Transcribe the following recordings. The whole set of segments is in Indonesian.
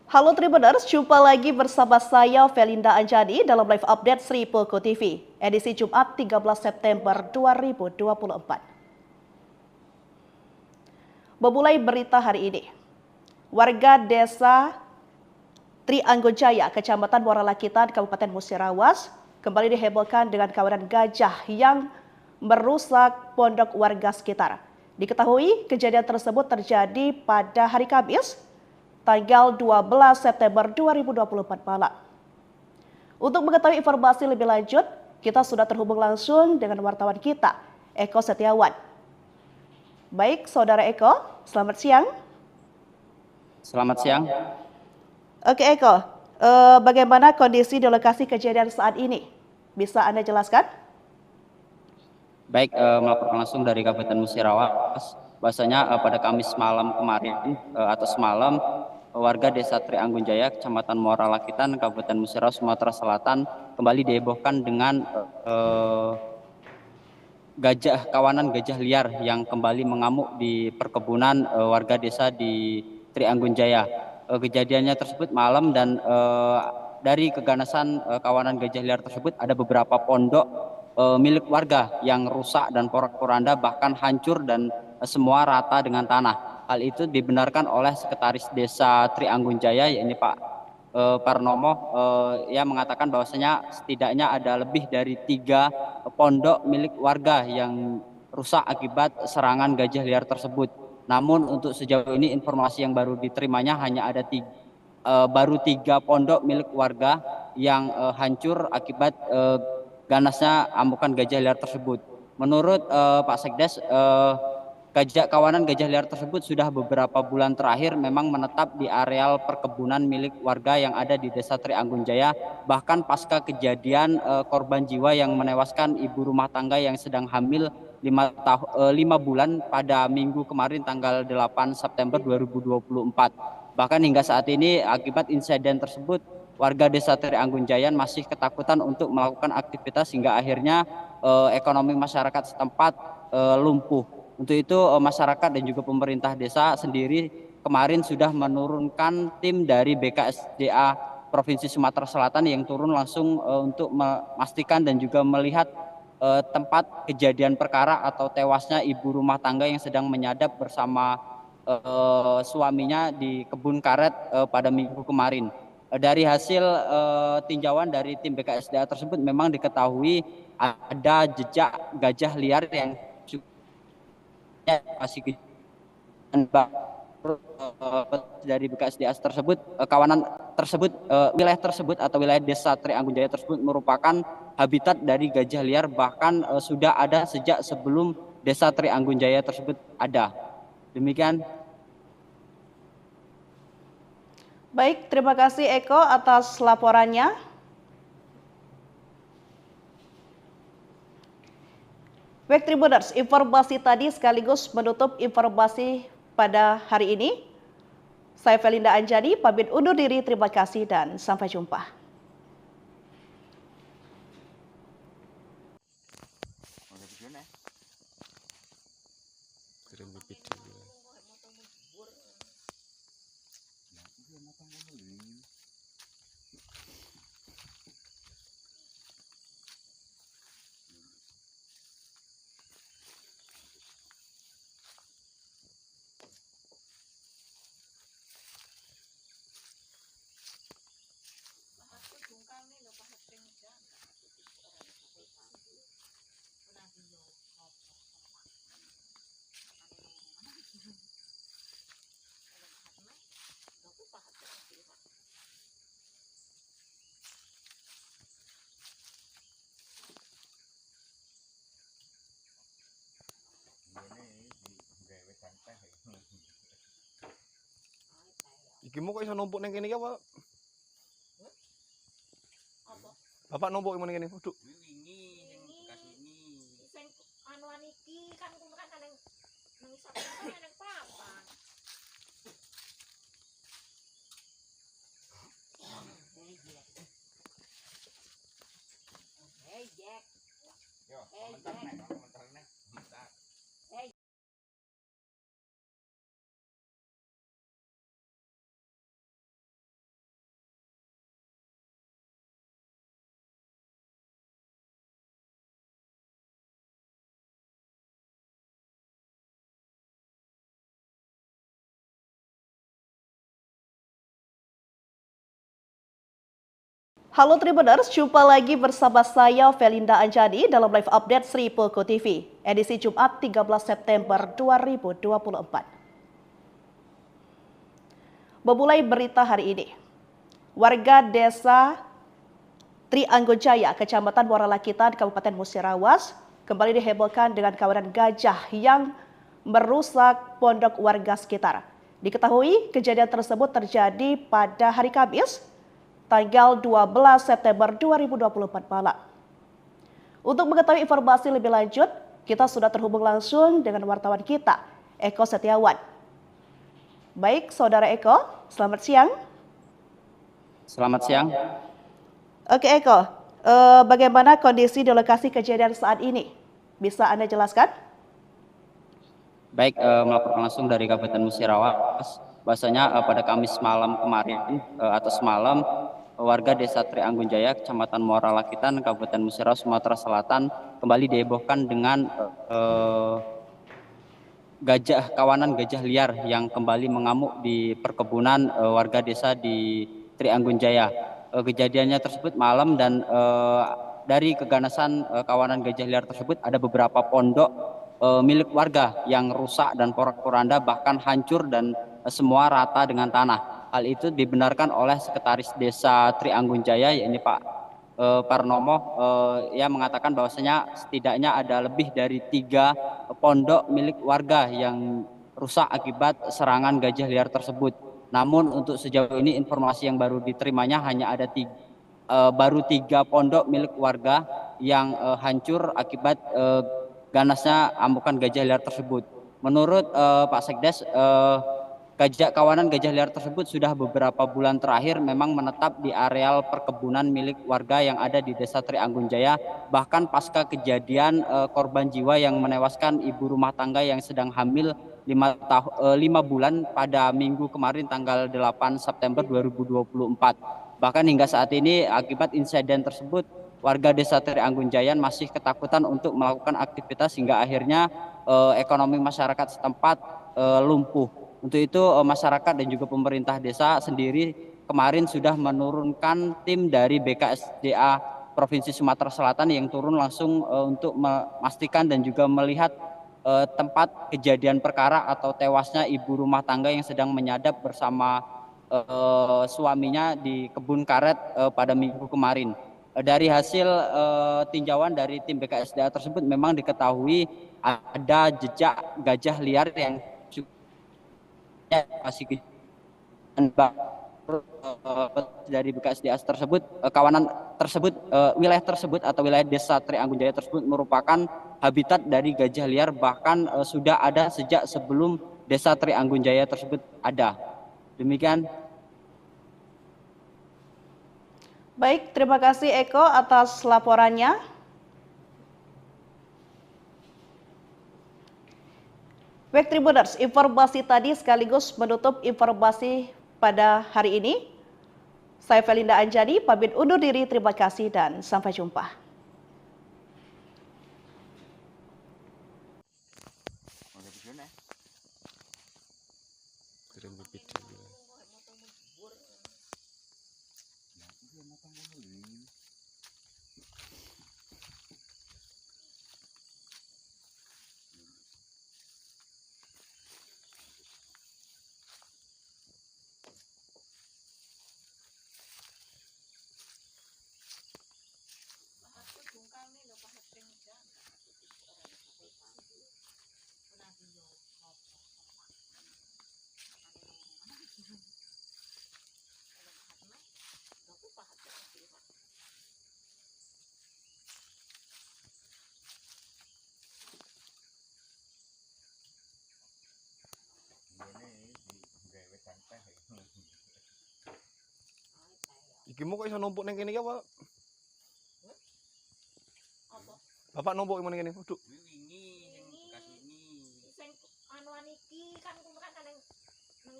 Halo Tribuners, jumpa lagi bersama saya Felinda Anjani dalam live update Sri Poko TV, edisi Jumat 13 September 2024. Memulai berita hari ini, warga desa Trianggunjaya, Kecamatan Muara Lakitan, Kabupaten Musirawas, kembali dihebohkan dengan kawanan gajah yang merusak pondok warga sekitar. Diketahui kejadian tersebut terjadi pada hari Kamis, tanggal 12 September 2024 malam. Untuk mengetahui informasi lebih lanjut, kita sudah terhubung langsung dengan wartawan kita, Eko Setiawan. Baik, Saudara Eko, selamat siang. Selamat siang. Oke Eko, bagaimana kondisi di lokasi kejadian saat ini? Bisa Anda jelaskan? Baik, melaporkan langsung dari Kabupaten Musirawas. Bahwasanya pada Kamis malam kemarin atau semalam, warga Desa Trianggunjaya, Kecamatan Muara Lakitan, Kabupaten Musirawas, Sumatera Selatan kembali dihebohkan dengan kawanan gajah liar yang kembali mengamuk di perkebunan warga desa di Trianggunjaya. Kejadiannya tersebut malam dan dari keganasan kawanan gajah liar tersebut ada beberapa pondok milik warga yang rusak dan porak-poranda bahkan hancur dan semua rata dengan tanah. Hal itu dibenarkan oleh Sekretaris Desa Trianggunjaya, yakni Pak Parnomo, yang mengatakan bahwasanya setidaknya ada lebih dari 3 pondok milik warga yang rusak akibat serangan gajah liar tersebut. Namun untuk sejauh ini informasi yang baru diterimanya hanya ada baru 3 pondok milik warga yang hancur akibat ganasnya amukan gajah liar tersebut. Menurut Pak Sekdes, kawanan gajah liar tersebut sudah beberapa bulan terakhir memang menetap di areal perkebunan milik warga yang ada di Desa Trianggunjaya. Bahkan pasca kejadian korban jiwa yang menewaskan ibu rumah tangga yang sedang hamil 5 bulan pada minggu kemarin tanggal 8 September 2024. Bahkan hingga saat ini akibat insiden tersebut warga Desa Trianggunjaya masih ketakutan untuk melakukan aktivitas hingga akhirnya ekonomi masyarakat setempat lumpuh. Untuk itu masyarakat dan juga pemerintah desa sendiri kemarin sudah menurunkan tim dari BKSDA Provinsi Sumatera Selatan yang turun langsung untuk memastikan dan juga melihat tempat kejadian perkara atau tewasnya ibu rumah tangga yang sedang menyadap bersama suaminya di kebun karet pada minggu kemarin. Dari hasil tinjauan dari tim BKSDA tersebut memang diketahui ada jejak gajah liar yang masih dari BKSDA tersebut, kawanan tersebut, wilayah tersebut atau wilayah Desa Trianggunjaya tersebut merupakan habitat dari gajah liar, bahkan sudah ada sejak sebelum Desa Trianggunjaya tersebut ada. Demikian. Baik, terima kasih Eko atas laporannya. Baik Tribuners, informasi tadi sekaligus menutup informasi pada hari ini. Saya Felinda Anjani, pamit undur diri, terima kasih dan sampai jumpa. Iki mau kok iso numpuk ning kene iki apa? Bapak numpuk ning kene. Waduh. Sing anuan iki kan kan nang isor kan nang papan. Hey Jack. Yo, komentar nek. Halo Tribuners, jumpa lagi bersama saya Felinda Anjani dalam live update Sri Poko TV, edisi Jumat 13 September 2024. Memulai berita hari ini, warga desa Trianggojaya, Kecamatan Muara Lakitan, Kabupaten Musirawas, kembali dihebohkan dengan kawanan gajah yang merusak pondok warga sekitar. Diketahui kejadian tersebut terjadi pada hari Kamis, tanggal 12 September 2024 malam. Untuk mengetahui informasi lebih lanjut, kita sudah terhubung langsung dengan wartawan kita, Eko Setiawan. Baik, Saudara Eko, selamat siang. Selamat siang. Oke Eko, bagaimana kondisi di lokasi kejadian saat ini? Bisa Anda jelaskan? Baik, melaporkan langsung dari Kabupaten Musirawas. Bahwasanya pada Kamis malam kemarin atau semalam, warga Desa Trianggunjaya, Kecamatan Muara Lakitan, Kabupaten Musirawas, Sumatera Selatan kembali dihebohkan dengan kawanan gajah liar yang kembali mengamuk di perkebunan warga desa di Trianggunjaya. Kejadiannya tersebut malam dan dari keganasan kawanan gajah liar tersebut ada beberapa pondok milik warga yang rusak dan porak-poranda, bahkan hancur dan semua rata dengan tanah. Hal itu dibenarkan oleh Sekretaris Desa Trianggunjaya, yakni Pak Parnomo, yang mengatakan bahwasanya setidaknya ada lebih dari 3 pondok milik warga yang rusak akibat serangan gajah liar tersebut. Namun untuk sejauh ini informasi yang baru diterimanya hanya ada baru 3 pondok milik warga yang hancur akibat ganasnya amukan gajah liar tersebut. Menurut Pak Sekdes, kawanan gajah liar tersebut sudah beberapa bulan terakhir memang menetap di areal perkebunan milik warga yang ada di Desa Trianggunjaya. Bahkan pasca kejadian korban jiwa yang menewaskan ibu rumah tangga yang sedang hamil 5 bulan pada minggu kemarin tanggal 8 September 2024. Bahkan hingga saat ini akibat insiden tersebut, warga Desa Trianggunjaya masih ketakutan untuk melakukan aktivitas hingga akhirnya ekonomi masyarakat setempat lumpuh. Untuk itu masyarakat dan juga pemerintah desa sendiri kemarin sudah menurunkan tim dari BKSDA Provinsi Sumatera Selatan yang turun langsung untuk memastikan dan juga melihat tempat kejadian perkara atau tewasnya ibu rumah tangga yang sedang menyadap bersama suaminya di kebun karet pada minggu kemarin. Dari hasil tinjauan dari tim BKSDA tersebut memang diketahui ada jejak gajah liar yang masih dari BKSDA tersebut, kawanan tersebut, wilayah tersebut atau wilayah Desa Trianggunjaya tersebut merupakan habitat dari gajah liar, bahkan sudah ada sejak sebelum Desa Trianggunjaya tersebut ada. Demikian. Baik, terima kasih Eko atas laporannya. Baik Tribuners, informasi tadi sekaligus menutup informasi pada hari ini. Saya Felinda Anjani, pamit undur diri, terima kasih dan sampai jumpa. Iki mau kok iso numpuk neng kene iki apa? Apa? Bapak numpuk neng kene. Waduh. Sing anuan iki kan kuwi kan nang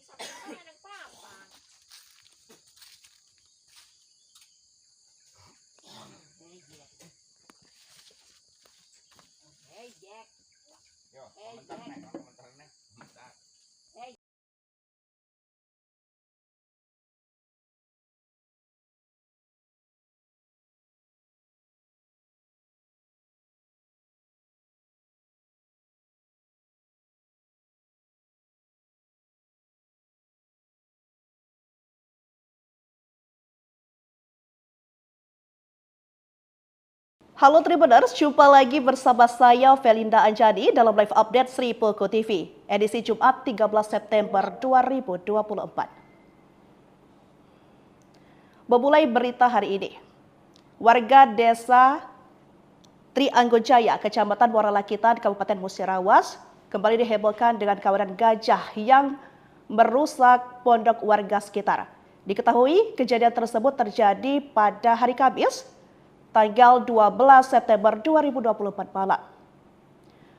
isap kan nang papan. Hey Jack. Yo, komentar nih. Halo Tribuners, jumpa lagi bersama saya Felinda Anjani dalam live update Sri Poko TV, edisi Jumat 13 September 2024. Memulai berita hari ini, warga desa Trianggunjaya, Kecamatan Muara Lakitan, Kabupaten Musirawas, kembali dihebohkan dengan kawanan gajah yang merusak pondok warga sekitar. Diketahui kejadian tersebut terjadi pada hari Kamis, tanggal 12 September 2024 malam.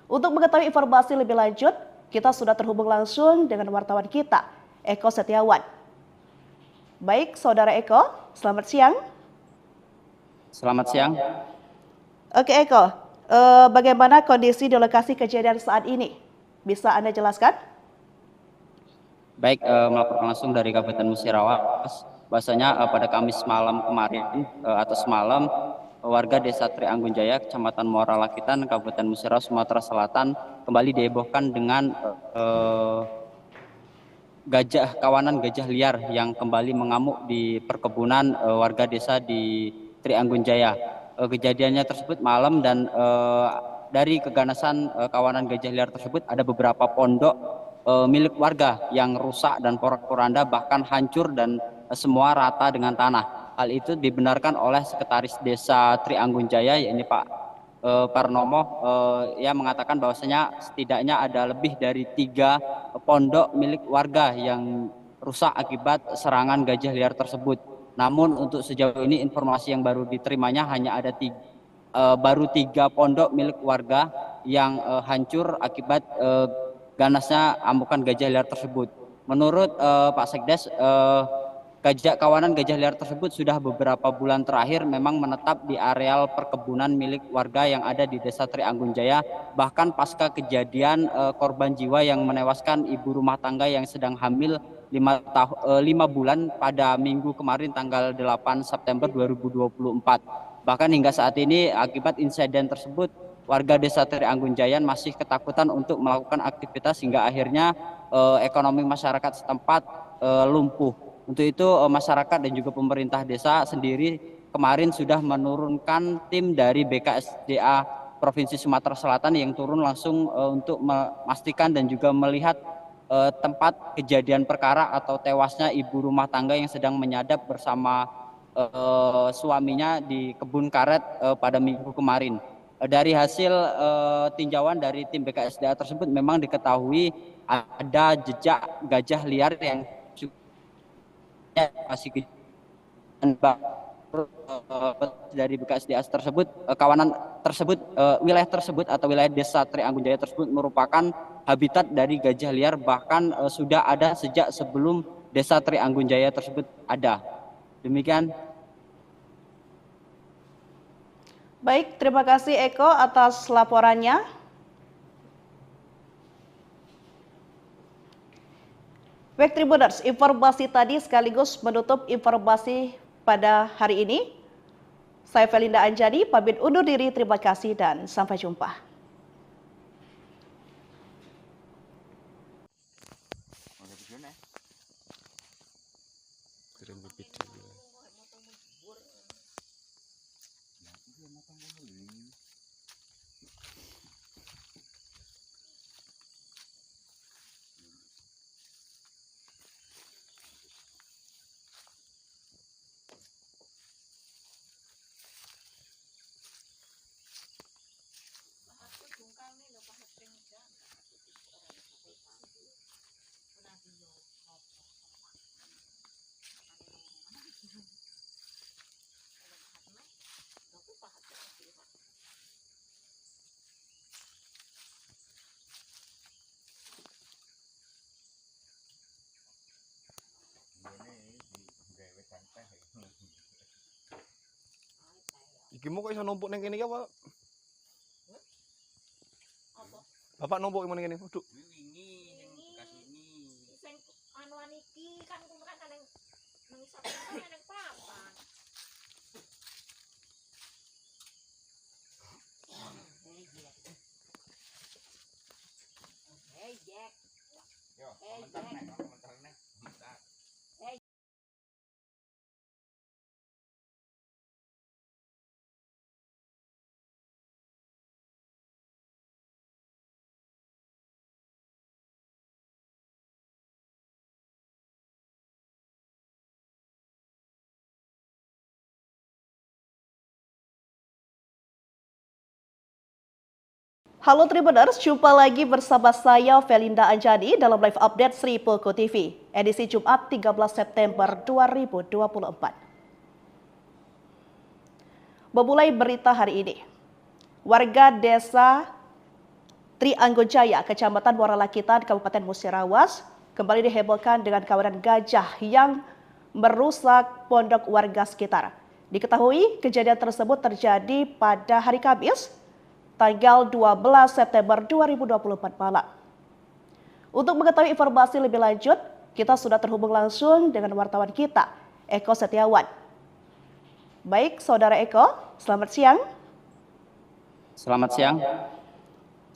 Untuk mengetahui informasi lebih lanjut, kita sudah terhubung langsung dengan wartawan kita, Eko Setiawan. Baik, Saudara Eko, selamat siang. Selamat siang. Oke Eko, bagaimana kondisi di lokasi kejadian saat ini? Bisa Anda jelaskan? Baik, melaporkan langsung dari Kabupaten Musirawas. Bahwasanya pada Kamis malam kemarin atau semalam, warga Desa Trianggunjaya, Kecamatan Muara Lakitan, Kabupaten Musirawas, Sumatera Selatan kembali dihebohkan dengan kawanan gajah liar yang kembali mengamuk di perkebunan warga desa di Trianggunjaya. Kejadiannya tersebut malam dan dari keganasan kawanan gajah liar tersebut ada beberapa pondok milik warga yang rusak dan porak-poranda bahkan hancur dan semua rata dengan tanah. Hal itu dibenarkan oleh Sekretaris Desa Trianggunjaya, yakni Pak Parnomo, yang mengatakan bahwasanya setidaknya ada lebih dari 3 pondok milik warga yang rusak akibat serangan gajah liar tersebut. Namun untuk sejauh ini informasi yang baru diterimanya hanya ada baru 3 pondok milik warga yang hancur akibat ganasnya amukan gajah liar tersebut. Menurut Pak Sekdes, kawanan gajah liar tersebut sudah beberapa bulan terakhir memang menetap di areal perkebunan milik warga yang ada di Desa Trianggunjaya. Bahkan pasca kejadian korban jiwa yang menewaskan ibu rumah tangga yang sedang hamil 5 bulan pada minggu kemarin tanggal 8 September 2024. Bahkan hingga saat ini akibat insiden tersebut, warga Desa Trianggunjaya masih ketakutan untuk melakukan aktivitas hingga akhirnya ekonomi masyarakat setempat lumpuh. Untuk itu masyarakat dan juga pemerintah desa sendiri kemarin sudah menurunkan tim dari BKSDA Provinsi Sumatera Selatan yang turun langsung untuk memastikan dan juga melihat tempat kejadian perkara atau tewasnya ibu rumah tangga yang sedang menyadap bersama suaminya di kebun karet pada minggu kemarin. Dari hasil tinjauan dari tim BKSDA tersebut memang diketahui ada jejak gajah liar yang masih dari BKSDA tersebut, kawanan tersebut, wilayah tersebut atau wilayah Desa Trianggunjaya tersebut merupakan habitat dari gajah liar, bahkan sudah ada sejak sebelum Desa Trianggunjaya tersebut ada. Demikian. Baik, terima kasih Eko atas laporannya. Baik Tribuners, informasi tadi sekaligus menutup informasi pada hari ini. Saya Felinda Anjani, pamit undur diri, terima kasih dan sampai jumpa. Iki mau kok iso numpuk ning kene iki apa? Bapak numpuk ning kene. Duduk. Sing anuan iki kan kuwi kan nang isor kan nang papan. Hey Jack. Yo, komentar nek. Halo Tribuners, jumpa lagi bersama saya Felinda Anjani dalam live update Sri Poko TV, edisi Jumat 13 September 2024. Memulai berita hari ini, warga desa Trianggojaya, Kecamatan Muara Lakitan, Kabupaten Musirawas, kembali dihebohkan dengan kawanan gajah yang merusak pondok warga sekitar. Diketahui kejadian tersebut terjadi pada hari Kamis, tanggal 12 September 2024 malam. Untuk mengetahui informasi lebih lanjut, kita sudah terhubung langsung dengan wartawan kita, Eko Setiawan. Baik, Saudara Eko, selamat siang. Selamat siang.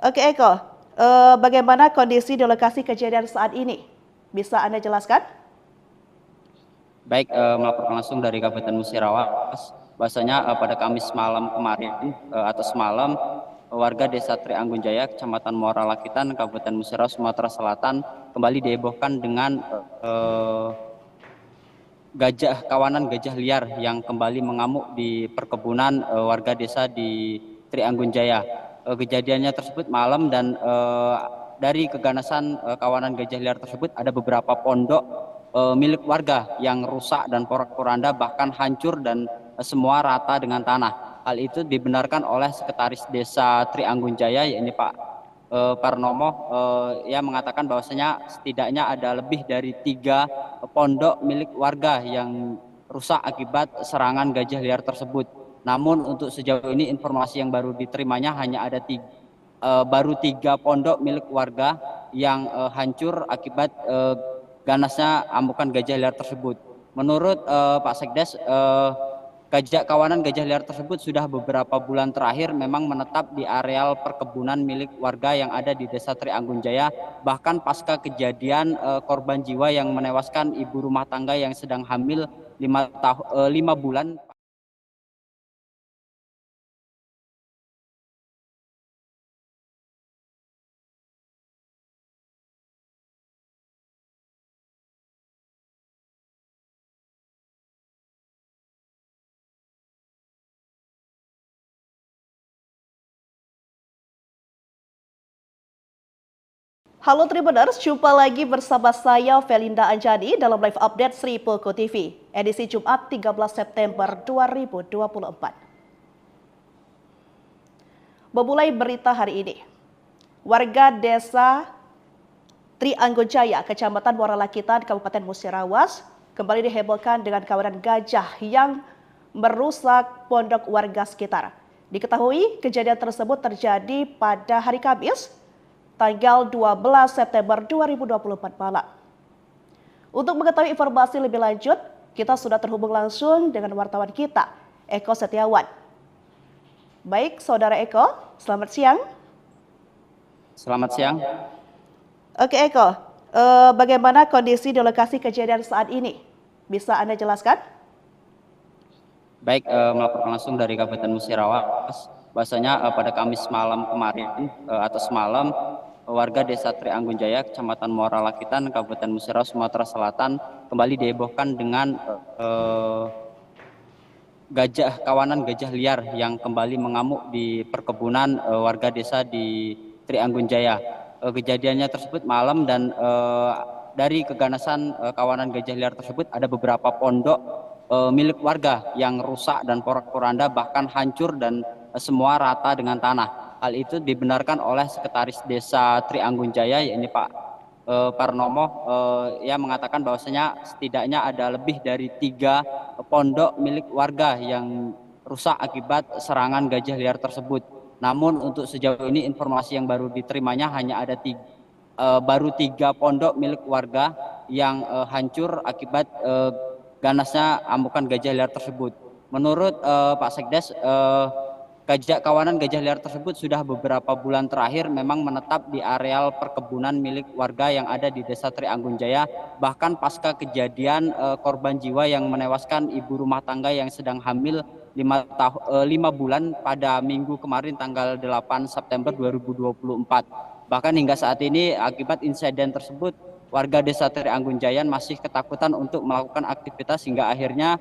Oke Eko, bagaimana kondisi di lokasi kejadian saat ini? Bisa Anda jelaskan? Baik, melaporkan langsung dari Kabupaten Musirawas. Bahwasanya pada Kamis malam kemarin atau semalam, warga desa Trianggunjaya, Kecamatan Muara Lakitan, Kabupaten Musirawas, Sumatera Selatan kembali dihebohkan dengan kawanan gajah liar yang kembali mengamuk di perkebunan warga desa di Trianggunjaya. Kejadiannya tersebut malam dan dari keganasan kawanan gajah liar tersebut ada beberapa pondok milik warga yang rusak dan porak-poranda, bahkan hancur dan semua rata dengan tanah. Hal itu dibenarkan oleh Sekretaris Desa Trianggunjaya, yakni Pak Parnomo. Ia mengatakan bahwasanya setidaknya ada lebih dari 3 pondok milik warga yang rusak akibat serangan gajah liar tersebut. Namun untuk sejauh ini informasi yang baru diterimanya hanya ada baru 3 pondok milik warga yang hancur akibat ganasnya amukan gajah liar tersebut. Menurut Pak Sekdes, kawanan gajah liar tersebut sudah beberapa bulan terakhir memang menetap di areal perkebunan milik warga yang ada di Desa Trianggunjaya. Bahkan pasca kejadian korban jiwa yang menewaskan ibu rumah tangga yang sedang hamil 5 bulan. Halo Tribuners, jumpa lagi bersama saya Felinda Anjani dalam live update Sri Poko TV, edisi Jumat 13 September 2024. Memulai berita hari ini, warga desa Trianggojaya, Kecamatan Muara Lakitan, Kabupaten Musirawas, kembali dihebohkan dengan kawanan gajah yang merusak pondok warga sekitar. Diketahui kejadian tersebut terjadi pada hari Kamis, tanggal 12 September 2024 malam. Untuk mengetahui informasi lebih lanjut, kita sudah terhubung langsung dengan wartawan kita, Eko Setiawan. Baik, Saudara Eko, selamat siang. Selamat siang. Oke Eko, bagaimana kondisi di lokasi kejadian saat ini? Bisa Anda jelaskan? Baik, melaporkan langsung dari Kabupaten Musirawas. Bahwasanya pada Kamis malam kemarin atau semalam, warga desa Trianggunjaya, Kecamatan Muara Lakitan, Kabupaten Musirawas, Sumatera Selatan kembali dihebohkan dengan kawanan gajah liar yang kembali mengamuk di perkebunan warga desa di Trianggunjaya. Kejadiannya tersebut malam dan dari keganasan kawanan gajah liar tersebut ada beberapa pondok milik warga yang rusak dan porak-poranda, bahkan hancur dan semua rata dengan tanah. Hal itu dibenarkan oleh Sekretaris Desa Trianggunjaya, yakni Pak Parnomo. Ia mengatakan bahwasanya setidaknya ada lebih dari 3 pondok milik warga yang rusak akibat serangan gajah liar tersebut. Namun untuk sejauh ini informasi yang baru diterimanya hanya ada baru 3 pondok milik warga yang hancur akibat ganasnya amukan gajah liar tersebut. Menurut Pak Sekdes, kawanan gajah liar tersebut sudah beberapa bulan terakhir memang menetap di areal perkebunan milik warga yang ada di Desa Trianggunjaya. Bahkan pasca kejadian korban jiwa yang menewaskan ibu rumah tangga yang sedang hamil 5 bulan pada minggu kemarin tanggal 8 September 2024. Bahkan hingga saat ini akibat insiden tersebut, warga Desa Trianggunjaya masih ketakutan untuk melakukan aktivitas hingga akhirnya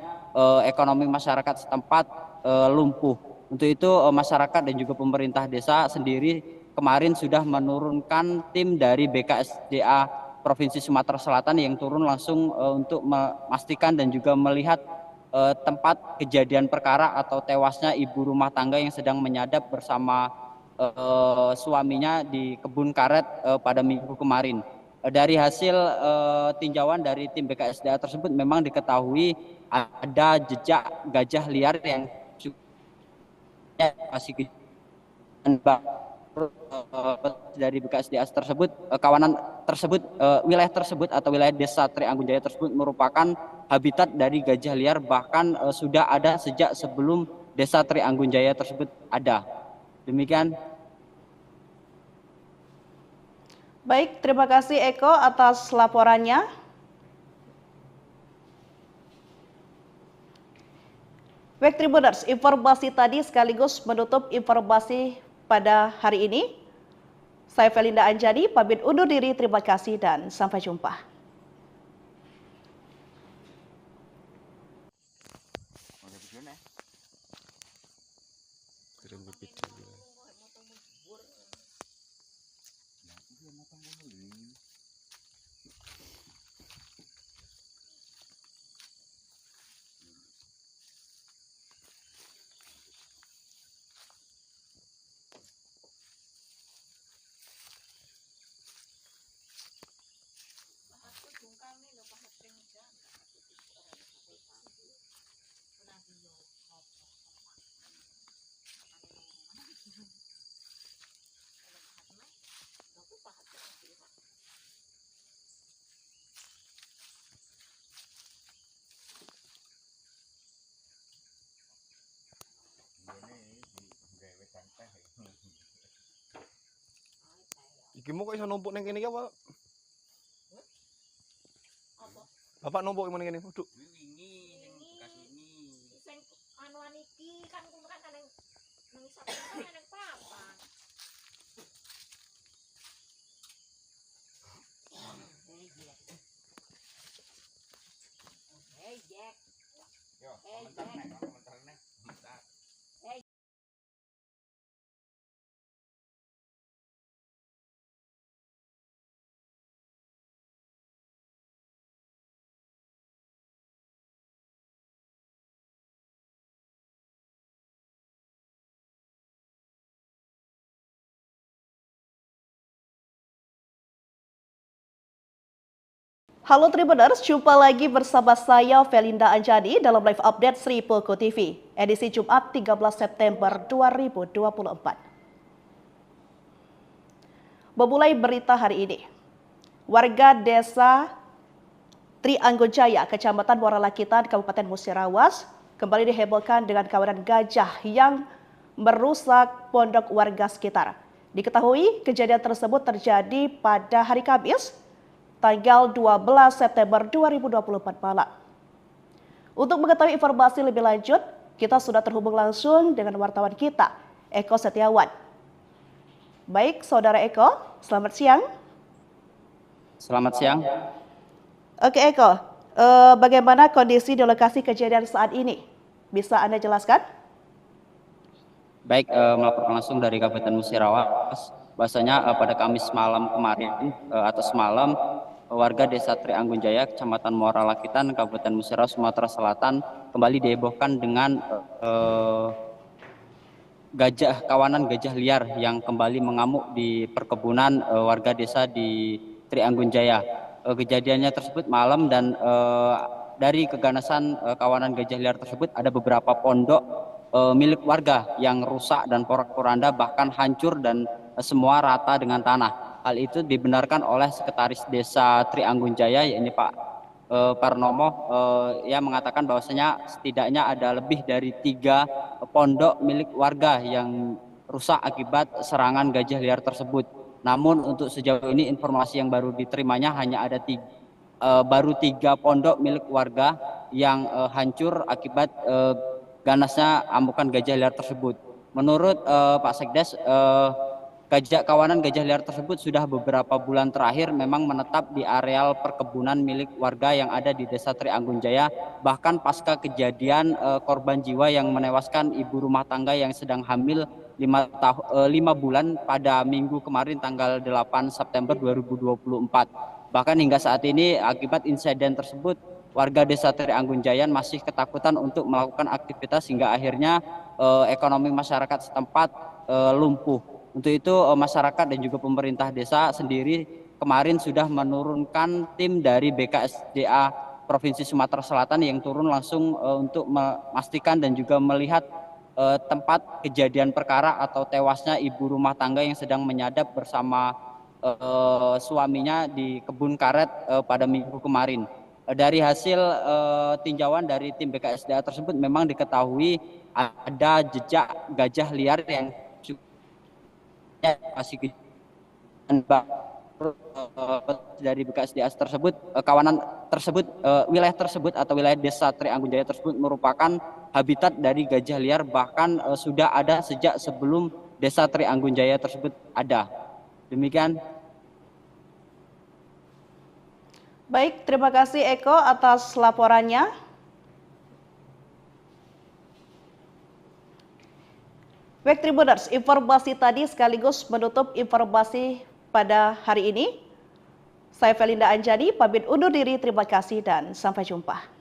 ekonomi masyarakat setempat lumpuh. Untuk itu masyarakat dan juga pemerintah desa sendiri kemarin sudah menurunkan tim dari BKSDA Provinsi Sumatera Selatan yang turun langsung untuk memastikan dan juga melihat tempat kejadian perkara atau tewasnya ibu rumah tangga yang sedang menyadap bersama suaminya di kebun karet pada minggu kemarin. Dari hasil tinjauan dari tim BKSDA tersebut memang diketahui ada jejak gajah liar yang masih dari BKSDA tersebut, kawanan tersebut, wilayah tersebut atau wilayah desa Trianggun Jaya tersebut merupakan habitat dari gajah liar, bahkan sudah ada sejak sebelum desa Trianggun Jaya tersebut ada. Demikian. Baik, terima kasih Eko atas laporannya. Baik Tribuners, informasi tadi sekaligus menutup informasi pada hari ini. Saya Felinda Anjani, pamit undur diri, terima kasih dan sampai jumpa. Iki mau kok iso numpuk ning kene iki apa? Apa? Bapak numpuk ning kene. Duduk. Sing anuan iki kan kuwi kan nang isap kan nang papan. Hey Jack. Yo, komentar nek. Halo Tribuners, jumpa lagi bersama saya Felinda Anjani dalam live update Sri Poko TV, edisi Jumat 13 September 2024. Memulai berita hari ini, warga desa Trianggun Jaya, Kecamatan Muara Lakitan, Kabupaten Musirawas, kembali dihebohkan dengan kawanan gajah yang merusak pondok warga sekitar. Diketahui kejadian tersebut terjadi pada hari Kamis, tanggal 12 September 2024 malam. Untuk mengetahui informasi lebih lanjut, kita sudah terhubung langsung dengan wartawan kita, Eko Setiawan. Baik, Saudara Eko, selamat siang. Selamat siang. Oke Eko, bagaimana kondisi di lokasi kejadian saat ini? Bisa Anda jelaskan? Baik, melaporkan langsung dari Kabupaten Musirawas, bahwasanya pada Kamis malam kemarin atau semalam, warga desa Trianggun Jaya, Kecamatan Muara Lakitan, Kabupaten Musirawas, Sumatera Selatan kembali dihebohkan dengan kawanan gajah liar yang kembali mengamuk di perkebunan warga desa di Trianggun Jaya. Kejadiannya tersebut malam dan dari keganasan kawanan gajah liar tersebut ada beberapa pondok milik warga yang rusak dan porak-poranda, bahkan hancur dan semua rata dengan tanah. Hal itu dibenarkan oleh Sekretaris Desa Trianggun Jaya, yakni Pak Parnomo, yang mengatakan bahwasanya setidaknya ada lebih dari 3 pondok milik warga yang rusak akibat serangan gajah liar tersebut. Namun untuk sejauh ini informasi yang baru diterimanya hanya ada baru 3 pondok milik warga yang hancur akibat ganasnya amukan gajah liar tersebut. Menurut Pak Sekdes, kawanan gajah liar tersebut sudah beberapa bulan terakhir memang menetap di areal perkebunan milik warga yang ada di Desa Trianggun Jaya. Bahkan pasca kejadian korban jiwa yang menewaskan ibu rumah tangga yang sedang hamil 5 bulan pada minggu kemarin tanggal 8 September 2024. Bahkan hingga saat ini akibat insiden tersebut warga Desa Trianggun Jaya masih ketakutan untuk melakukan aktivitas hingga akhirnya ekonomi masyarakat setempat lumpuh. Untuk itu masyarakat dan juga pemerintah desa sendiri kemarin sudah menurunkan tim dari BKSDA Provinsi Sumatera Selatan yang turun langsung untuk memastikan dan juga melihat tempat kejadian perkara atau tewasnya ibu rumah tangga yang sedang menyadap bersama suaminya di kebun karet pada minggu kemarin. Dari hasil tinjauan dari tim BKSDA tersebut memang diketahui ada jejak gajah liar yang masih dari BKSDA tersebut, kawanan tersebut, wilayah tersebut atau wilayah Desa Trianggun Jaya tersebut merupakan habitat dari gajah liar, bahkan sudah ada sejak sebelum Desa Trianggun Jaya tersebut ada. Demikian. Baik, terima kasih Eko atas laporannya. Baik Tribuners, informasi tadi sekaligus menutup informasi pada hari ini. Saya Felinda Anjani, pamit undur diri, terima kasih dan sampai jumpa.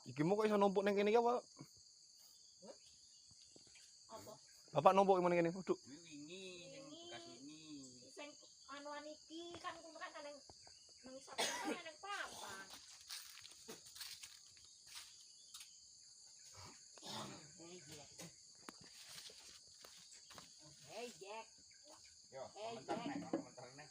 Iki mau kok iso numpuk ning kene iki apa? Bapak numpuk ning kene. Waduh. Sing anuan iki kan kumpulkan nang isap kan nang papan. Hey Jack. Yo, komentar nih, komentar nih.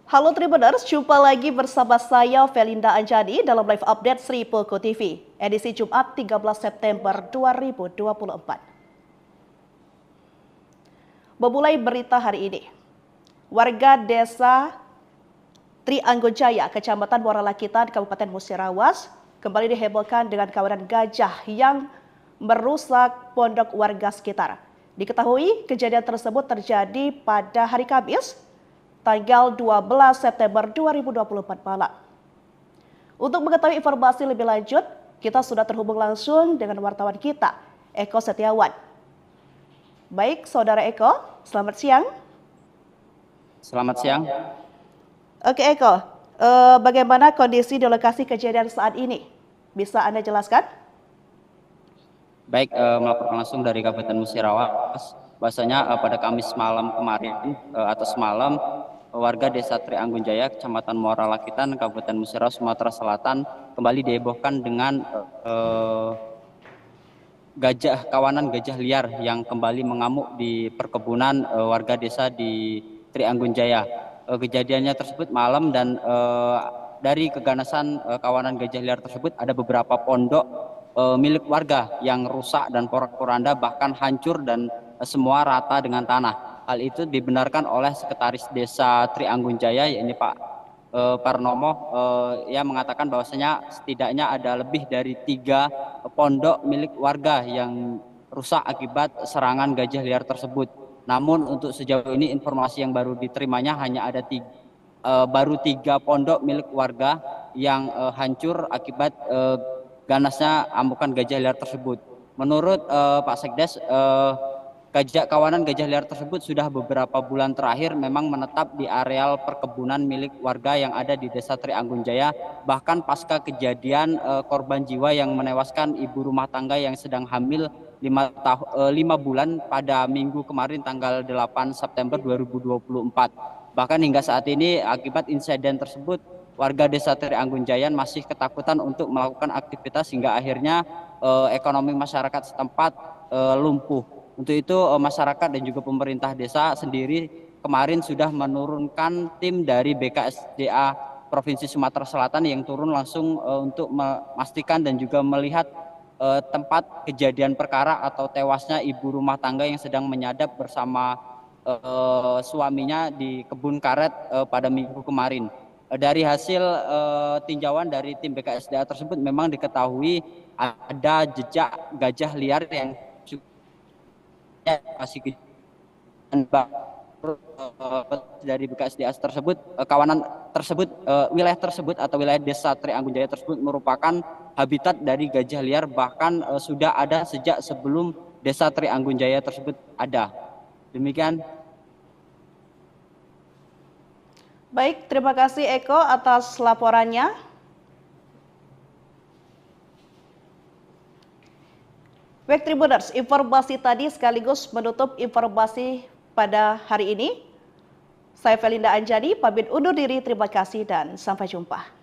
Halo Tribuners, jumpa lagi bersama saya Felinda Anjani dalam live update Sri Poko TV, edisi Jumat 13 September 2024. Memulai berita hari ini, warga Desa Trianggun Jaya, Kecamatan Muara Lakitan, Kabupaten Musirawas, kembali dihebohkan dengan kawanan gajah yang merusak pondok warga sekitar. Diketahui kejadian tersebut terjadi pada hari Kamis, tanggal 12 September 2024 malam. Untuk mengetahui informasi lebih lanjut, kita sudah terhubung langsung dengan wartawan kita, Eko Setiawan. Baik, Saudara Eko, selamat siang. Selamat siang. Oke Eko, bagaimana kondisi di lokasi kejadian saat ini? Bisa Anda jelaskan? Baik, melaporkan langsung dari Kabupaten Musirawas. Bahwasanya pada Kamis malam kemarin atau semalam warga Desa Trianggun Jaya, Kecamatan Muara Lakitan, Kabupaten Musirawas, Sumatera Selatan kembali dihebohkan dengan kawanan gajah liar yang kembali mengamuk di perkebunan warga desa di Trianggun Jaya. Kejadiannya tersebut malam dan dari keganasan kawanan gajah liar tersebut ada beberapa pondok milik warga yang rusak dan porak-poranda bahkan hancur dan semua rata dengan tanah. Hal itu dibenarkan oleh Sekretaris Desa Trianggun Jaya, yakni Pak Parnomo, yang mengatakan bahwasanya setidaknya ada lebih dari 3 pondok milik warga yang rusak akibat serangan gajah liar tersebut. Namun untuk sejauh ini informasi yang baru diterimanya hanya ada baru 3 pondok milik warga yang hancur akibat ganasnya amukan gajah liar tersebut. Menurut Pak Sekdes, kawanan gajah liar tersebut sudah beberapa bulan terakhir memang menetap di areal perkebunan milik warga yang ada di Desa Trianggun Jaya. Bahkan pasca kejadian korban jiwa yang menewaskan ibu rumah tangga yang sedang hamil 5 bulan pada minggu kemarin tanggal 8 September 2024. Bahkan hingga saat ini akibat insiden tersebut warga Desa Trianggun Jaya masih ketakutan untuk melakukan aktivitas hingga akhirnya ekonomi masyarakat setempat lumpuh. Untuk itu masyarakat dan juga pemerintah desa sendiri kemarin sudah menurunkan tim dari BKSDA Provinsi Sumatera Selatan yang turun langsung untuk memastikan dan juga melihat tempat kejadian perkara atau tewasnya ibu rumah tangga yang sedang menyadap bersama suaminya di kebun karet pada minggu kemarin. Dari hasil tinjauan dari tim BKSDA tersebut memang diketahui ada jejak gajah liar yang masih dari BKSDA tersebut, kawanan tersebut, wilayah tersebut atau wilayah Desa Trianggun Jaya tersebut merupakan habitat dari gajah liar, bahkan sudah ada sejak sebelum Desa Trianggun Jaya tersebut ada. Demikian. Baik, terima kasih Eko atas laporannya. Baik Tribuners, informasi tadi sekaligus menutup informasi pada hari ini. Saya Felinda Anjani, pamit undur diri, terima kasih dan sampai jumpa.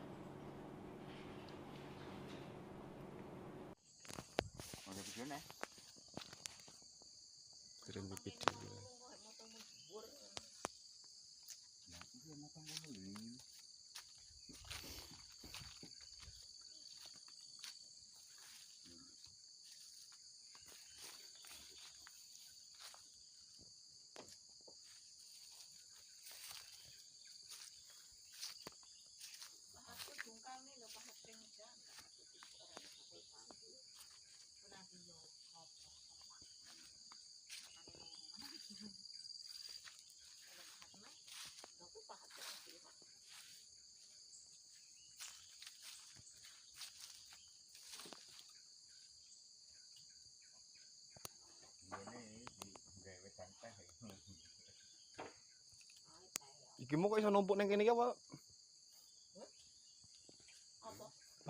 Iki mau kok iso numpuk neng kene iki apa?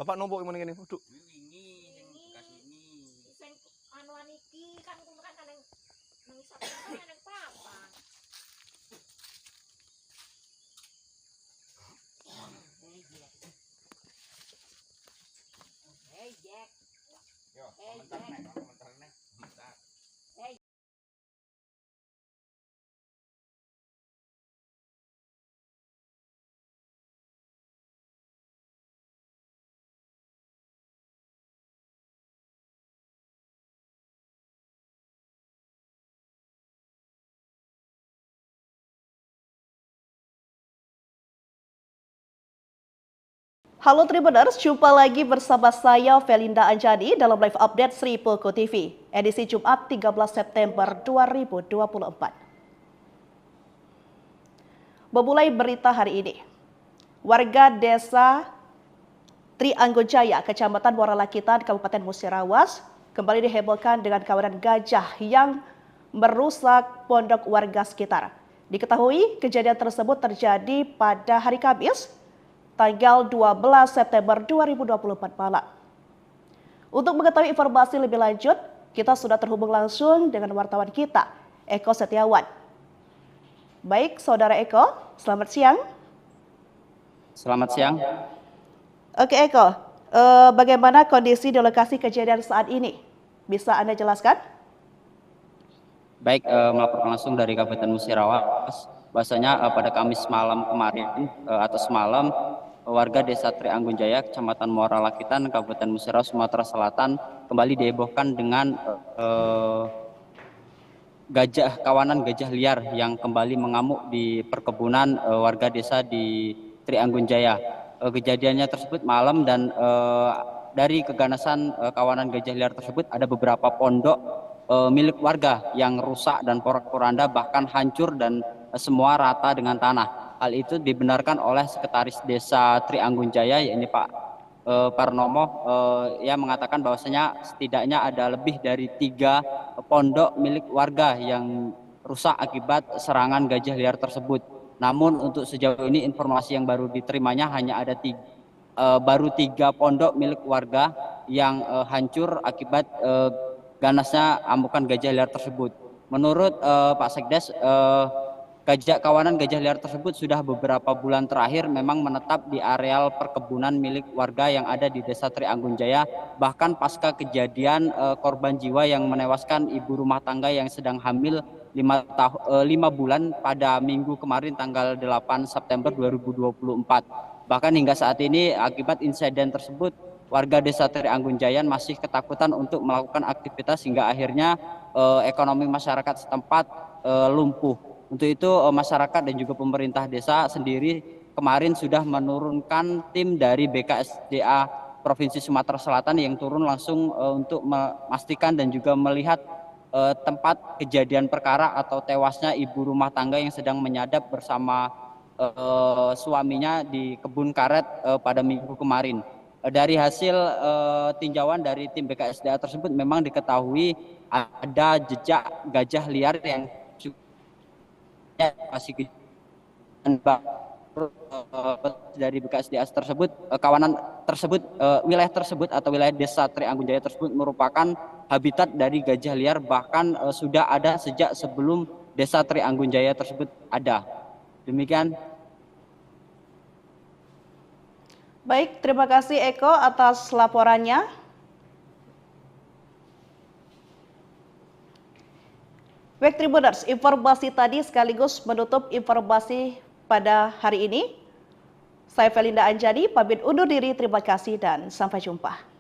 Bapak numpuk nang kene. Duduk. Sing anuan iki kan kuwi kan nang isap kan nang papan. Jack. Yo, komentar nek. Halo Tribuners, jumpa lagi bersama saya Felinda Anjani dalam live update Sri Poko TV, edisi Jumat 13 September 2024. Memulai berita hari ini, warga Desa Trianggun Jaya, Kecamatan Muara Lakitan, Kabupaten Musirawas, kembali dihebohkan dengan kawanan gajah yang merusak pondok warga sekitar. Diketahui kejadian tersebut terjadi pada hari Kamis, tanggal 12 September 2024 malam. Untuk mengetahui informasi lebih lanjut, kita sudah terhubung langsung dengan wartawan kita, Eko Setiawan. Baik, Saudara Eko, selamat siang. Selamat siang. Oke Eko, bagaimana kondisi di lokasi kejadian saat ini? Bisa Anda jelaskan? Baik, melaporkan langsung dari Kabupaten Musirawas. Bahwasanya pada Kamis malam kemarin atau semalam, warga Desa Trianggun Jaya, Kecamatan Muara Lakitan, Kabupaten Musirawas, Sumatera Selatan kembali dihebohkan dengan kawanan gajah liar yang kembali mengamuk di perkebunan warga desa di Trianggun Jaya. Kejadiannya tersebut malam dan dari keganasan kawanan gajah liar tersebut ada beberapa pondok milik warga yang rusak dan porak-poranda, bahkan hancur dan semua rata dengan tanah. Hal itu dibenarkan oleh Sekretaris Desa Trianggun Jaya, yakni Pak Parnomo, ia mengatakan bahwasanya setidaknya ada lebih dari 3 pondok milik warga yang rusak akibat serangan gajah liar tersebut. Namun untuk sejauh ini informasi yang baru diterimanya hanya ada baru 3 pondok milik warga yang hancur akibat ganasnya amukan gajah liar tersebut. Menurut Pak Sekdes, kawanan gajah liar tersebut sudah beberapa bulan terakhir memang menetap di areal perkebunan milik warga yang ada di Desa Trianggun Jaya. Bahkan pasca kejadian korban jiwa yang menewaskan ibu rumah tangga yang sedang hamil 5 bulan pada minggu kemarin tanggal 8 September 2024. Bahkan hingga saat ini akibat insiden tersebut warga Desa Trianggun Jaya masih ketakutan untuk melakukan aktivitas hingga akhirnya ekonomi masyarakat setempat lumpuh. Untuk itu masyarakat dan juga pemerintah desa sendiri kemarin sudah menurunkan tim dari BKSDA Provinsi Sumatera Selatan yang turun langsung untuk memastikan dan juga melihat tempat kejadian perkara atau tewasnya ibu rumah tangga yang sedang menyadap bersama suaminya di kebun karet pada minggu kemarin. Dari hasil tinjauan dari tim BKSDA tersebut memang diketahui ada jejak gajah liar yang masih dari BKSDA tersebut, kawanan tersebut, wilayah tersebut atau wilayah Desa Trianggun Jaya tersebut merupakan habitat dari gajah liar, bahkan sudah ada sejak sebelum Desa Trianggun Jaya tersebut ada. Demikian. Baik, terima kasih Eko atas laporannya. Baik Tribuners, informasi tadi sekaligus menutup informasi pada hari ini. Saya Felinda Anjani, pamit undur diri, terima kasih dan sampai jumpa.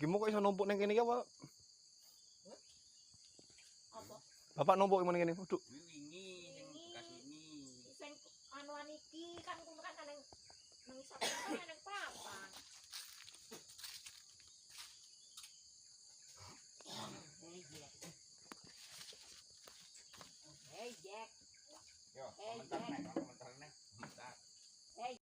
Iki mau kok iso numpuk neng kene iki apa? Apa? Bapak numpuk neng kene. Waduh. Sing anuan iki kan kumpulkan nang isap kan nang papan. Hey Jack. Yo, komentar nih, komentar nih. Hey.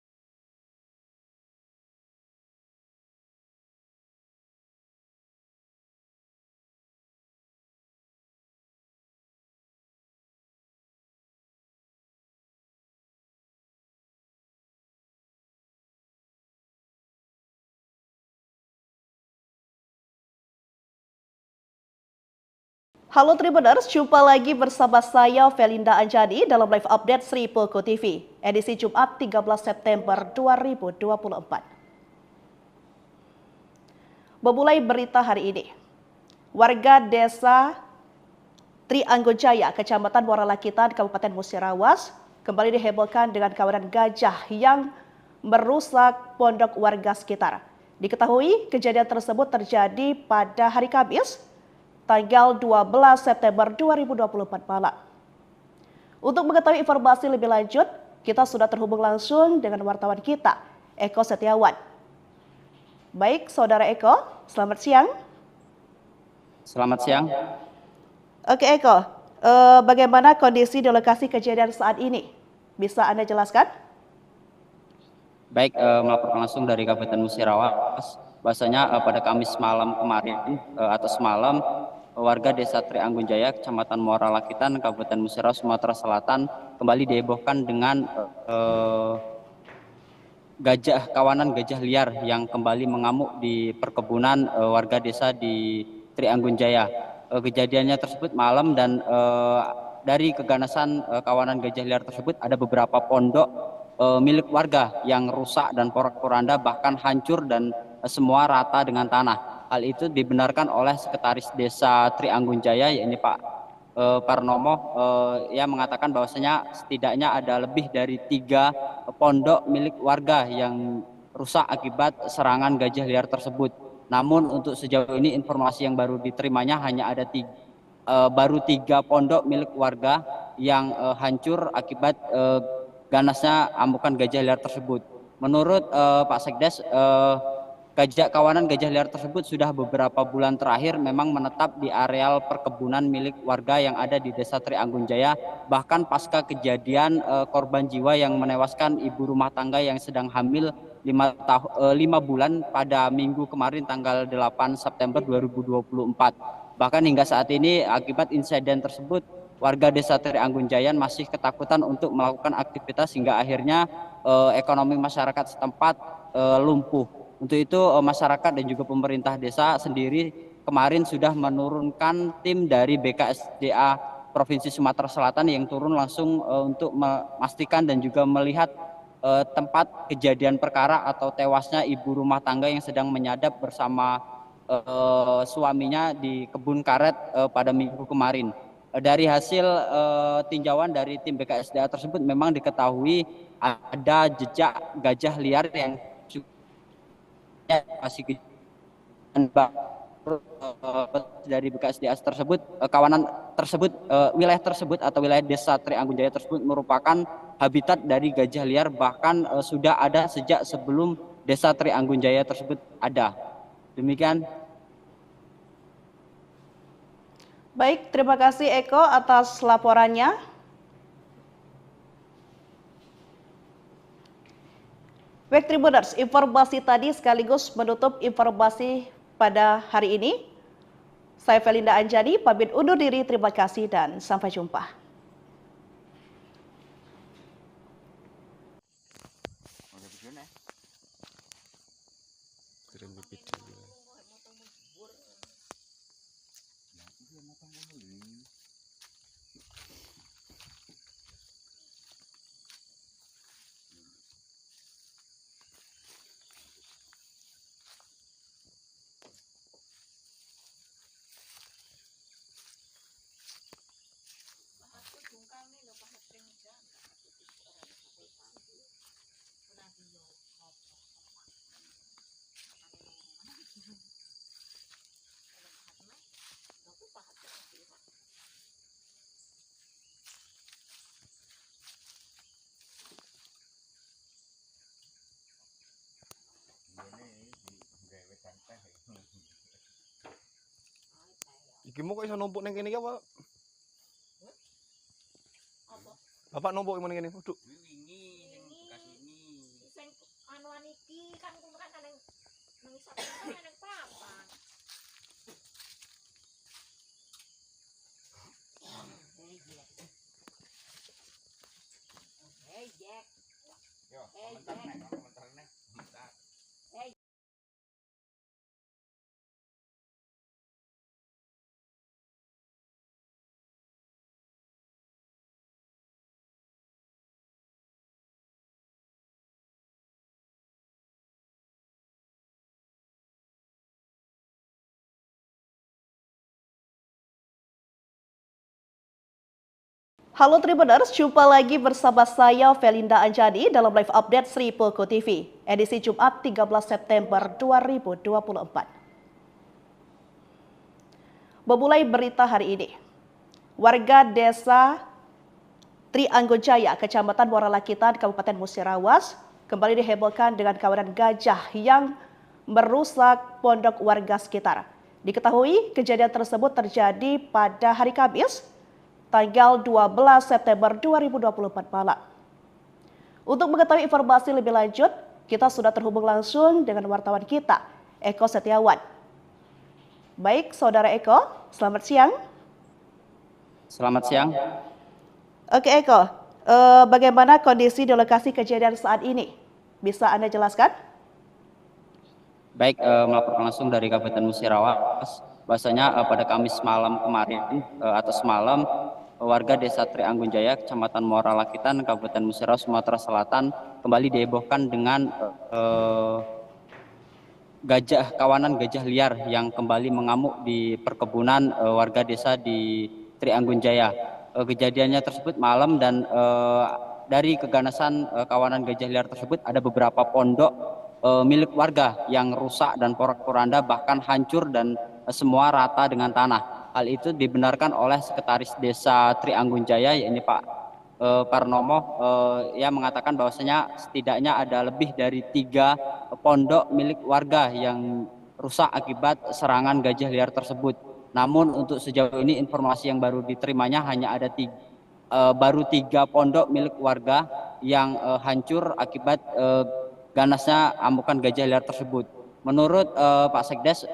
Halo Tribuners, jumpa lagi bersama saya Felinda Anjani dalam live update Sri Poko TV, edisi Jumat 13 September 2024. Memulai berita hari ini, warga Desa Trianggun Jaya, Kecamatan Muara Lakitan, Kabupaten Musirawas, kembali dihebohkan dengan kawanan gajah yang merusak pondok warga sekitar. Diketahui kejadian tersebut terjadi pada hari Kamis, tanggal 12 September 2024 malam. Untuk mengetahui informasi lebih lanjut, kita sudah terhubung langsung dengan wartawan kita, Eko Setiawan. Baik, Saudara Eko, selamat siang. Selamat siang. Oke Eko, bagaimana kondisi di lokasi kejadian saat ini? Bisa Anda jelaskan? Baik, melaporkan langsung dari Kabupaten Musirawas. Bahwasanya pada Kamis malam kemarin atau semalam warga Desa Trianggun Jaya, Kecamatan Muara Lakitan, Kabupaten Musirawas, Sumatera Selatan kembali dihebohkan dengan kawanan gajah liar yang kembali mengamuk di perkebunan warga desa di Trianggun Jaya. Kejadiannya tersebut malam dan dari keganasan kawanan gajah liar tersebut ada beberapa pondok milik warga yang rusak dan porak-poranda bahkan hancur dan semua rata dengan tanah. Hal itu dibenarkan oleh Sekretaris Desa Trianggun Jaya, yakni Pak Parnomo, yang mengatakan bahwasanya setidaknya ada lebih dari 3 pondok milik warga yang rusak akibat serangan gajah liar tersebut. Namun untuk sejauh ini informasi yang baru diterimanya hanya ada baru 3 pondok milik warga yang hancur akibat ganasnya amukan gajah liar tersebut. Menurut Pak Sekdes, kawanan gajah liar tersebut sudah beberapa bulan terakhir memang menetap di areal perkebunan milik warga yang ada di Desa Trianggun Jaya. Bahkan pasca kejadian korban jiwa yang menewaskan ibu rumah tangga yang sedang hamil 5 bulan pada minggu kemarin tanggal 8 September 2024. Bahkan hingga saat ini akibat insiden tersebut warga Desa Trianggun Jaya masih ketakutan untuk melakukan aktivitas hingga akhirnya ekonomi masyarakat setempat lumpuh. Untuk itu masyarakat dan juga pemerintah desa sendiri kemarin sudah menurunkan tim dari BKSDA Provinsi Sumatera Selatan yang turun langsung untuk memastikan dan juga melihat tempat kejadian perkara atau tewasnya ibu rumah tangga yang sedang menyadap bersama suaminya di kebun karet pada minggu kemarin. Dari hasil tinjauan dari tim BKSDA tersebut memang diketahui ada jejak gajah liar yang masih dari BKSDA tersebut, kawanan tersebut, wilayah tersebut atau wilayah Desa Trianggun Jaya tersebut merupakan habitat dari gajah liar, bahkan sudah ada sejak sebelum Desa Trianggun Jaya tersebut ada. Demikian. Baik, terima kasih Eko atas laporannya. Baik Tribuners, informasi tadi sekaligus menutup informasi pada hari ini. Saya Felinda Anjani, pamit undur diri, terima kasih dan sampai jumpa. Iki mau kok iso numpuk neng kene iki apa? Bapak numpuk nang kene. Duduk. Sing anuan iki kan kuwi kan nang isap kan nang papan. Jack. Yo, komentar nih. Halo Tribuners, jumpa lagi bersama saya Felinda Anjani dalam live update Sri Poko TV, edisi Jumat 13 September 2024. Memulai berita hari ini, warga Desa Trianggun Jaya, Kecamatan Muara Lakitan, Kabupaten Musirawas, kembali dihebohkan dengan kawanan gajah yang merusak pondok warga sekitar. Diketahui kejadian tersebut terjadi pada hari Kamis, tanggal 12 September 2024 malam. Untuk mengetahui informasi lebih lanjut, kita sudah terhubung langsung dengan wartawan kita, Eko Setiawan. Baik, Saudara Eko, selamat siang. Selamat siang. Oke Eko, bagaimana kondisi di lokasi kejadian saat ini? Bisa Anda jelaskan? Baik, melaporkan langsung dari Kabupaten Musirawas. bahwasanya pada Kamis malam kemarin atau semalam warga Desa Trianggun Jaya, Kecamatan Muara Lakitan, Kabupaten Musirawas, Sumatera Selatan kembali dihebohkan dengan kawanan gajah liar yang kembali mengamuk di perkebunan warga desa di Trianggun Jaya. Kejadiannya tersebut malam dan dari keganasan kawanan gajah liar tersebut ada beberapa pondok milik warga yang rusak dan porak-poranda bahkan hancur dan semua rata dengan tanah. Hal itu dibenarkan oleh Sekretaris Desa Trianggun Jaya, yakni Pak Parnomo, yang mengatakan bahwasanya setidaknya ada lebih dari 3 pondok milik warga yang rusak akibat serangan gajah liar tersebut. Namun untuk sejauh ini informasi yang baru diterimanya hanya ada baru 3 pondok milik warga yang hancur akibat ganasnya amukan gajah liar tersebut. Menurut Pak Sekdes,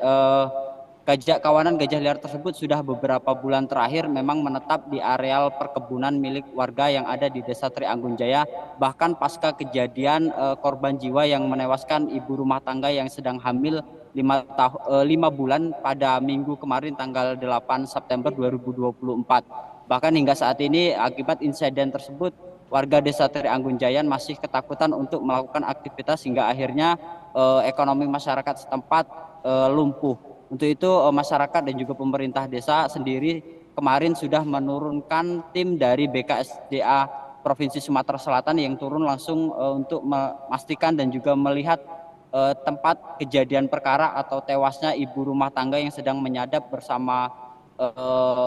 kawanan gajah liar tersebut sudah beberapa bulan terakhir memang menetap di areal perkebunan milik warga yang ada di Desa Trianggun Jaya. Bahkan pasca kejadian korban jiwa yang menewaskan ibu rumah tangga yang sedang hamil 5 bulan pada minggu kemarin tanggal 8 September 2024. Bahkan hingga saat ini akibat insiden tersebut warga Desa Trianggun Jaya masih ketakutan untuk melakukan aktivitas hingga akhirnya ekonomi masyarakat setempat lumpuh. Untuk itu masyarakat dan juga pemerintah desa sendiri kemarin sudah menurunkan tim dari BKSDA Provinsi Sumatera Selatan yang turun langsung untuk memastikan dan juga melihat tempat kejadian perkara atau tewasnya ibu rumah tangga yang sedang menyadap bersama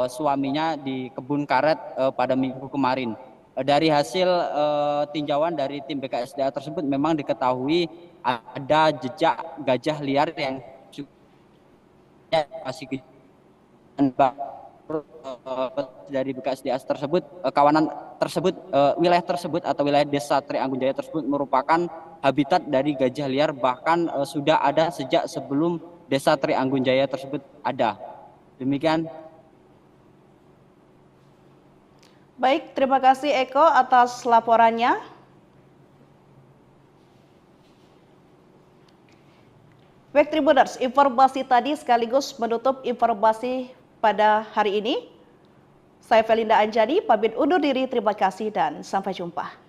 suaminya di kebun karet pada minggu kemarin. Dari hasil tinjauan dari tim BKSDA tersebut memang diketahui ada jejak gajah liar yang masih dari BKSDA tersebut, kawanan tersebut, wilayah tersebut atau wilayah Desa Trianggun Jaya tersebut merupakan habitat dari gajah liar, bahkan sudah ada sejak sebelum Desa Trianggun Jaya tersebut ada. Demikian. Baik, terima kasih Eko atas laporannya. Baik Tribuners, informasi tadi sekaligus menutup informasi pada hari ini. Saya Felinda Anjani, pamit undur diri, terima kasih dan sampai jumpa.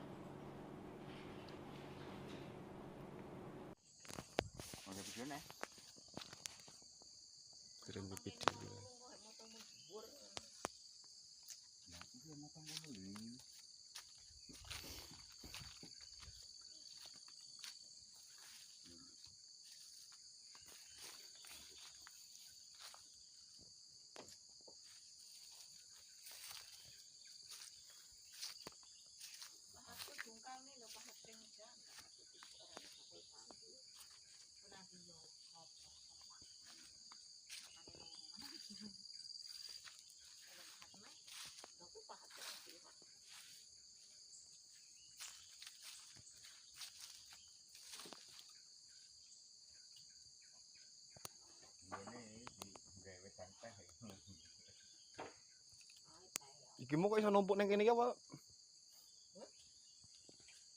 Iki mau kok iso numpuk neng kene iki apa?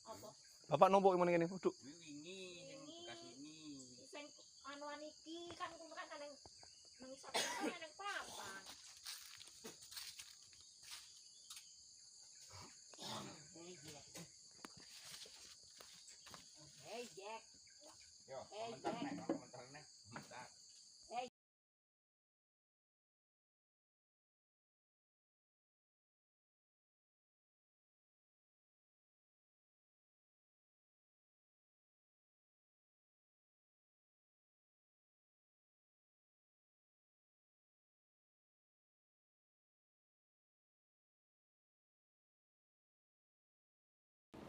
Apa? Bapak numpuk nang kene. Duduk. Sing anuan iki kan kuwi kan nang isap kan nang papan. Hey Jack. Yo, komentar nek.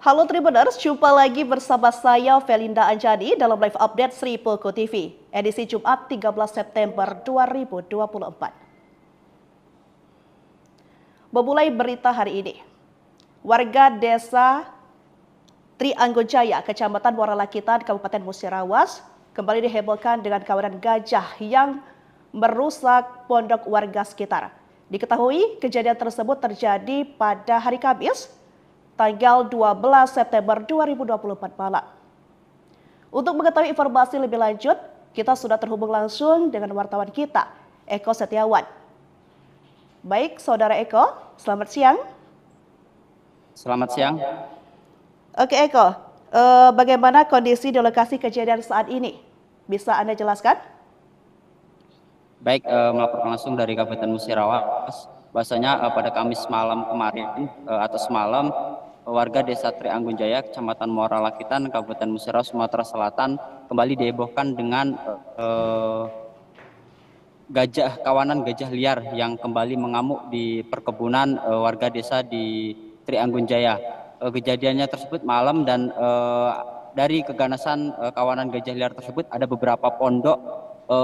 Halo Tribuners, jumpa lagi bersama saya Felinda Anjani dalam live update Sri Poko TV, edisi Jumat 13 September 2024. Memulai berita hari ini, warga Desa Trianggun Jaya, Kecamatan Muara Lakitan, Kabupaten Musirawas, kembali dihebohkan dengan kawanan gajah yang merusak pondok warga sekitar. Diketahui kejadian tersebut terjadi pada hari Kamis, tanggal 12 September 2024 malam. Untuk mengetahui informasi lebih lanjut, kita sudah terhubung langsung dengan wartawan kita Eko Setiawan. Baik, Saudara Eko, selamat siang. Selamat siang. Oke Eko, bagaimana kondisi di lokasi kejadian saat ini? Bisa Anda jelaskan? Baik, melaporkan langsung dari Kabupaten Musirawas. Bahwasanya pada Kamis malam kemarin atau semalam warga Desa Trianggun Jaya, Kecamatan Muara Lakitan, Kabupaten Musirawas, Sumatera Selatan kembali dihebohkan dengan kawanan gajah liar yang kembali mengamuk di perkebunan warga desa di Trianggun Jaya. Kejadiannya tersebut malam dan dari keganasan kawanan gajah liar tersebut ada beberapa pondok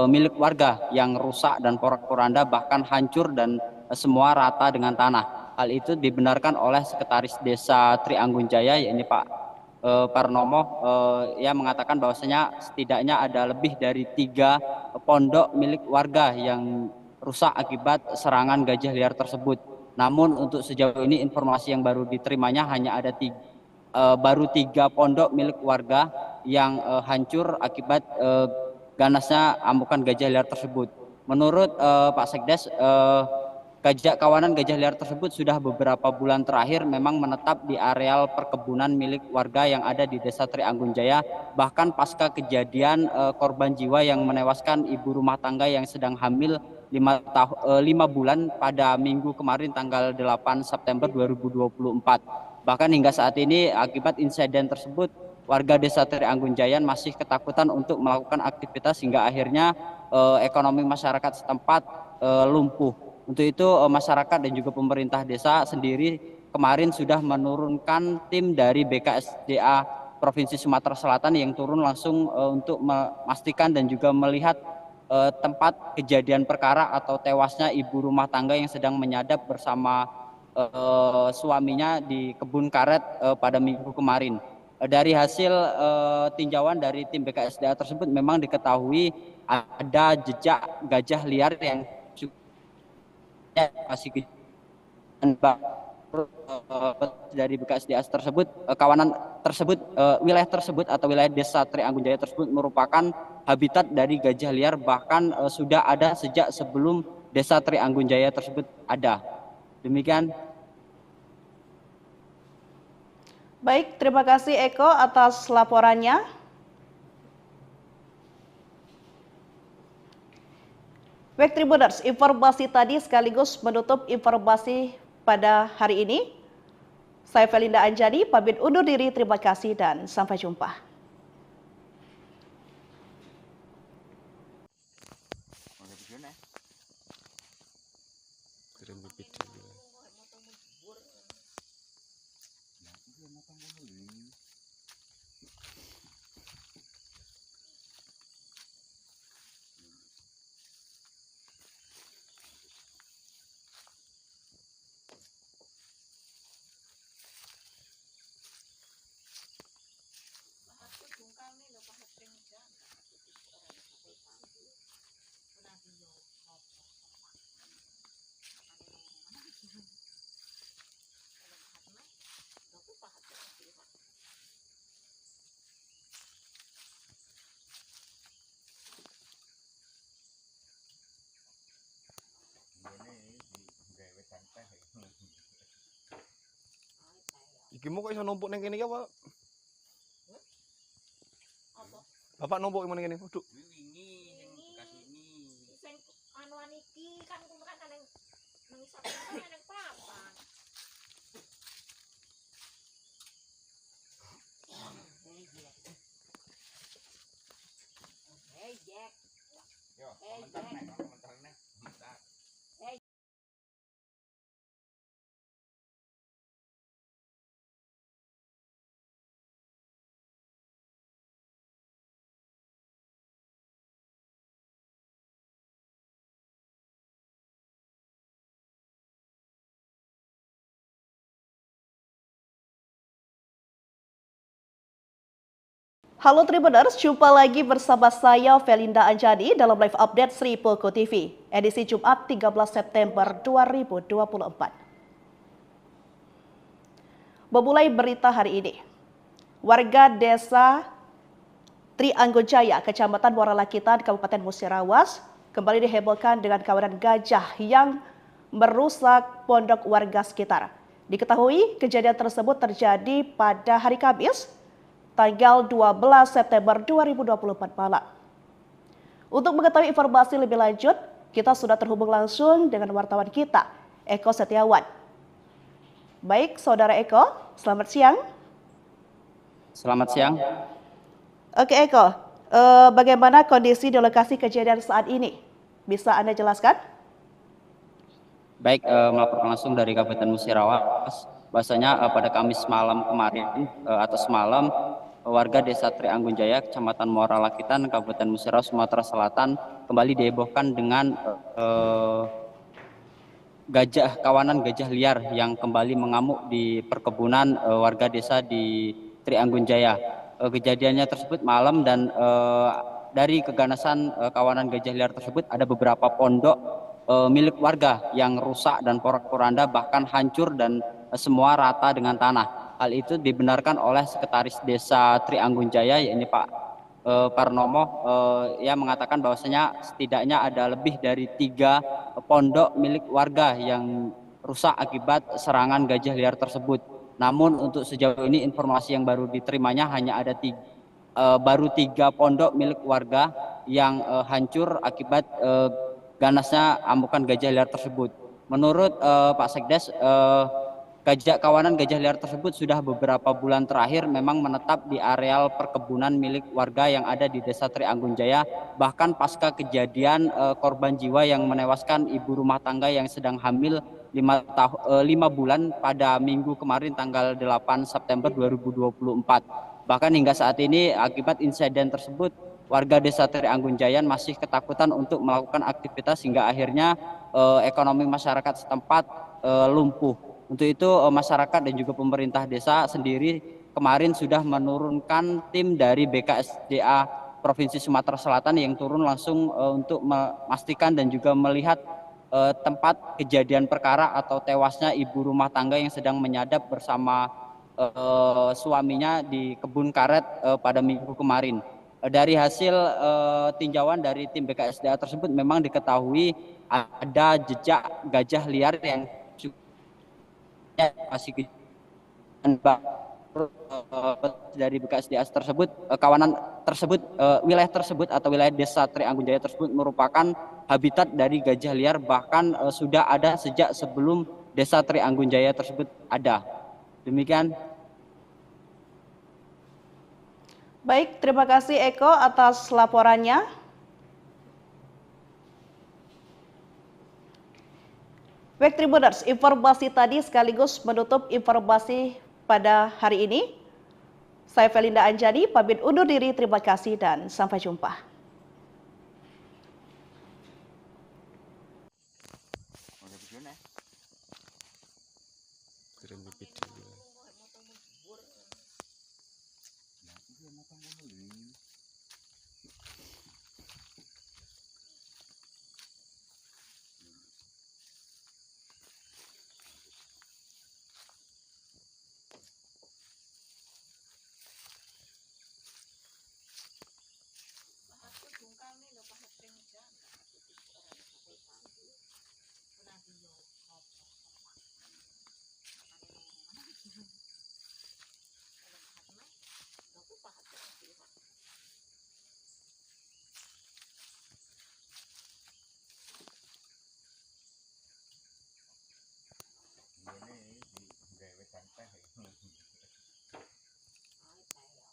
milik warga yang rusak dan porak-poranda, bahkan hancur dan semua rata dengan tanah. Hal itu dibenarkan oleh Sekretaris Desa Trianggun Jaya, yakni Pak Parnomo. Ia mengatakan bahwasanya setidaknya ada lebih dari 3 pondok milik warga yang rusak akibat serangan gajah liar tersebut. Namun untuk sejauh ini informasi yang baru diterimanya hanya ada baru 3 pondok milik warga yang hancur akibat ganasnya amukan gajah liar tersebut. Menurut Pak Sekdes, kawanan gajah liar tersebut sudah beberapa bulan terakhir memang menetap di areal perkebunan milik warga yang ada di Desa Trianggun Jaya. Bahkan pasca kejadian korban jiwa yang menewaskan ibu rumah tangga yang sedang hamil 5 bulan pada minggu kemarin tanggal 8 September 2024. Bahkan hingga saat ini akibat insiden tersebut warga Desa Trianggun Jaya masih ketakutan untuk melakukan aktivitas hingga akhirnya ekonomi masyarakat setempat lumpuh. Untuk itu masyarakat dan juga pemerintah desa sendiri kemarin sudah menurunkan tim dari BKSDA Provinsi Sumatera Selatan yang turun langsung untuk memastikan dan juga melihat tempat kejadian perkara atau tewasnya ibu rumah tangga yang sedang menyadap bersama suaminya di kebun karet pada minggu kemarin. Dari hasil tinjauan dari tim BKSDA tersebut memang diketahui ada jejak gajah liar yang masih dari BKSDA tersebut, kawanan tersebut, wilayah tersebut atau wilayah Desa Trianggun Jaya tersebut merupakan habitat dari gajah liar, bahkan sudah ada sejak sebelum Desa Trianggun Jaya tersebut ada. Demikian. Baik, terima kasih Eko atas laporannya. Baik Tribuners, informasi tadi sekaligus menutup informasi pada hari ini. Saya Felinda Anjani, pamit undur diri, terima kasih dan sampai jumpa. Iki mau kok iso numpuk neng kene iki apa? Apa? Bapak numpuk neng kene. Waduh. Sing anuan iki kan kumpulkan nang isap kan nang papan. Hey Jack. Yo, komentar nih, komentar nih. Halo Tribuners, jumpa lagi bersama saya Felinda Anjani dalam live update Sri Poko TV, edisi Jumat 13 September 2024. Memulai berita hari ini, warga Desa Trianggun Jaya, Kecamatan Muara Lakitan, Kabupaten Musirawas, kembali dihebohkan dengan kawanan gajah yang merusak pondok warga sekitar. Diketahui kejadian tersebut terjadi pada hari Kamis, tanggal 12 September 2024 malam. Untuk mengetahui informasi lebih lanjut, kita sudah terhubung langsung dengan wartawan kita, Eko Setiawan. Baik, Saudara Eko, selamat siang. Selamat siang. Oke Eko, bagaimana kondisi di lokasi kejadian saat ini? Bisa Anda jelaskan? Baik, melaporkan langsung dari Kabupaten Musirawas. Bahwasanya pada Kamis malam kemarin atau semalam, warga Desa Trianggun Jaya, Kecamatan Muara Lakitan, Kabupaten Musirawas, Sumatera Selatan kembali dihebohkan dengan kawanan gajah liar yang kembali mengamuk di perkebunan warga desa di Trianggun Jaya. Kejadiannya tersebut malam dan dari keganasan kawanan gajah liar tersebut ada beberapa pondok milik warga yang rusak dan porak-poranda, bahkan hancur dan semua rata dengan tanah. Hal itu dibenarkan oleh Sekretaris Desa Trianggun Jaya, yaitu Pak Parnomo, yang mengatakan bahwasanya setidaknya ada lebih dari 3 pondok milik warga yang rusak akibat serangan gajah liar tersebut. Namun untuk sejauh ini informasi yang baru diterimanya hanya ada baru 3 pondok milik warga yang hancur akibat ganasnya amukan gajah liar tersebut. Menurut Pak Sekdes, kawanan gajah liar tersebut sudah beberapa bulan terakhir memang menetap di areal perkebunan milik warga yang ada di Desa Trianggun Jaya. Bahkan pasca kejadian korban jiwa yang menewaskan ibu rumah tangga yang sedang hamil 5 bulan pada minggu kemarin tanggal 8 September 2024. Bahkan hingga saat ini akibat insiden tersebut, warga Desa Trianggun Jaya masih ketakutan untuk melakukan aktivitas hingga akhirnya ekonomi masyarakat setempat lumpuh. Untuk itu masyarakat dan juga pemerintah desa sendiri kemarin sudah menurunkan tim dari BKSDA Provinsi Sumatera Selatan yang turun langsung untuk memastikan dan juga melihat tempat kejadian perkara atau tewasnya ibu rumah tangga yang sedang menyadap bersama suaminya di kebun karet pada minggu kemarin. Dari hasil tinjauan dari tim BKSDA tersebut memang diketahui ada jejak gajah liar yang masih dari BKSDA tersebut, kawanan tersebut, wilayah tersebut atau wilayah Desa Trianggun Jaya tersebut merupakan habitat dari gajah liar, bahkan sudah ada sejak sebelum Desa Trianggun Jaya tersebut ada. Demikian. Baik, terima kasih Eko atas laporannya. Baik Tribuners, informasi tadi sekaligus menutup informasi pada hari ini. Saya Felinda Anjani, pamit undur diri, terima kasih dan sampai jumpa.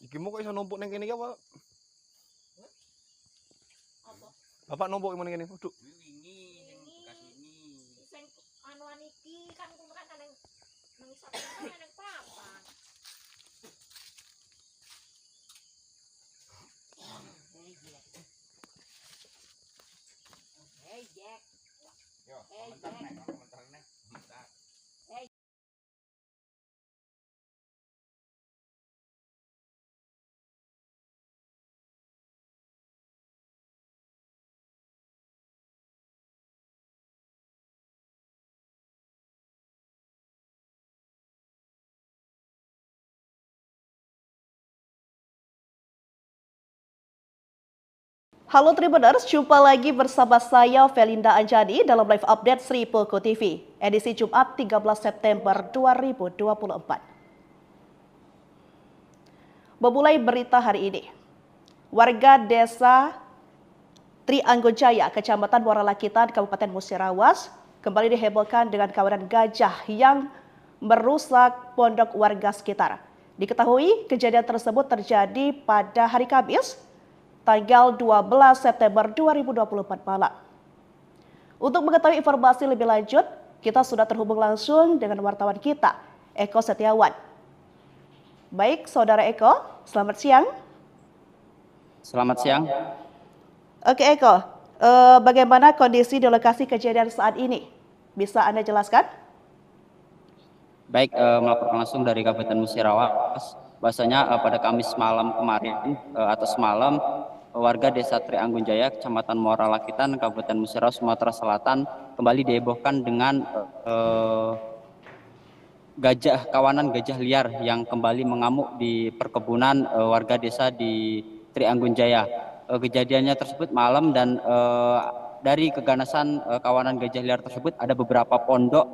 Iki mau kok iso numpuk neng kene iki apa? Bapak numpuk nang kene. Waduh. Sing anuan iki kan kulo kan nang isap kan nang papan. Hey Jack. Yo, komentar nih, komentar nih. Halo Tribuners, jumpa lagi bersama saya Felinda Anjani dalam live update Sri Poko TV, edisi Jumat 13 September 2024. Memulai berita hari ini, warga desa Trianggojaya, Kecamatan Muara Lakitan, Kabupaten Musirawas, kembali dihebohkan dengan kawanan gajah yang merusak pondok warga sekitar. Diketahui kejadian tersebut terjadi pada hari Kamis, tanggal 12 September 2024 malam. Untuk mengetahui informasi lebih lanjut, kita sudah terhubung langsung dengan wartawan kita, Eko Setiawan. Baik, Saudara Eko, selamat siang. Selamat siang. Oke Eko, bagaimana kondisi di lokasi kejadian saat ini? Bisa Anda jelaskan? Baik, melaporkan langsung dari Kabupaten Musirawas. Bahwasanya pada Kamis malam kemarin atau semalam, warga Desa Trianggunjaya, Kecamatan Muara Lakitan, Kabupaten Musirawas, Sumatera Selatan kembali dihebohkan dengan kawanan gajah liar yang kembali mengamuk di perkebunan warga desa di Trianggunjaya. Kejadiannya tersebut malam dan dari keganasan kawanan gajah liar tersebut ada beberapa pondok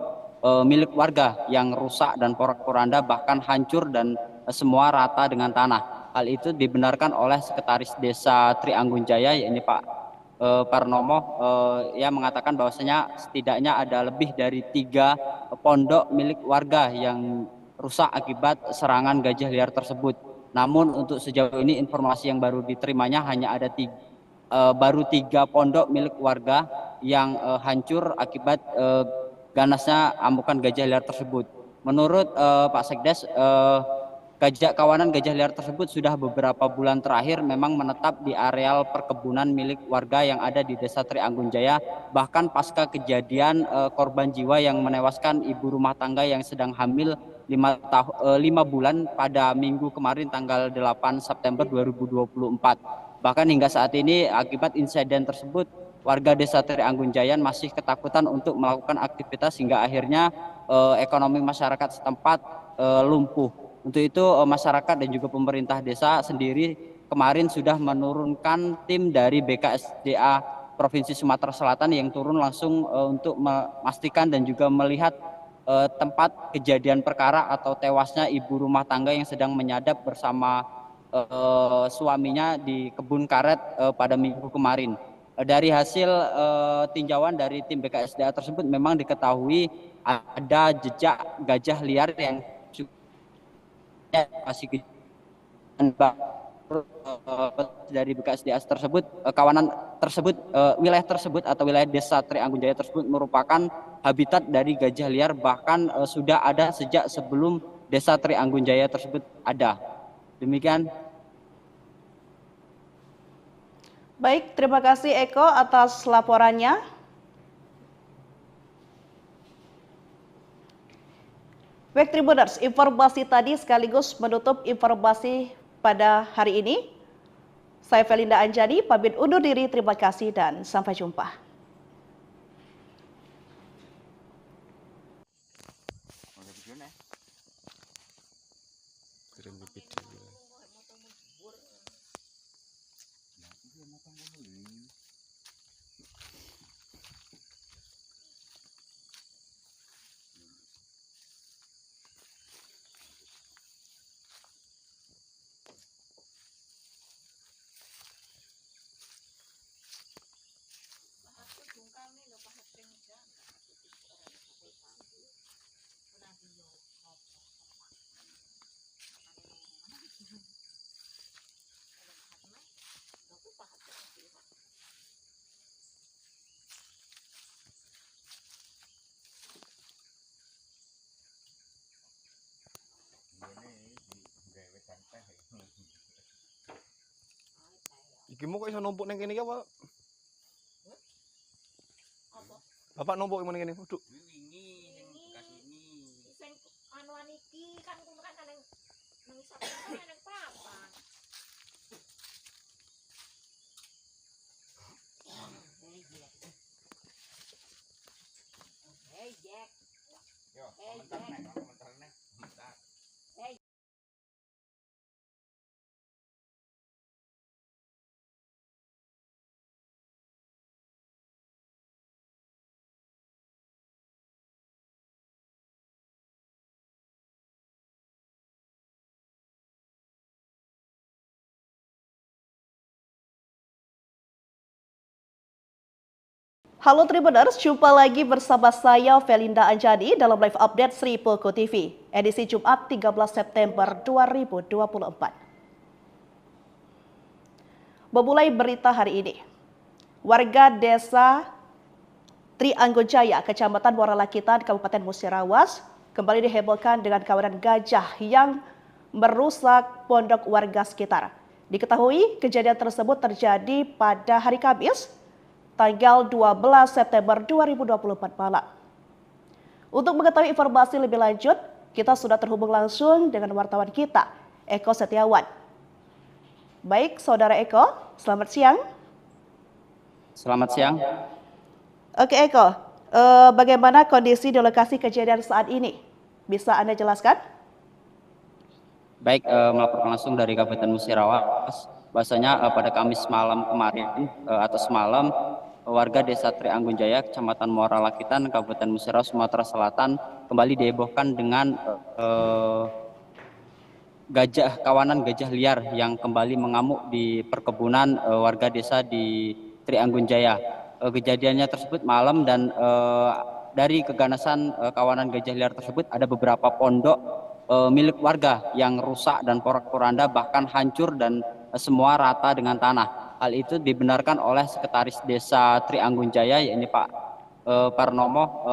milik warga yang rusak dan porak-poranda, bahkan hancur dan semua rata dengan tanah. Hal itu dibenarkan oleh Sekretaris Desa Trianggunjaya, yakni Pak Parnomo, yang mengatakan bahwasanya setidaknya ada lebih dari 3 pondok milik warga yang rusak akibat serangan gajah liar tersebut. Namun untuk sejauh ini informasi yang baru diterimanya hanya ada baru 3 pondok milik warga yang hancur akibat ganasnya amukan gajah liar tersebut. Menurut Pak Sekdes, kawanan gajah liar tersebut sudah beberapa bulan terakhir memang menetap di areal perkebunan milik warga yang ada di Desa Trianggunjaya. Bahkan pasca kejadian korban jiwa yang menewaskan ibu rumah tangga yang sedang hamil 5 bulan pada minggu kemarin tanggal 8 September 2024. Bahkan hingga saat ini akibat insiden tersebut, warga Desa Trianggunjaya masih ketakutan untuk melakukan aktivitas hingga akhirnya ekonomi masyarakat setempat lumpuh. Untuk itu masyarakat dan juga pemerintah desa sendiri kemarin sudah menurunkan tim dari BKSDA Provinsi Sumatera Selatan yang turun langsung untuk memastikan dan juga melihat tempat kejadian perkara atau tewasnya ibu rumah tangga yang sedang menyadap bersama suaminya di kebun karet pada minggu kemarin. Dari hasil tinjauan dari tim BKSDA tersebut memang diketahui ada jejak gajah liar yang masih dari BKSDA tersebut, kawanan tersebut, wilayah tersebut atau wilayah Desa Trianggunjaya tersebut merupakan habitat dari gajah liar, bahkan sudah ada sejak sebelum Desa Trianggunjaya tersebut ada. Demikian. Baik, terima kasih Eko atas laporannya. Baik Tribuners, informasi tadi sekaligus menutup informasi pada hari ini. Saya Felinda Anjani, pamit undur diri, terima kasih dan sampai jumpa. Iki mau kok iso numpuk neng kene iki apa? Bapak numpuk yang ini, duduk. Sing anuan iki kan kuno kan nang isap kan nang papan. Hey Jack. Yo, komentar nih. Halo Tribuners, jumpa lagi bersama saya Felinda Anjani dalam live update Sri Poko TV, edisi Jumat 13 September 2024. Memulai berita hari ini, warga desa Trianggunjaya, Kecamatan Muara Lakitan, Kabupaten Musirawas, kembali dihebohkan dengan kawanan gajah yang merusak pondok warga sekitar. Diketahui kejadian tersebut terjadi pada hari Kamis, tanggal 12 September 2024 malam. Untuk mengetahui informasi lebih lanjut, kita sudah terhubung langsung dengan wartawan kita, Eko Setiawan. Baik, Saudara Eko, selamat siang. Selamat siang. Oke Eko, bagaimana kondisi di lokasi kejadian saat ini? Bisa Anda jelaskan? Baik, melaporkan langsung dari Kabupaten Musirawas. Bahwasanya pada Kamis malam kemarin atau semalam, warga desa Trianggunjaya, Kecamatan Muara Lakitan, Kabupaten Musirawas, Sumatera Selatan kembali dihebohkan dengan kawanan gajah liar yang kembali mengamuk di perkebunan warga desa di Trianggunjaya. Kejadiannya tersebut malam dan dari keganasan kawanan gajah liar tersebut ada beberapa pondok milik warga yang rusak dan porak-poranda, bahkan hancur dan semua rata dengan tanah. Hal itu dibenarkan oleh Sekretaris Desa Trianggunjaya, yaitu Pak Parnomo.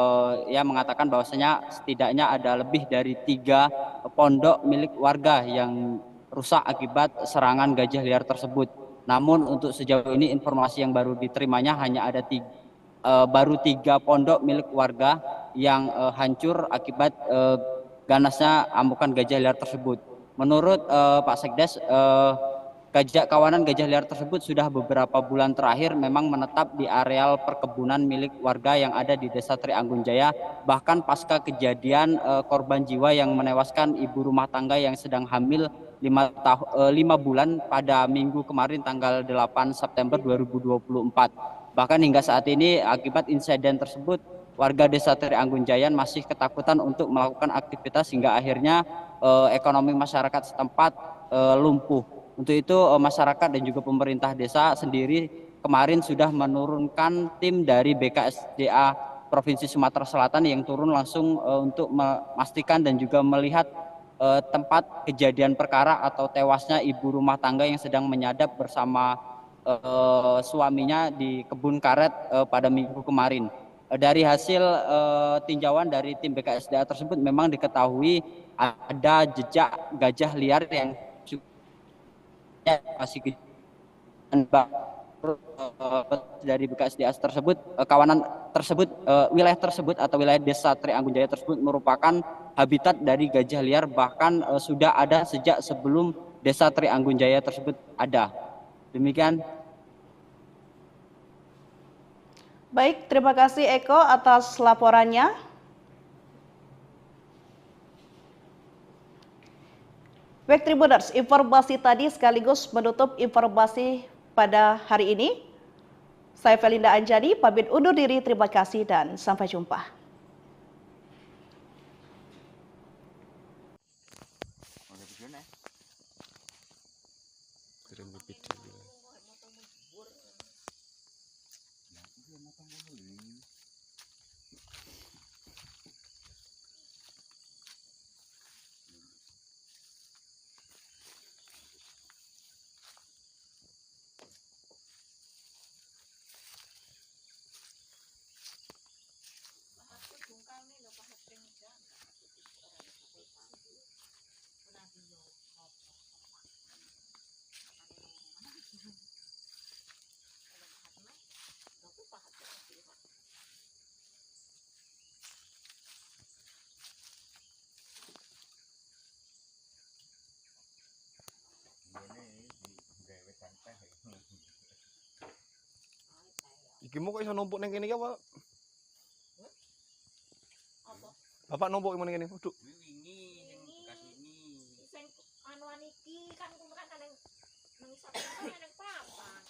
Ia mengatakan bahwasanya setidaknya ada lebih dari 3 pondok milik warga yang rusak akibat serangan gajah liar tersebut. Namun untuk sejauh ini informasi yang baru diterimanya hanya ada baru 3 pondok milik warga yang hancur akibat ganasnya amukan gajah liar tersebut. Menurut Pak Sekdes, kawanan gajah liar tersebut sudah beberapa bulan terakhir memang menetap di areal perkebunan milik warga yang ada di Desa Trianggunjaya. Bahkan pasca kejadian korban jiwa yang menewaskan ibu rumah tangga yang sedang hamil 5 bulan pada minggu kemarin tanggal 8 September 2024. Bahkan hingga saat ini akibat insiden tersebut, warga Desa Trianggunjaya masih ketakutan untuk melakukan aktivitas hingga akhirnya ekonomi masyarakat setempat lumpuh. Untuk itu masyarakat dan juga pemerintah desa sendiri kemarin sudah menurunkan tim dari BKSDA Provinsi Sumatera Selatan yang turun langsung untuk memastikan dan juga melihat tempat kejadian perkara atau tewasnya ibu rumah tangga yang sedang menyadap bersama suaminya di kebun karet pada minggu kemarin. Dari hasil tinjauan dari tim BKSDA tersebut memang diketahui ada jejak gajah liar yang masih dari BKSDA tersebut, kawanan tersebut, wilayah tersebut atau wilayah Desa Trianggunjaya tersebut merupakan habitat dari gajah liar, bahkan sudah ada sejak sebelum Desa Trianggunjaya tersebut ada. Demikian. Baik, terima kasih Eko atas laporannya. Baik Tribuners, informasi tadi sekaligus menutup informasi pada hari ini. Saya Felinda Anjani, pamit undur diri, terima kasih dan sampai jumpa. Iki mau kok iso numpuk neng kene iki apa? Apa? Bapak numpuk neng kene. Waduh. Sing anuan iki kan kumpulkan nang isap kan nang papan.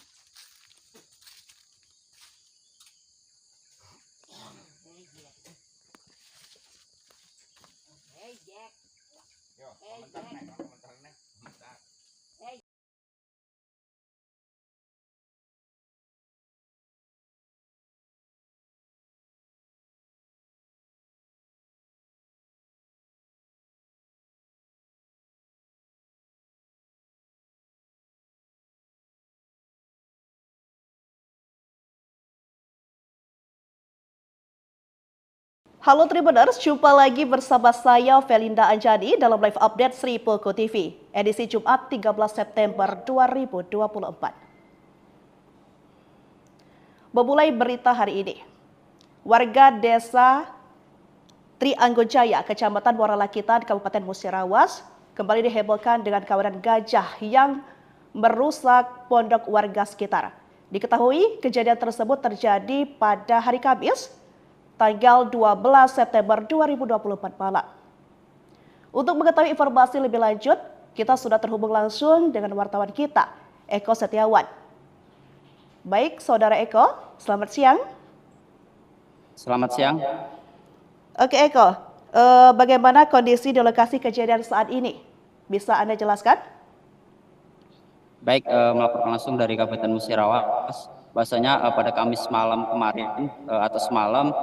Hey Jack. Yo, komentar nek. Halo Tribuners, jumpa lagi bersama saya Felinda Anjani dalam live update Sri Poko TV, edisi Jumat 13 September 2024. Memulai berita hari ini, warga desa Trianggojaya, Kecamatan Muara Lakitan, Kabupaten Musirawas, kembali dihebohkan dengan kawanan gajah yang merusak pondok warga sekitar. Diketahui kejadian tersebut terjadi pada hari Kamis, tanggal 12 September 2024 malam. Untuk mengetahui informasi lebih lanjut, kita sudah terhubung langsung dengan wartawan kita, Eko Setiawan. Baik, Saudara Eko, selamat siang. Selamat siang. Oke Eko, bagaimana kondisi di lokasi kejadian saat ini? Bisa Anda jelaskan? Baik, melaporkan langsung dari Kabupaten Musirawas. Bahwasanya pada Kamis malam kemarin atau semalam,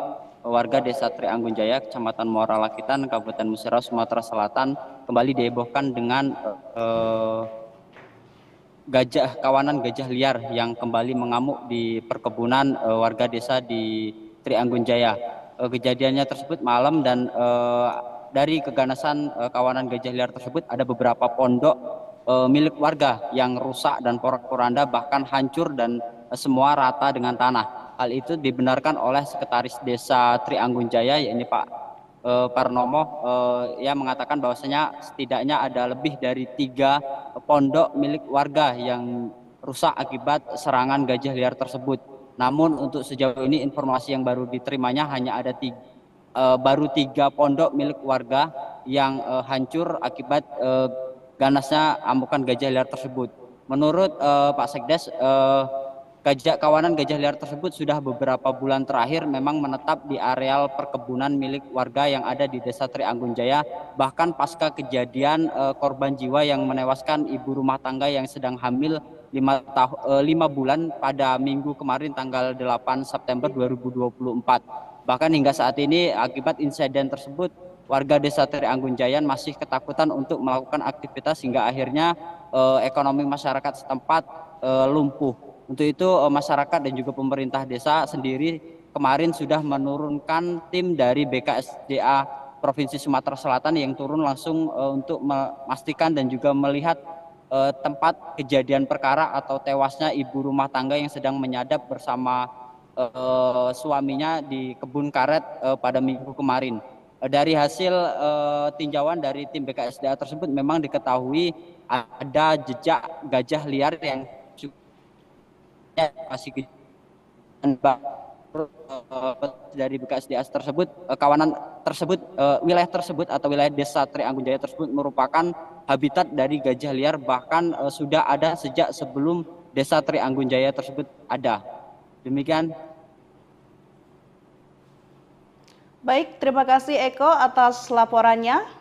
warga Desa Trianggunjaya, Kecamatan Muara Lakitan, Kabupaten Musirawas, Sumatera Selatan kembali dihebohkan dengan kawanan gajah liar yang kembali mengamuk di perkebunan warga desa di Trianggunjaya. Kejadiannya tersebut malam dan dari keganasan kawanan gajah liar tersebut ada beberapa pondok milik warga yang rusak dan porak-poranda, bahkan hancur dan semua rata dengan tanah. Hal itu dibenarkan oleh Sekretaris Desa Trianggunjaya, yakni Pak Parnomo, yang mengatakan bahwasanya setidaknya ada lebih dari 3 pondok milik warga yang rusak akibat serangan gajah liar tersebut. Namun untuk sejauh ini informasi yang baru diterimanya hanya ada baru 3 pondok milik warga yang hancur akibat ganasnya amukan gajah liar tersebut. Menurut Pak Sekdes, kawanan gajah liar tersebut sudah beberapa bulan terakhir memang menetap di areal perkebunan milik warga yang ada di Desa Trianggunjaya. Bahkan pasca kejadian korban jiwa yang menewaskan ibu rumah tangga yang sedang hamil 5 bulan pada minggu kemarin tanggal 8 September 2024. Bahkan hingga saat ini akibat insiden tersebut, warga Desa Trianggunjaya masih ketakutan untuk melakukan aktivitas hingga akhirnya ekonomi masyarakat setempat lumpuh. Untuk itu masyarakat dan juga pemerintah desa sendiri kemarin sudah menurunkan tim dari BKSDA Provinsi Sumatera Selatan yang turun langsung untuk memastikan dan juga melihat tempat kejadian perkara atau tewasnya ibu rumah tangga yang sedang menyadap bersama suaminya di kebun karet pada minggu kemarin. Dari hasil tinjauan dari tim BKSDA tersebut memang diketahui ada jejak gajah liar yang masih dari BKSDA tersebut, kawanan tersebut, wilayah tersebut atau wilayah Desa Trianggunjaya tersebut merupakan habitat dari gajah liar, bahkan sudah ada sejak sebelum Desa Trianggunjaya tersebut ada. Demikian. Baik, terima kasih Eko atas laporannya.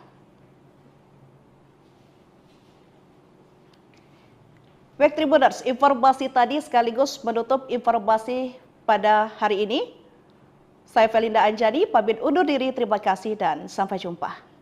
Baik Tribuners, informasi tadi sekaligus menutup informasi pada hari ini. Saya Felinda Anjani, pamit undur diri, terima kasih dan sampai jumpa.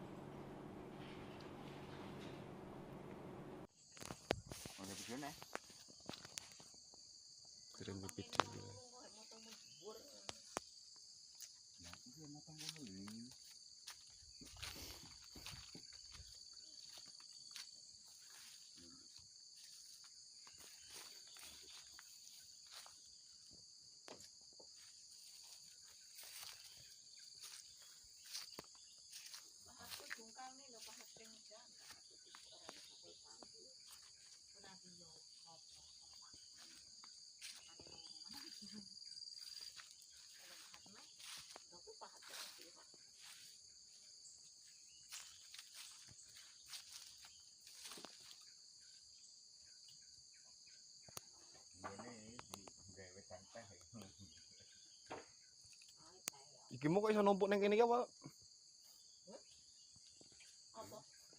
Iki mau kok iso numpuk neng kene iki apa?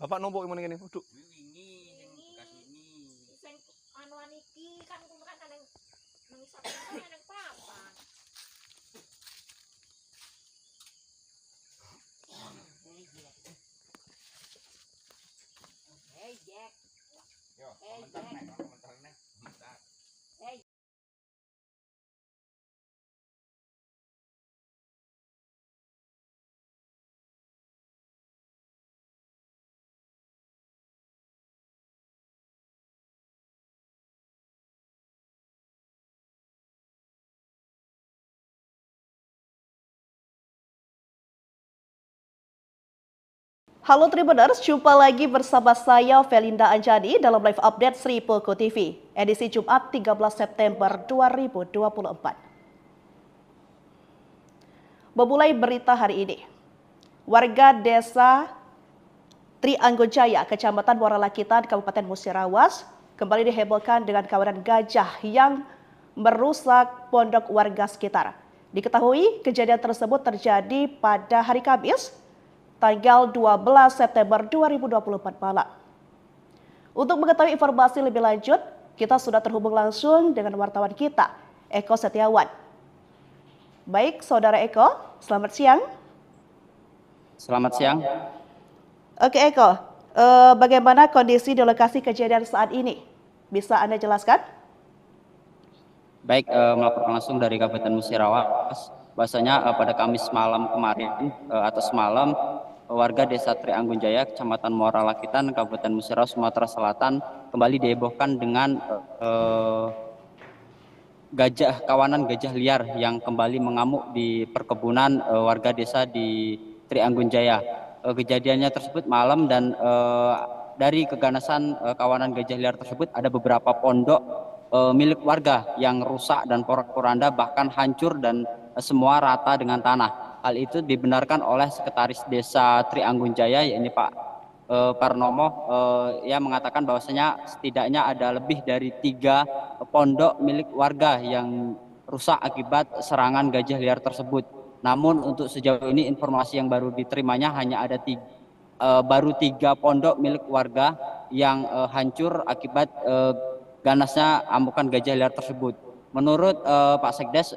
Bapak numpuk yang ini. Duduk. Sing anuan iki kan kuwi kan nang isap nang papan. Hey Jack. Yo, komentar nek. Halo Tribuners, jumpa lagi bersama saya Felinda Anjani dalam live update Sri Poko TV, edisi Jumat 13 September 2024. Memulai berita hari ini, warga desa Trianggojaya, Kecamatan Muara Lakitan, Kabupaten Musirawas, kembali dihebohkan dengan kawanan gajah yang merusak pondok warga sekitar. Diketahui kejadian tersebut terjadi pada hari Kamis, tanggal 12 September 2024 malam. Untuk mengetahui informasi lebih lanjut, kita sudah terhubung langsung dengan wartawan kita, Eko Setiawan. Baik, Saudara Eko, selamat siang. Selamat siang. Oke Eko, bagaimana kondisi di lokasi kejadian saat ini? Bisa Anda jelaskan? Baik, melaporkan langsung dari Kabupaten Musirawas. Bahwasanya pada Kamis malam kemarin atau semalam, warga desa Trianggunjaya, Kecamatan Muara Lakitan, Kabupaten Musirawas, Sumatera Selatan kembali dihebohkan dengan kawanan gajah liar yang kembali mengamuk di perkebunan warga desa di Trianggunjaya. Kejadiannya tersebut malam dan dari keganasan kawanan gajah liar tersebut ada beberapa pondok milik warga yang rusak dan porak-poranda, bahkan hancur dan semua rata dengan tanah. Hal itu dibenarkan oleh Sekretaris Desa Trianggunjaya, yaitu Pak Parnomo. Ia mengatakan bahwasanya setidaknya ada lebih dari 3 pondok milik warga yang rusak akibat serangan gajah liar tersebut. Namun untuk sejauh ini informasi yang baru diterimanya hanya ada baru 3 pondok milik warga yang hancur akibat ganasnya amukan gajah liar tersebut. Menurut Pak Sekdes,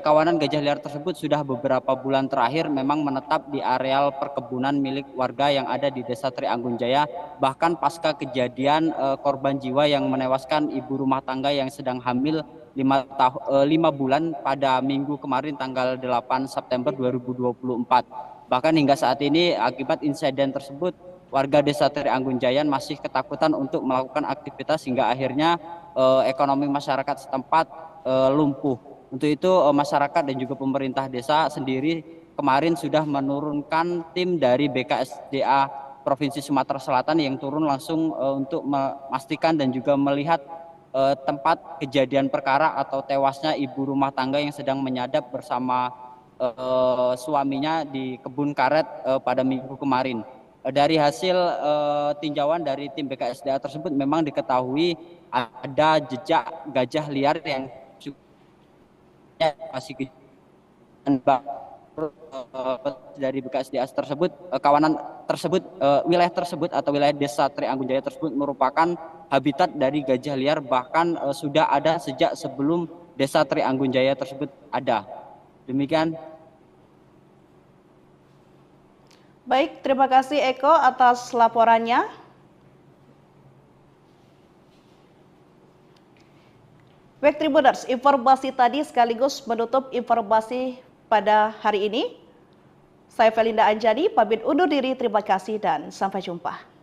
kawanan gajah liar tersebut sudah beberapa bulan terakhir memang menetap di areal perkebunan milik warga yang ada di Desa Trianggunjaya. Bahkan pasca kejadian korban jiwa yang menewaskan ibu rumah tangga yang sedang hamil 5 bulan pada minggu kemarin tanggal 8 September 2024. Bahkan hingga saat ini akibat insiden tersebut, warga Desa Trianggunjaya masih ketakutan untuk melakukan aktivitas hingga akhirnya ekonomi masyarakat setempat lumpuh. Untuk itu masyarakat dan juga pemerintah desa sendiri kemarin sudah menurunkan tim dari BKSDA Provinsi Sumatera Selatan yang turun langsung untuk memastikan dan juga melihat tempat kejadian perkara atau tewasnya ibu rumah tangga yang sedang menyadap bersama suaminya di kebun karet pada minggu kemarin. Dari hasil tinjauan dari tim BKSDA tersebut memang diketahui ada jejak gajah liar yang masih dari BKSDA tersebut, kawanan tersebut, wilayah tersebut atau wilayah Desa Trianggunjaya tersebut merupakan habitat dari gajah liar, bahkan sudah ada sejak sebelum Desa Trianggunjaya tersebut ada. Demikian. Baik, terima kasih Eko atas laporannya. Baik Tribuners, informasi tadi sekaligus menutup informasi pada hari ini. Saya Felinda Anjani, pamit undur diri, terima kasih dan sampai jumpa.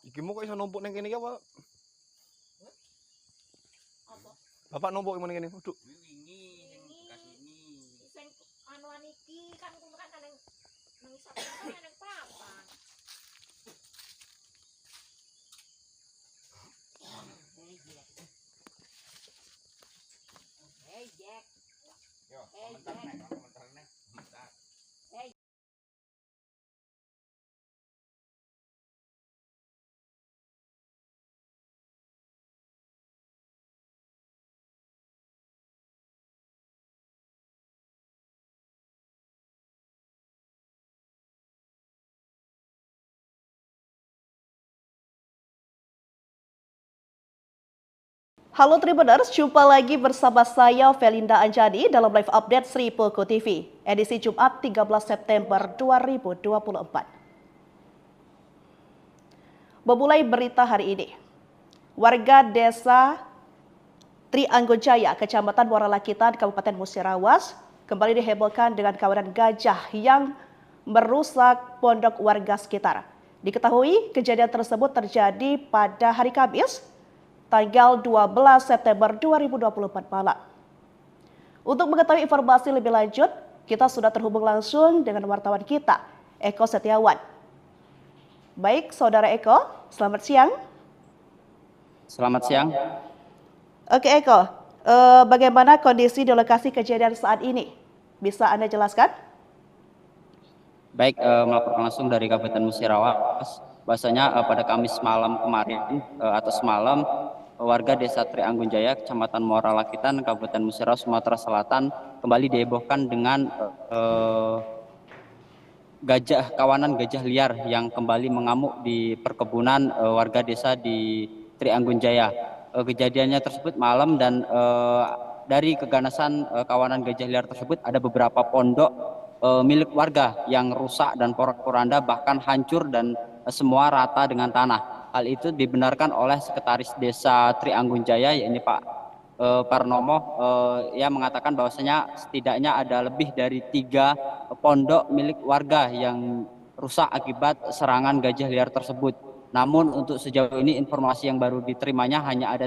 Iki mau kok iso numpuk neng kene iki apa? Apa? Bapak numpuk neng kene. Waduh. Sing anuan iki kan kumpulkan nang isap kan nang papan. Hey Jack. Yo, komentar nih. Halo Tribuners, jumpa lagi bersama saya Felinda Anjani dalam live update Sri Poko TV, edisi Jumat 13 September 2024. Memulai berita hari ini, warga desa Trianggojaya, Kecamatan Muara Lakitan, Kabupaten Musirawas, kembali dihebohkan dengan kawanan gajah yang merusak pondok warga sekitar. Diketahui kejadian tersebut terjadi pada hari Kamis, tanggal 12 September 2024 malam. Untuk mengetahui informasi lebih lanjut, kita sudah terhubung langsung dengan wartawan kita, Eko Setiawan. Baik, Saudara Eko, selamat siang. Selamat siang. Oke Eko, bagaimana kondisi di lokasi kejadian saat ini? Bisa Anda jelaskan? Baik, melaporkan langsung dari Kabupaten Musirawas. Bahwasanya pada Kamis malam kemarin atau semalam, warga Desa Trianggunjaya, Kecamatan Muara Lakitan, Kabupaten Musirawas, Sumatera Selatan kembali dihebohkan dengan kawanan gajah liar yang kembali mengamuk di perkebunan warga desa di Trianggunjaya. Kejadiannya tersebut malam dan dari keganasan kawanan gajah liar tersebut ada beberapa pondok milik warga yang rusak dan porak-poranda bahkan hancur dan semua rata dengan tanah. Hal itu dibenarkan oleh Sekretaris Desa Trianggunjaya, yakni Pak Parnomo, yang mengatakan bahwasanya setidaknya ada lebih dari 3 pondok milik warga yang rusak akibat serangan gajah liar tersebut. Namun untuk sejauh ini informasi yang baru diterimanya hanya ada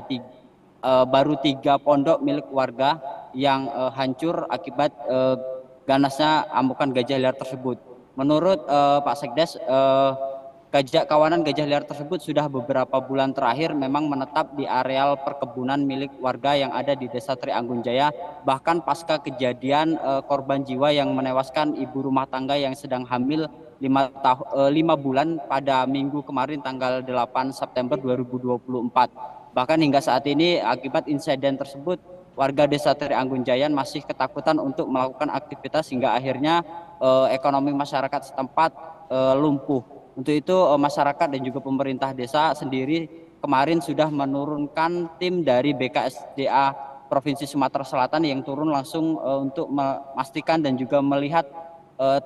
baru 3 pondok milik warga yang hancur akibat ganasnya amukan gajah liar tersebut. Menurut Pak Sekdes, kawanan gajah liar tersebut sudah beberapa bulan terakhir memang menetap di areal perkebunan milik warga yang ada di Desa Trianggunjaya. Bahkan pasca kejadian korban jiwa yang menewaskan ibu rumah tangga yang sedang hamil 5 bulan pada minggu kemarin tanggal 8 September 2024. Bahkan hingga saat ini akibat insiden tersebut, warga Desa Trianggunjaya masih ketakutan untuk melakukan aktivitas hingga akhirnya ekonomi masyarakat setempat lumpuh. Untuk itu masyarakat dan juga pemerintah desa sendiri kemarin sudah menurunkan tim dari BKSDA Provinsi Sumatera Selatan yang turun langsung untuk memastikan dan juga melihat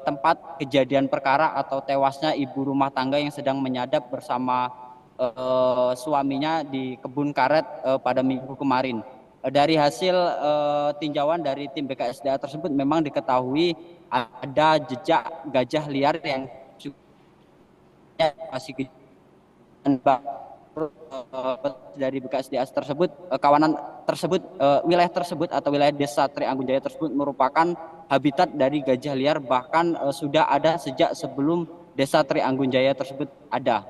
tempat kejadian perkara atau tewasnya ibu rumah tangga yang sedang menyadap bersama suaminya di kebun karet pada minggu kemarin. Dari hasil tinjauan dari tim BKSDA tersebut memang diketahui ada jejak gajah liar yang masih dari BKSDA tersebut, kawanan tersebut, wilayah tersebut atau wilayah Desa Trianggunjaya tersebut merupakan habitat dari gajah liar, bahkan sudah ada sejak sebelum Desa Trianggunjaya tersebut ada.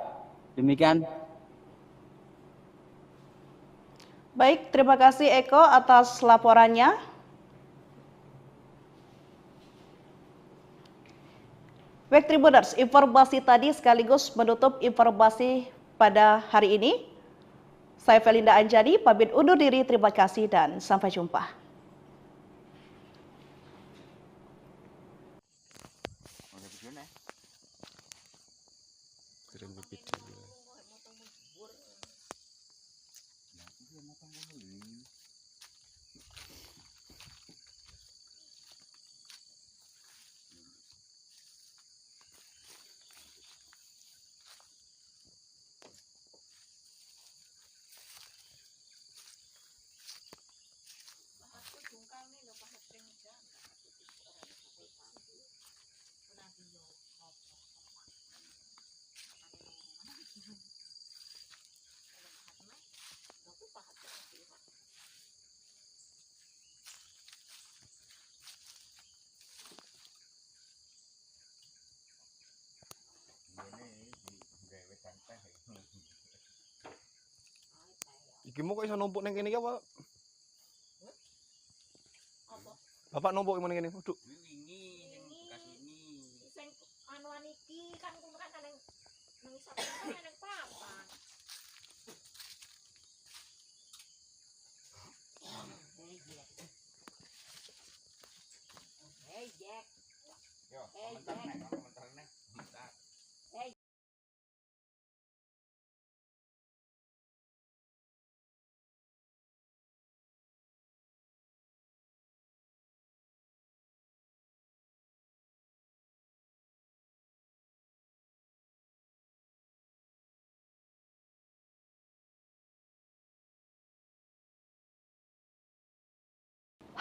Demikian. Baik, terima kasih Eko atas laporannya. Baik Tribuners, informasi tadi sekaligus menutup informasi pada hari ini. Saya Felinda Anjani, pamit undur diri, terima kasih dan sampai jumpa. Iki mau kok iso numpuk neng kene iki apa? Bapak numpuk yang ini. Duduk. Sing anuan iki kan kuwi kan nang isap nang papan. Hey Jack. Yo, komentar nek.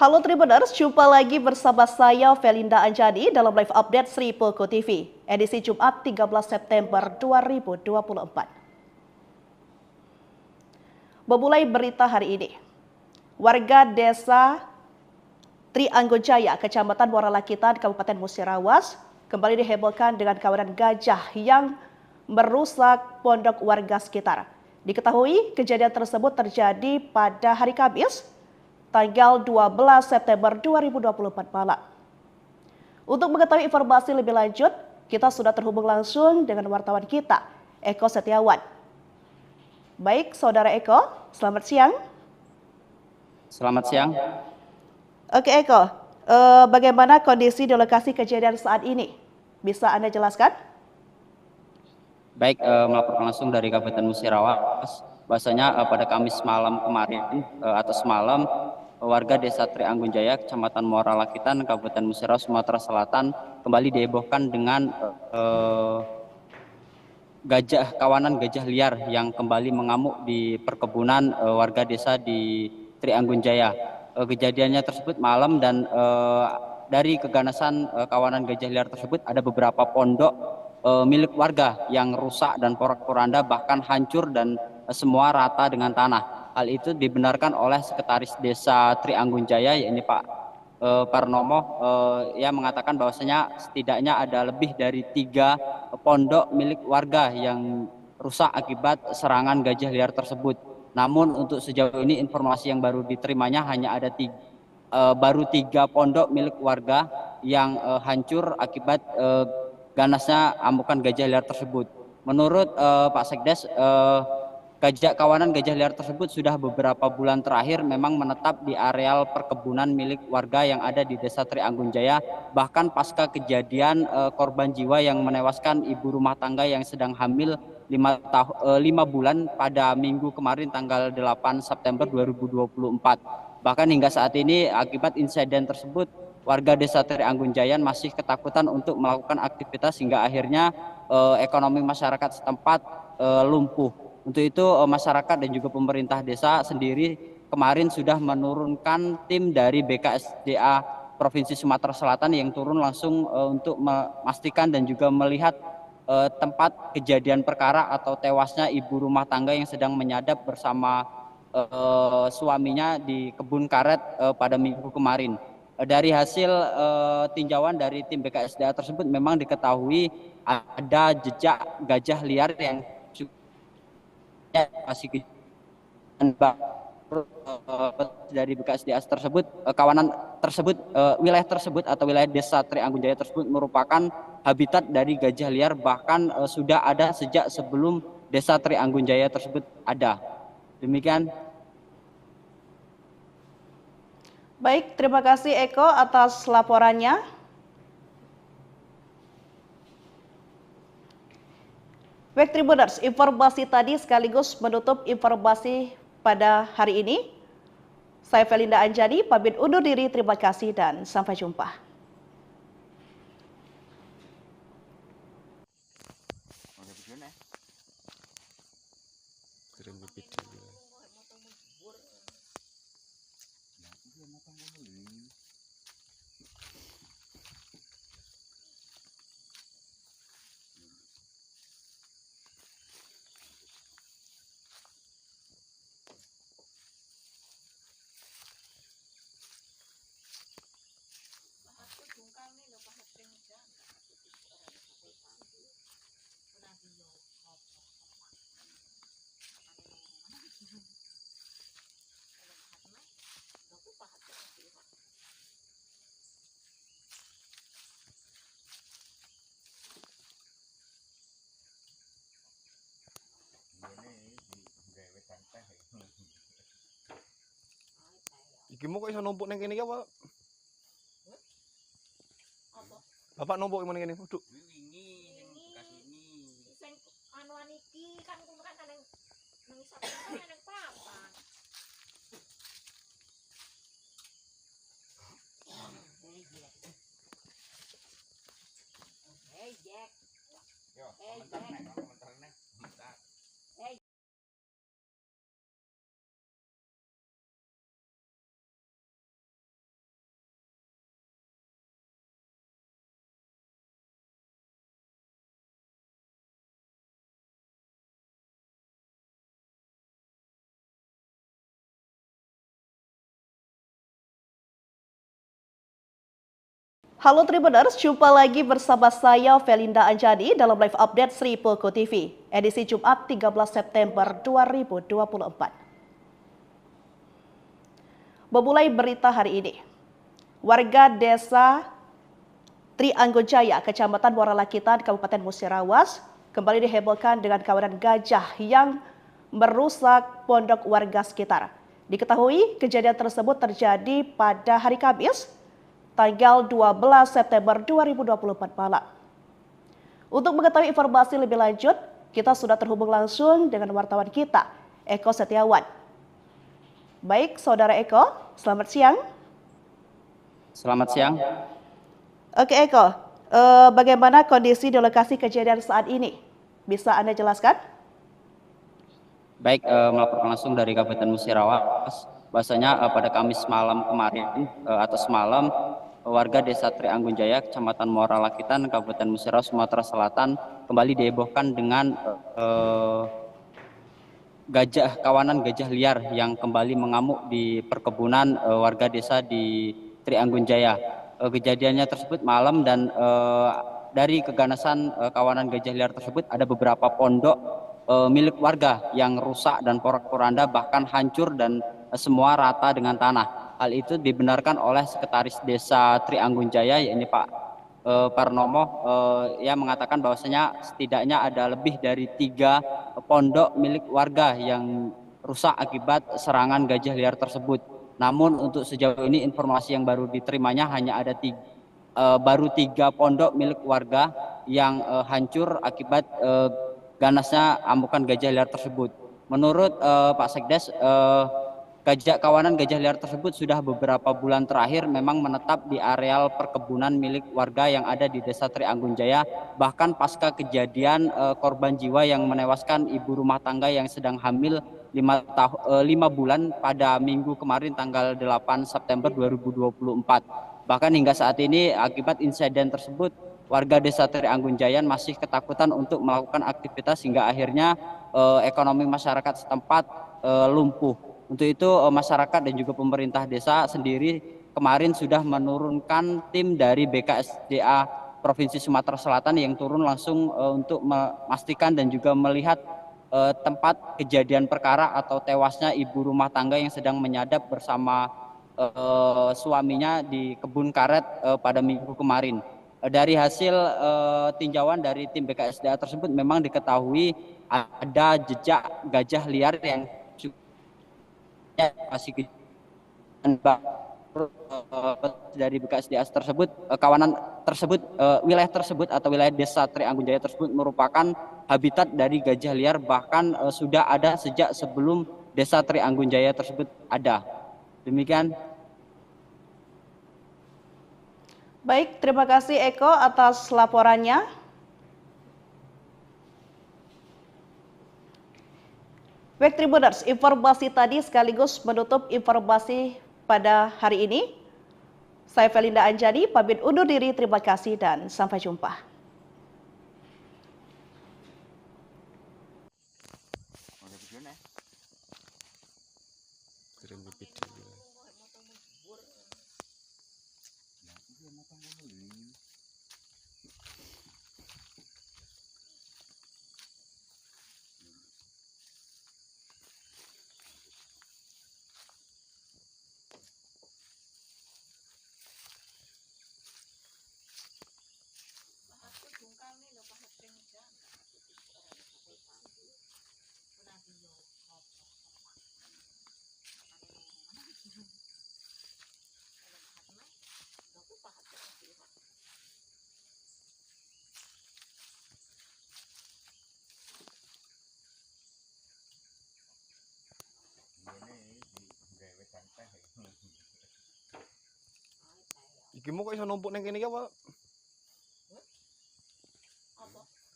Halo Tribuners, jumpa lagi bersama saya Felinda Anjani dalam live update Sri Poko TV, edisi Jumat 13 September 2024. Memulai berita hari ini, warga desa Trianggojaya, Kecamatan Muara Lakitan, Kabupaten Musirawas, kembali dihebohkan dengan kawanan gajah yang merusak pondok warga sekitar. Diketahui kejadian tersebut terjadi pada hari Kamis, tanggal 12 September 2024 malam. Untuk mengetahui informasi lebih lanjut, kita sudah terhubung langsung dengan wartawan kita, Eko Setiawan. Baik, Saudara Eko, selamat siang. Selamat siang. Oke Eko, bagaimana kondisi di lokasi kejadian saat ini? Bisa Anda jelaskan? Baik, melaporkan langsung dari Kabupaten Musirawas. Bahwasanya pada Kamis malam kemarin atau semalam, warga desa Trianggunjaya, Kecamatan Muara Lakitan, Kabupaten Musirawas, Sumatera Selatan kembali dihebohkan dengan kawanan gajah liar yang kembali mengamuk di perkebunan warga desa di Trianggunjaya. Kejadiannya tersebut malam dan dari keganasan kawanan gajah liar tersebut ada beberapa pondok milik warga yang rusak dan porak-poranda, bahkan hancur dan semua rata dengan tanah. Hal itu dibenarkan oleh Sekretaris Desa Trianggunjaya, yaitu Pak Parnomo. Ia mengatakan bahwasanya setidaknya ada lebih dari 3 pondok milik warga yang rusak akibat serangan gajah liar tersebut. Namun untuk sejauh ini informasi yang baru diterimanya hanya ada baru 3 pondok milik warga yang hancur akibat ganasnya amukan gajah liar tersebut. Menurut Pak Sekdes, kawanan gajah liar tersebut sudah beberapa bulan terakhir memang menetap di areal perkebunan milik warga yang ada di Desa Trianggunjaya. Bahkan pasca kejadian korban jiwa yang menewaskan ibu rumah tangga yang sedang hamil 5 bulan pada minggu kemarin tanggal 8 September 2024. Bahkan hingga saat ini akibat insiden tersebut, warga Desa Trianggunjaya masih ketakutan untuk melakukan aktivitas hingga akhirnya ekonomi masyarakat setempat lumpuh. Untuk itu masyarakat dan juga pemerintah desa sendiri kemarin sudah menurunkan tim dari BKSDA Provinsi Sumatera Selatan yang turun langsung untuk memastikan dan juga melihat tempat kejadian perkara atau tewasnya ibu rumah tangga yang sedang menyadap bersama suaminya di kebun karet pada minggu kemarin. Dari hasil tinjauan dari tim BKSDA tersebut memang diketahui ada jejak gajah liar yang masih dari BKSDA tersebut, kawanan tersebut, wilayah tersebut atau wilayah Desa Trianggunjaya tersebut merupakan habitat dari gajah liar, bahkan sudah ada sejak sebelum Desa Trianggunjaya tersebut ada. Demikian. Baik, terima kasih Eko atas laporannya. Baik Tribuners, informasi tadi sekaligus menutup informasi pada hari ini. Saya Felinda Anjani, pamit undur diri, terima kasih dan sampai jumpa. Iki mau kok iso numpuk neng kene iki apa? Bapak numpuk nang kene. Duduk. Sing anuan iki kan kumpulkan nang isap kan nang papan. Hey Jack. Yo, komentar nek. Halo Tribuners, jumpa lagi bersama saya Felinda Anjani dalam live update Sri Poko TV, edisi Jumat 13 September 2024. Memulai berita hari ini, warga desa Trianggojaya, Kecamatan Muara Lakitan, Kabupaten Musirawas, kembali dihebohkan dengan kawanan gajah yang merusak pondok warga sekitar. Diketahui kejadian tersebut terjadi pada hari Kamis, tanggal 12 September 2024 malam. Untuk mengetahui informasi lebih lanjut, kita sudah terhubung langsung dengan wartawan kita, Eko Setiawan. Baik, Saudara Eko, selamat siang. Selamat siang. Oke Eko, bagaimana kondisi di lokasi kejadian saat ini? Bisa Anda jelaskan? Baik, melaporkan langsung dari Kabupaten Musirawas. Bahwasanya pada Kamis malam kemarin atau semalam, warga Desa Trianggunjaya, Kecamatan Muara Lakitan, Kabupaten Musirawas, Sumatera Selatan kembali dihebohkan dengan kawanan gajah liar yang kembali mengamuk di perkebunan warga desa di Trianggunjaya. Kejadiannya tersebut malam dan dari keganasan kawanan gajah liar tersebut ada beberapa pondok milik warga yang rusak dan porak-poranda, bahkan hancur dan semua rata dengan tanah. Hal itu dibenarkan oleh Sekretaris Desa Trianggunjaya, yakni Pak Parnomo, yang mengatakan bahwasanya setidaknya ada lebih dari 3 pondok milik warga yang rusak akibat serangan gajah liar tersebut. Namun untuk sejauh ini informasi yang baru diterimanya hanya ada baru 3 pondok milik warga yang hancur akibat ganasnya amukan gajah liar tersebut. Menurut Pak Sekdes, kawanan gajah liar tersebut sudah beberapa bulan terakhir memang menetap di areal perkebunan milik warga yang ada di Desa Trianggunjaya. Bahkan pasca kejadian korban jiwa yang menewaskan ibu rumah tangga yang sedang hamil 5 bulan pada minggu kemarin tanggal 8 September 2024. Bahkan hingga saat ini akibat insiden tersebut, warga Desa Trianggunjaya masih ketakutan untuk melakukan aktivitas hingga akhirnya ekonomi masyarakat setempat lumpuh. Untuk itu masyarakat dan juga pemerintah desa sendiri kemarin sudah menurunkan tim dari BKSDA Provinsi Sumatera Selatan yang turun langsung untuk memastikan dan juga melihat tempat kejadian perkara atau tewasnya ibu rumah tangga yang sedang menyadap bersama suaminya di kebun karet pada minggu kemarin. Dari hasil tinjauan dari tim BKSDA tersebut memang diketahui ada jejak gajah liar yang masih dari BKSDA tersebut, kawanan tersebut, wilayah tersebut atau wilayah Desa Trianggunjaya tersebut merupakan habitat dari gajah liar, bahkan sudah ada sejak sebelum Desa Trianggunjaya tersebut ada. Demikian. Baik, terima kasih Eko atas laporannya. Baik Tribuners, informasi tadi sekaligus menutup informasi pada hari ini. Saya Felinda Anjani, pamit undur diri, terima kasih dan sampai jumpa. Iki mau kok iso numpuk neng kene iki apa?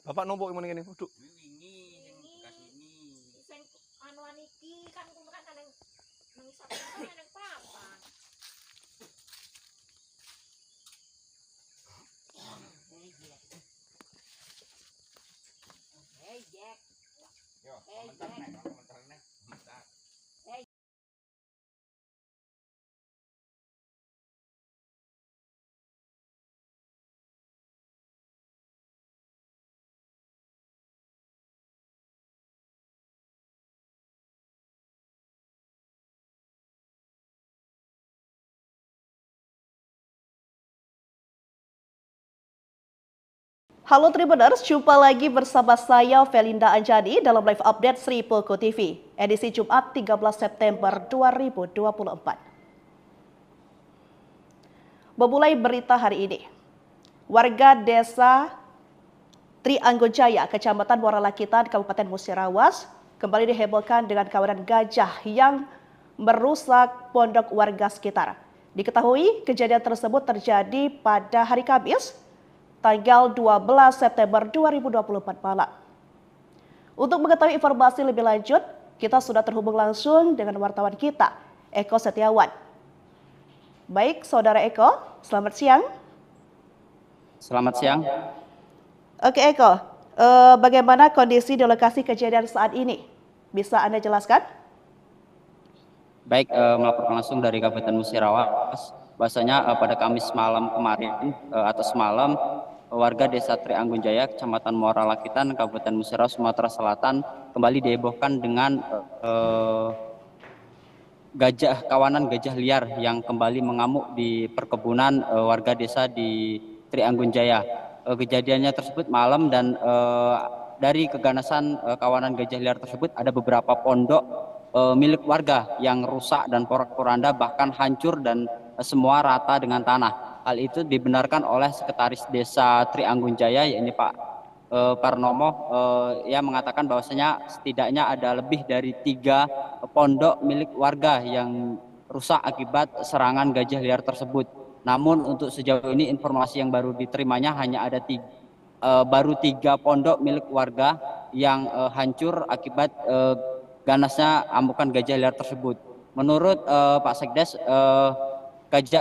Bapak numpuk nang kene, duduk. Sing anuan iki kan kumpulkan nang isap nang papan. Hey Jack. Yo, komentar nek. Halo Tribuners, jumpa lagi bersama saya Felinda Anjani dalam live update Sri Poko TV, edisi Jumat 13 September 2024. Memulai berita hari ini, warga desa Trianggunjaya, Kecamatan Muara Lakitan, Kabupaten Musirawas, kembali dihebohkan dengan kawanan gajah yang merusak pondok warga sekitar. Diketahui kejadian tersebut terjadi pada hari Kamis, tanggal 12 September 2024 malam. Untuk mengetahui informasi lebih lanjut, kita sudah terhubung langsung dengan wartawan kita, Eko Setiawan. Baik, Saudara Eko, selamat siang. Selamat siang. Oke Eko, bagaimana kondisi di lokasi kejadian saat ini? Bisa Anda jelaskan? Baik, melaporkan langsung dari Kabupaten Musirawas. Bahwasanya pada Kamis malam kemarin atau semalam, warga desa Trianggunjaya, Kecamatan Muara Lakitan, Kabupaten Musirawas, Sumatera Selatan kembali dihebohkan dengan kawanan gajah liar yang kembali mengamuk di perkebunan warga desa di Trianggunjaya. Kejadiannya tersebut malam dan dari keganasan kawanan gajah liar tersebut ada beberapa pondok milik warga yang rusak dan porak-poranda bahkan hancur dan semua rata dengan tanah. Hal itu dibenarkan oleh Sekretaris Desa Trianggunjaya, yakni Pak Parnomo. Ia mengatakan bahwasanya setidaknya ada lebih dari 3 pondok milik warga yang rusak akibat serangan gajah liar tersebut. Namun untuk sejauh ini informasi yang baru diterimanya hanya ada baru 3 pondok milik warga yang hancur akibat ganasnya amukan gajah liar tersebut. Menurut Pak Sekdes,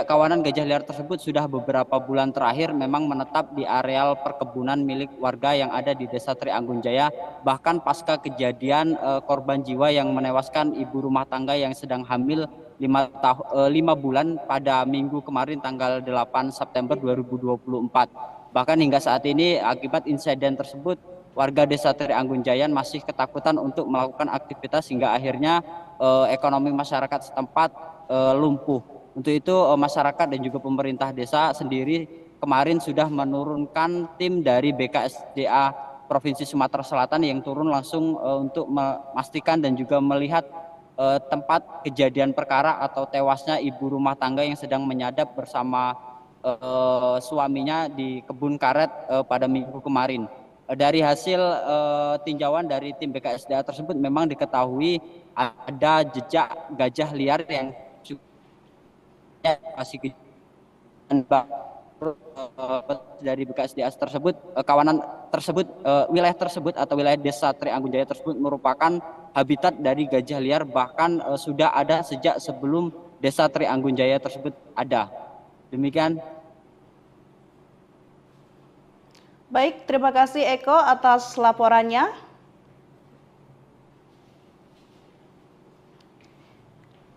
kawanan gajah liar tersebut sudah beberapa bulan terakhir memang menetap di areal perkebunan milik warga yang ada di Desa Trianggunjaya. Bahkan pasca kejadian korban jiwa yang menewaskan ibu rumah tangga yang sedang hamil 5 bulan pada minggu kemarin tanggal 8 September 2024. Bahkan hingga saat ini akibat insiden tersebut, warga Desa Trianggunjaya masih ketakutan untuk melakukan aktivitas hingga akhirnya ekonomi masyarakat setempat lumpuh. Untuk itu masyarakat dan juga pemerintah desa sendiri kemarin sudah menurunkan tim dari BKSDA Provinsi Sumatera Selatan yang turun langsung untuk memastikan dan juga melihat tempat kejadian perkara atau tewasnya ibu rumah tangga yang sedang menyadap bersama suaminya di kebun karet pada minggu kemarin. Dari hasil tinjauan dari tim BKSDA tersebut memang diketahui ada jejak gajah liar yang masih dari BKSDA tersebut, kawanan tersebut, wilayah tersebut atau wilayah Desa Trianggunjaya tersebut merupakan habitat dari gajah liar, bahkan sudah ada sejak sebelum Desa Trianggunjaya tersebut ada. Demikian. Baik, terima kasih Eko atas laporannya.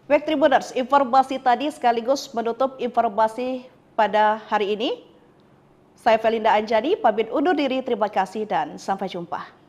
Baik Tribuners, informasi tadi sekaligus menutup informasi pada hari ini. Saya Felinda Anjani, pamit undur diri, terima kasih dan sampai jumpa.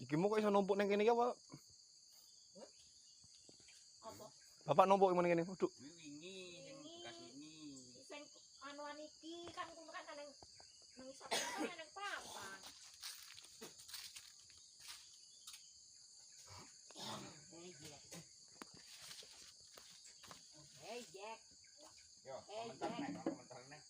Iki mau kok iso numpuk neng kene iki apa? Bapak numpuk nang kene. Duduk. Sing anuan iki kan kuwi kan nang isor kan nang papan. Hey Jack. Yo, komentar nek.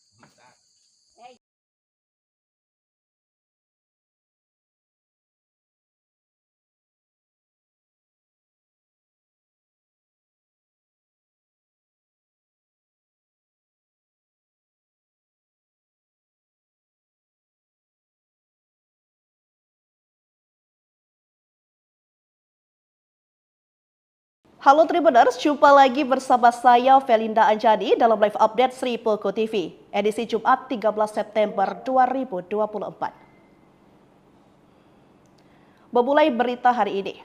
Halo Tribuners, jumpa lagi bersama saya Felinda Anjani dalam live update Sri Poko TV, edisi Jumat 13 September 2024. Memulai berita hari ini,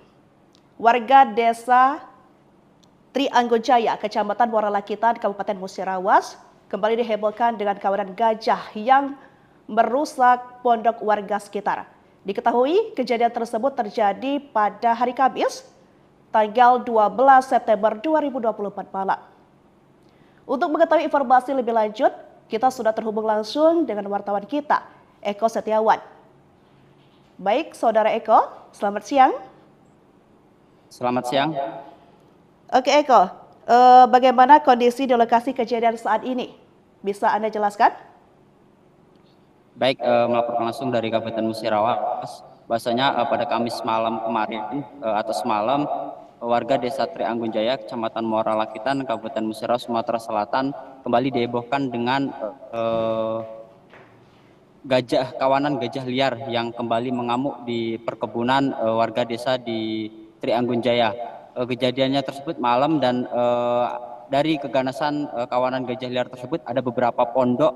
warga desa Trianggojaya, Kecamatan Muara Lakitan, Kabupaten Musirawas, kembali dihebohkan dengan kawanan gajah yang merusak pondok warga sekitar. Diketahui kejadian tersebut terjadi pada hari Kamis, tanggal 12 September 2024 malam. Untuk mengetahui informasi lebih lanjut, kita sudah terhubung langsung dengan wartawan kita, Eko Setiawan. Baik, Saudara Eko, selamat siang. Selamat siang. Oke Eko, bagaimana kondisi di lokasi kejadian saat ini? Bisa Anda jelaskan? Baik, melaporkan langsung dari Kabupaten Musirawas. Bahwasanya pada Kamis malam kemarin atau semalam, warga Desa Trianggunjaya, Kecamatan Muara Lakitan, Kabupaten Musirawas, Sumatera Selatan kembali dihebohkan dengan kawanan gajah liar yang kembali mengamuk di perkebunan warga desa di Trianggunjaya. Kejadiannya tersebut malam dan dari keganasan kawanan gajah liar tersebut ada beberapa pondok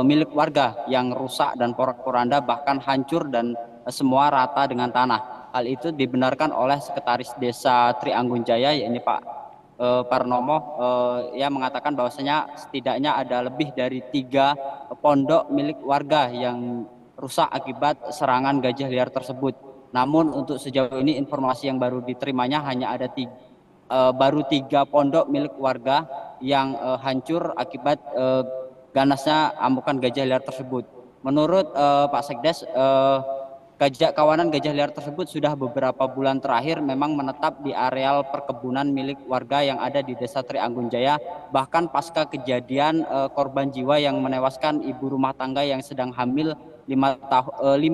milik warga yang rusak dan porak-poranda, bahkan hancur dan semua rata dengan tanah. Hal itu dibenarkan oleh Sekretaris Desa Trianggunjaya, yakni Pak Parnomo, yang mengatakan bahwasanya setidaknya ada lebih dari 3 pondok milik warga yang rusak akibat serangan gajah liar tersebut. Namun untuk sejauh ini informasi yang baru diterimanya hanya ada baru 3 pondok milik warga yang hancur akibat ganasnya amukan gajah liar tersebut. Menurut Pak Sekdes, kawanan gajah liar tersebut sudah beberapa bulan terakhir memang menetap di areal perkebunan milik warga yang ada di Desa Trianggunjaya. Bahkan pasca kejadian korban jiwa yang menewaskan ibu rumah tangga yang sedang hamil 5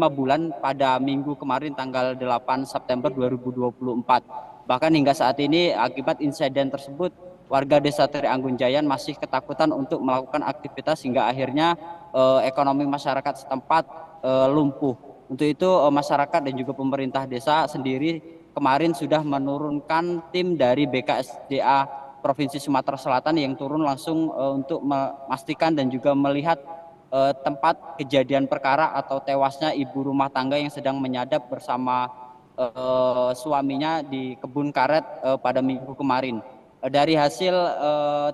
bulan pada minggu kemarin tanggal 8 September 2024. Bahkan hingga saat ini akibat insiden tersebut, warga Desa Trianggunjaya masih ketakutan untuk melakukan aktivitas hingga akhirnya ekonomi masyarakat setempat lumpuh. Untuk itu masyarakat dan juga pemerintah desa sendiri kemarin sudah menurunkan tim dari BKSDA Provinsi Sumatera Selatan yang turun langsung untuk memastikan dan juga melihat tempat kejadian perkara atau tewasnya ibu rumah tangga yang sedang menyadap bersama suaminya di kebun karet pada minggu kemarin. Dari hasil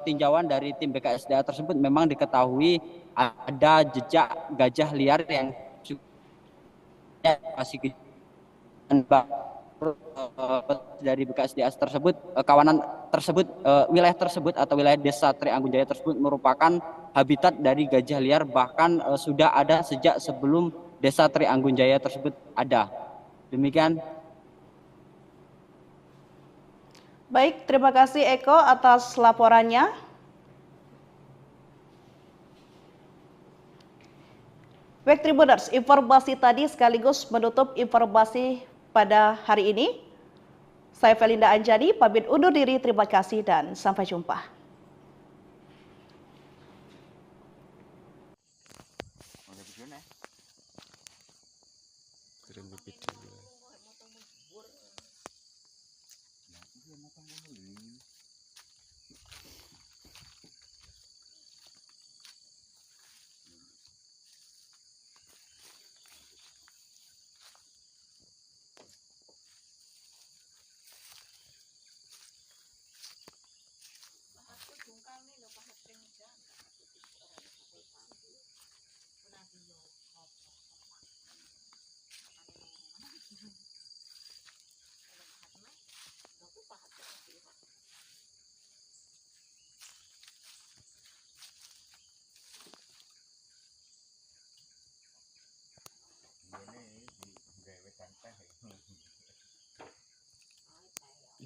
tinjauan dari tim BKSDA tersebut memang diketahui ada jejak gajah liar yang masih dari BKSDA tersebut, kawanan tersebut, wilayah tersebut atau wilayah Desa Trianggunjaya tersebut merupakan habitat dari gajah liar, bahkan sudah ada sejak sebelum Desa Trianggunjaya tersebut ada. Demikian. Baik, terima kasih Eko atas laporannya. Baik Tribuners, informasi tadi sekaligus menutup informasi pada hari ini. Saya Felinda Anjani, pamit undur diri, terima kasih dan sampai jumpa.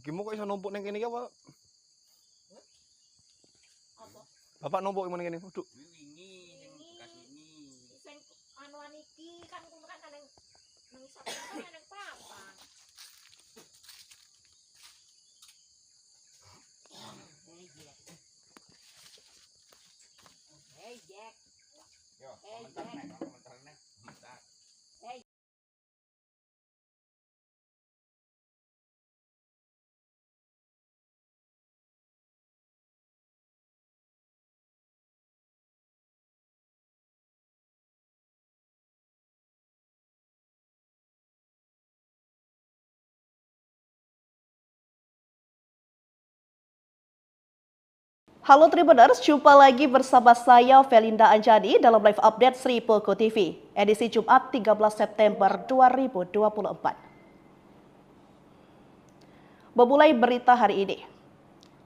Iki mau kok iso numpuk ning kene iki apa? Apa? Bapak numpuk ning kene. Waduh. Sing anuan iki kan kuwi kan nang isap kan nang papan. Hey Jack. Yo, komentar nih. Halo Tribuners, jumpa lagi bersama saya Felinda Anjani dalam live update Sri Poko TV, edisi Jumat 13 September 2024. Memulai berita hari ini,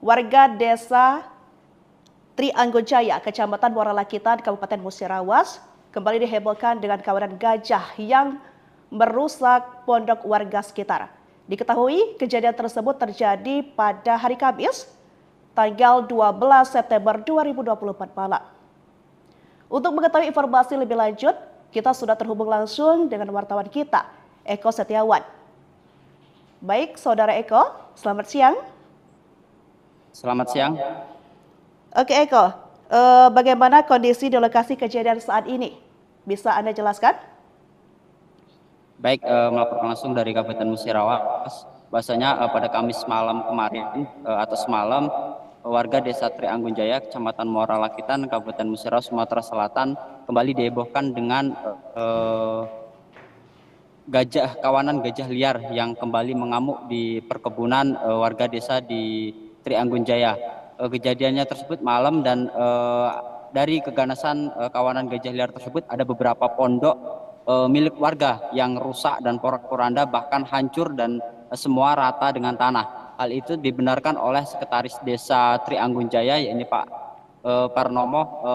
warga desa Trianggunjaya, Kecamatan Muara Lakitan, Kabupaten Musirawas, kembali dihebohkan dengan kawanan gajah yang merusak pondok warga sekitar. Diketahui kejadian tersebut terjadi pada hari Kamis, tanggal 12 September 2024 malam. Untuk mengetahui informasi lebih lanjut, kita sudah terhubung langsung dengan wartawan kita, Eko Setiawan. Baik, Saudara Eko, selamat siang. Selamat siang. Oke Eko, bagaimana kondisi di lokasi kejadian saat ini? Bisa Anda jelaskan? Baik, melaporkan langsung dari Kabupaten Musirawas. Bahwasanya pada Kamis malam kemarin atau semalam, warga desa Trianggunjaya, Kecamatan Muara Lakitan, Kabupaten Musirawas, Sumatera Selatan kembali dihebohkan dengan kawanan gajah liar yang kembali mengamuk di perkebunan warga desa di Trianggunjaya. Kejadiannya tersebut malam dan dari keganasan kawanan gajah liar tersebut ada beberapa pondok milik warga yang rusak dan porak-poranda bahkan hancur dan semua rata dengan tanah. Hal itu dibenarkan oleh Sekretaris Desa Trianggunjaya, yakni Pak Parnomo.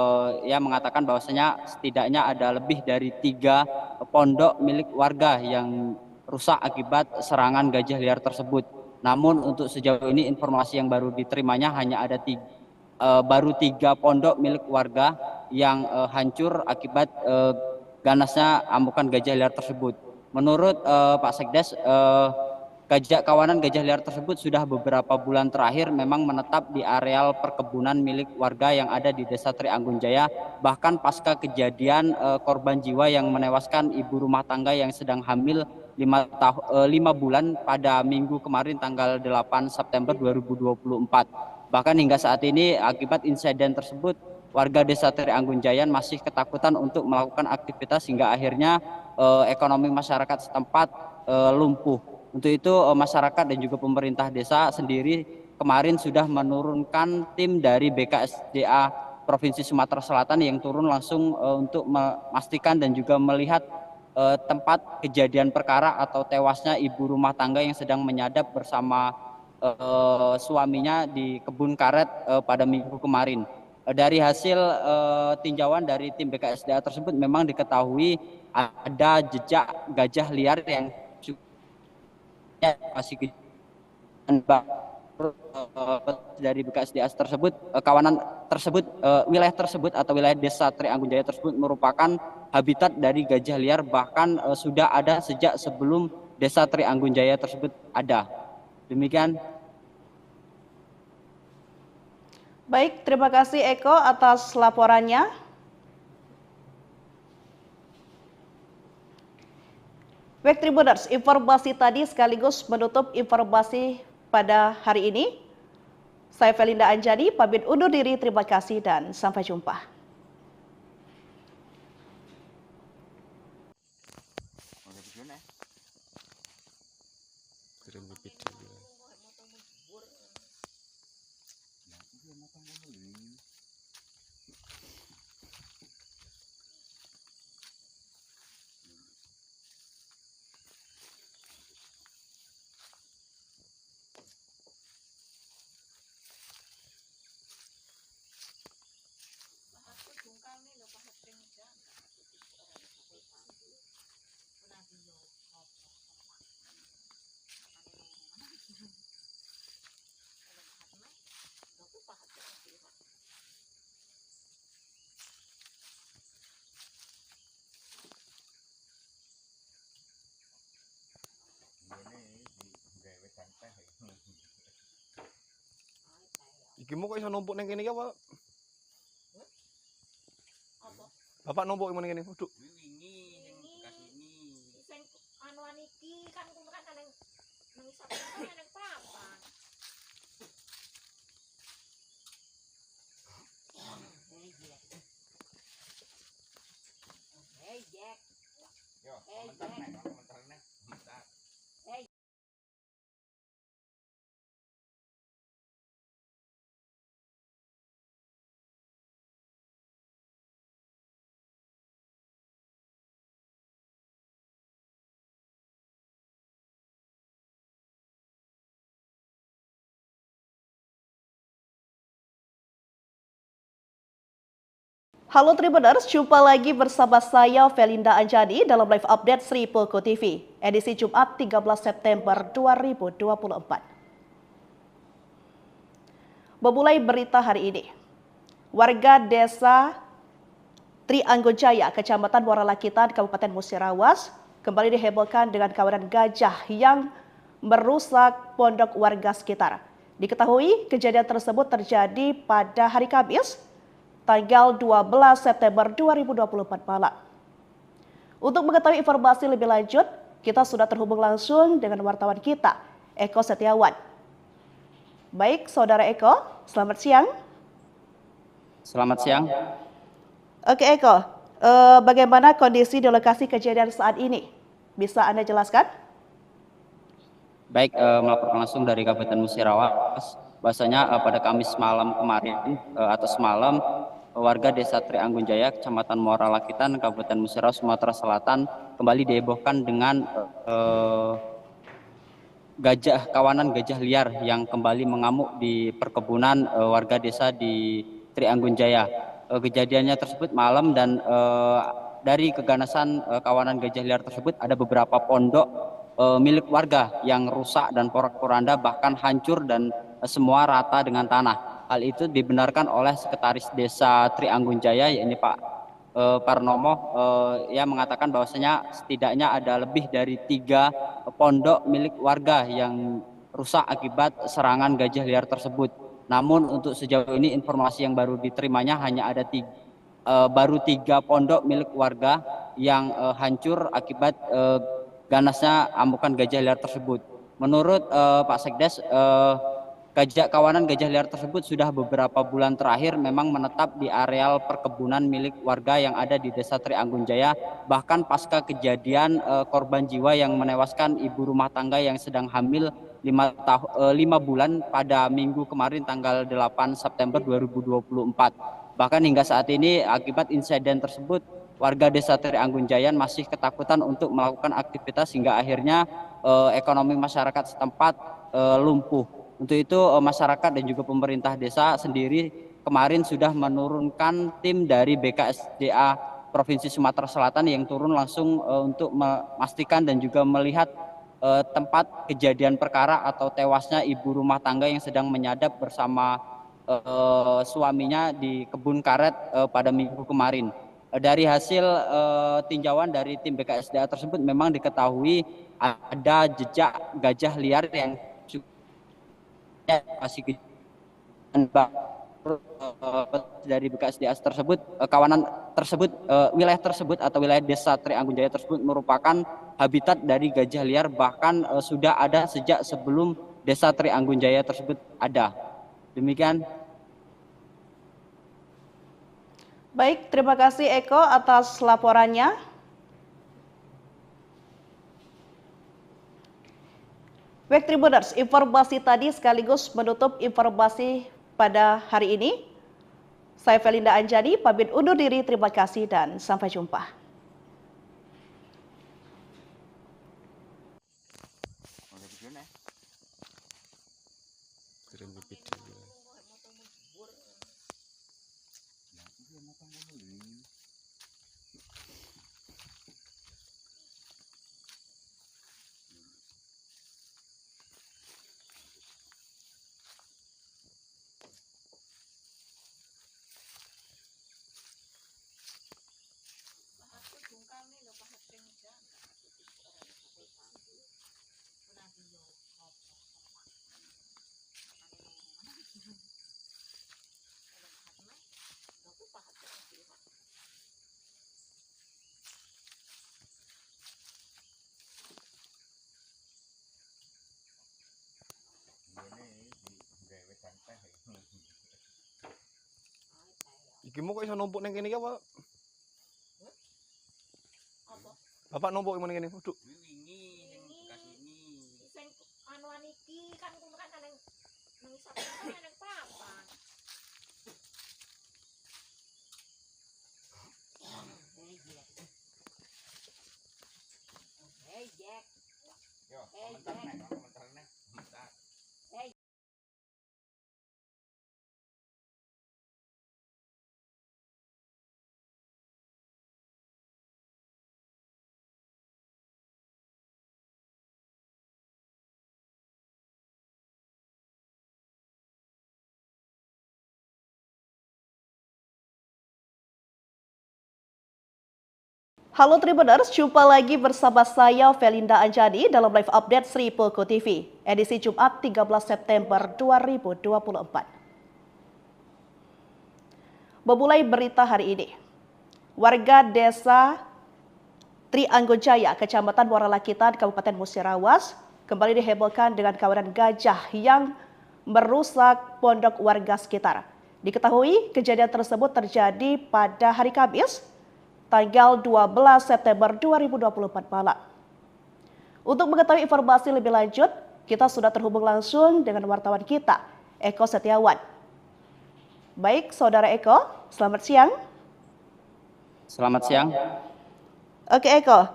Ia mengatakan bahwasanya setidaknya ada lebih dari 3 pondok milik warga yang rusak akibat serangan gajah liar tersebut. Namun untuk sejauh ini informasi yang baru diterimanya hanya ada baru 3 pondok milik warga yang hancur akibat ganasnya amukan gajah liar tersebut. Menurut Pak Sekdes, kawanan gajah liar tersebut sudah beberapa bulan terakhir memang menetap di areal perkebunan milik warga yang ada di Desa Trianggunjaya. Bahkan pasca kejadian korban jiwa yang menewaskan ibu rumah tangga yang sedang hamil 5 bulan pada minggu kemarin tanggal 8 September 2024. Bahkan hingga saat ini akibat insiden tersebut, warga Desa Trianggunjaya masih ketakutan untuk melakukan aktivitas hingga akhirnya ekonomi masyarakat setempat lumpuh. Untuk itu masyarakat dan juga pemerintah desa sendiri kemarin sudah menurunkan tim dari BKSDA Provinsi Sumatera Selatan yang turun langsung untuk memastikan dan juga melihat tempat kejadian perkara atau tewasnya ibu rumah tangga yang sedang menyadap bersama suaminya di kebun karet pada minggu kemarin. Dari hasil tinjauan dari tim BKSDA tersebut memang diketahui ada jejak gajah liar yang masih dari BKSDA tersebut, kawanan tersebut, wilayah tersebut atau wilayah Desa Trianggunjaya tersebut merupakan habitat dari gajah liar, bahkan sudah ada sejak sebelum Desa Trianggunjaya tersebut ada. Demikian. Baik, terima kasih Eko atas laporannya. Baik Tribuners, informasi tadi sekaligus menutup informasi pada hari ini. Saya Felinda Anjani, pamit undur diri, terima kasih dan sampai jumpa. Iki mau kok iso numpuk ning kene iki apa? Bapak numpuk ning kene. Duduk. Sing anuan iki kan kuwi kan nang isor kan nang papan. Hey Jack. Yo, komentar nek. Halo Tribuners, jumpa lagi bersama saya Felinda Anjani dalam live update Sri Poko TV, edisi Jumat 13 September 2024. Memulai berita hari ini, warga desa Trianggojaya, Kecamatan Muara Lakitan, Kabupaten Musirawas, kembali dihebohkan dengan kawanan gajah yang merusak pondok warga sekitar. Diketahui kejadian tersebut terjadi pada hari Kamis, tanggal 12 September 2024 malam. Untuk mengetahui informasi lebih lanjut, kita sudah terhubung langsung dengan wartawan kita, Eko Setiawan. Baik, Saudara Eko, selamat siang. Selamat siang. Oke Eko, bagaimana kondisi di lokasi kejadian saat ini? Bisa Anda jelaskan? Baik, melaporkan langsung dari Kabupaten Musirawas. Bahwasanya pada Kamis malam kemarin atau semalam, warga Desa Trianggunjaya, Kecamatan Muara Lakitan, Kabupaten Musirawas, Sumatera Selatan kembali dihebohkan dengan kawanan gajah liar yang kembali mengamuk di perkebunan warga desa di Trianggunjaya. Kejadiannya tersebut malam dan dari keganasan kawanan gajah liar tersebut ada beberapa pondok milik warga yang rusak dan porak-poranda, bahkan hancur dan semua rata dengan tanah. Hal itu dibenarkan oleh Sekretaris Desa Trianggunjaya, yakni Pak Parnomo, yang mengatakan bahwasanya setidaknya ada lebih dari 3 pondok milik warga yang rusak akibat serangan gajah liar tersebut. Namun untuk sejauh ini informasi yang baru diterimanya hanya ada baru 3 pondok milik warga yang hancur akibat ganasnya amukan gajah liar tersebut. Menurut Pak Sekdes, kawanan gajah liar tersebut sudah beberapa bulan terakhir memang menetap di areal perkebunan milik warga yang ada di Desa Trianggunjaya. Bahkan pasca kejadian korban jiwa yang menewaskan ibu rumah tangga yang sedang hamil 5 bulan pada minggu kemarin tanggal 8 September 2024. Bahkan hingga saat ini akibat insiden tersebut, warga Desa Trianggunjaya masih ketakutan untuk melakukan aktivitas hingga akhirnya ekonomi masyarakat setempat lumpuh. Untuk itu masyarakat dan juga pemerintah desa sendiri kemarin sudah menurunkan tim dari BKSDA Provinsi Sumatera Selatan yang turun langsung untuk memastikan dan juga melihat tempat kejadian perkara atau tewasnya ibu rumah tangga yang sedang menyadap bersama suaminya di kebun karet pada minggu kemarin. Dari hasil tinjauan dari tim BKSDA tersebut memang diketahui ada jejak gajah liar yang masih dari BKSDA tersebut, kawanan tersebut, wilayah tersebut atau wilayah Desa Trianggunjaya tersebut merupakan habitat dari gajah liar, bahkan sudah ada sejak sebelum Desa Trianggunjaya tersebut ada. Demikian. Baik, terima kasih Eko atas laporannya. Baik Tribuners, informasi tadi sekaligus menutup informasi pada hari ini. Saya Felinda Anjani, pamit undur diri, terima kasih dan sampai jumpa. Iki mau kok iso numpuk neng kene iki apa? Apa? Bapak numpuk ning kene. Waduh. Sing anuan iki kan kuwi kan nang isap kan nang papan. Hey Jack. Yo, komentar nih, komentar nih. Halo Tribuners, jumpa lagi bersama saya Felinda Anjani dalam live update Sri Poko TV, edisi Jumat 13 September 2024. Memulai berita hari ini, warga desa Trianggunjaya, Kecamatan Muara Lakitan, Kabupaten Musirawas, kembali dihebohkan dengan kawanan gajah yang merusak pondok warga sekitar. Diketahui kejadian tersebut terjadi pada hari Kamis, tanggal 12 September 2024 malam. Untuk mengetahui informasi lebih lanjut, kita sudah terhubung langsung dengan wartawan kita, Eko Setiawan. Baik, Saudara Eko, selamat siang. Selamat siang. Oke Eko,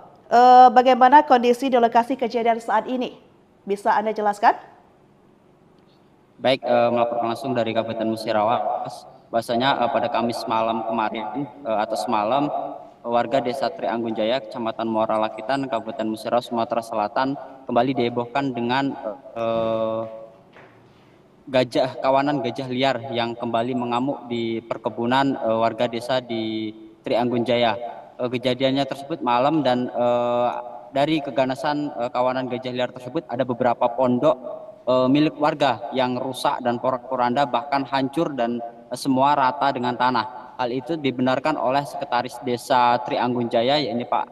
bagaimana kondisi di lokasi kejadian saat ini? Bisa Anda jelaskan? Baik, melaporkan langsung dari Kabupaten Musirawas. Bahwasanya pada Kamis malam kemarin atau semalam, warga Desa Trianggunjaya, Kecamatan Muara Lakitan, Kabupaten Musirawas, Sumatera Selatan kembali dihebohkan dengan kawanan gajah liar yang kembali mengamuk di perkebunan warga desa di Trianggunjaya. Kejadiannya tersebut malam dan dari keganasan kawanan gajah liar tersebut ada beberapa pondok milik warga yang rusak dan porak-poranda bahkan hancur dan semua rata dengan tanah. Hal itu dibenarkan oleh Sekretaris Desa Trianggunjaya, yakni Pak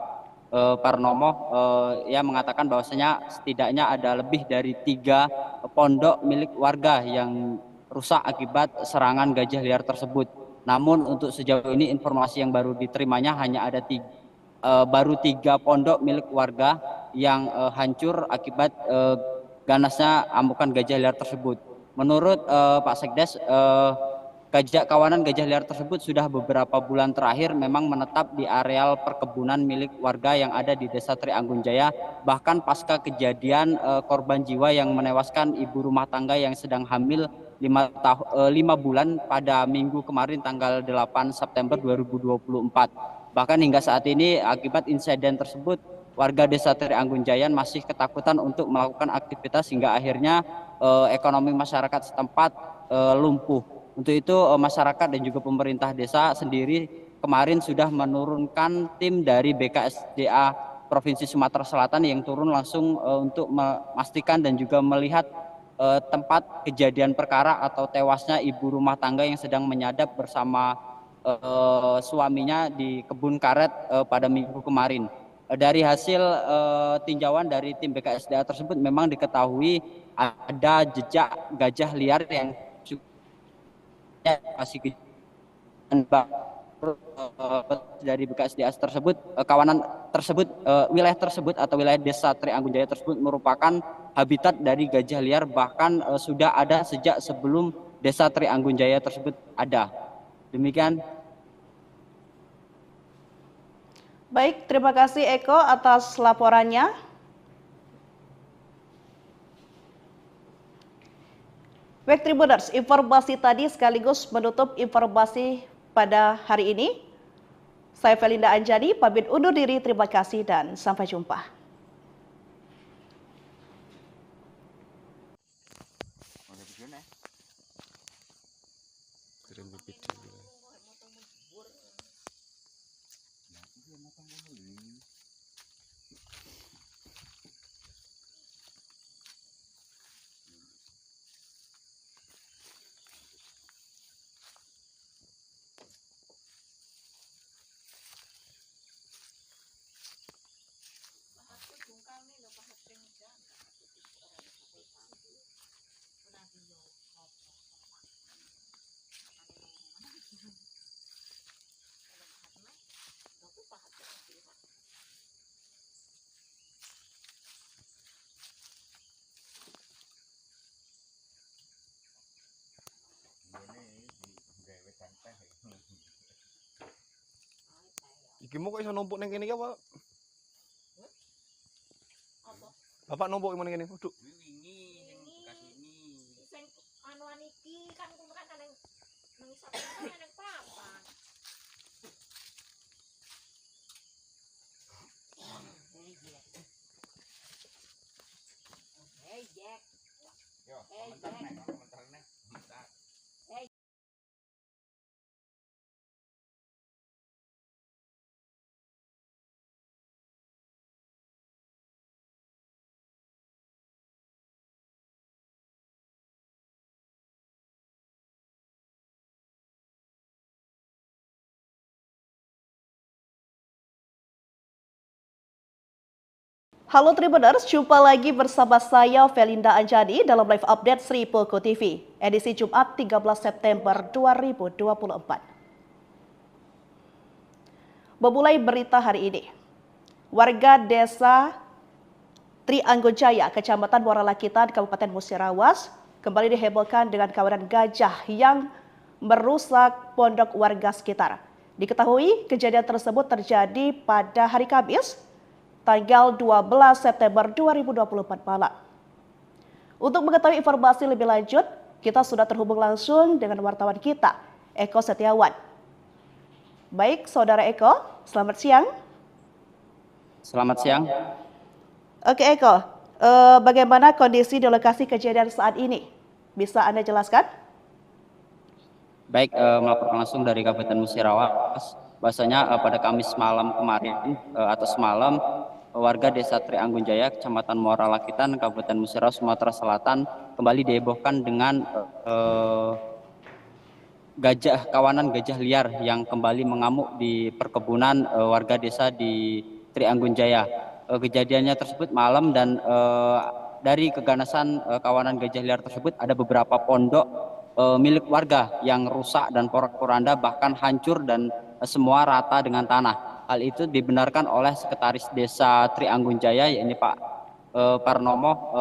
Parnomo, yang mengatakan bahwasanya setidaknya ada lebih dari 3 pondok milik warga yang rusak akibat serangan gajah liar tersebut. Namun untuk sejauh ini informasi yang baru diterimanya hanya ada baru 3 pondok milik warga yang hancur akibat ganasnya amukan gajah liar tersebut. Menurut Pak Sekdes, kawanan gajah liar tersebut sudah beberapa bulan terakhir memang menetap di areal perkebunan milik warga yang ada di Desa Trianggunjaya. Bahkan pasca kejadian korban jiwa yang menewaskan ibu rumah tangga yang sedang hamil 5 bulan pada minggu kemarin tanggal 8 September 2024. Bahkan hingga saat ini akibat insiden tersebut, warga Desa Trianggunjaya masih ketakutan untuk melakukan aktivitas hingga akhirnya ekonomi masyarakat setempat lumpuh. Untuk itu masyarakat dan juga pemerintah desa sendiri kemarin sudah menurunkan tim dari BKSDA Provinsi Sumatera Selatan yang turun langsung untuk memastikan dan juga melihat tempat kejadian perkara atau tewasnya ibu rumah tangga yang sedang menyadap bersama suaminya di kebun karet pada minggu kemarin. Dari hasil tinjauan dari tim BKSDA tersebut memang diketahui ada jejak gajah liar yang masih dari BKSDA tersebut, kawanan tersebut, wilayah tersebut atau wilayah Desa Trianggunjaya tersebut merupakan habitat dari gajah liar, bahkan sudah ada sejak sebelum Desa Trianggunjaya tersebut ada. Demikian. Baik, terima kasih Eko atas laporannya. Baik Tribuners, informasi tadi sekaligus menutup informasi pada hari ini. Saya Felinda Anjani, pamit undur diri, terima kasih dan sampai jumpa. Iki mau kok iso numpuk ning kene iki apa? Bapak numpuk ning kene. Duduk. Sing anuan iki kan kuwi kan nang isor kan nang papan. Hey Jack. Yo, komentar nek. Halo Tribuners, jumpa lagi bersama saya Felinda Anjani dalam live update Sri Poko TV, edisi Jumat 13 September 2024. Memulai berita hari ini, warga desa Trianggojaya, Kecamatan Muara Lakitan, Kabupaten Musirawas, kembali dihebohkan dengan kawanan gajah yang merusak pondok warga sekitar. Diketahui kejadian tersebut terjadi pada hari Kamis, tanggal 12 September 2024 malam. Untuk mengetahui informasi lebih lanjut, kita sudah terhubung langsung dengan wartawan kita, Eko Setiawan. Baik, Saudara Eko, selamat siang. Selamat siang. Oke Eko, bagaimana kondisi di lokasi kejadian saat ini? Bisa Anda jelaskan? Baik, melaporkan langsung dari Kabupaten Musirawas. Bahwasanya pada Kamis malam kemarin atau semalam, warga desa Trianggunjaya, Kecamatan Muara Lakitan, Kabupaten Musirawas, Sumatera Selatan kembali dihebohkan dengan kawanan gajah liar yang kembali mengamuk di perkebunan warga desa di Trianggunjaya. Kejadiannya tersebut malam dan dari keganasan kawanan gajah liar tersebut ada beberapa pondok milik warga yang rusak dan porak-poranda, bahkan hancur dan semua rata dengan tanah. Hal itu dibenarkan oleh Sekretaris Desa Trianggunjaya, yakni Pak Parnomo,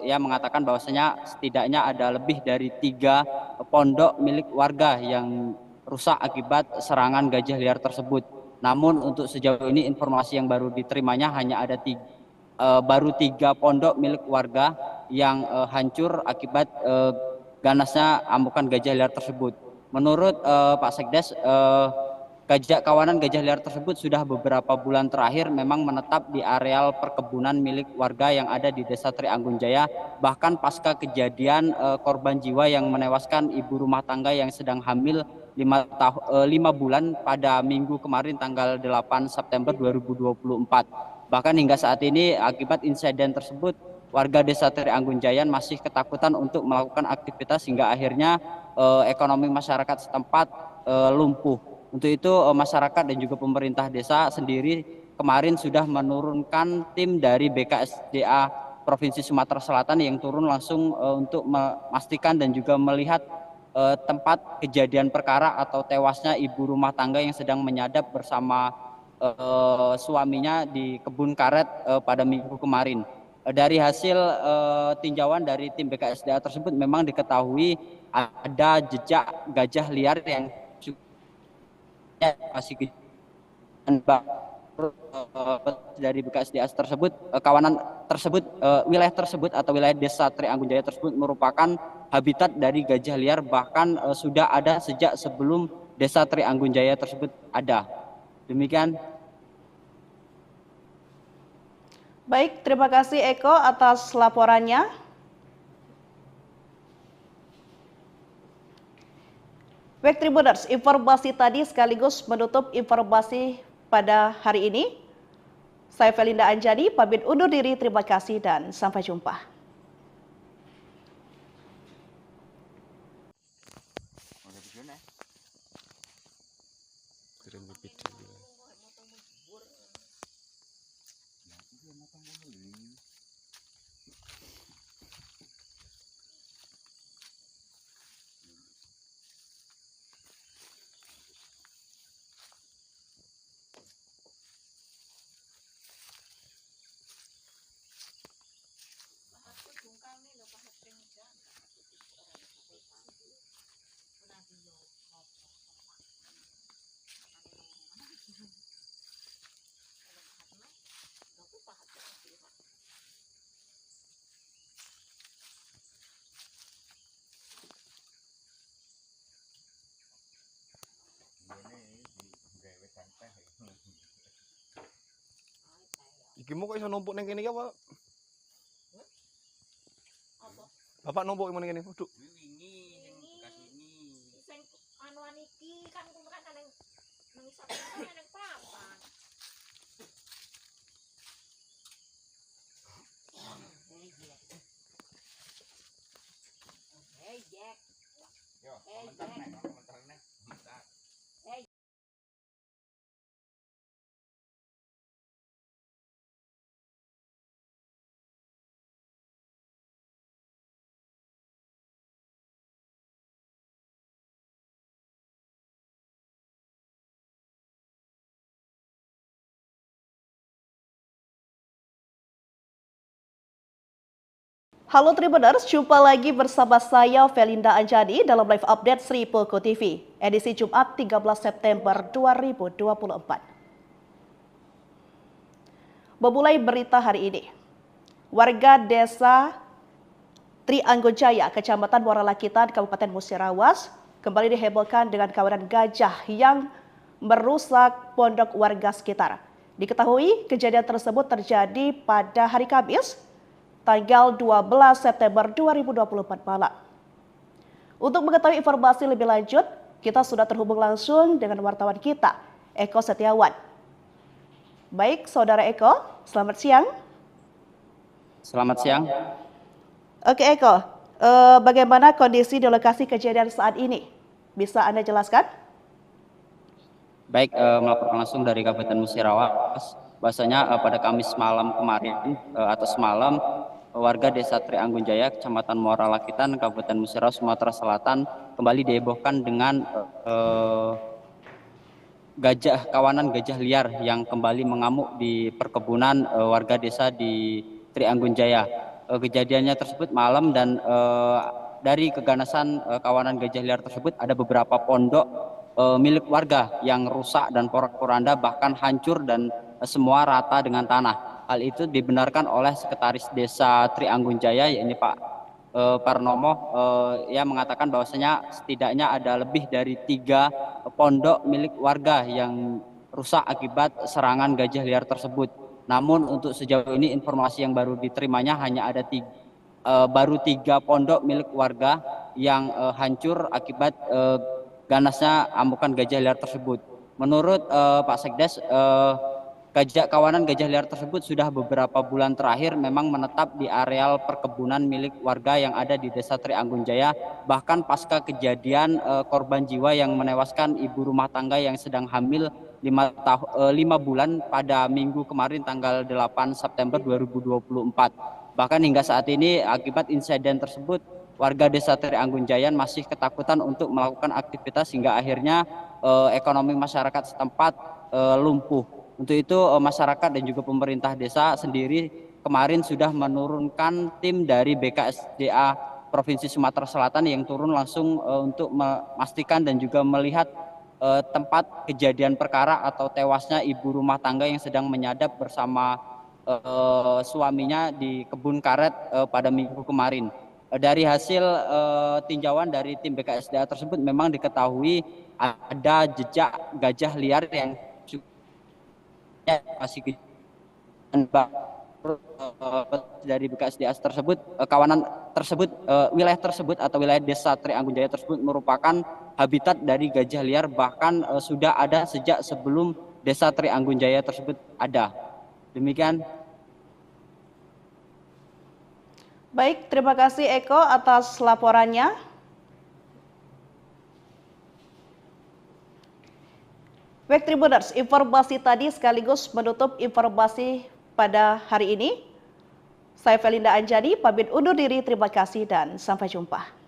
yang mengatakan bahwasanya setidaknya ada lebih dari 3 pondok milik warga yang rusak akibat serangan gajah liar tersebut. Namun untuk sejauh ini informasi yang baru diterimanya hanya ada baru 3 pondok milik warga yang hancur akibat ganasnya amukan gajah liar tersebut. Menurut Pak Sekdes, kawanan gajah liar tersebut sudah beberapa bulan terakhir memang menetap di areal perkebunan milik warga yang ada di Desa Trianggunjaya. Bahkan pasca kejadian korban jiwa yang menewaskan ibu rumah tangga yang sedang hamil 5 bulan pada minggu kemarin tanggal 8 September 2024. Bahkan hingga saat ini akibat insiden tersebut, warga Desa Trianggunjaya masih ketakutan untuk melakukan aktivitas hingga akhirnya ekonomi masyarakat setempat lumpuh. Untuk itu masyarakat dan juga pemerintah desa sendiri kemarin sudah menurunkan tim dari BKSDA Provinsi Sumatera Selatan yang turun langsung untuk memastikan dan juga melihat tempat kejadian perkara atau tewasnya ibu rumah tangga yang sedang menyadap bersama suaminya di kebun karet pada minggu kemarin. Dari hasil tinjauan dari tim BKSDA tersebut memang diketahui ada jejak gajah liar yang masih dari BKSDA tersebut, kawanan tersebut, wilayah tersebut atau wilayah Desa Trianggunjaya tersebut merupakan habitat dari gajah liar, bahkan sudah ada sejak sebelum Desa Trianggunjaya tersebut ada. Demikian. Baik, terima kasih Eko atas laporannya. Baik Tribuners, informasi tadi sekaligus menutup informasi pada hari ini. Saya Felinda Anjani, pamit undur diri, terima kasih dan sampai jumpa. Iki mau kok iso numpuk neng kene iki apa? Apa? Bapak numpuk ngene kene. Waduh. Sing anuan iki kan kuwi kan nang isap kan nang papan. Hey Jack. Yo, komentar nek. Halo Tribuners, jumpa lagi bersama saya Felinda Anjani dalam live update Sri Poko TV, edisi Jumat 13 September 2024. Memulai berita hari ini, warga desa Trianggojaya, Kecamatan Muara Lakitan, Kabupaten Musirawas, kembali dihebohkan dengan kawanan gajah yang merusak pondok warga sekitar. Diketahui kejadian tersebut terjadi pada hari Kamis, tanggal 12 September 2024 malam. Untuk mengetahui informasi lebih lanjut, kita sudah terhubung langsung dengan wartawan kita, Eko Setiawan. Baik, Saudara Eko, selamat siang. Selamat siang. Oke Eko, bagaimana kondisi di lokasi kejadian saat ini? Bisa Anda jelaskan? Baik, melaporkan langsung dari Kabupaten Musirawas. Bahwasanya pada Kamis malam kemarin atau semalam, warga Desa Trianggunjaya, Kecamatan Muara Lakitan, Kabupaten Musirawas, Sumatera Selatan kembali dihebohkan dengan kawanan gajah liar yang kembali mengamuk di perkebunan warga desa di Trianggunjaya. Kejadiannya tersebut malam dan dari keganasan kawanan gajah liar tersebut ada beberapa pondok milik warga yang rusak dan porak-poranda, bahkan hancur dan semua rata dengan tanah. Hal itu dibenarkan oleh Sekretaris Desa Trianggunjaya, yakni Pak Parnomo, yang mengatakan bahwasanya setidaknya ada lebih dari 3 pondok milik warga yang rusak akibat serangan gajah liar tersebut. Namun untuk sejauh ini informasi yang baru diterimanya hanya ada baru 3 pondok milik warga yang hancur akibat ganasnya amukan gajah liar tersebut. Menurut Pak Sekdes, kawanan gajah liar tersebut sudah beberapa bulan terakhir memang menetap di areal perkebunan milik warga yang ada di Desa Trianggunjaya. Bahkan pasca kejadian korban jiwa yang menewaskan ibu rumah tangga yang sedang hamil 5 bulan pada minggu kemarin tanggal 8 September 2024. Bahkan hingga saat ini akibat insiden tersebut, warga Desa Trianggunjaya masih ketakutan untuk melakukan aktivitas hingga akhirnya ekonomi masyarakat setempat lumpuh. Untuk itu masyarakat dan juga pemerintah desa sendiri kemarin sudah menurunkan tim dari BKSDA Provinsi Sumatera Selatan yang turun langsung untuk memastikan dan juga melihat tempat kejadian perkara atau tewasnya ibu rumah tangga yang sedang menyadap bersama suaminya di kebun karet pada minggu kemarin. Dari hasil tinjauan dari tim BKSDA tersebut memang diketahui ada jejak gajah liar yang masih dari BKSDA tersebut, kawanan tersebut, wilayah tersebut atau wilayah Desa Trianggunjaya tersebut merupakan habitat dari gajah liar, bahkan sudah ada sejak sebelum Desa Trianggunjaya tersebut ada. Demikian. Baik, terima kasih Eko atas laporannya. Baik Tribuners, informasi tadi sekaligus menutup informasi pada hari ini. Saya Felinda Anjani, pamit undur diri, terima kasih dan sampai jumpa.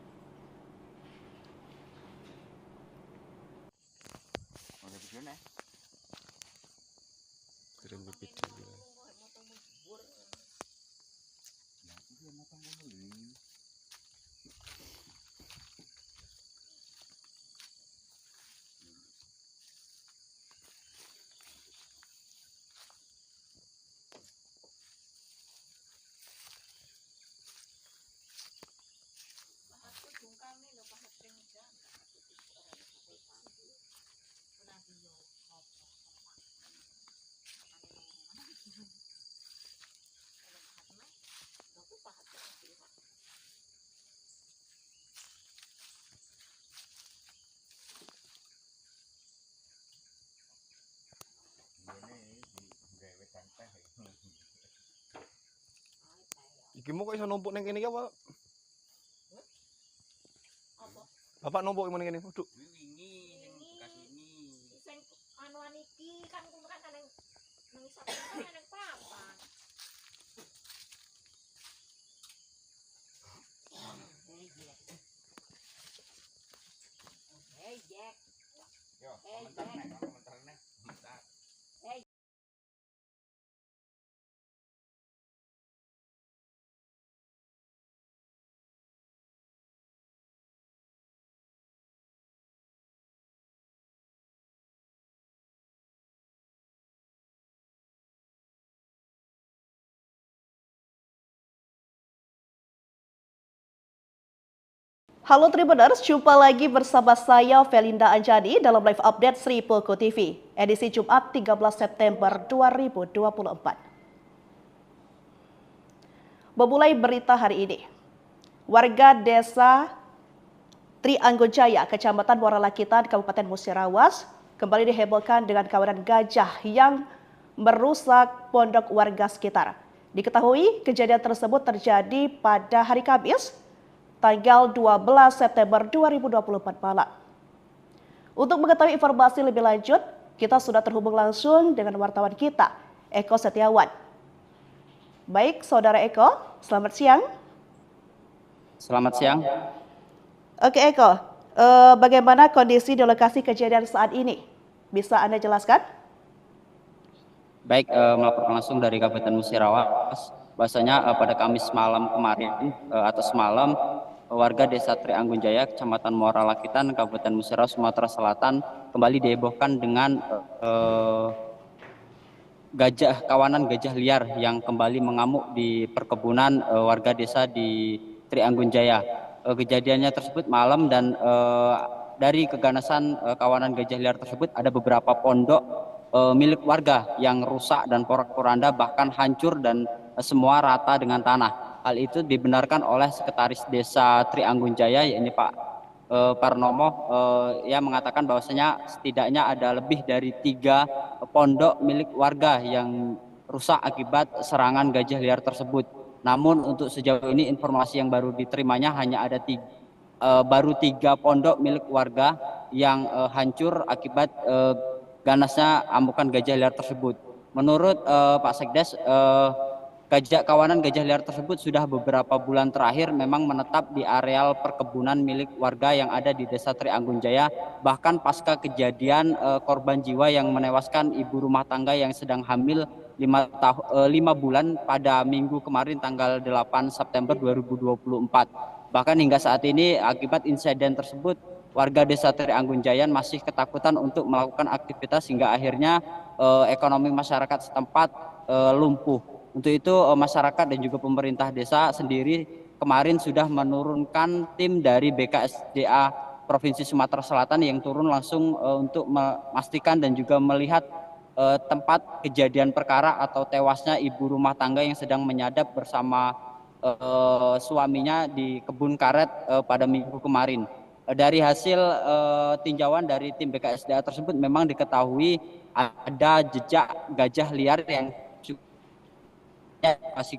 Iki mau kok iso numpuk neng kene iki apa? Bapak numpuk yang ngene. Waduh. Sing anuan iki kan kuwi kan nang isap kan nang papan. Hey Jack. Yo, komentar nek. Halo Tribuners, jumpa lagi bersama saya Felinda Anjani dalam live update Sri Poko TV, edisi Jumat 13 September 2024. Memulai berita hari ini, warga desa Trianggunjaya, Kecamatan Muara Lakitan, Kabupaten Musirawas, kembali dihebohkan dengan kawanan gajah yang merusak pondok warga sekitar. Diketahui kejadian tersebut terjadi pada hari Kamis, tanggal 12 September 2024 malam. Untuk mengetahui informasi lebih lanjut, kita sudah terhubung langsung dengan wartawan kita, Eko Setiawan. Baik, Saudara Eko, selamat siang. Selamat siang. Oke Eko, bagaimana kondisi di lokasi kejadian saat ini? Bisa Anda jelaskan? Baik, melaporkan langsung dari Kabupaten Musirawas. Bahwasanya pada Kamis malam kemarin atau semalam, warga desa Trianggunjaya, Kecamatan Muara Lakitan, Kabupaten Musirawas, Sumatera Selatan kembali dihebohkan dengan kawanan gajah liar yang kembali mengamuk di perkebunan warga desa di Trianggunjaya. Kejadiannya tersebut malam dan dari keganasan kawanan gajah liar tersebut ada beberapa pondok milik warga yang rusak dan porak-poranda, bahkan hancur dan semua rata dengan tanah. Hal itu dibenarkan oleh Sekretaris Desa Trianggunjaya, yakni Pak Parnomo, yang mengatakan bahwasanya setidaknya ada lebih dari 3 pondok milik warga yang rusak akibat serangan gajah liar tersebut. Namun untuk sejauh ini informasi yang baru diterimanya hanya ada baru 3 pondok milik warga yang hancur akibat ganasnya amukan gajah liar tersebut. Menurut Pak Sekdes, kawanan gajah liar tersebut sudah beberapa bulan terakhir memang menetap di areal perkebunan milik warga yang ada di Desa Trianggunjaya. Bahkan pasca kejadian korban jiwa yang menewaskan ibu rumah tangga yang sedang hamil 5 bulan pada minggu kemarin tanggal 8 September 2024. Bahkan hingga saat ini akibat insiden tersebut, warga Desa Trianggunjaya masih ketakutan untuk melakukan aktivitas hingga akhirnya ekonomi masyarakat setempat lumpuh. Untuk itu masyarakat dan juga pemerintah desa sendiri kemarin sudah menurunkan tim dari BKSDA Provinsi Sumatera Selatan yang turun langsung untuk memastikan dan juga melihat tempat kejadian perkara atau tewasnya ibu rumah tangga yang sedang menyadap bersama suaminya di kebun karet pada minggu kemarin. Dari hasil tinjauan dari tim BKSDA tersebut memang diketahui ada jejak gajah liar yang masih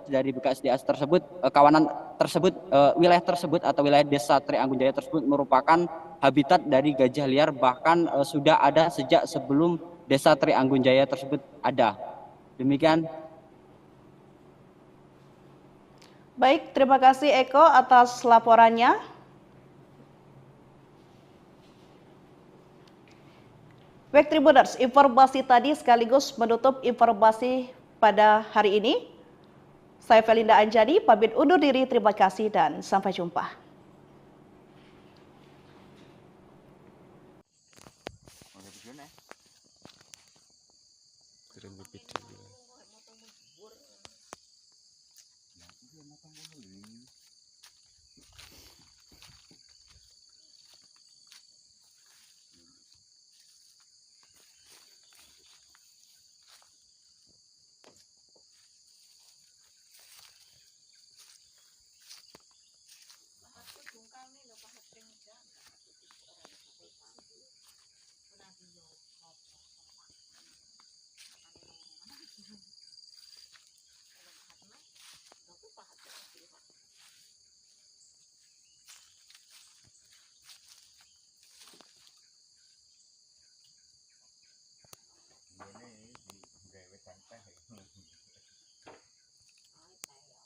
dari BKSDA tersebut, kawanan tersebut, wilayah tersebut atau wilayah Desa Trianggunjaya tersebut merupakan habitat dari gajah liar, bahkan sudah ada sejak sebelum Desa Trianggunjaya tersebut ada. Demikian. Baik, terima kasih Eko atas laporannya. Baik Tribuners, informasi tadi sekaligus menutup informasi pada hari ini. Saya Felinda Anjani, pamit undur diri, terima kasih dan sampai jumpa.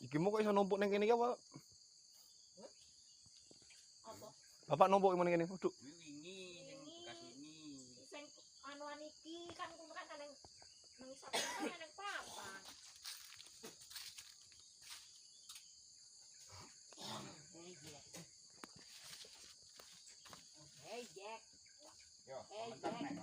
Iki mau kok iso numpuk neng kene iki apa? Apa? Bapak numpuk nang kene. Waduh. Sing anuan iki kan kuwi kan nang isap kan nang papan. Hey Jack. Yo, komentar nek.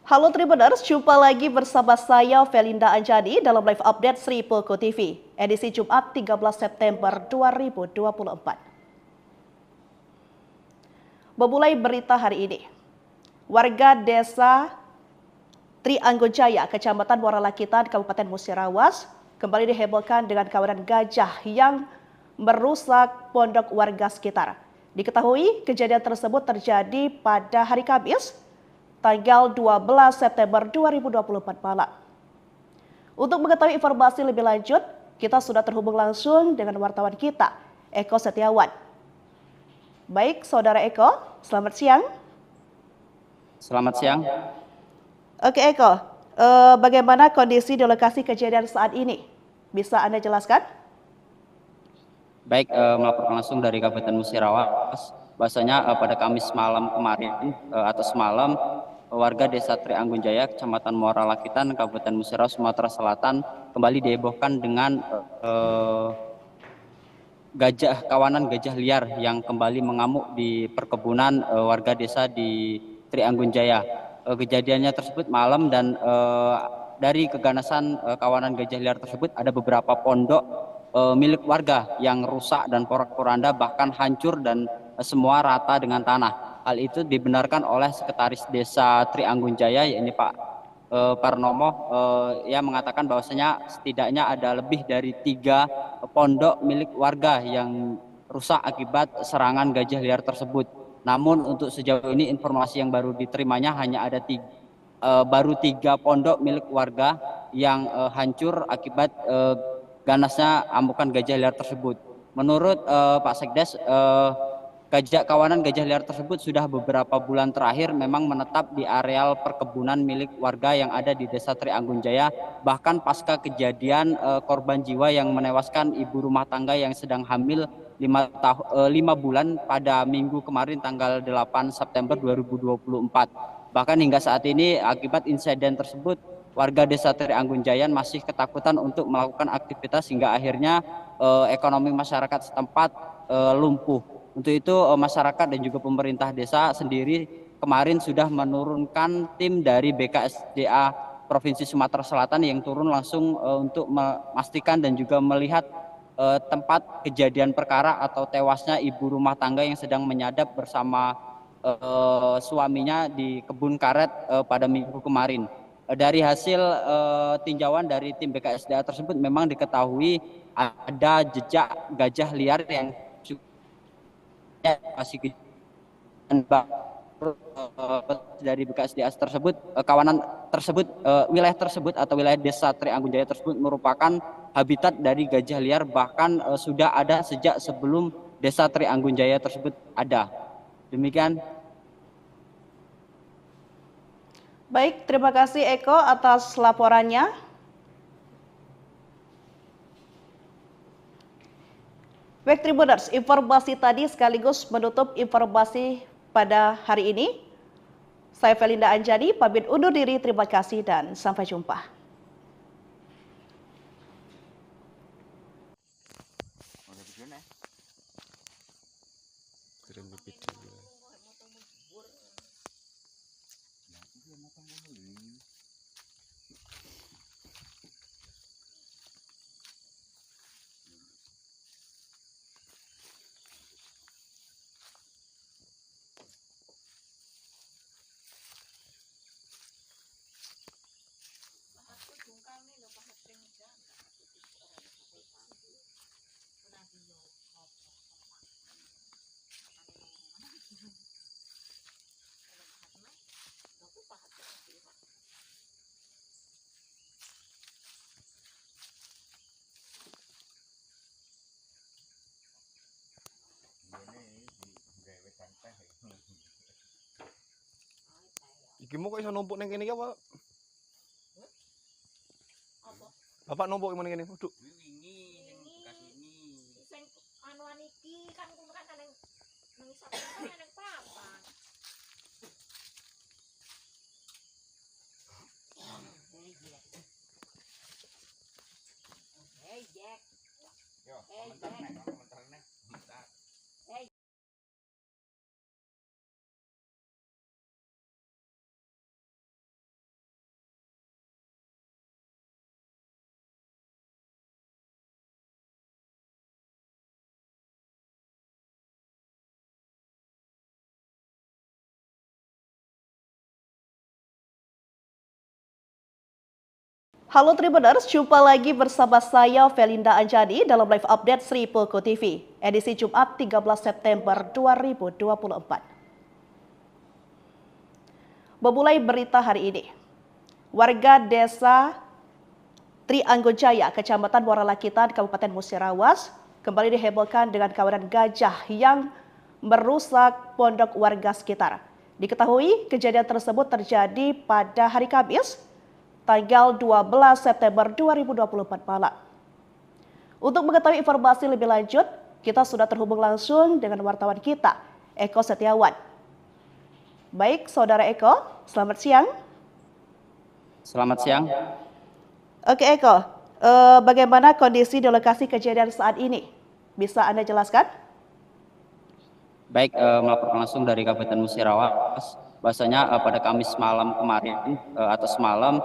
Halo Tribuners, jumpa lagi bersama saya Felinda Anjani dalam live update Sri Poko TV, edisi Jumat 13 September 2024. Memulai berita hari ini, warga desa Trianggojaya, Kecamatan Muara Lakitan, Kabupaten Musirawas, kembali dihebohkan dengan kawanan gajah yang merusak pondok warga sekitar. Diketahui kejadian tersebut terjadi pada hari Kamis, tanggal 12 September 2024 malam. Untuk mengetahui informasi lebih lanjut, kita sudah terhubung langsung dengan wartawan kita, Eko Setiawan. Baik, Saudara Eko, selamat siang. Selamat siang. Oke Eko, bagaimana kondisi di lokasi kejadian saat ini? Bisa Anda jelaskan? Baik, melaporkan langsung dari Kabupaten Musirawas. Bahwasanya pada Kamis malam kemarin atau semalam, warga Desa Trianggunjaya, Kecamatan Muara Lakitan, Kabupaten Musirawas, Sumatera Selatan kembali dihebohkan dengan kawanan gajah liar yang kembali mengamuk di perkebunan warga desa di Trianggunjaya. Kejadiannya tersebut malam dan dari keganasan kawanan gajah liar tersebut ada beberapa pondok milik warga yang rusak dan porak-poranda, bahkan hancur dan semua rata dengan tanah. Hal itu dibenarkan oleh Sekretaris Desa Trianggunjaya, yakni Pak Parnomo, yang mengatakan bahwasanya setidaknya ada lebih dari 3 pondok milik warga yang rusak akibat serangan gajah liar tersebut. Namun untuk sejauh ini informasi yang baru diterimanya hanya ada baru 3 pondok milik warga yang hancur akibat ganasnya amukan gajah liar tersebut. Menurut Pak Sekdes, kawanan gajah liar tersebut sudah beberapa bulan terakhir memang menetap di areal perkebunan milik warga yang ada di Desa Trianggunjaya. Bahkan pasca kejadian korban jiwa yang menewaskan ibu rumah tangga yang sedang hamil 5 bulan pada minggu kemarin tanggal 8 September 2024. Bahkan hingga saat ini akibat insiden tersebut, warga Desa Trianggunjaya masih ketakutan untuk melakukan aktivitas hingga akhirnya ekonomi masyarakat setempat lumpuh. Untuk itu masyarakat dan juga pemerintah desa sendiri kemarin sudah menurunkan tim dari BKSDA Provinsi Sumatera Selatan yang turun langsung untuk memastikan dan juga melihat tempat kejadian perkara atau tewasnya ibu rumah tangga yang sedang menyadap bersama suaminya di kebun karet pada minggu kemarin. Dari hasil tinjauan dari tim BKSDA tersebut memang diketahui ada jejak gajah liar yang masih dari BKSDA tersebut, kawanan tersebut, wilayah tersebut atau wilayah Desa Trianggunjaya tersebut merupakan habitat dari gajah liar, bahkan sudah ada sejak sebelum Desa Trianggunjaya tersebut ada. Demikian. Baik, terima kasih Eko atas laporannya. Baik Tribuners, informasi tadi sekaligus menutup informasi pada hari ini. Saya Felinda Anjani, pamit undur diri, terima kasih dan sampai jumpa. Iki mau kok iso numpuk neng kene iki apa? Bapak numpuk yang ngene. Waduh. Sing anuan iki kan kuwi kan nang isap kan nang papan. Hey Jack. Yo, komentar nih. Halo Tribuners, jumpa lagi bersama saya Felinda Anjani dalam live update Sri Poko TV, edisi Jumat 13 September 2024. Memulai berita hari ini, warga desa Trianggojaya, Kecamatan Muaralakitan, Kabupaten Musirawas, kembali dihebohkan dengan kawanan gajah yang merusak pondok warga sekitar. Diketahui kejadian tersebut terjadi pada hari Kamis, tanggal 12 September 2024 malam. Untuk mengetahui informasi lebih lanjut, kita sudah terhubung langsung dengan wartawan kita, Eko Setiawan. Baik, Saudara Eko, selamat siang. Selamat siang. Oke Eko, bagaimana kondisi di lokasi kejadian saat ini? Bisa Anda jelaskan? Baik, melaporkan langsung dari Kabupaten Musirawas. Bahwasanya pada Kamis malam kemarin atau semalam,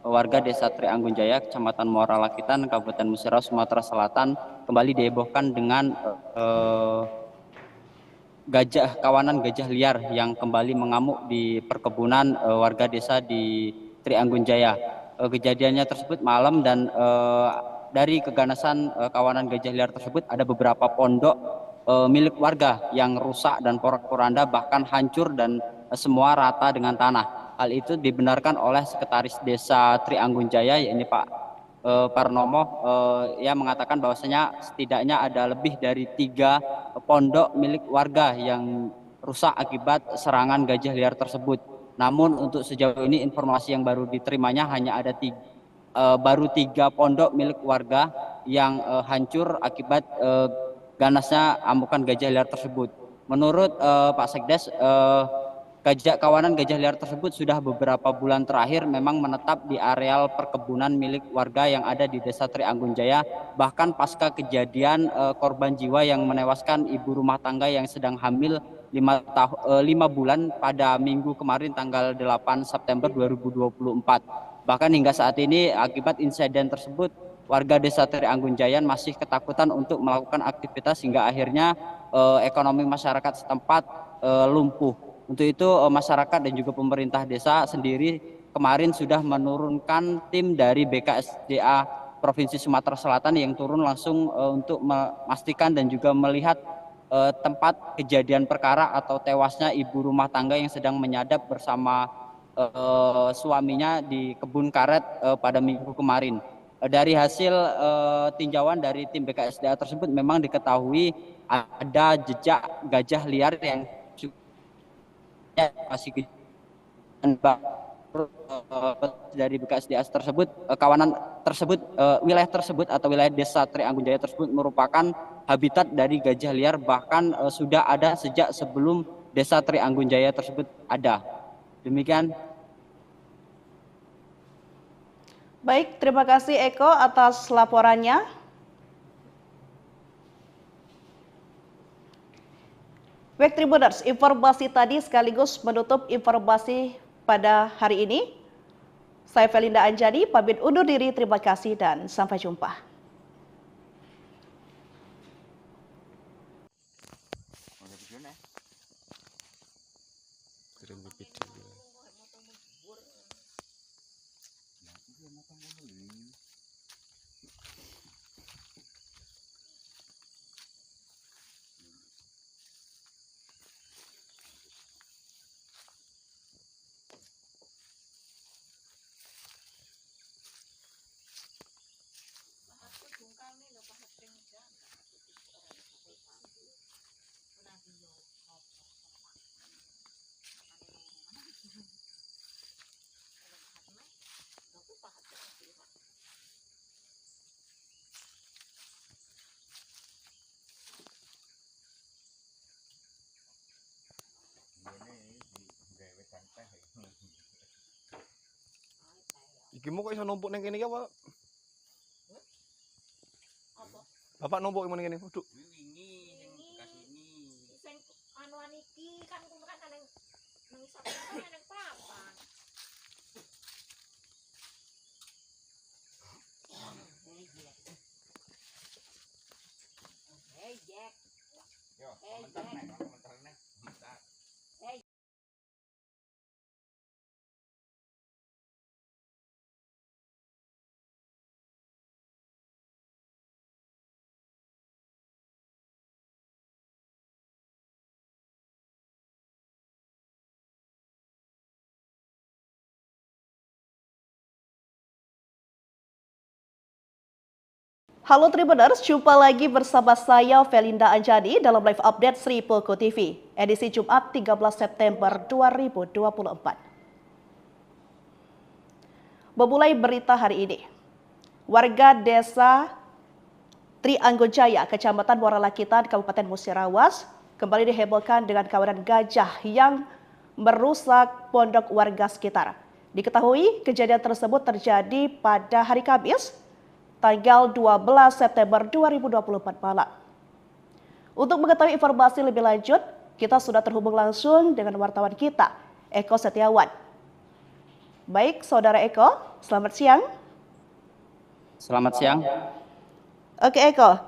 warga desa Trianggunjaya, Kecamatan Muaralakitan, Kabupaten Musirawas, Sumatera Selatan kembali dihebohkan dengan kawanan gajah liar yang kembali mengamuk di perkebunan warga desa di Trianggunjaya. Kejadiannya tersebut malam dan dari keganasan kawanan gajah liar tersebut ada beberapa pondok milik warga yang rusak dan porak-poranda, bahkan hancur dan semua rata dengan tanah. Hal itu dibenarkan oleh Sekretaris Desa Trianggunjaya, yakni Pak Parnomo, yang mengatakan bahwasanya setidaknya ada lebih dari 3 pondok milik warga yang rusak akibat serangan gajah liar tersebut. Namun untuk sejauh ini informasi yang baru diterimanya hanya ada baru 3 pondok milik warga yang hancur akibat ganasnya amukan gajah liar tersebut. Menurut Pak Sekdes, kawanan gajah liar tersebut sudah beberapa bulan terakhir memang menetap di areal perkebunan milik warga yang ada di Desa Trianggunjaya. Bahkan pasca kejadian korban jiwa yang menewaskan ibu rumah tangga yang sedang hamil 5 bulan pada minggu kemarin tanggal 8 September 2024. Bahkan hingga saat ini akibat insiden tersebut, warga Desa Trianggunjaya masih ketakutan untuk melakukan aktivitas hingga akhirnya ekonomi masyarakat setempat lumpuh. Untuk itu masyarakat dan juga pemerintah desa sendiri kemarin sudah menurunkan tim dari BKSDA Provinsi Sumatera Selatan yang turun langsung untuk memastikan dan juga melihat tempat kejadian perkara atau tewasnya ibu rumah tangga yang sedang menyadap bersama suaminya di kebun karet pada minggu kemarin. Dari hasil tinjauan dari tim BKSDA tersebut memang diketahui ada jejak gajah liar yang masih dari BKSDA tersebut, kawanan tersebut, wilayah tersebut atau wilayah desa Trianggunjaya tersebut merupakan habitat dari gajah liar, bahkan sudah ada sejak sebelum desa Trianggunjaya tersebut ada. Demikian. Baik, terima kasih Eko atas laporannya. Baik Tribuners, informasi tadi sekaligus menutup informasi pada hari ini. Saya Felinda Anjani, pamit undur diri, terima kasih dan sampai jumpa. Iki mau kok iso numpuk neng kene iki apa? Apa? Bapak numpuk gimana kene? Duduk. Sing anuan iki kan kulo kan nang isor kan nang papan. Hey Jack. Yo, komentar nek. Halo Tribuners, jumpa lagi bersama saya Felinda Anjani dalam live update Sri Poko TV, edisi Jumat 13 September 2024. Memulai berita hari ini, warga desa Trianggojaya, Kecamatan Muara Lakitan, Kabupaten Musirawas, kembali dihebohkan dengan kawanan gajah yang merusak pondok warga sekitar. Diketahui kejadian tersebut terjadi pada hari Kamis, tanggal 12 September 2024 malam. Untuk mengetahui informasi lebih lanjut, kita sudah terhubung langsung dengan wartawan kita, Eko Setiawan. Baik, Saudara Eko, selamat siang. Selamat siang. Oke Eko,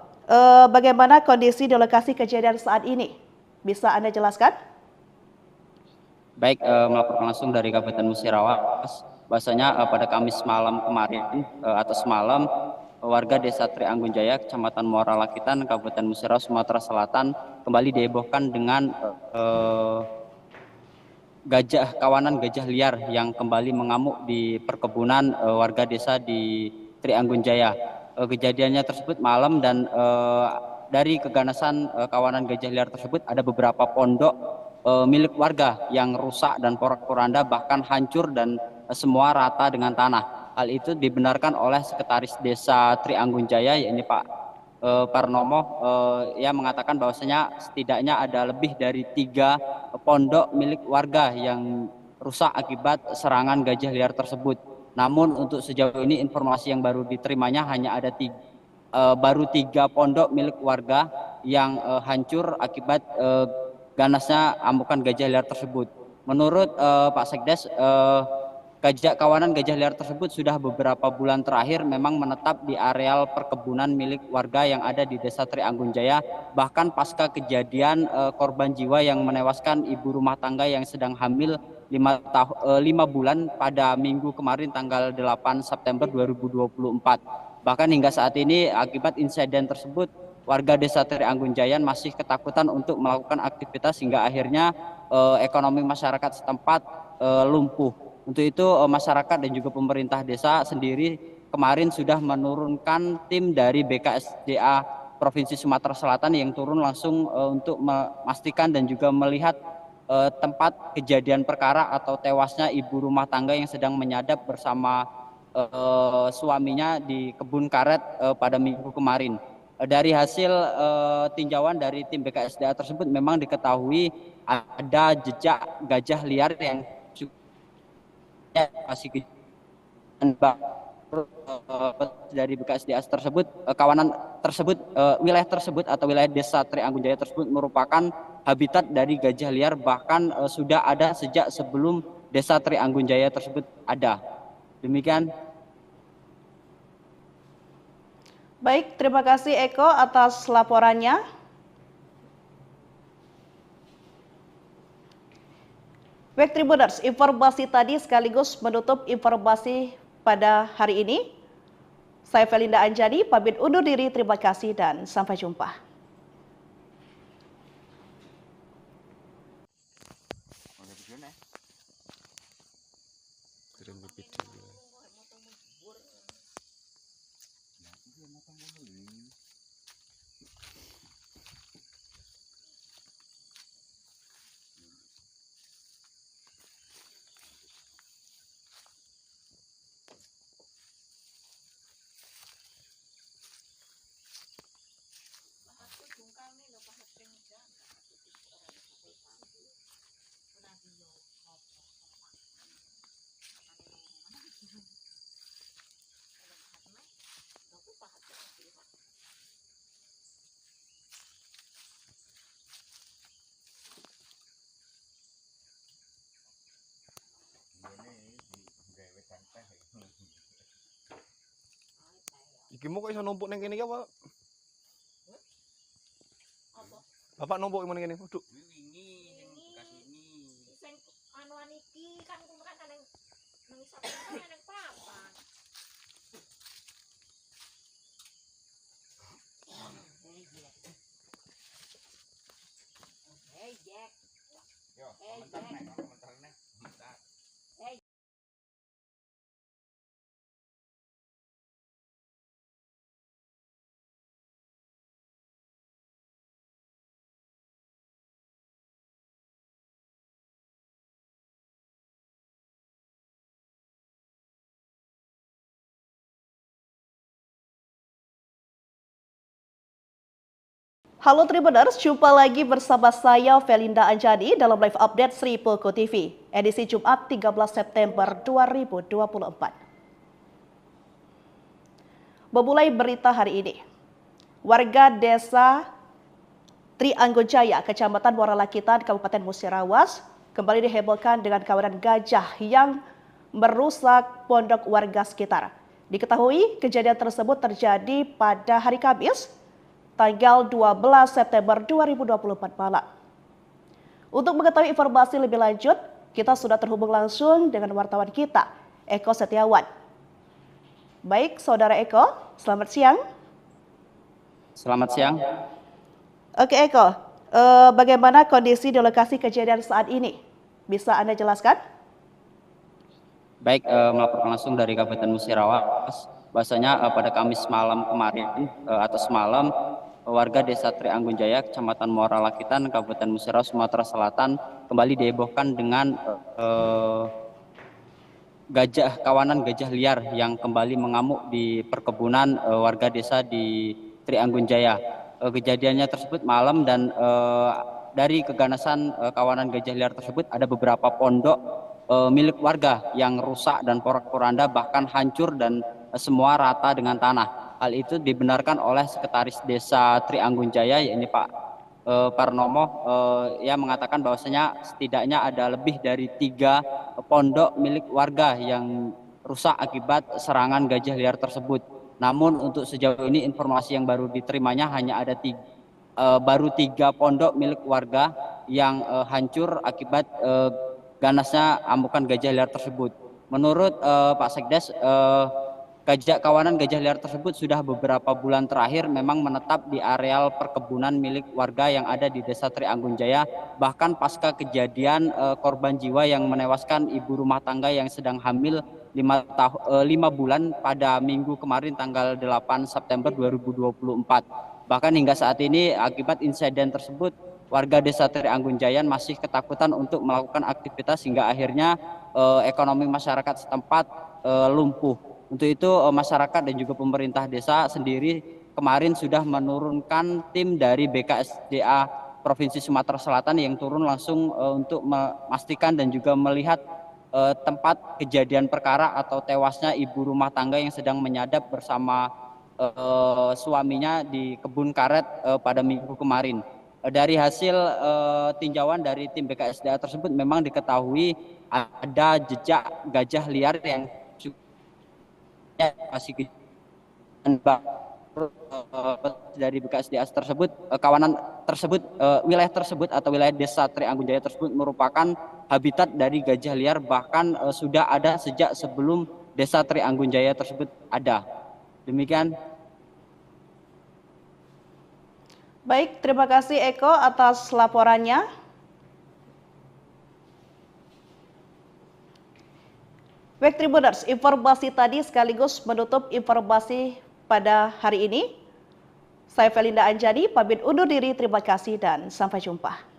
bagaimana kondisi di lokasi kejadian saat ini? Bisa Anda jelaskan? Baik, melaporkan langsung dari Kabupaten Musirawas. Bahwasanya pada Kamis malam kemarin atau semalam, warga Desa Trianggunjaya, Kecamatan Muara Lakitan, Kabupaten Musirawas, Sumatera Selatan kembali dihebohkan dengan kawanan gajah liar yang kembali mengamuk di perkebunan warga desa di Trianggunjaya. Kejadiannya tersebut malam dan dari keganasan kawanan gajah liar tersebut ada beberapa pondok milik warga yang rusak dan porak-poranda, bahkan hancur dan semua rata dengan tanah. Hal itu dibenarkan oleh Sekretaris Desa Trianggunjaya, yakni Pak Parnomo, yang mengatakan bahwasanya setidaknya ada lebih dari 3 pondok milik warga yang rusak akibat serangan gajah liar tersebut. Namun untuk sejauh ini informasi yang baru diterimanya hanya ada baru 3 pondok milik warga yang hancur akibat ganasnya amukan gajah liar tersebut. Menurut Pak Sekdes, kawanan gajah liar tersebut sudah beberapa bulan terakhir memang menetap di areal perkebunan milik warga yang ada di Desa Trianggunjaya. Bahkan pasca kejadian korban jiwa yang menewaskan ibu rumah tangga yang sedang hamil 5 bulan pada minggu kemarin tanggal 8 September 2024. Bahkan hingga saat ini akibat insiden tersebut, warga Desa Trianggunjaya masih ketakutan untuk melakukan aktivitas hingga akhirnya ekonomi masyarakat setempat lumpuh. Untuk itu masyarakat dan juga pemerintah desa sendiri kemarin sudah menurunkan tim dari BKSDA Provinsi Sumatera Selatan yang turun langsung untuk memastikan dan juga melihat tempat kejadian perkara atau tewasnya ibu rumah tangga yang sedang menyadap bersama suaminya di kebun karet pada minggu kemarin. Dari hasil tinjauan dari tim BKSDA tersebut memang diketahui ada jejak gajah liar yang masih dari BKSDA tersebut, kawanan tersebut, wilayah tersebut atau wilayah Desa Trianggunjaya tersebut merupakan habitat dari gajah liar, bahkan sudah ada sejak sebelum Desa Trianggunjaya tersebut ada. Demikian. Baik, terima kasih Eko atas laporannya. Baik Tribuners, informasi tadi sekaligus menutup informasi pada hari ini. Saya Felinda Anjani, pamit undur diri, terima kasih dan sampai jumpa. Iki mau kok iso numpuk neng kene iki apa? Bapak numpuk yang ngene. Waduh. Sing anuan iki kan kuwi kan nang isap kan nang papan. Hey Jack. Yo, komentar nek. Halo Tribuners, jumpa lagi bersama saya Felinda Anjani dalam live update Sri Poko TV, edisi Jumat 13 September 2024. Memulai berita hari ini, warga desa Trianggunjaya, Kecamatan Muara Lakitan, Kabupaten Musirawas, kembali dihebohkan dengan kawanan gajah yang merusak pondok warga sekitar. Diketahui kejadian tersebut terjadi pada hari Kamis, tanggal 12 September 2024 malam. Untuk mengetahui informasi lebih lanjut, kita sudah terhubung langsung dengan wartawan kita, Eko Setiawan. Baik, Saudara Eko, selamat siang. Selamat siang. Oke Eko, bagaimana kondisi di lokasi kejadian saat ini? Bisa Anda jelaskan? Baik, melaporkan langsung dari Kabupaten Musirawas. Bahwasanya pada Kamis malam kemarin atau semalam, warga desa Trianggunjaya, Kecamatan Muara Lakitan, Kabupaten Musirawas, Sumatera Selatan kembali dihebohkan dengan kawanan gajah liar yang kembali mengamuk di perkebunan warga desa di Trianggunjaya. Kejadiannya tersebut malam dan dari keganasan kawanan gajah liar tersebut ada beberapa pondok milik warga yang rusak dan porak-poranda, bahkan hancur dan semua rata dengan tanah. Hal itu dibenarkan oleh Sekretaris Desa Trianggunjaya, yakni Pak Parnomo, yang mengatakan bahwasanya setidaknya ada lebih dari 3 pondok milik warga yang rusak akibat serangan gajah liar tersebut. Namun untuk sejauh ini informasi yang baru diterimanya hanya ada baru 3 pondok milik warga yang hancur akibat ganasnya amukan gajah liar tersebut. Menurut Pak Sekdes, kawanan gajah liar tersebut sudah beberapa bulan terakhir memang menetap di areal perkebunan milik warga yang ada di Desa Trianggunjaya. Bahkan pasca kejadian korban jiwa yang menewaskan ibu rumah tangga yang sedang hamil 5 bulan pada minggu kemarin tanggal 8 September 2024. Bahkan hingga saat ini akibat insiden tersebut, warga Desa Trianggunjaya masih ketakutan untuk melakukan aktivitas hingga akhirnya ekonomi masyarakat setempat lumpuh. Untuk itu masyarakat dan juga pemerintah desa sendiri kemarin sudah menurunkan tim dari BKSDA Provinsi Sumatera Selatan yang turun langsung untuk memastikan dan juga melihat tempat kejadian perkara atau tewasnya ibu rumah tangga yang sedang menyadap bersama suaminya di kebun karet pada minggu kemarin. Dari hasil tinjauan dari tim BKSDA tersebut memang diketahui ada jejak gajah liar yang masih dari BKSDA tersebut, kawanan tersebut, wilayah tersebut atau wilayah desa Trianggunjaya tersebut merupakan habitat dari gajah liar, bahkan sudah ada sejak sebelum desa Trianggunjaya tersebut ada. Demikian. Baik, terima kasih Eko atas laporannya. Baik Tribuners, informasi tadi sekaligus menutup informasi pada hari ini. Saya Felinda Anjani, pamit undur diri, terima kasih dan sampai jumpa.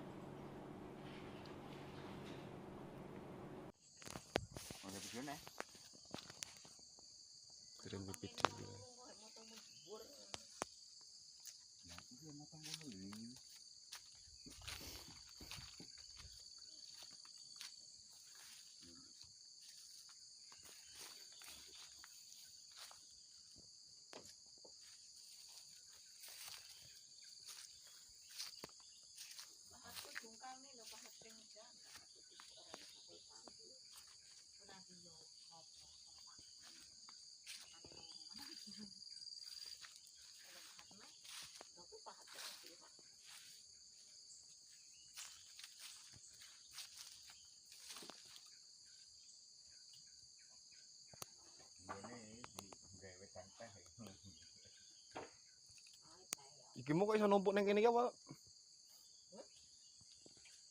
Iki mau kok iso numpuk neng kene iki apa?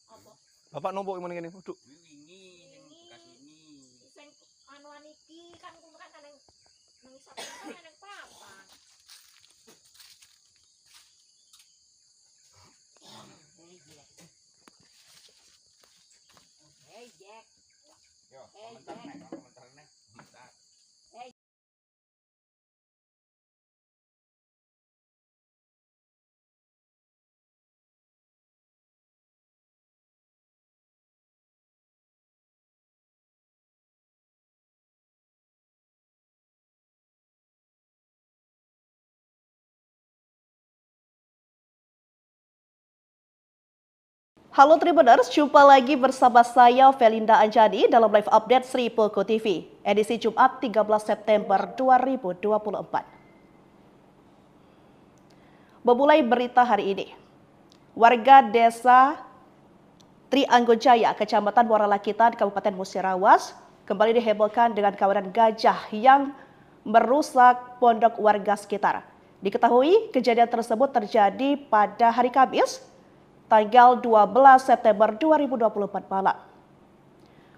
Apa? Bapak numpuk nang kene. Waduh. Sing anuan iki kan kuwi kan nang isap kan nang papan. Hey Jack. Yo, komentar nek. Halo Tribuners, jumpa lagi bersama saya Felinda Anjani dalam live update Sri Poko TV, edisi Jumat 13 September 2024. Memulai berita hari ini, warga desa Trianggojaya, Kecamatan Muara Lakitan, Kabupaten Musirawas, kembali dihebohkan dengan kawanan gajah yang merusak pondok warga sekitar. Diketahui kejadian tersebut terjadi pada hari Kamis, tanggal 12 September 2024 malam.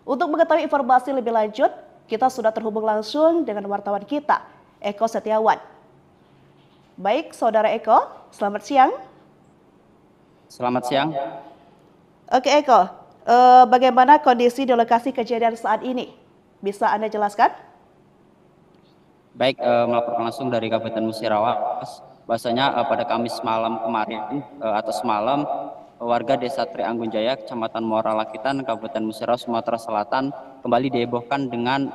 Untuk mengetahui informasi lebih lanjut, kita sudah terhubung langsung dengan wartawan kita, Eko Setiawan. Baik, Saudara Eko, selamat siang. Selamat siang. Oke Eko, bagaimana kondisi di lokasi kejadian saat ini? Bisa Anda jelaskan? Baik, melaporkan langsung dari Kabupaten Musirawas. Bahwasanya pada Kamis malam kemarin atau semalam, warga Desa Trianggunjaya, Kecamatan Muara Lakitan, Kabupaten Musirawas, Sumatera Selatan kembali dihebohkan dengan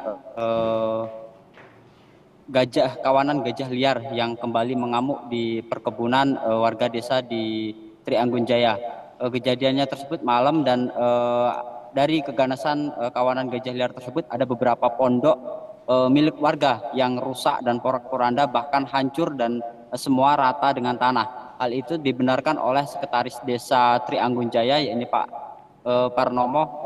kawanan gajah liar yang kembali mengamuk di perkebunan warga desa di Trianggunjaya. Kejadiannya tersebut malam dan dari keganasan kawanan gajah liar tersebut ada beberapa pondok milik warga yang rusak dan porak-poranda, bahkan hancur dan semua rata dengan tanah. Hal itu dibenarkan oleh Sekretaris Desa Trianggunjaya, yakni Pak Parnomo.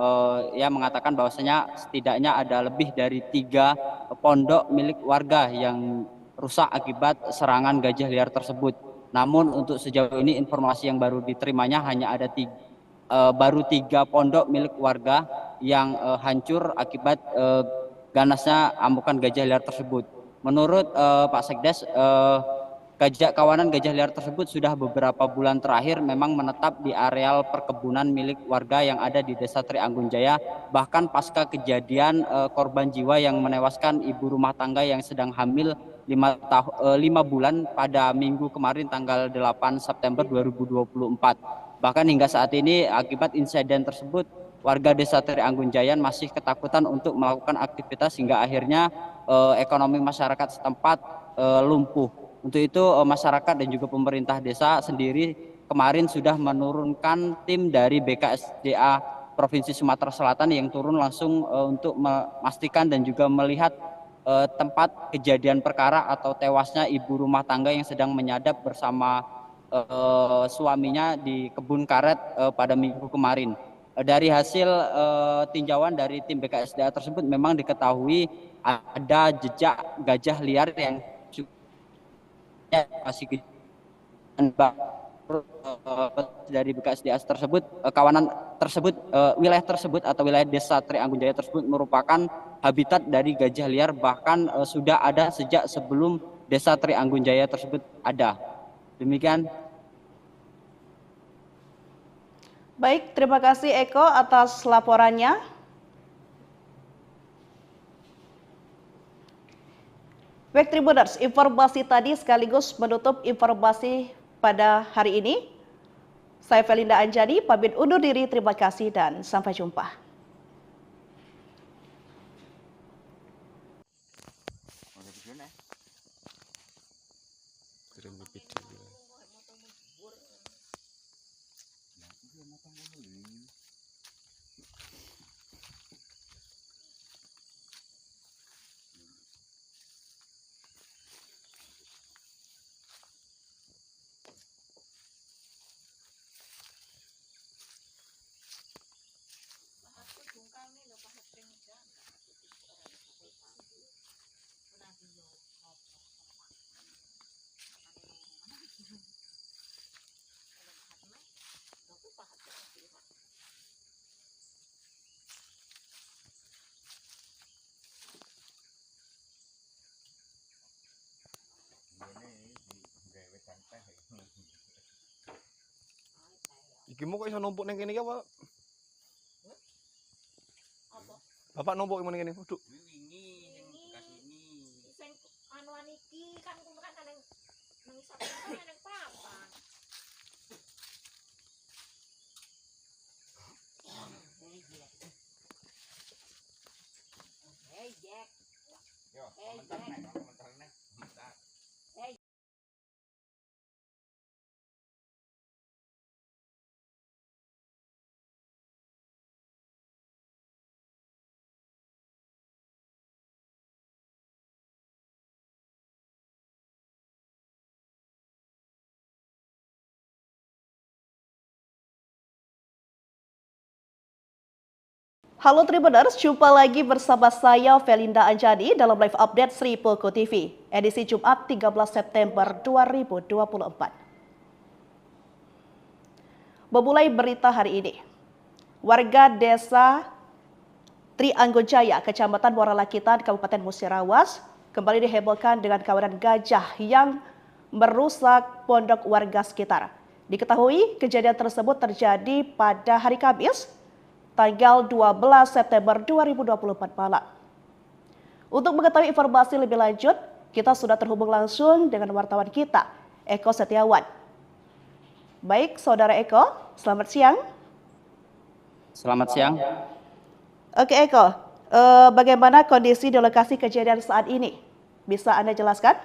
Ia mengatakan bahwasanya setidaknya ada lebih dari 3 pondok milik warga yang rusak akibat serangan gajah liar tersebut. Namun untuk sejauh ini informasi yang baru diterimanya hanya ada baru 3 pondok milik warga yang hancur akibat ganasnya amukan gajah liar tersebut. Menurut Pak Sekdes, kawanan gajah liar tersebut sudah beberapa bulan terakhir memang menetap di areal perkebunan milik warga yang ada di Desa Trianggunjaya. Bahkan pasca kejadian korban jiwa yang menewaskan ibu rumah tangga yang sedang hamil 5 bulan pada minggu kemarin tanggal 8 September 2024. Bahkan hingga saat ini akibat insiden tersebut, warga Desa Trianggunjaya masih ketakutan untuk melakukan aktivitas hingga akhirnya ekonomi masyarakat setempat lumpuh. Untuk itu masyarakat dan juga pemerintah desa sendiri kemarin sudah menurunkan tim dari BKSDA Provinsi Sumatera Selatan yang turun langsung untuk memastikan dan juga melihat tempat kejadian perkara atau tewasnya ibu rumah tangga yang sedang menyadap bersama suaminya di kebun karet pada minggu kemarin. Dari hasil tinjauan dari tim BKSDA tersebut memang diketahui ada jejak gajah liar yang masih dari BKSDA tersebut, kawanan tersebut, wilayah tersebut atau wilayah Desa Trianggunjaya tersebut merupakan habitat dari gajah liar, bahkan sudah ada sejak sebelum Desa Trianggunjaya tersebut ada. Demikian. Baik, terima kasih Eko atas laporannya. Baik Tribuners, informasi tadi sekaligus menutup informasi pada hari ini. Saya Felinda Anjani, pamit undur diri, terima kasih dan sampai jumpa. Iki mau kok iso numpuk neng kene iki apa? Apa? Bapak numpuk neng kene. Waduh. Sing anuan iki kan kumpulkan nang isap kan nang papan. Hey Jack. Yo, komentar nek. Halo Tribuners, jumpa lagi bersama saya Felinda Anjani dalam live update Sri Poko TV, edisi Jumat 13 September 2024. Memulai berita hari ini, warga desa Trianggunjaya, Kecamatan Muara Lakitan, Kabupaten Musirawas, kembali dihebohkan dengan kawanan gajah yang merusak pondok warga sekitar. Diketahui kejadian tersebut terjadi pada hari Kamis, tanggal 12 September 2024 malam. Untuk mengetahui informasi lebih lanjut, kita sudah terhubung langsung dengan wartawan kita, Eko Setiawan. Baik, Saudara Eko, selamat siang. Selamat siang. Oke Eko, bagaimana kondisi di lokasi kejadian saat ini? Bisa Anda jelaskan?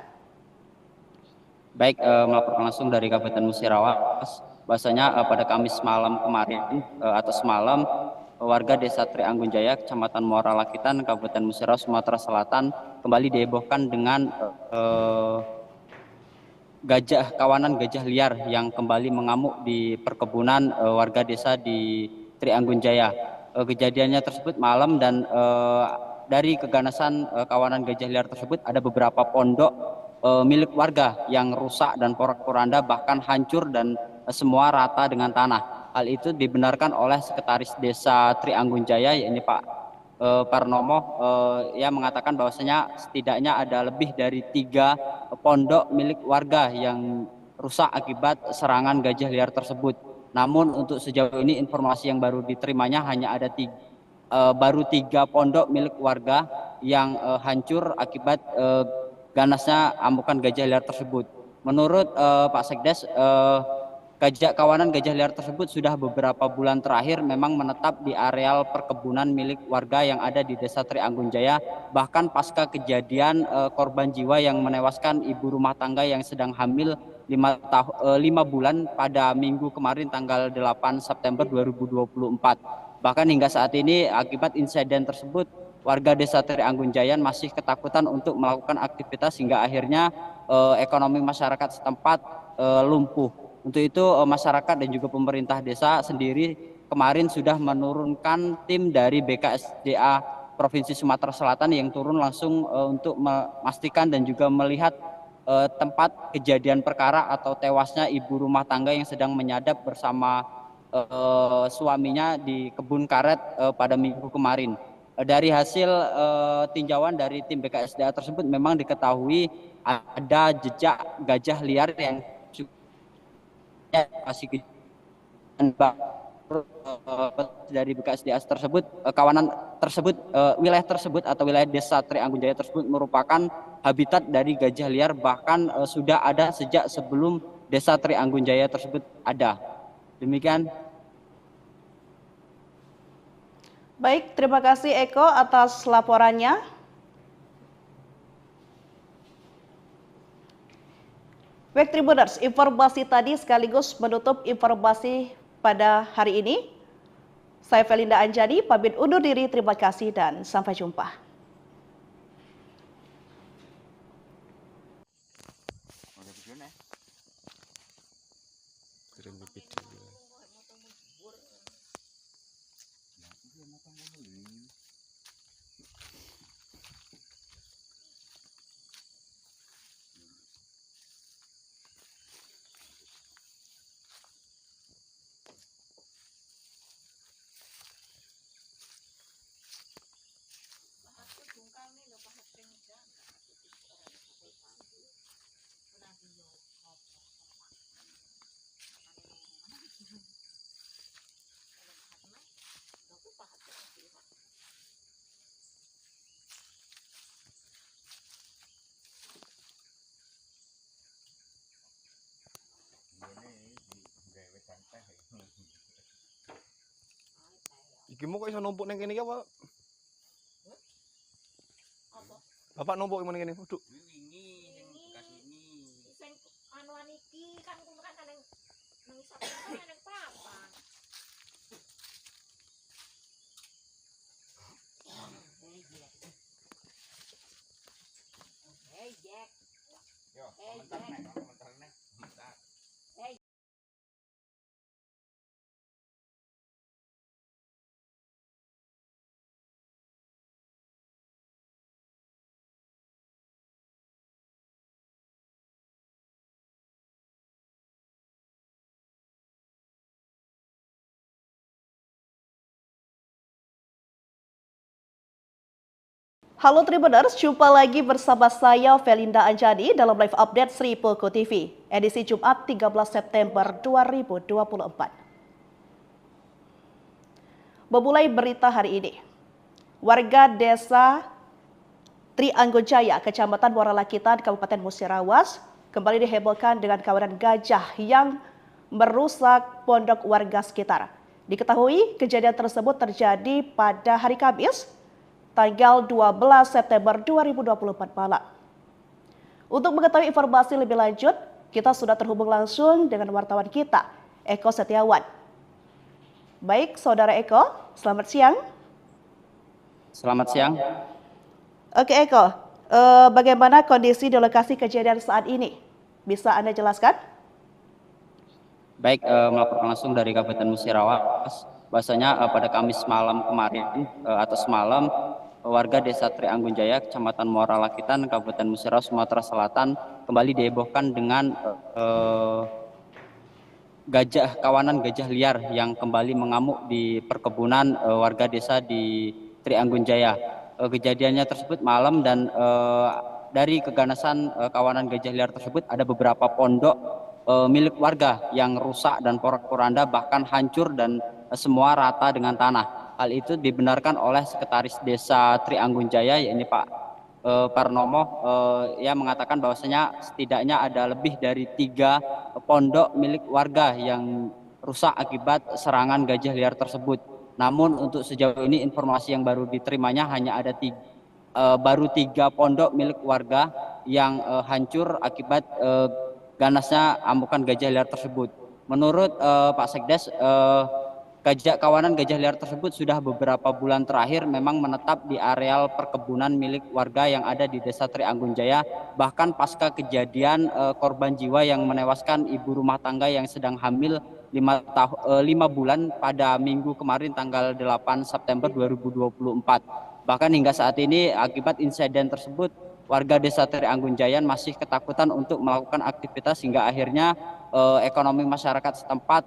Baik, melaporkan langsung dari Kabupaten Musirawas. Bahwasanya pada Kamis malam kemarin atau semalam, warga Desa Trianggunjaya, Kecamatan Muara Lakitan, Kabupaten Musirawas, Sumatera Selatan kembali dihebohkan dengan kawanan gajah liar yang kembali mengamuk di perkebunan warga desa di Trianggunjaya. Kejadiannya tersebut malam dan dari keganasan kawanan gajah liar tersebut ada beberapa pondok milik warga yang rusak dan porak-poranda bahkan hancur dan semua rata dengan tanah. Hal itu dibenarkan oleh Sekretaris Desa Trianggunjaya, yakni Pak Parnomo, yang mengatakan bahwasanya setidaknya ada lebih dari 3 pondok milik warga yang rusak akibat serangan gajah liar tersebut. Namun untuk sejauh ini informasi yang baru diterimanya hanya ada baru 3 pondok milik warga yang hancur akibat ganasnya amukan gajah liar tersebut. Menurut Pak Sekdes, kawanan gajah liar tersebut sudah beberapa bulan terakhir memang menetap di areal perkebunan milik warga yang ada di Desa Trianggunjaya. Bahkan pasca kejadian korban jiwa yang menewaskan ibu rumah tangga yang sedang hamil 5 bulan pada minggu kemarin tanggal 8 September 2024. Bahkan hingga saat ini akibat insiden tersebut, warga Desa Trianggunjaya masih ketakutan untuk melakukan aktivitas hingga akhirnya ekonomi masyarakat setempat lumpuh. Untuk itu masyarakat dan juga pemerintah desa sendiri kemarin sudah menurunkan tim dari BKSDA Provinsi Sumatera Selatan yang turun langsung untuk memastikan dan juga melihat tempat kejadian perkara atau tewasnya ibu rumah tangga yang sedang menyadap bersama suaminya di kebun karet pada minggu kemarin. Dari hasil tinjauan dari tim BKSDA tersebut memang diketahui ada jejak gajah liar yang masih dari BKSDA tersebut, kawanan tersebut, wilayah tersebut atau wilayah Desa Trianggunjaya tersebut merupakan habitat dari gajah liar, bahkan sudah ada sejak sebelum Desa Trianggunjaya tersebut ada. Demikian. Baik, terima kasih Eko atas laporannya. Baik Tribuners, informasi tadi sekaligus menutup informasi pada hari ini. Saya Felinda Anjani, pamit undur diri, terima kasih dan sampai jumpa. Iki mau kok iso numpuk neng kene iki apa? Bapak numpuk gimana kene? Duduk. Sing anuan iki kan kulo kan nang isor kan nang papan. Hey Jack. Yo, komentar nek. Halo Tribuners, jumpa lagi bersama saya Felinda Anjani dalam live update Sri Poko TV, edisi Jumat 13 September 2024. Memulai berita hari ini, warga desa Trianggojaya, Kecamatan Muara Lakitan, Kabupaten Musirawas, kembali dihebohkan dengan kawanan gajah yang merusak pondok warga sekitar. Diketahui kejadian tersebut terjadi pada hari Kamis, tanggal 12 September 2024 malam. Untuk mengetahui informasi lebih lanjut, kita sudah terhubung langsung dengan wartawan kita, Eko Setiawan. Baik, Saudara Eko, selamat siang. Selamat siang. Oke Eko, bagaimana kondisi di lokasi kejadian saat ini? Bisa Anda jelaskan? Baik, melaporkan langsung dari Kabupaten Musirawas. Bahwasanya pada Kamis malam kemarin atau semalam, warga desa Trianggunjaya, Kecamatan Muara Lakitan, Kabupaten Musirawas, Sumatera Selatan kembali dihebohkan dengan kawanan gajah liar yang kembali mengamuk di perkebunan warga desa di Trianggunjaya. Kejadiannya tersebut malam dan dari keganasan kawanan gajah liar tersebut ada beberapa pondok milik warga yang rusak dan porak-poranda, bahkan hancur dan semua rata dengan tanah. Hal itu dibenarkan oleh Sekretaris Desa Trianggunjaya, yaitu Pak Parnomo. Ia mengatakan bahwasanya setidaknya ada lebih dari 3 pondok milik warga yang rusak akibat serangan gajah liar tersebut. Namun untuk sejauh ini informasi yang baru diterimanya hanya ada baru 3 pondok milik warga yang hancur akibat ganasnya amukan gajah liar tersebut. Menurut Pak Sekdes, kawanan gajah liar tersebut sudah beberapa bulan terakhir memang menetap di areal perkebunan milik warga yang ada di Desa Trianggunjaya. Bahkan pasca kejadian korban jiwa yang menewaskan ibu rumah tangga yang sedang hamil 5 bulan pada minggu kemarin tanggal 8 September 2024. Bahkan hingga saat ini akibat insiden tersebut, warga Desa Trianggunjaya masih ketakutan untuk melakukan aktivitas hingga akhirnya ekonomi masyarakat setempat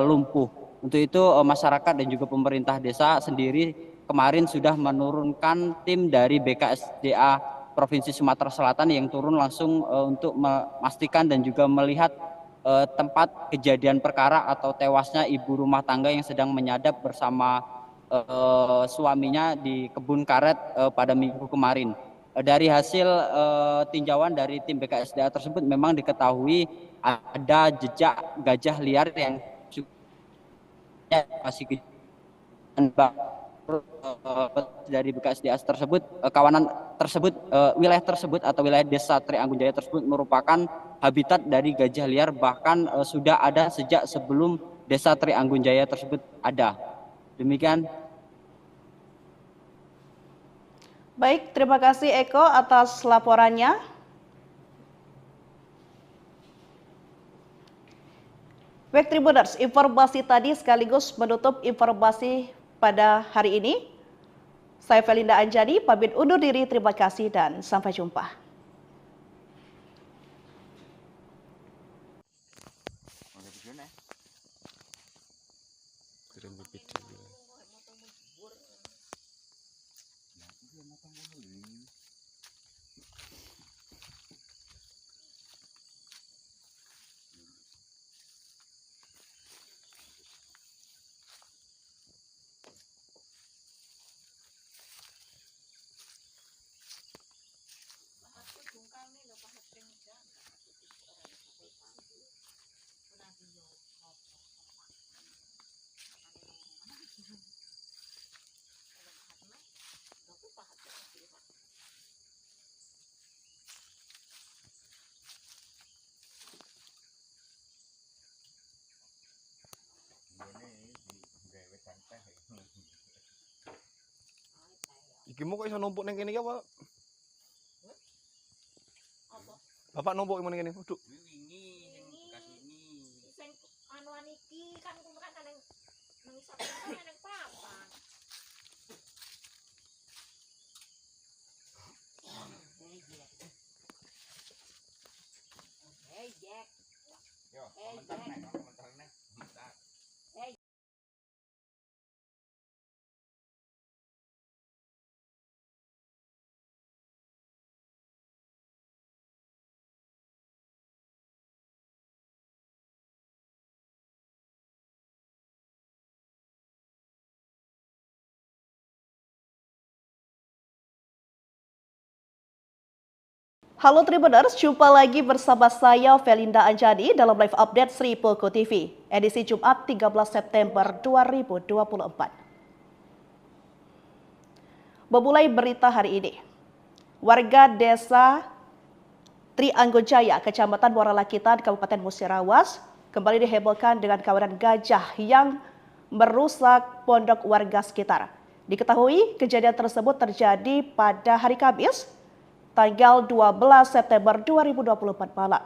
lumpuh. Untuk itu masyarakat dan juga pemerintah desa sendiri kemarin sudah menurunkan tim dari BKSDA Provinsi Sumatera Selatan yang turun langsung untuk memastikan dan juga melihat tempat kejadian perkara atau tewasnya ibu rumah tangga yang sedang menyadap bersama suaminya di kebun karet pada minggu kemarin. Dari hasil tinjauan dari tim BKSDA tersebut memang diketahui ada jejak gajah liar yang masih dari BKSDA tersebut, kawanan tersebut, wilayah tersebut atau wilayah Desa Trianggunjaya tersebut merupakan habitat dari gajah liar, bahkan sudah ada sejak sebelum Desa Trianggunjaya tersebut ada. Demikian. Baik, terima kasih Eko atas laporannya. Baik Tribuners, informasi tadi sekaligus menutup informasi pada hari ini. Saya Felinda Anjani, pamit undur diri, terima kasih dan sampai jumpa. Iki mau kok iso numpuk ning kene iki apa? Apa? Bapak numpuk ning kene. Waduh. Sing anuan iki kan kumpulkan nang isap kan nang papan. Hey Jack. Yo, komentar nih. Halo Tribuners, jumpa lagi bersama saya Felinda Anjani dalam live update Sri Poko TV, edisi Jumat 13 September 2024. Memulai berita hari ini, warga desa Trianggunjaya, Kecamatan Muara Lakitan, Kabupaten Musirawas, kembali dihebohkan dengan kawanan gajah yang merusak pondok warga sekitar. Diketahui kejadian tersebut terjadi pada hari Kamis, tanggal 12 September 2024 malam.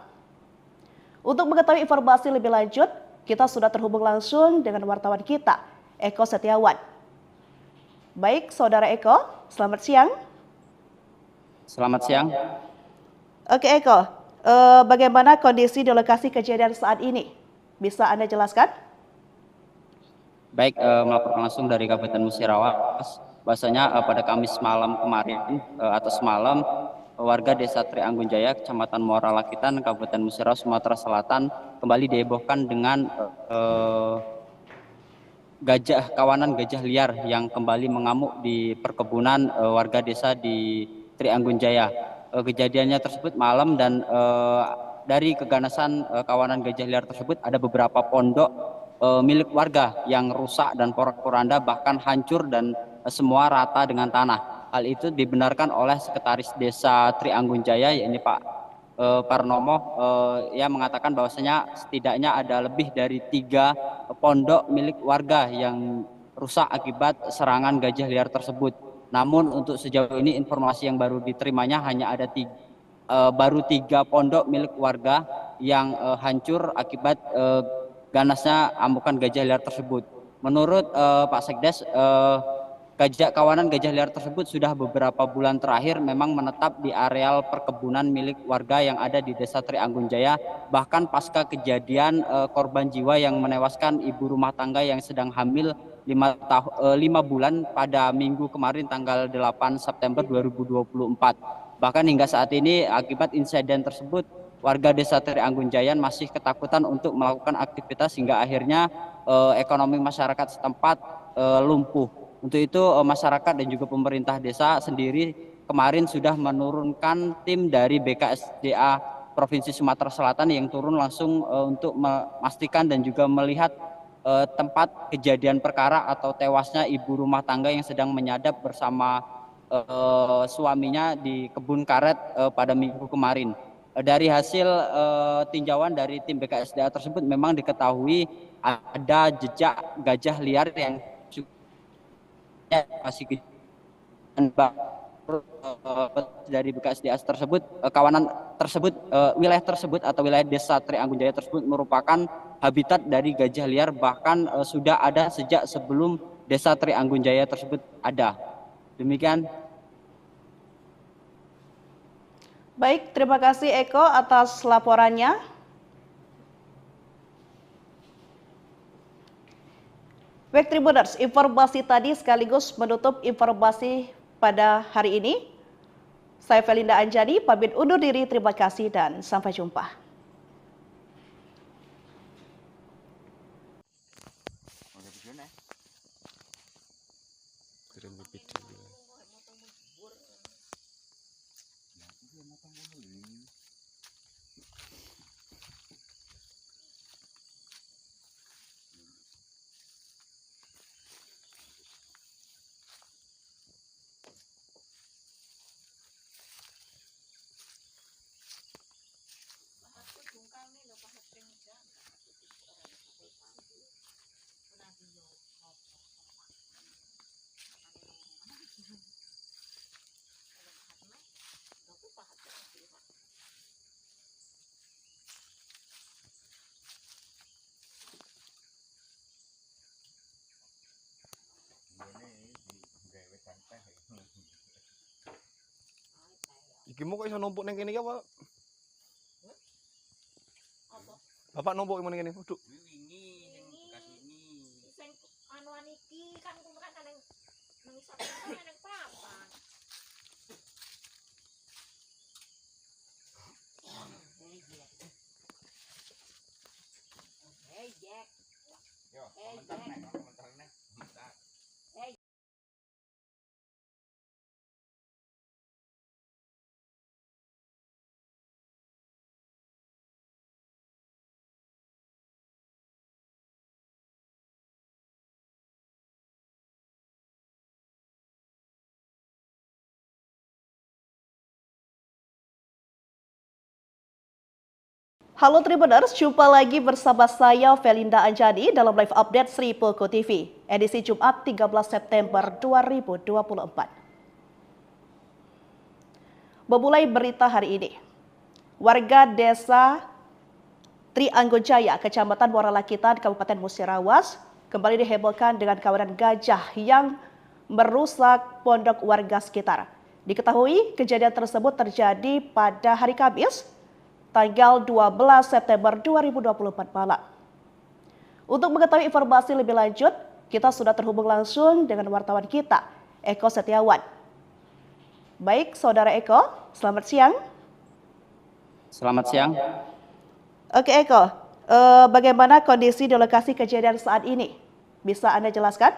Untuk mengetahui informasi lebih lanjut, kita sudah terhubung langsung dengan wartawan kita, Eko Setiawan. Baik, Saudara Eko, selamat siang. Selamat siang. Oke Eko, bagaimana kondisi di lokasi kejadian saat ini? Bisa Anda jelaskan? Baik, melaporkan langsung dari Kabupaten Musirawas. Bahwasanya pada Kamis malam kemarin atau semalam, warga Desa Trianggunjaya, Kecamatan Muara Lakitan, Kabupaten Musirawas, Sumatera Selatan kembali dihebohkan dengan kawanan gajah liar yang kembali mengamuk di perkebunan warga desa di Trianggunjaya. Kejadiannya tersebut malam dan dari keganasan kawanan gajah liar tersebut ada beberapa pondok milik warga yang rusak dan porak-poranda bahkan hancur dan semua rata dengan tanah. Hal itu dibenarkan oleh Sekretaris Desa Trianggunjaya, yakni Pak Parnomo, yang mengatakan bahwasanya setidaknya ada lebih dari 3 pondok milik warga yang rusak akibat serangan gajah liar tersebut. Namun untuk sejauh ini informasi yang baru diterimanya hanya ada baru 3 pondok milik warga yang hancur akibat ganasnya amukan gajah liar tersebut. Menurut Pak Sekdes, kawanan gajah liar tersebut sudah beberapa bulan terakhir memang menetap di areal perkebunan milik warga yang ada di Desa Trianggunjaya. Bahkan pasca kejadian korban jiwa yang menewaskan ibu rumah tangga yang sedang hamil 5 bulan pada minggu kemarin tanggal 8 September 2024. Bahkan hingga saat ini akibat insiden tersebut, warga Desa Trianggunjaya masih ketakutan untuk melakukan aktivitas hingga akhirnya ekonomi masyarakat setempat lumpuh. Untuk itu masyarakat dan juga pemerintah desa sendiri kemarin sudah menurunkan tim dari BKSDA Provinsi Sumatera Selatan yang turun langsung untuk memastikan dan juga melihat tempat kejadian perkara atau tewasnya ibu rumah tangga yang sedang menyadap bersama suaminya di kebun karet pada minggu kemarin. Dari hasil tinjauan dari tim BKSDA tersebut memang diketahui ada jejak gajah liar yang masih dari BKSDA tersebut, kawanan tersebut, wilayah tersebut atau wilayah Desa Trianggunjaya tersebut merupakan habitat dari gajah liar, bahkan sudah ada sejak sebelum Desa Trianggunjaya tersebut ada. Demikian. Baik, terima kasih Eko atas laporannya. Baik Tribuners, informasi tadi sekaligus menutup informasi pada hari ini. Saya Felinda Anjani, pamit undur diri, terima kasih dan sampai jumpa. Iki mau kok iso numpuk neng kene iki apa? Bapak numpuk yang ngene. Duduk. Sing anuan iki kan kuwi kan nang isor kan nang papan. Hey Jack. Yo, komentar nek. Halo Tribuners, jumpa lagi bersama saya Felinda Anjani dalam live update Sri Poko TV, edisi Jumat 13 September 2024. Memulai berita hari ini, warga desa Trianggojaya, Kecamatan Muara Lakitan, Kabupaten Musirawas, kembali dihebohkan dengan kawanan gajah yang merusak pondok warga sekitar. Diketahui kejadian tersebut terjadi pada hari Kamis, tanggal 12 September 2024 malam. Untuk mengetahui informasi lebih lanjut, kita sudah terhubung langsung dengan wartawan kita, Eko Setiawan. Baik, Saudara Eko, selamat siang. Selamat siang. Oke Eko, bagaimana kondisi di lokasi kejadian saat ini? Bisa Anda jelaskan?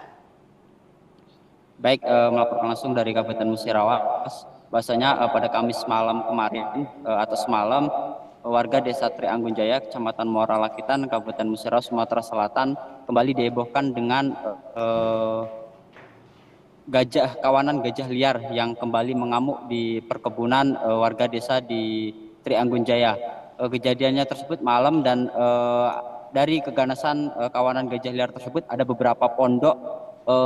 Baik, melaporkan langsung dari Kabupaten Musirawas. Bahwasanya pada Kamis malam kemarin atau semalam, warga Desa Trianggunjaya, Kecamatan Muara Lakitan, Kabupaten Musirawas, Sumatera Selatan kembali dihebohkan dengan kawanan gajah liar yang kembali mengamuk di perkebunan warga desa di Trianggunjaya. Kejadiannya tersebut malam dan dari keganasan kawanan gajah liar tersebut ada beberapa pondok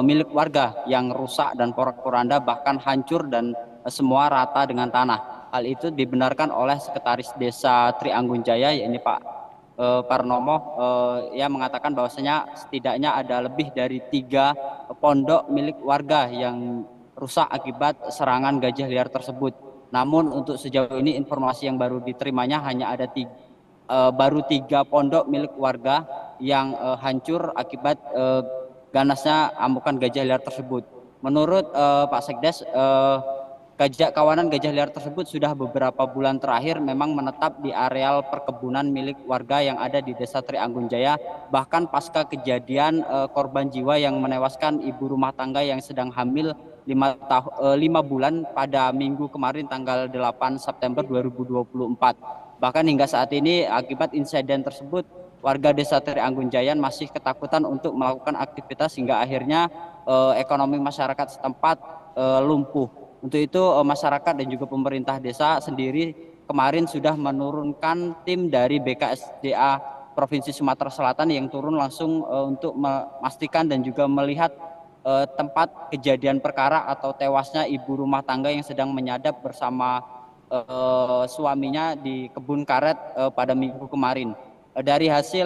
milik warga yang rusak dan porak-poranda, bahkan hancur dan semua rata dengan tanah. Hal itu dibenarkan oleh Sekretaris Desa Trianggunjaya, yakni Pak Parnomo. Ia mengatakan bahwasanya setidaknya ada lebih dari 3 pondok milik warga yang rusak akibat serangan gajah liar tersebut. Namun untuk sejauh ini informasi yang baru diterimanya hanya ada baru 3 pondok milik warga yang hancur akibat ganasnya amukan gajah liar tersebut. Menurut Pak Sekdes, kawanan gajah liar tersebut sudah beberapa bulan terakhir memang menetap di areal perkebunan milik warga yang ada di Desa Trianggunjaya. Bahkan pasca kejadian korban jiwa yang menewaskan ibu rumah tangga yang sedang hamil 5 bulan pada minggu kemarin tanggal 8 September 2024. Bahkan hingga saat ini akibat insiden tersebut, warga Desa Trianggunjaya masih ketakutan untuk melakukan aktivitas hingga akhirnya ekonomi masyarakat setempat lumpuh. Untuk itu masyarakat dan juga pemerintah desa sendiri kemarin sudah menurunkan tim dari BKSDA Provinsi Sumatera Selatan yang turun langsung untuk memastikan dan juga melihat tempat kejadian perkara atau tewasnya ibu rumah tangga yang sedang menyadap bersama suaminya di kebun karet pada minggu kemarin. Dari hasil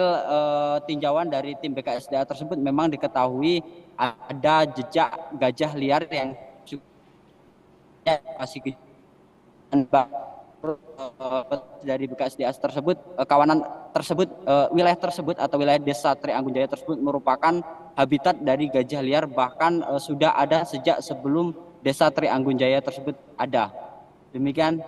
tinjauan dari tim BKSDA tersebut memang diketahui ada jejak gajah liar yang masih dari BKSDA tersebut, kawanan tersebut, wilayah tersebut atau wilayah Desa Trianggunjaya tersebut merupakan habitat dari gajah liar, bahkan sudah ada sejak sebelum Desa Trianggunjaya tersebut ada. Demikian.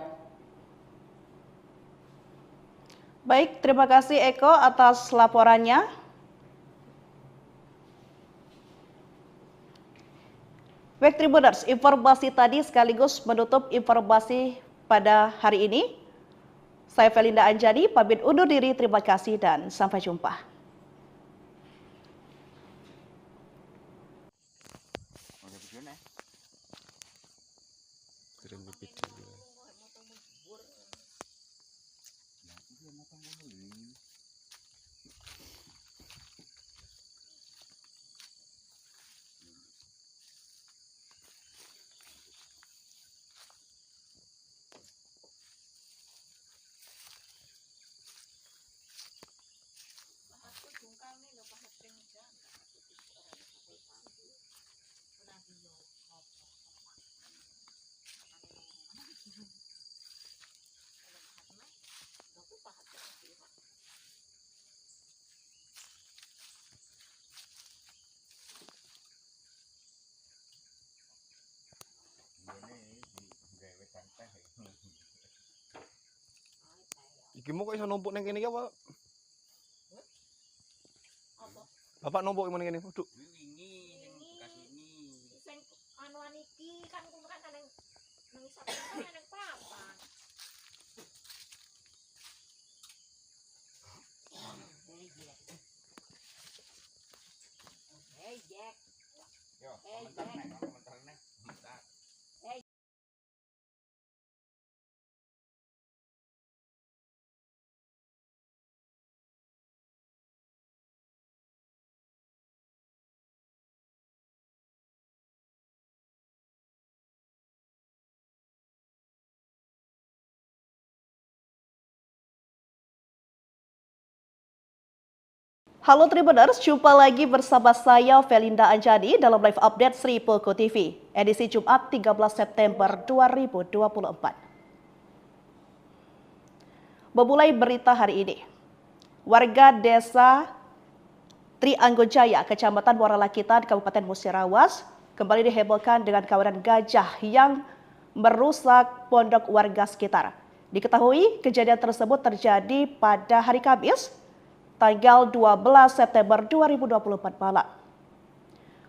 Baik, terima kasih Eko atas laporannya. Baik Tribuners, informasi tadi sekaligus menutup informasi pada hari ini. Saya Felinda Anjani, pamit undur diri, terima kasih dan sampai jumpa. Iki mau kok iso numpuk neng kene iki apa? Apa? Bapak numpuk neng kene. Waduh. Sing anuan iki kan kumpulkan nang isap kan nang papan. Hey Jack. Yo, komentar nek. Halo Tribuners, jumpa lagi bersama saya Felinda Anjani dalam live update Sri Poko TV, edisi Jumat 13 September 2024. Memulai berita hari ini, warga desa Trianggojaya, Kecamatan Muara Lakitan, Kabupaten Musirawas, kembali dihebohkan dengan kawanan gajah yang merusak pondok warga sekitar. Diketahui kejadian tersebut terjadi pada hari Kamis, tanggal 12 September 2024 malam.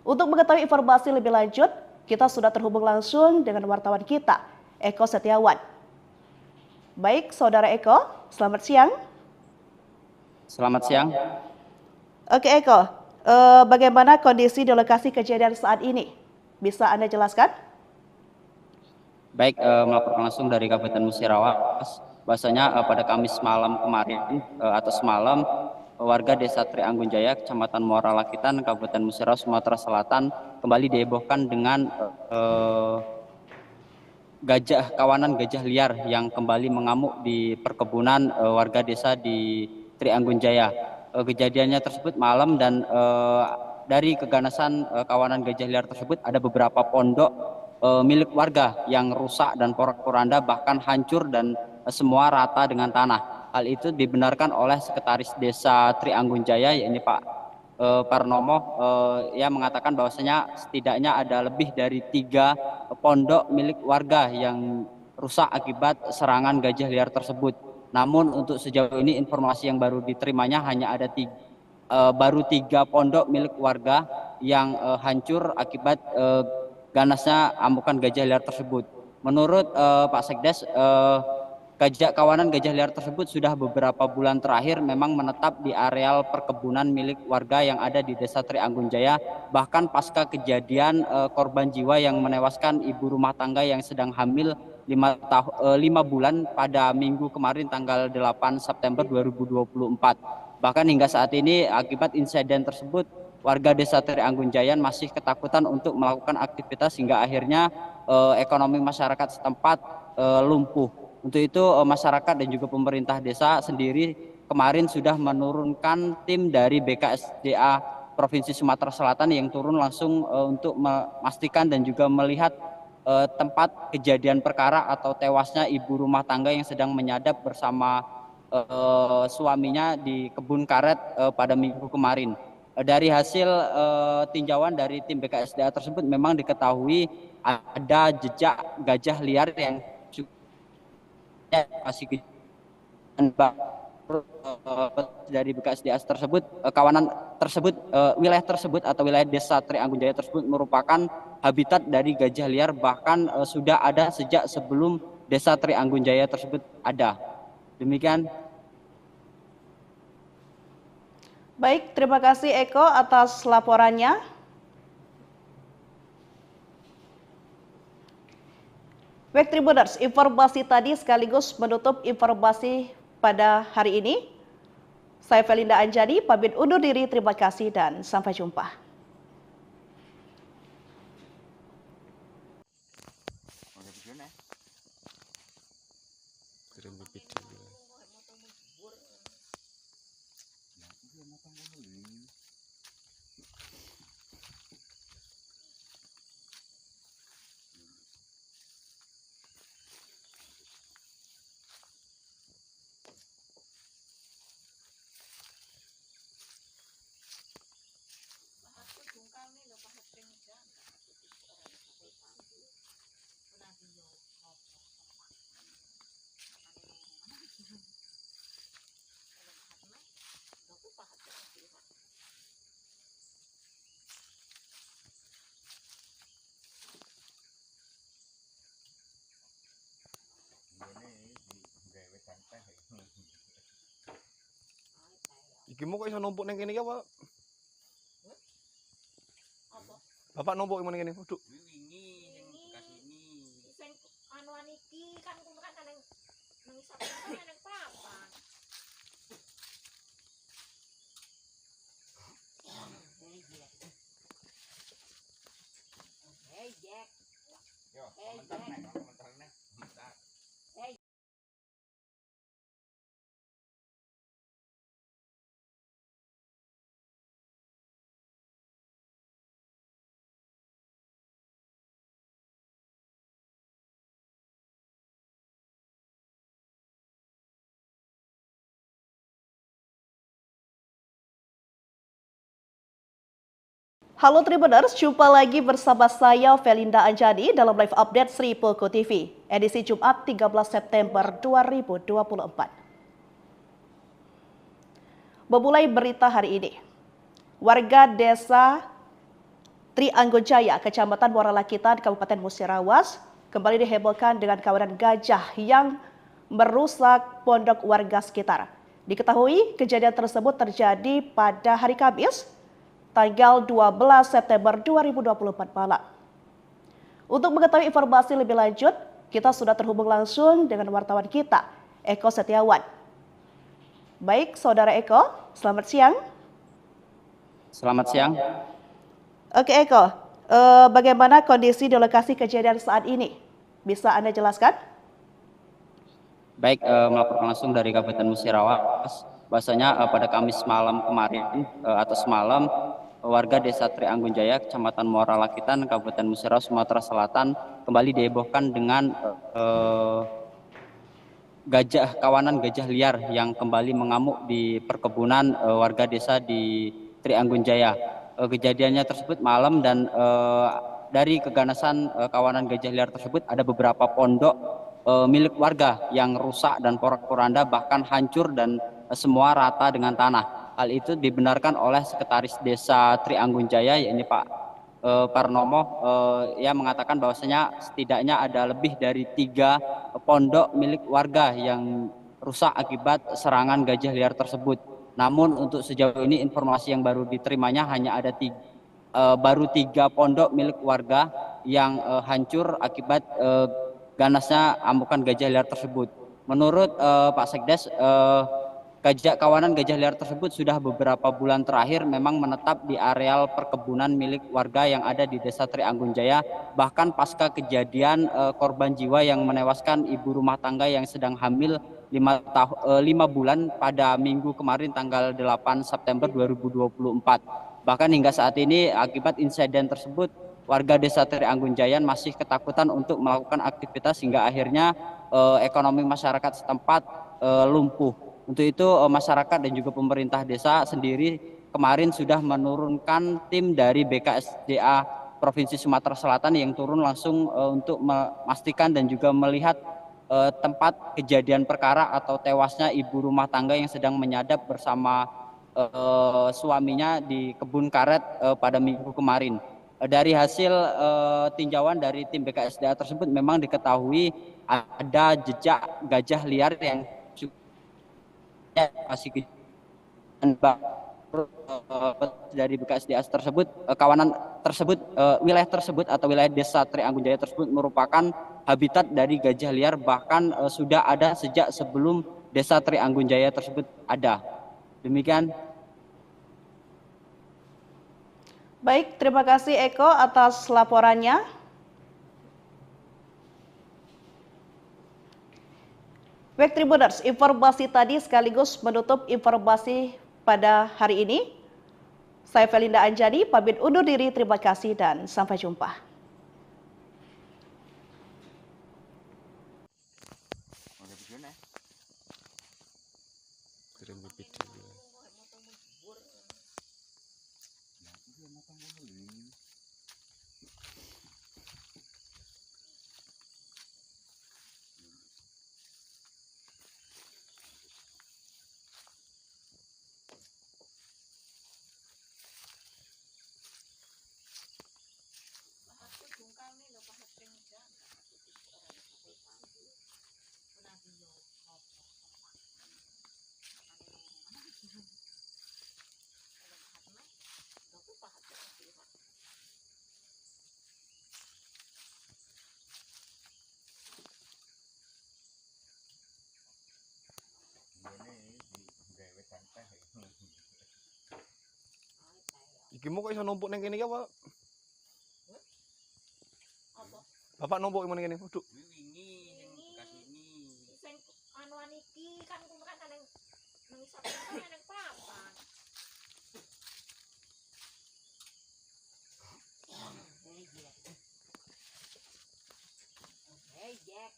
Untuk mengetahui informasi lebih lanjut, kita sudah terhubung langsung dengan wartawan kita, Eko Setiawan. Baik, Saudara Eko, selamat siang. Selamat siang. Oke Eko, bagaimana kondisi di lokasi kejadian saat ini? Bisa Anda jelaskan? Baik, melaporkan langsung dari Kabupaten Musirawas. Bahwasanya pada Kamis malam kemarin atau semalam, warga Desa Trianggunjaya, Kecamatan Muara Lakitan, Kabupaten Musirawas, Sumatera Selatan kembali dihebohkan dengan kawanan gajah liar yang kembali mengamuk di perkebunan warga desa di Trianggunjaya. Kejadiannya tersebut malam dan dari keganasan kawanan gajah liar tersebut ada beberapa pondok milik warga yang rusak dan porak-poranda, bahkan hancur dan semua rata dengan tanah. Hal itu dibenarkan oleh Sekretaris Desa Trianggunjaya, yakni Pak Parnomo, yang mengatakan bahwasanya setidaknya ada lebih dari 3 pondok milik warga yang rusak akibat serangan gajah liar tersebut. Namun untuk sejauh ini informasi yang baru diterimanya hanya ada baru 3 pondok milik warga yang hancur akibat ganasnya amukan gajah liar tersebut. Menurut Pak Sekdes, kawanan gajah liar tersebut sudah beberapa bulan terakhir memang menetap di areal perkebunan milik warga yang ada di Desa Trianggunjaya. Bahkan pasca kejadian korban jiwa yang menewaskan ibu rumah tangga yang sedang hamil 5 bulan pada minggu kemarin tanggal 8 September 2024. Bahkan hingga saat ini akibat insiden tersebut, warga Desa Trianggunjaya masih ketakutan untuk melakukan aktivitas hingga akhirnya ekonomi masyarakat setempat lumpuh. Untuk itu masyarakat dan juga pemerintah desa sendiri kemarin sudah menurunkan tim dari BKSDA Provinsi Sumatera Selatan yang turun langsung untuk memastikan dan juga melihat tempat kejadian perkara atau tewasnya ibu rumah tangga yang sedang menyadap bersama suaminya di kebun karet pada minggu kemarin. Dari hasil tinjauan dari tim BKSDA tersebut memang diketahui ada jejak gajah liar yang masih dari BKSDA tersebut, kawanan tersebut, wilayah tersebut atau wilayah Desa Trianggunjaya tersebut merupakan habitat dari gajah liar, bahkan sudah ada sejak sebelum Desa Trianggunjaya tersebut ada. Demikian. Baik, terima kasih Eko atas laporannya. Baik Tribuners, informasi tadi sekaligus menutup informasi pada hari ini. Saya Felinda Anjani, pamit undur diri, terima kasih dan sampai jumpa. Iki mau kok iso numpuk neng kene iki apa? Bapak numpuk nang kene. Waduh. Sing anuan iki kan kulo kan nang isap nang papan. Hey Jack. Yo, komentar nih. Halo Tribuners, jumpa lagi bersama saya Felinda Anjani dalam live update Sri Poko TV, edisi Jumat 13 September 2024. Memulai berita hari ini, warga desa Trianggunjaya, Kecamatan Muara Lakitan, Kabupaten Musirawas, kembali dihebohkan dengan kawanan gajah yang merusak pondok warga sekitar. Diketahui kejadian tersebut terjadi pada hari Kamis, tanggal 12 September 2024 malam. Untuk mengetahui informasi lebih lanjut, kita sudah terhubung langsung dengan wartawan kita, Eko Setiawan. Baik, Saudara Eko, selamat siang. Selamat siang. Oke Eko, bagaimana kondisi di lokasi kejadian saat ini? Bisa Anda jelaskan? Baik, melaporkan langsung dari Kabupaten Musirawas. Bahwasanya pada Kamis malam kemarin atau semalam, warga Desa Trianggunjaya, Kecamatan Muara Lakitan, Kabupaten Musirawas, Sumatera Selatan kembali dihebohkan dengan kawanan gajah liar yang kembali mengamuk di perkebunan warga desa di Trianggunjaya. Kejadiannya tersebut malam dan dari keganasan kawanan gajah liar tersebut ada beberapa pondok milik warga yang rusak dan porak-poranda bahkan hancur dan semua rata dengan tanah. Hal itu dibenarkan oleh Sekretaris Desa Trianggunjaya, yakni Pak Parnomo. Ia mengatakan bahwasanya setidaknya ada lebih dari 3 pondok milik warga yang rusak akibat serangan gajah liar tersebut. Namun untuk sejauh ini informasi yang baru diterimanya hanya ada baru 3 pondok milik warga yang hancur akibat ganasnya amukan gajah liar tersebut. Menurut Pak Sekdes, kawanan gajah liar tersebut sudah beberapa bulan terakhir memang menetap di areal perkebunan milik warga yang ada di Desa Trianggunjaya. Bahkan pasca kejadian korban jiwa yang menewaskan ibu rumah tangga yang sedang hamil 5 bulan pada minggu kemarin tanggal 8 September 2024. Bahkan hingga saat ini akibat insiden tersebut warga Desa Trianggunjaya masih ketakutan untuk melakukan aktivitas hingga akhirnya ekonomi masyarakat setempat lumpuh. Untuk itu masyarakat dan juga pemerintah desa sendiri kemarin sudah menurunkan tim dari BKSDA Provinsi Sumatera Selatan yang turun langsung untuk memastikan dan juga melihat tempat kejadian perkara atau tewasnya ibu rumah tangga yang sedang menyadap bersama suaminya di kebun karet pada minggu kemarin. Dari hasil tinjauan dari tim BKSDA tersebut memang diketahui ada jejak gajah liar yang masih dari BKSDA tersebut, kawanan tersebut, wilayah tersebut atau wilayah Desa Trianggunjaya tersebut merupakan habitat dari gajah liar, bahkan sudah ada sejak sebelum Desa Trianggunjaya tersebut ada. Demikian. Baik, terima kasih Eko atas laporannya. Baik Tribuners, informasi tadi sekaligus menutup informasi pada hari ini. Saya Felinda Anjani, pamit undur diri, terima kasih dan sampai jumpa. Iki mau kok iso numpuk neng kene iki apa? Apa? Bapak numpuk yang kene. Duduk. Sing anuan iki kan kuwi kan nang isor kan nang papan. Hey Jack.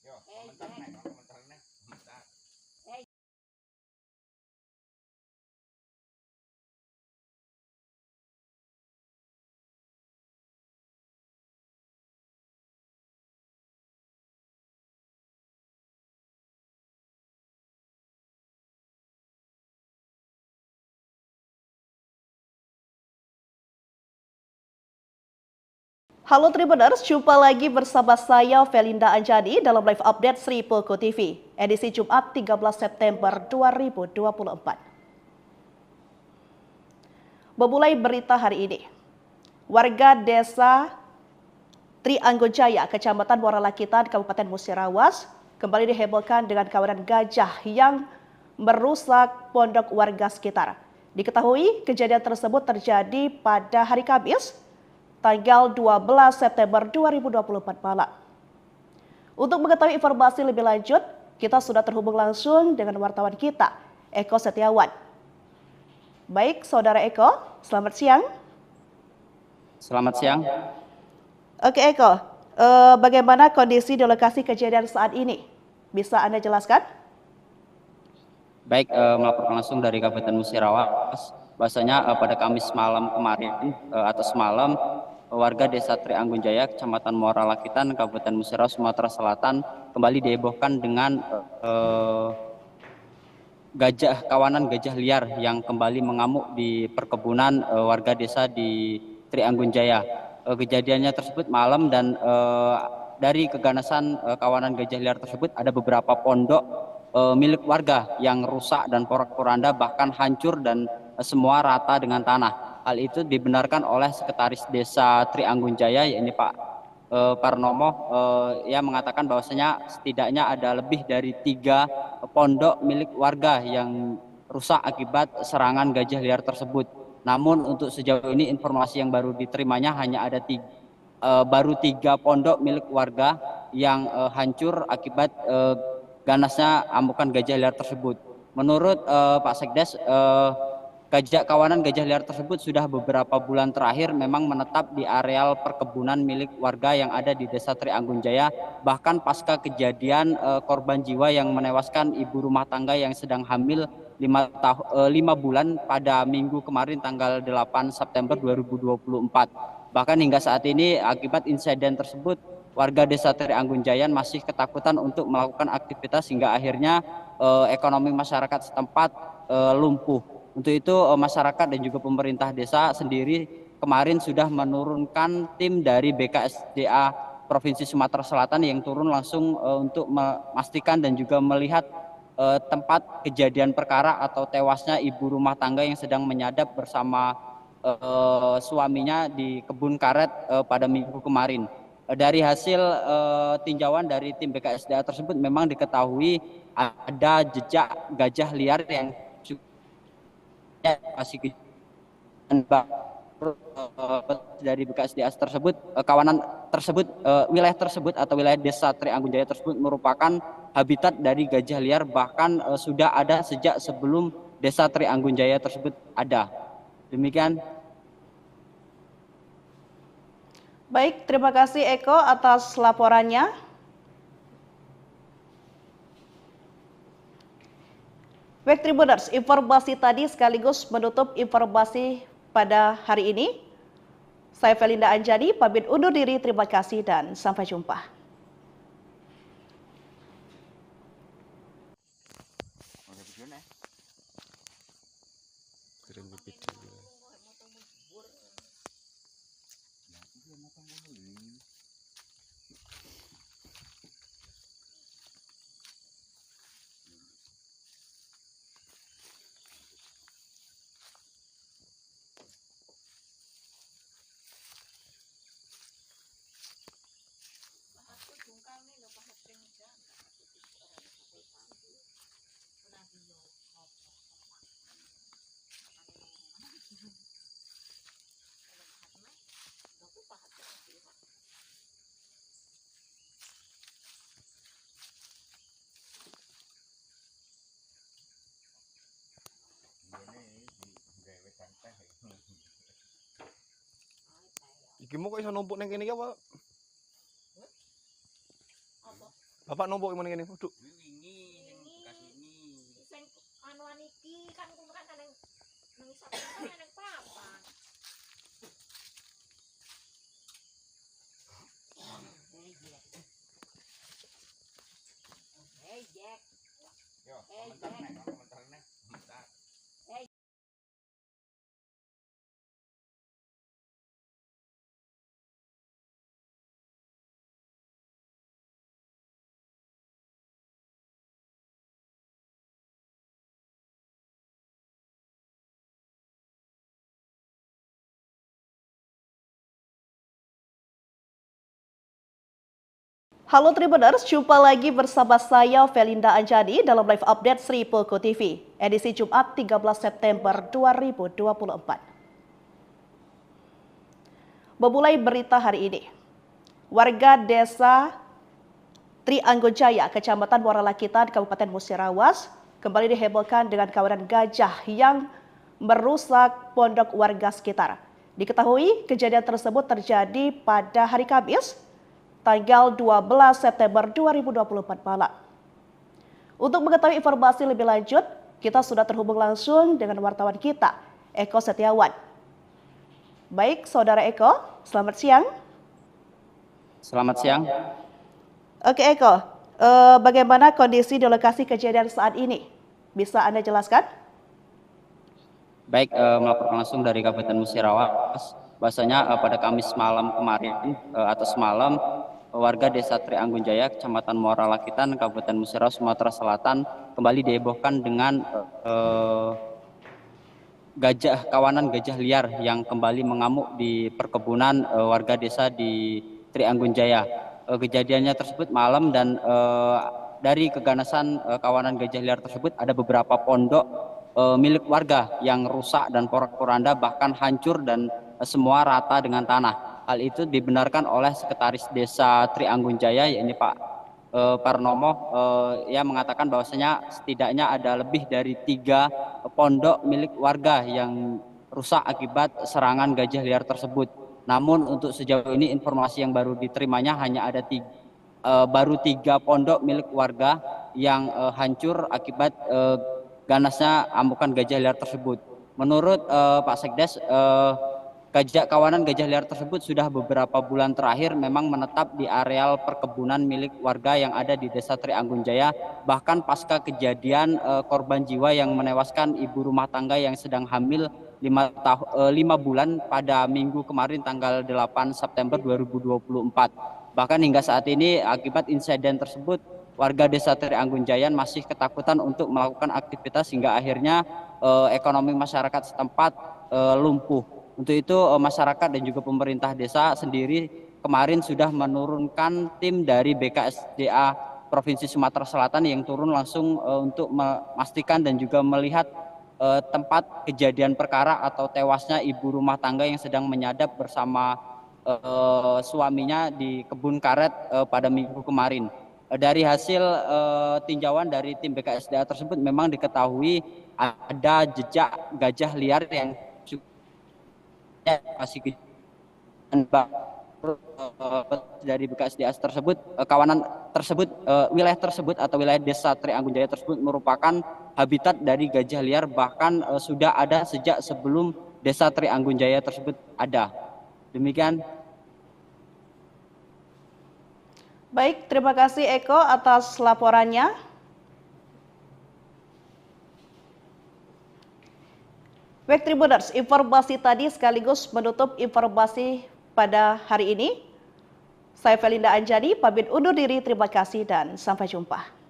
Yo, komentar nek. Halo Tribuners, jumpa lagi bersama saya Felinda Anjani dalam live update Sri Poko TV, edisi Jumat 13 September 2024. Memulai berita hari ini, warga desa Trianggunjaya, Kecamatan Muara Lakitan, Kabupaten Musirawas, kembali dihebohkan dengan kawanan gajah yang merusak pondok warga sekitar. Diketahui kejadian tersebut terjadi pada hari Kamis, tanggal 12 September 2024 malam. Untuk mengetahui informasi lebih lanjut, kita sudah terhubung langsung dengan wartawan kita, Eko Setiawan. Baik, Saudara Eko, selamat siang. Selamat siang. Oke Eko, bagaimana kondisi di lokasi kejadian saat ini? Bisa Anda jelaskan? Baik, melaporkan langsung dari Kabupaten Musirawas. Bahwasanya pada Kamis malam kemarin atau semalam, warga desa Trianggunjaya, Kecamatan Muara Lakitan, Kabupaten Musirawas, Sumatera Selatan kembali dihebohkan dengan kawanan gajah liar yang kembali mengamuk di perkebunan warga desa di Trianggunjaya. Kejadiannya tersebut malam dan dari keganasan kawanan gajah liar tersebut ada beberapa pondok milik warga yang rusak dan porak-poranda, bahkan hancur dan semua rata dengan tanah. Hal itu dibenarkan oleh Sekretaris Desa Trianggunjaya, yakni Pak Parnomo, yang mengatakan bahwasanya setidaknya ada lebih dari 3 pondok milik warga yang rusak akibat serangan gajah liar tersebut. Namun untuk sejauh ini informasi yang baru diterimanya hanya ada baru 3 pondok milik warga yang hancur akibat ganasnya amukan gajah liar tersebut. Menurut Pak Sekdes, kawanan gajah liar tersebut sudah beberapa bulan terakhir memang menetap di areal perkebunan milik warga yang ada di Desa Trianggunjaya. Bahkan pasca kejadian korban jiwa yang menewaskan ibu rumah tangga yang sedang hamil 5 bulan pada minggu kemarin tanggal 8 September 2024. Bahkan hingga saat ini akibat insiden tersebut, warga Desa Trianggunjaya masih ketakutan untuk melakukan aktivitas hingga akhirnya ekonomi masyarakat setempat lumpuh. Untuk itu masyarakat dan juga pemerintah desa sendiri kemarin sudah menurunkan tim dari BKSDA Provinsi Sumatera Selatan yang turun langsung untuk memastikan dan juga melihat tempat kejadian perkara atau tewasnya ibu rumah tangga yang sedang menyadap bersama suaminya di kebun karet pada minggu kemarin. Dari hasil tinjauan dari tim BKSDA tersebut memang diketahui ada jejak gajah liar yang masih dari BKSDA tersebut, kawanan tersebut, wilayah tersebut atau wilayah Desa Trianggunjaya tersebut merupakan habitat dari gajah liar, bahkan sudah ada sejak sebelum Desa Trianggunjaya tersebut ada. Demikian. Baik, terima kasih Eko atas laporannya. Baik Tribuners, informasi tadi sekaligus menutup informasi pada hari ini. Saya Felinda Anjani, pamit undur diri, terima kasih dan sampai jumpa. Iki mau kok iso numpuk neng kene iki apa? Apa? Bapak numpuk gimana kene? Waduh. Sing anuan iki kan kuwi kan nang isor kan nang papan. Hey Jack. Yo, komentar nek. Halo Tribuners, jumpa lagi bersama saya Felinda Anjani dalam live update Sri Poko TV, edisi Jumat 13 September 2024. Memulai berita hari ini, warga desa Trianggojaya, Kecamatan Muara Lakitan, Kabupaten Musirawas, kembali dihebohkan dengan kawanan gajah yang merusak pondok warga sekitar. Diketahui kejadian tersebut terjadi pada hari Kamis, tanggal 12 September 2024 malam. Untuk mengetahui informasi lebih lanjut, kita sudah terhubung langsung dengan wartawan kita, Eko Setiawan. Baik, Saudara Eko, selamat siang. Selamat siang. Oke Eko, bagaimana kondisi di lokasi kejadian saat ini? Bisa Anda jelaskan? Baik, melaporkan langsung dari Kabupaten Musirawas. Bahwasanya pada Kamis malam kemarin atau semalam, warga Desa Trianggunjaya, Kecamatan Muara Lakitan, Kabupaten Musirawas, Sumatera Selatan kembali dihebohkan dengan kawanan gajah liar yang kembali mengamuk di perkebunan warga desa di Trianggunjaya. Kejadiannya tersebut malam dan dari keganasan kawanan gajah liar tersebut ada beberapa pondok milik warga yang rusak dan porak-poranda, bahkan hancur dan semua rata dengan tanah. Hal itu dibenarkan oleh Sekretaris Desa Trianggunjaya, yaitu Pak Parnomo. Ia mengatakan bahwasanya setidaknya ada lebih dari 3 pondok milik warga yang rusak akibat serangan gajah liar tersebut. Namun untuk sejauh ini informasi yang baru diterimanya hanya ada baru 3 pondok milik warga yang hancur akibat ganasnya amukan gajah liar tersebut. Menurut Pak Sekdes, kawanan gajah liar tersebut sudah beberapa bulan terakhir memang menetap di areal perkebunan milik warga yang ada di Desa Trianggunjaya. Bahkan pasca kejadian korban jiwa yang menewaskan ibu rumah tangga yang sedang hamil 5 bulan pada minggu kemarin tanggal 8 September 2024. Bahkan hingga saat ini akibat insiden tersebut, warga Desa Trianggunjaya masih ketakutan untuk melakukan aktivitas hingga akhirnya ekonomi masyarakat setempat lumpuh. Untuk itu masyarakat dan juga pemerintah desa sendiri kemarin sudah menurunkan tim dari BKSDA Provinsi Sumatera Selatan yang turun langsung untuk memastikan dan juga melihat tempat kejadian perkara atau tewasnya ibu rumah tangga yang sedang menyadap bersama suaminya di kebun karet pada minggu kemarin. Dari hasil tinjauan dari tim BKSDA tersebut memang diketahui ada jejak gajah liar yang masih dari BKSDA tersebut, kawanan tersebut, wilayah tersebut atau wilayah Desa Trianggunjaya tersebut merupakan habitat dari gajah liar, bahkan sudah ada sejak sebelum Desa Trianggunjaya tersebut ada. Demikian. Baik, terima kasih Eko atas laporannya. Baik Tribuners, informasi tadi sekaligus menutup informasi pada hari ini. Saya Felinda Anjani, pamit undur diri, terima kasih dan sampai jumpa.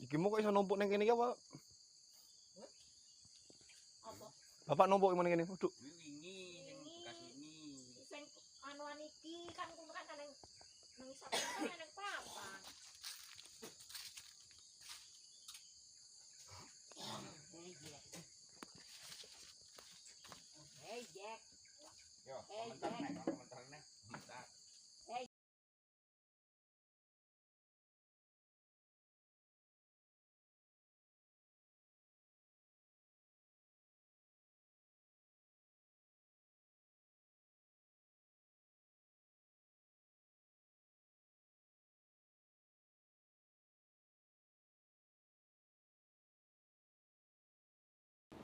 Iki mau kok iso numpuk neng kene iki apa? Bapak numpuk mana kene? Waduh. Sing anuan iki kan kumpulkan nang isap kan nang papan. Hey Jack. Yo, komentar nek.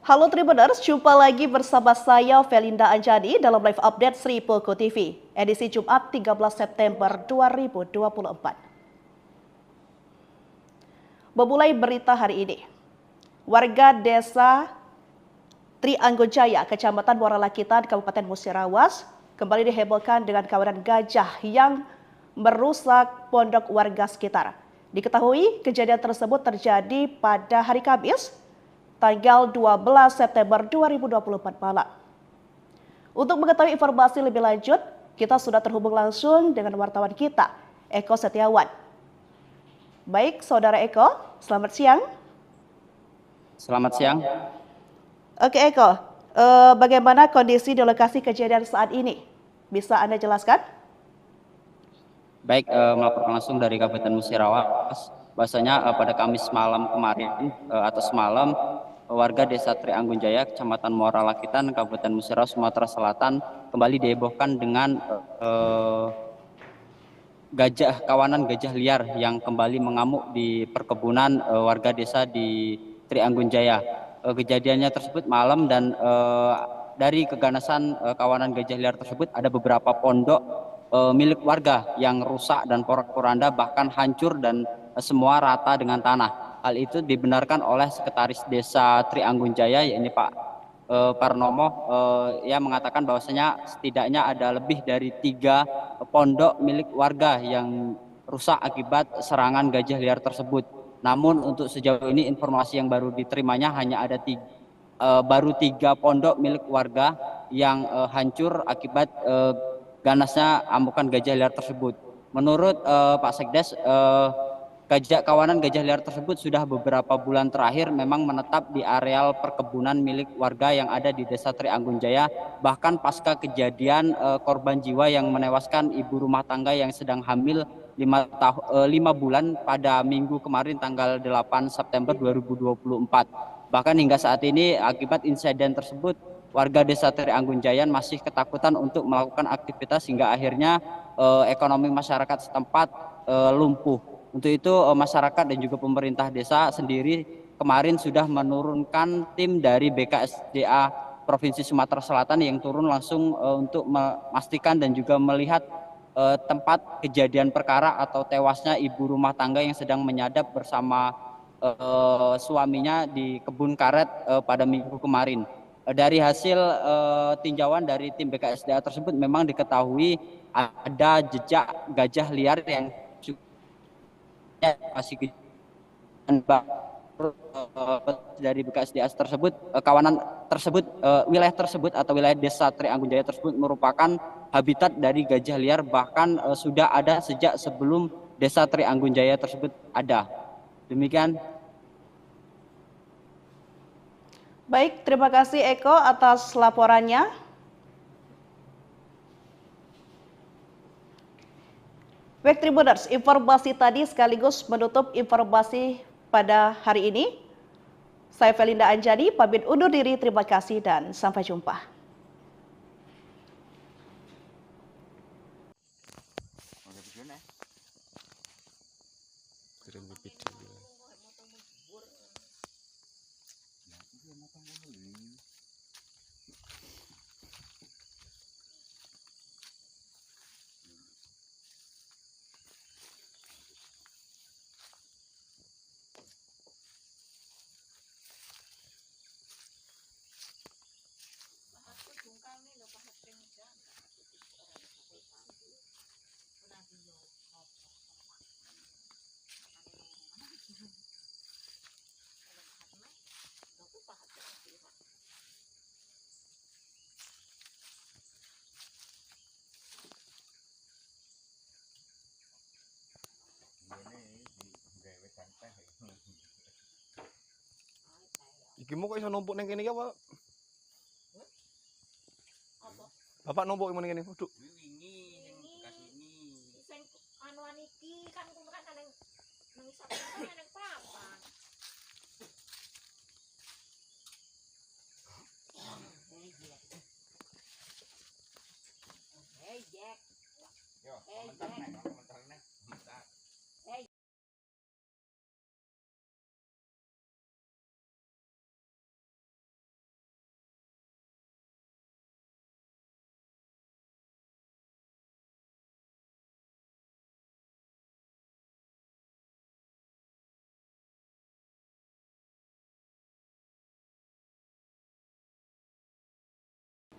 Halo Tribuners, jumpa lagi bersama saya Felinda Anjani dalam live update Sri Poko TV, edisi Jumat 13 September 2024. Memulai berita hari ini, warga desa Trianggojaya, Kecamatan Muara Lakitan, Kabupaten Musirawas, kembali dihebohkan dengan kawanan gajah yang merusak pondok warga sekitar. Diketahui kejadian tersebut terjadi pada hari Kamis, tanggal 12 September 2024 malam. Untuk mengetahui informasi lebih lanjut, kita sudah terhubung langsung dengan wartawan kita, Eko Setiawan. Baik, Saudara Eko, selamat siang. Selamat siang. Oke Eko, bagaimana kondisi di lokasi kejadian saat ini? Bisa Anda jelaskan? Baik, melaporkan langsung dari Kabupaten Musirawas. Bahwasanya pada Kamis malam kemarin atau semalam, warga Desa Trianggunjaya, Kecamatan Muara Lakitan, Kabupaten Musirawas, Sumatera Selatan kembali dihebohkan dengan kawanan gajah liar yang kembali mengamuk di perkebunan warga desa di Trianggunjaya. Kejadiannya tersebut malam dan dari keganasan kawanan gajah liar tersebut ada beberapa pondok milik warga yang rusak dan porak-poranda, bahkan hancur dan semua rata dengan tanah. Hal itu dibenarkan oleh Sekretaris Desa Trianggunjaya, yakni Pak Parnomo, yang mengatakan bahwasanya setidaknya ada lebih dari 3 pondok milik warga yang rusak akibat serangan gajah liar tersebut. Namun untuk sejauh ini informasi yang baru diterimanya hanya ada baru 3 pondok milik warga yang hancur akibat ganasnya amukan gajah liar tersebut. Menurut Pak Sekdes, kawanan gajah liar tersebut sudah beberapa bulan terakhir memang menetap di areal perkebunan milik warga yang ada di Desa Trianggunjaya. Bahkan pasca kejadian korban jiwa yang menewaskan ibu rumah tangga yang sedang hamil 5 bulan pada minggu kemarin tanggal 8 September 2024. Bahkan hingga saat ini akibat insiden tersebut, warga Desa Trianggunjaya masih ketakutan untuk melakukan aktivitas hingga akhirnya ekonomi masyarakat setempat lumpuh. Untuk itu masyarakat dan juga pemerintah desa sendiri kemarin sudah menurunkan tim dari BKSDA Provinsi Sumatera Selatan yang turun langsung untuk memastikan dan juga melihat tempat kejadian perkara atau tewasnya ibu rumah tangga yang sedang menyadap bersama suaminya di kebun karet pada minggu kemarin. Dari hasil tinjauan dari tim BKSDA tersebut memang diketahui ada jejak gajah liar yang masih dari BKSDA tersebut, kawanan tersebut, wilayah tersebut atau wilayah Desa Trianggunjaya tersebut merupakan habitat dari gajah liar, bahkan sudah ada sejak sebelum Desa Trianggunjaya tersebut ada. Demikian. Baik, terima kasih Eko atas laporannya. Baik Tribuners, informasi tadi sekaligus menutup informasi pada hari ini. Saya Felinda Anjani, pamit undur diri, terima kasih dan sampai jumpa. Iki mau kok iso numpuk neng kene iki apa? Apa? Bapak numpuk neng kene. Waduh. Sing anuan iki kan kuwi kan nang isap kan nang papan. Hey Jack. Yo, komentar nih.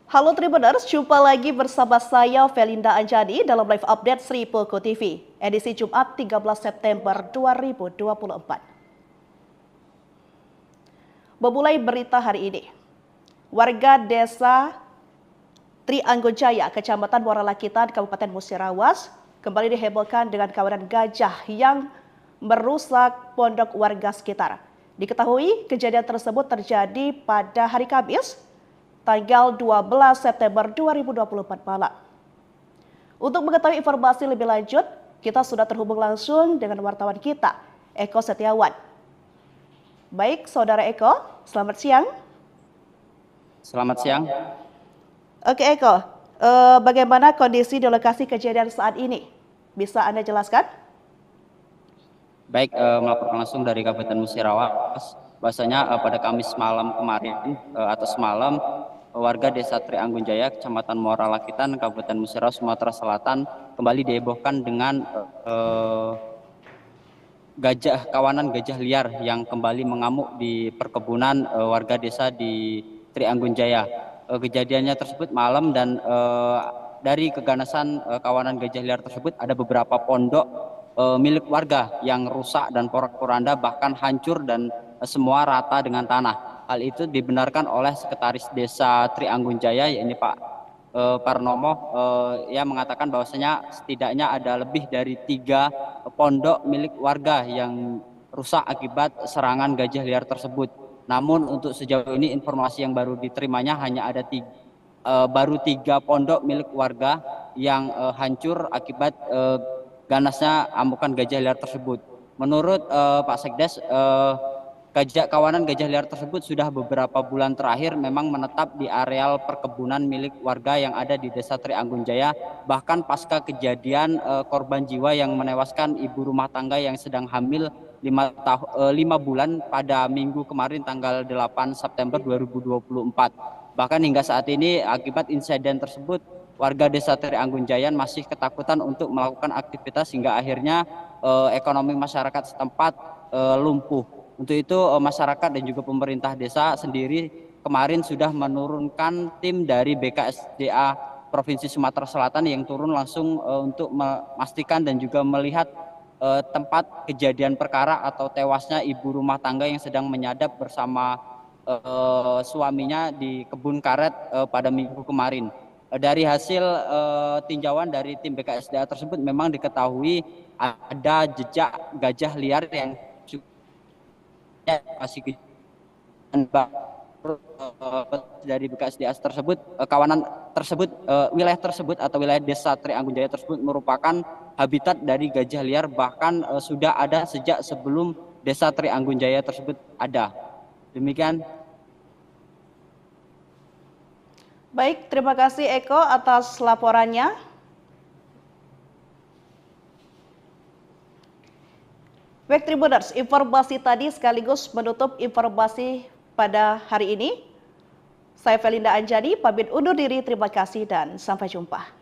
Halo Tribuners, jumpa lagi bersama saya Felinda Anjani dalam live update Sri Poko TV, edisi Jumat 13 September 2024. Memulai berita hari ini, warga desa Trianggunjaya, Kecamatan Muara Lakitan, Kabupaten Musirawas, kembali dihebohkan dengan kawanan gajah yang merusak pondok warga sekitar. Diketahui kejadian tersebut terjadi pada hari Kamis, tanggal 12 September 2024 malam. Untuk mengetahui informasi lebih lanjut, kita sudah terhubung langsung dengan wartawan kita, Eko Setiawan. Baik, Saudara Eko, selamat siang. Selamat siang. Oke Eko, bagaimana kondisi di lokasi kejadian saat ini? Bisa Anda jelaskan? Baik, melaporkan langsung dari Kabupaten Musirawas. Bahwasanya pada Kamis malam kemarin atau semalam, warga Desa Trianggunjaya, Kecamatan Muara Lakitan, Kabupaten Musirawas, Sumatera Selatan kembali dihebohkan dengan kawanan gajah liar yang kembali mengamuk di perkebunan warga desa di Trianggunjaya. Kejadiannya tersebut malam dan dari keganasan kawanan gajah liar tersebut ada beberapa pondok milik warga yang rusak dan porak-poranda bahkan hancur dan semua rata dengan tanah. Hal itu dibenarkan oleh Sekretaris Desa Trianggunjaya, yakni Pak Parnomo, yang mengatakan bahwasanya setidaknya ada lebih dari 3 pondok milik warga yang rusak akibat serangan gajah liar tersebut. Namun untuk sejauh ini informasi yang baru diterimanya hanya ada baru 3 pondok milik warga yang hancur akibat ganasnya amukan gajah liar tersebut. Menurut Pak Sekdes, kawanan gajah liar tersebut sudah beberapa bulan terakhir memang menetap di areal perkebunan milik warga yang ada di Desa Trianggunjaya. Bahkan pasca kejadian korban jiwa yang menewaskan ibu rumah tangga yang sedang hamil 5 bulan pada minggu kemarin tanggal 8 September 2024. Bahkan hingga saat ini akibat insiden tersebut, warga Desa Trianggunjaya masih ketakutan untuk melakukan aktivitas hingga akhirnya ekonomi masyarakat setempat lumpuh. Untuk itu masyarakat dan juga pemerintah desa sendiri kemarin sudah menurunkan tim dari BKSDA Provinsi Sumatera Selatan yang turun langsung untuk memastikan dan juga melihat tempat kejadian perkara atau tewasnya ibu rumah tangga yang sedang menyadap bersama suaminya di kebun karet pada minggu kemarin. Dari hasil tinjauan dari tim BKSDA tersebut memang diketahui ada jejak gajah liar yang masih dari BKSDA tersebut, kawanan tersebut, wilayah tersebut atau wilayah Desa Trianggunjaya tersebut merupakan habitat dari gajah liar, bahkan sudah ada sejak sebelum Desa Trianggunjaya tersebut ada. Demikian. Baik, terima kasih Eko atas laporannya. Baik Tribuners, informasi tadi sekaligus menutup informasi pada hari ini. Saya Felinda Anjani, pamit undur diri, terima kasih dan sampai jumpa.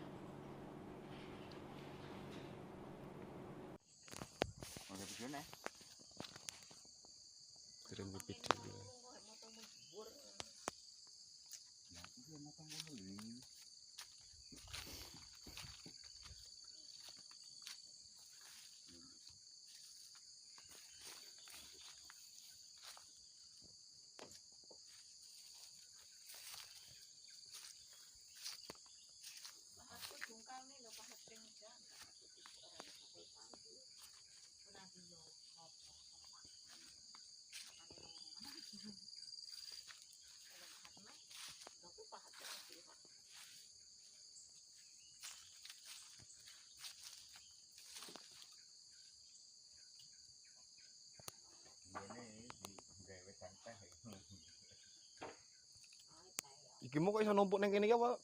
Iki mau kok iso numpuk neng kene iki apa?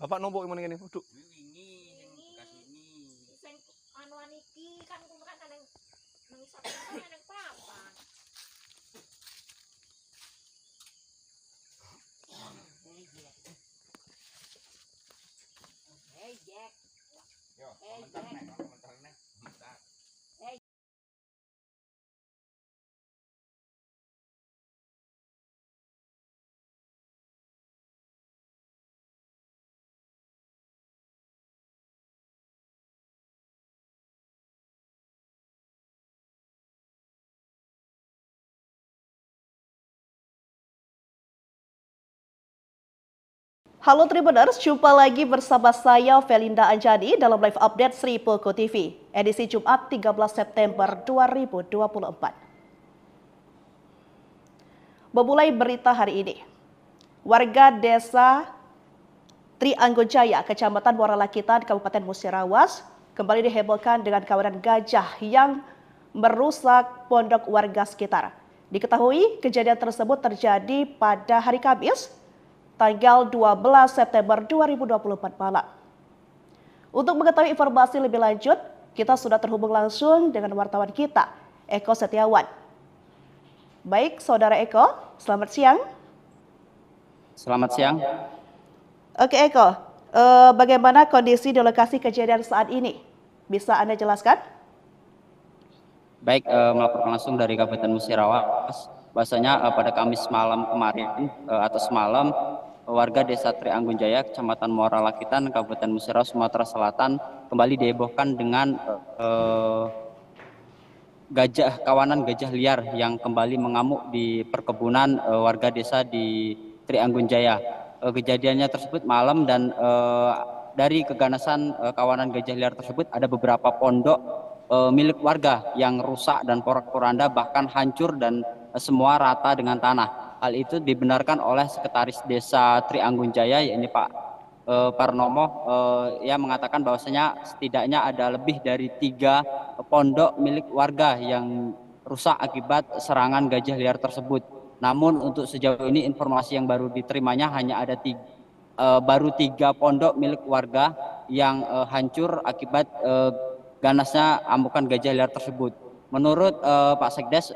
Bapak numpuk yang ngene. Duduk. Sing anuan iki kan kuwi kan nang isor kan nang papan. Hey Jack. Yo, komentar nek. Halo Tribuners, jumpa lagi bersama saya Felinda Anjani dalam live update Sri Poko TV, edisi Jumat 13 September 2024. Memulai berita hari ini, warga desa Trianggunjaya, Kecamatan Muara Lakitan, Kabupaten Musirawas, kembali dihebohkan dengan kawanan gajah yang merusak pondok warga sekitar. Diketahui kejadian tersebut terjadi pada hari Kamis, tanggal 12 September 2024 malam. Untuk mengetahui informasi lebih lanjut, kita sudah terhubung langsung dengan wartawan kita, Eko Setiawan. Baik, Saudara Eko, selamat siang. Selamat siang. Oke Eko, bagaimana kondisi di lokasi kejadian saat ini? Bisa Anda jelaskan? Baik, melaporkan langsung dari Kabupaten Musirawas. Bahwasanya pada Kamis malam kemarin atau semalam, warga desa Trianggunjaya, Kecamatan Muara Lakitan, Kabupaten Musirawas, Sumatera Selatan kembali dihebohkan dengan kawanan gajah liar yang kembali mengamuk di perkebunan warga desa di Trianggunjaya. Kejadiannya tersebut malam dan dari keganasan kawanan gajah liar tersebut ada beberapa pondok milik warga yang rusak dan porak-poranda, bahkan hancur dan semua rata dengan tanah. Hal itu dibenarkan oleh Sekretaris Desa Trianggunjaya, yakni Pak Parnomo. Ia mengatakan bahwasanya setidaknya ada lebih dari 3 pondok milik warga yang rusak akibat serangan gajah liar tersebut. Namun untuk sejauh ini informasi yang baru diterimanya hanya ada baru 3 pondok milik warga yang hancur akibat ganasnya amukan gajah liar tersebut. Menurut Pak Sekdes,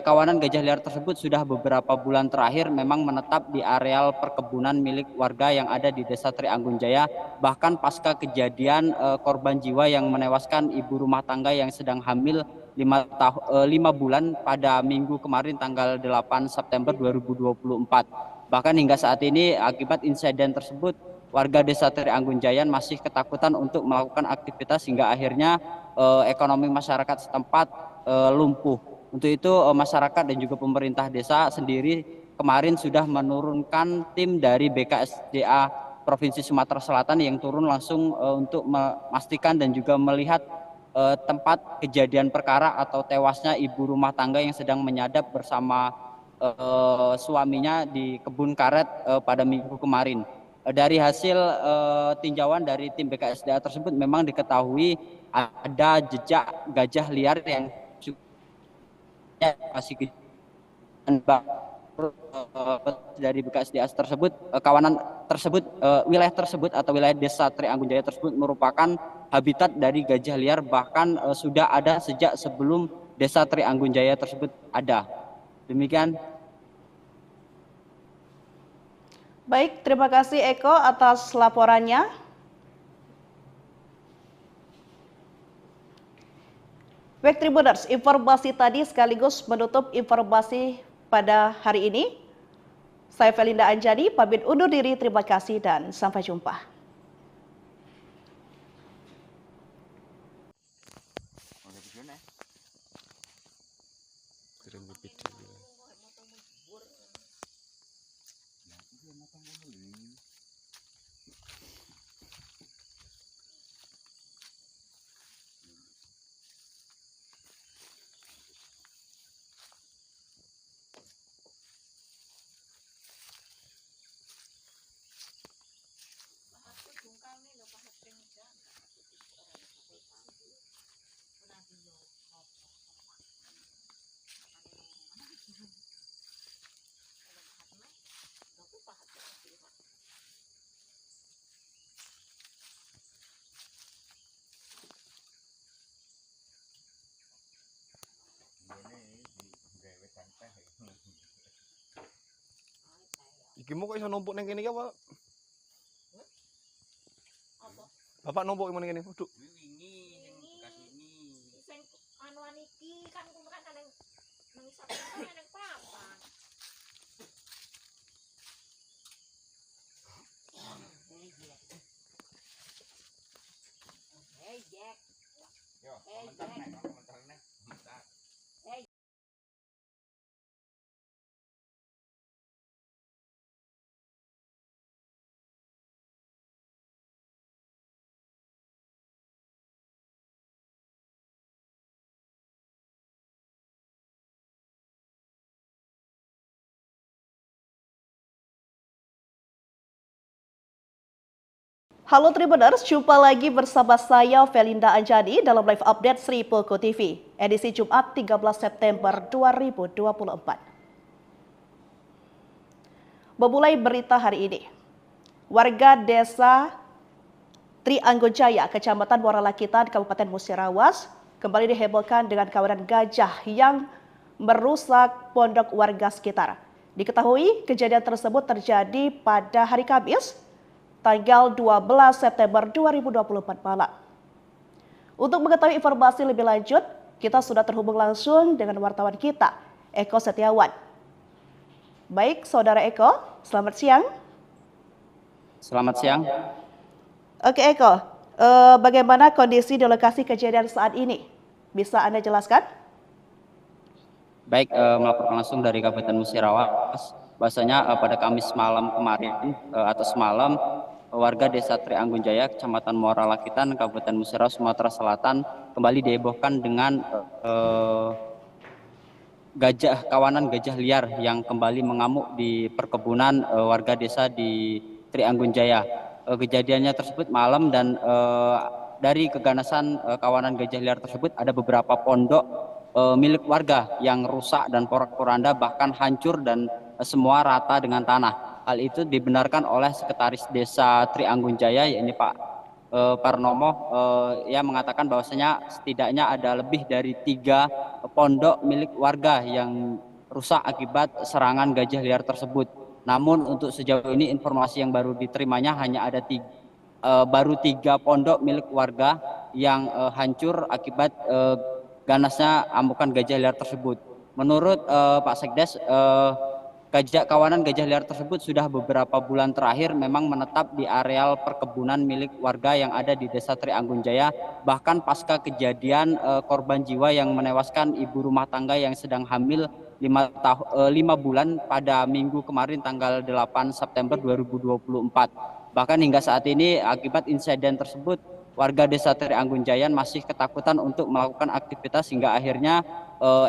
kawanan gajah liar tersebut sudah beberapa bulan terakhir memang menetap di areal perkebunan milik warga yang ada di Desa Trianggunjaya. Bahkan pasca kejadian korban jiwa yang menewaskan ibu rumah tangga yang sedang hamil 5 bulan pada minggu kemarin tanggal 8 September 2024. Bahkan hingga saat ini akibat insiden tersebut, warga Desa Trianggunjaya masih ketakutan untuk melakukan aktivitas hingga akhirnya ekonomi masyarakat setempat lumpuh. Untuk itu masyarakat dan juga pemerintah desa sendiri kemarin sudah menurunkan tim dari BKSDA Provinsi Sumatera Selatan yang turun langsung untuk memastikan dan juga melihat tempat kejadian perkara atau tewasnya ibu rumah tangga yang sedang menyadap bersama suaminya di kebun karet pada minggu kemarin. Dari hasil tinjauan dari tim BKSDA tersebut memang diketahui ada jejak gajah liar yang masih dari BKSDA tersebut, kawanan tersebut, wilayah tersebut atau wilayah Desa Trianggunjaya tersebut merupakan habitat dari gajah liar, bahkan sudah ada sejak sebelum Desa Trianggunjaya tersebut ada. Demikian. Baik, terima kasih Eko atas laporannya. Baik Tribuners, informasi tadi sekaligus menutup informasi pada hari ini. Saya Felinda Anjani, pamit undur diri, terima kasih dan sampai jumpa. Iki mau kok iso numpuk neng kene iki apa? Apa? Bapak numpuk neng kene. Waduh. Sing anuan iki kan kumpulkan nang isap kan nang papan. Hey Jack. Yo, komentar nek. Halo Tribuners, jumpa lagi bersama saya Felinda Anjani dalam live update Sri Poko TV, edisi Jumat 13 September 2024. Memulai berita hari ini, warga desa Trianggojaya, Kecamatan Muara Lakitan, Kabupaten Musirawas, kembali dihebohkan dengan kawanan gajah yang merusak pondok warga sekitar. Diketahui kejadian tersebut terjadi pada hari Kamis, tanggal 12 September 2024 malam. Untuk mengetahui informasi lebih lanjut, kita sudah terhubung langsung dengan wartawan kita, Eko Setiawan. Baik, Saudara Eko, selamat siang. Selamat siang. Oke Eko, bagaimana kondisi di lokasi kejadian saat ini? Bisa Anda jelaskan? Baik, melaporkan langsung dari Kabupaten Musirawas. Bahwasanya pada Kamis malam kemarin atau semalam, warga Desa Trianggunjaya, Kecamatan Muara Lakitan, Kabupaten Musirawas, Sumatera Selatan kembali dihebohkan dengan kawanan gajah liar yang kembali mengamuk di perkebunan warga desa di Trianggunjaya. Kejadiannya tersebut malam dan dari keganasan kawanan gajah liar tersebut ada beberapa pondok milik warga yang rusak dan porak-poranda, bahkan hancur dan semua rata dengan tanah. Hal itu dibenarkan oleh Sekretaris Desa Trianggunjaya, yakni Pak Parnomo, yang mengatakan bahwasanya setidaknya ada lebih dari 3 pondok milik warga yang rusak akibat serangan gajah liar tersebut. Namun untuk sejauh ini informasi yang baru diterimanya hanya ada baru 3 pondok milik warga yang hancur akibat ganasnya amukan gajah liar tersebut. Menurut Pak Sekdes, kawanan gajah liar tersebut sudah beberapa bulan terakhir memang menetap di areal perkebunan milik warga yang ada di Desa Trianggunjaya. Bahkan pasca kejadian korban jiwa yang menewaskan ibu rumah tangga yang sedang hamil 5 bulan pada minggu kemarin tanggal 8 September 2024. Bahkan hingga saat ini akibat insiden tersebut, warga Desa Trianggunjaya masih ketakutan untuk melakukan aktivitas hingga akhirnya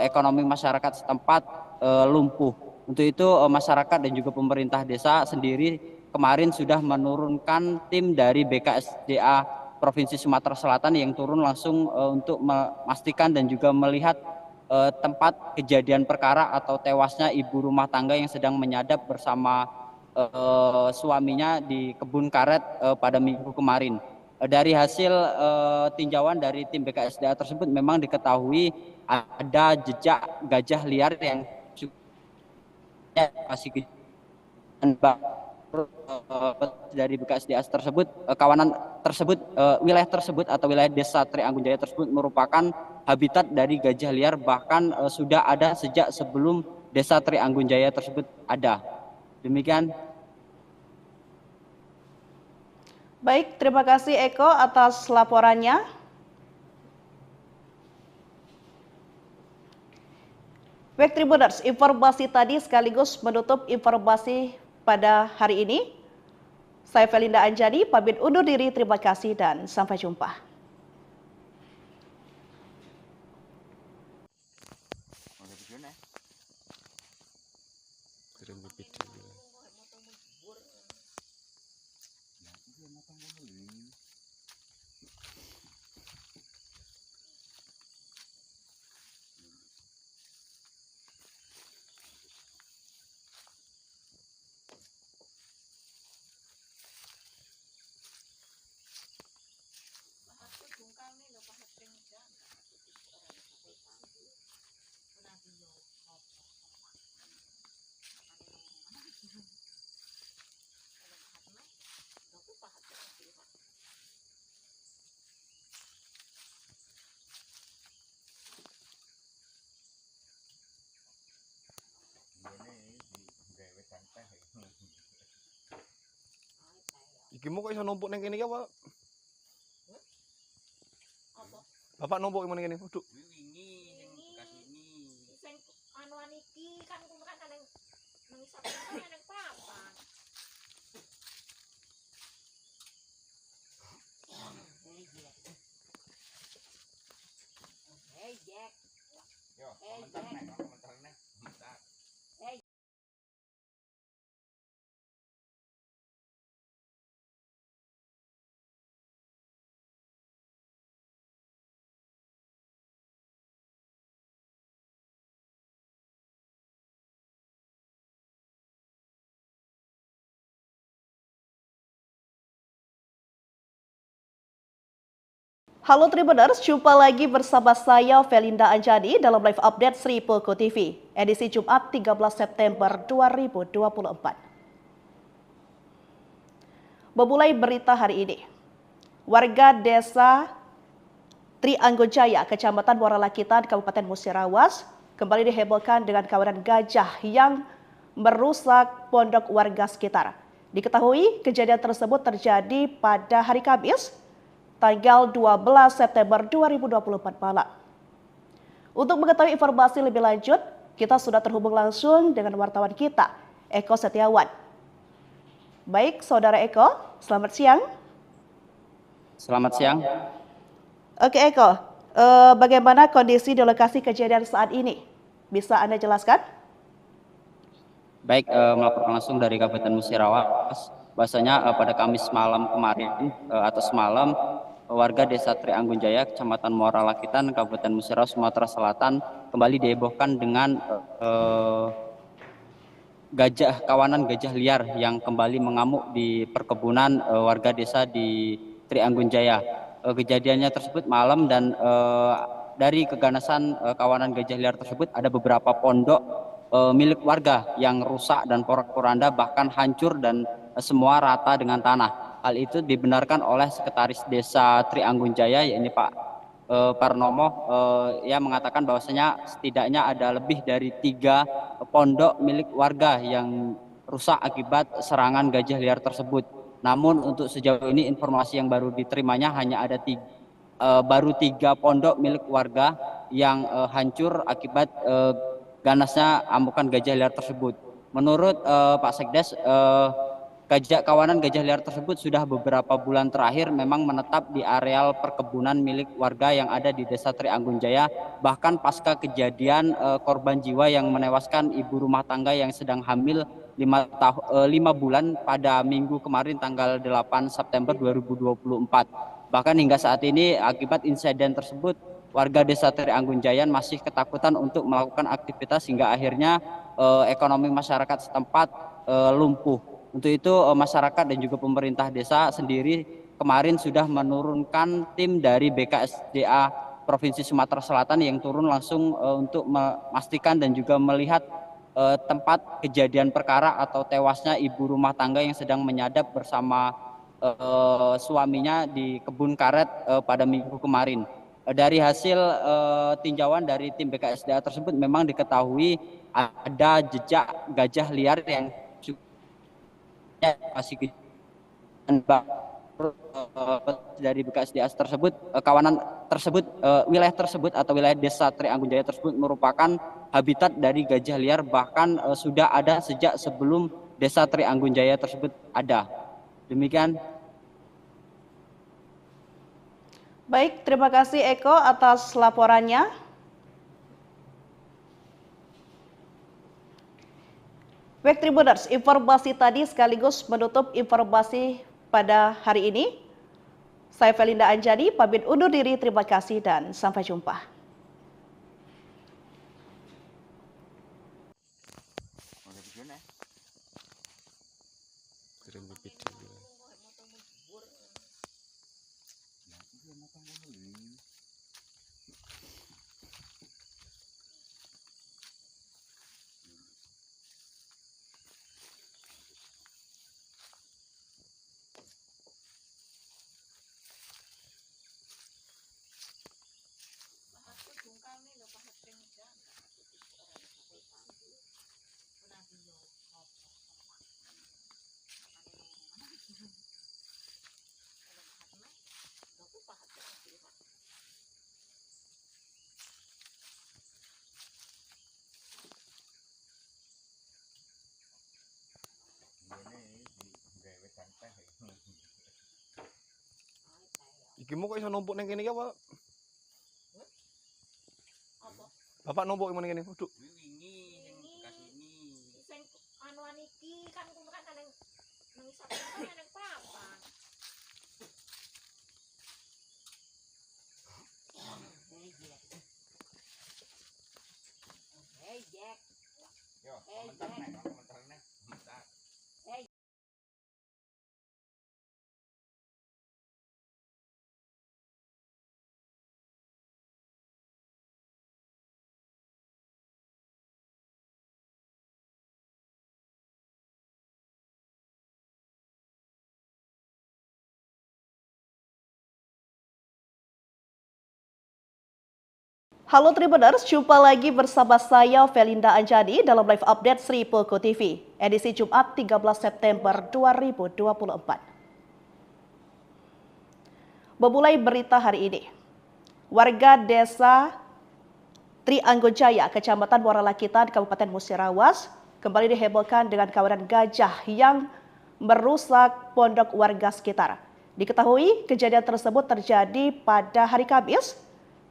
ekonomi masyarakat setempat lumpuh. Untuk itu masyarakat dan juga pemerintah desa sendiri kemarin sudah menurunkan tim dari BKSDA Provinsi Sumatera Selatan yang turun langsung untuk memastikan dan juga melihat tempat kejadian perkara atau tewasnya ibu rumah tangga yang sedang menyadap bersama suaminya di kebun karet pada minggu kemarin. Dari hasil tinjauan dari tim BKSDA tersebut memang diketahui ada jejak gajah liar yang masih dari BKSDA tersebut, kawanan tersebut, wilayah tersebut atau wilayah Desa Trianggunjaya tersebut merupakan habitat dari gajah liar, bahkan sudah ada sejak sebelum Desa Trianggunjaya tersebut ada. Demikian. Baik, terima kasih Eko atas laporannya. Baik Tribuners, informasi tadi sekaligus menutup informasi pada hari ini. Saya Felinda Anjani, pamit undur diri, terima kasih dan sampai jumpa. Iki mau kok iso numpuk neng kene iki apa? Bapak numpuk yang ini. Duduk. Sing anuan iki kan kuno kan nang isap kan nang papan. Hey Jack. Yo, komentar nih. Halo Tribuners, jumpa lagi bersama saya Felinda Anjani dalam live update Sri Poko TV, edisi Jumat 13 September 2024. Memulai berita hari ini, warga desa Trianggojaya, Kecamatan Muara Lakitan, Kabupaten Musirawas, kembali dihebohkan dengan kawanan gajah yang merusak pondok warga sekitar. Diketahui kejadian tersebut terjadi pada hari Kamis, tanggal 12 September 2024 malam. Untuk mengetahui informasi lebih lanjut, kita sudah terhubung langsung dengan wartawan kita, Eko Setiawan. Baik, Saudara Eko, selamat siang. Selamat siang. Oke Eko, bagaimana kondisi di lokasi kejadian saat ini? Bisa Anda jelaskan? Baik, melaporkan langsung dari Kabupaten Musirawas. Bahwasanya pada Kamis malam kemarin atau semalam, warga desa Trianggunjaya, Kecamatan Muara Lakitan, Kabupaten Musirawas, Sumatera Selatan kembali dihebohkan dengan kawanan gajah liar yang kembali mengamuk di perkebunan warga desa di Trianggunjaya. Kejadiannya tersebut malam dan dari keganasan kawanan gajah liar tersebut ada beberapa pondok milik warga yang rusak dan porak-poranda, bahkan hancur dan semua rata dengan tanah. Hal itu dibenarkan oleh Sekretaris Desa Trianggunjaya, yaitu Pak Parnomo. Ia mengatakan bahwasanya setidaknya ada lebih dari 3 pondok milik warga yang rusak akibat serangan gajah liar tersebut. Namun untuk sejauh ini informasi yang baru diterimanya hanya ada baru 3 pondok milik warga yang hancur akibat ganasnya amukan gajah liar tersebut. Menurut Pak Sekdes, kawanan gajah liar tersebut sudah beberapa bulan terakhir memang menetap di areal perkebunan milik warga yang ada di Desa Trianggunjaya. Bahkan pasca kejadian korban jiwa yang menewaskan ibu rumah tangga yang sedang hamil 5 bulan pada minggu kemarin tanggal 8 September 2024. Bahkan hingga saat ini akibat insiden tersebut, warga Desa Trianggunjaya masih ketakutan untuk melakukan aktivitas hingga akhirnya ekonomi masyarakat setempat lumpuh. Untuk itu masyarakat dan juga pemerintah desa sendiri kemarin sudah menurunkan tim dari BKSDA Provinsi Sumatera Selatan yang turun langsung untuk memastikan dan juga melihat tempat kejadian perkara atau tewasnya ibu rumah tangga yang sedang menyadap bersama suaminya di kebun karet pada minggu kemarin. Dari hasil tinjauan dari tim BKSDA tersebut memang diketahui ada jejak gajah liar yang masih dari BKSDA tersebut, kawanan tersebut, wilayah tersebut atau wilayah Desa Trianggunjaya tersebut merupakan habitat dari gajah liar, bahkan sudah ada sejak sebelum Desa Trianggunjaya tersebut ada. Demikian. Baik, terima kasih Eko atas laporannya. Baik Tribuners, informasi tadi sekaligus menutup informasi pada hari ini. Saya Felinda Anjani, pamit undur diri, terima kasih dan sampai jumpa. Iki mau kok iso numpuk neng kene iki apa? Apa? Bapak numpuk neng kene. Waduh. Sing anuan iki kan kumpulkan nang isap kan nang papan. Hey Jack. Yo, komentar nih. Halo Tribuners, jumpa lagi bersama saya Felinda Anjani dalam live update Sri Poko TV, edisi Jumat 13 September 2024. Memulai berita hari ini, warga desa Trianggojaya, Kecamatan Muara Lakitan, Kabupaten Musirawas, kembali dihebohkan dengan kawanan gajah yang merusak pondok warga sekitar. Diketahui kejadian tersebut terjadi pada hari Kamis,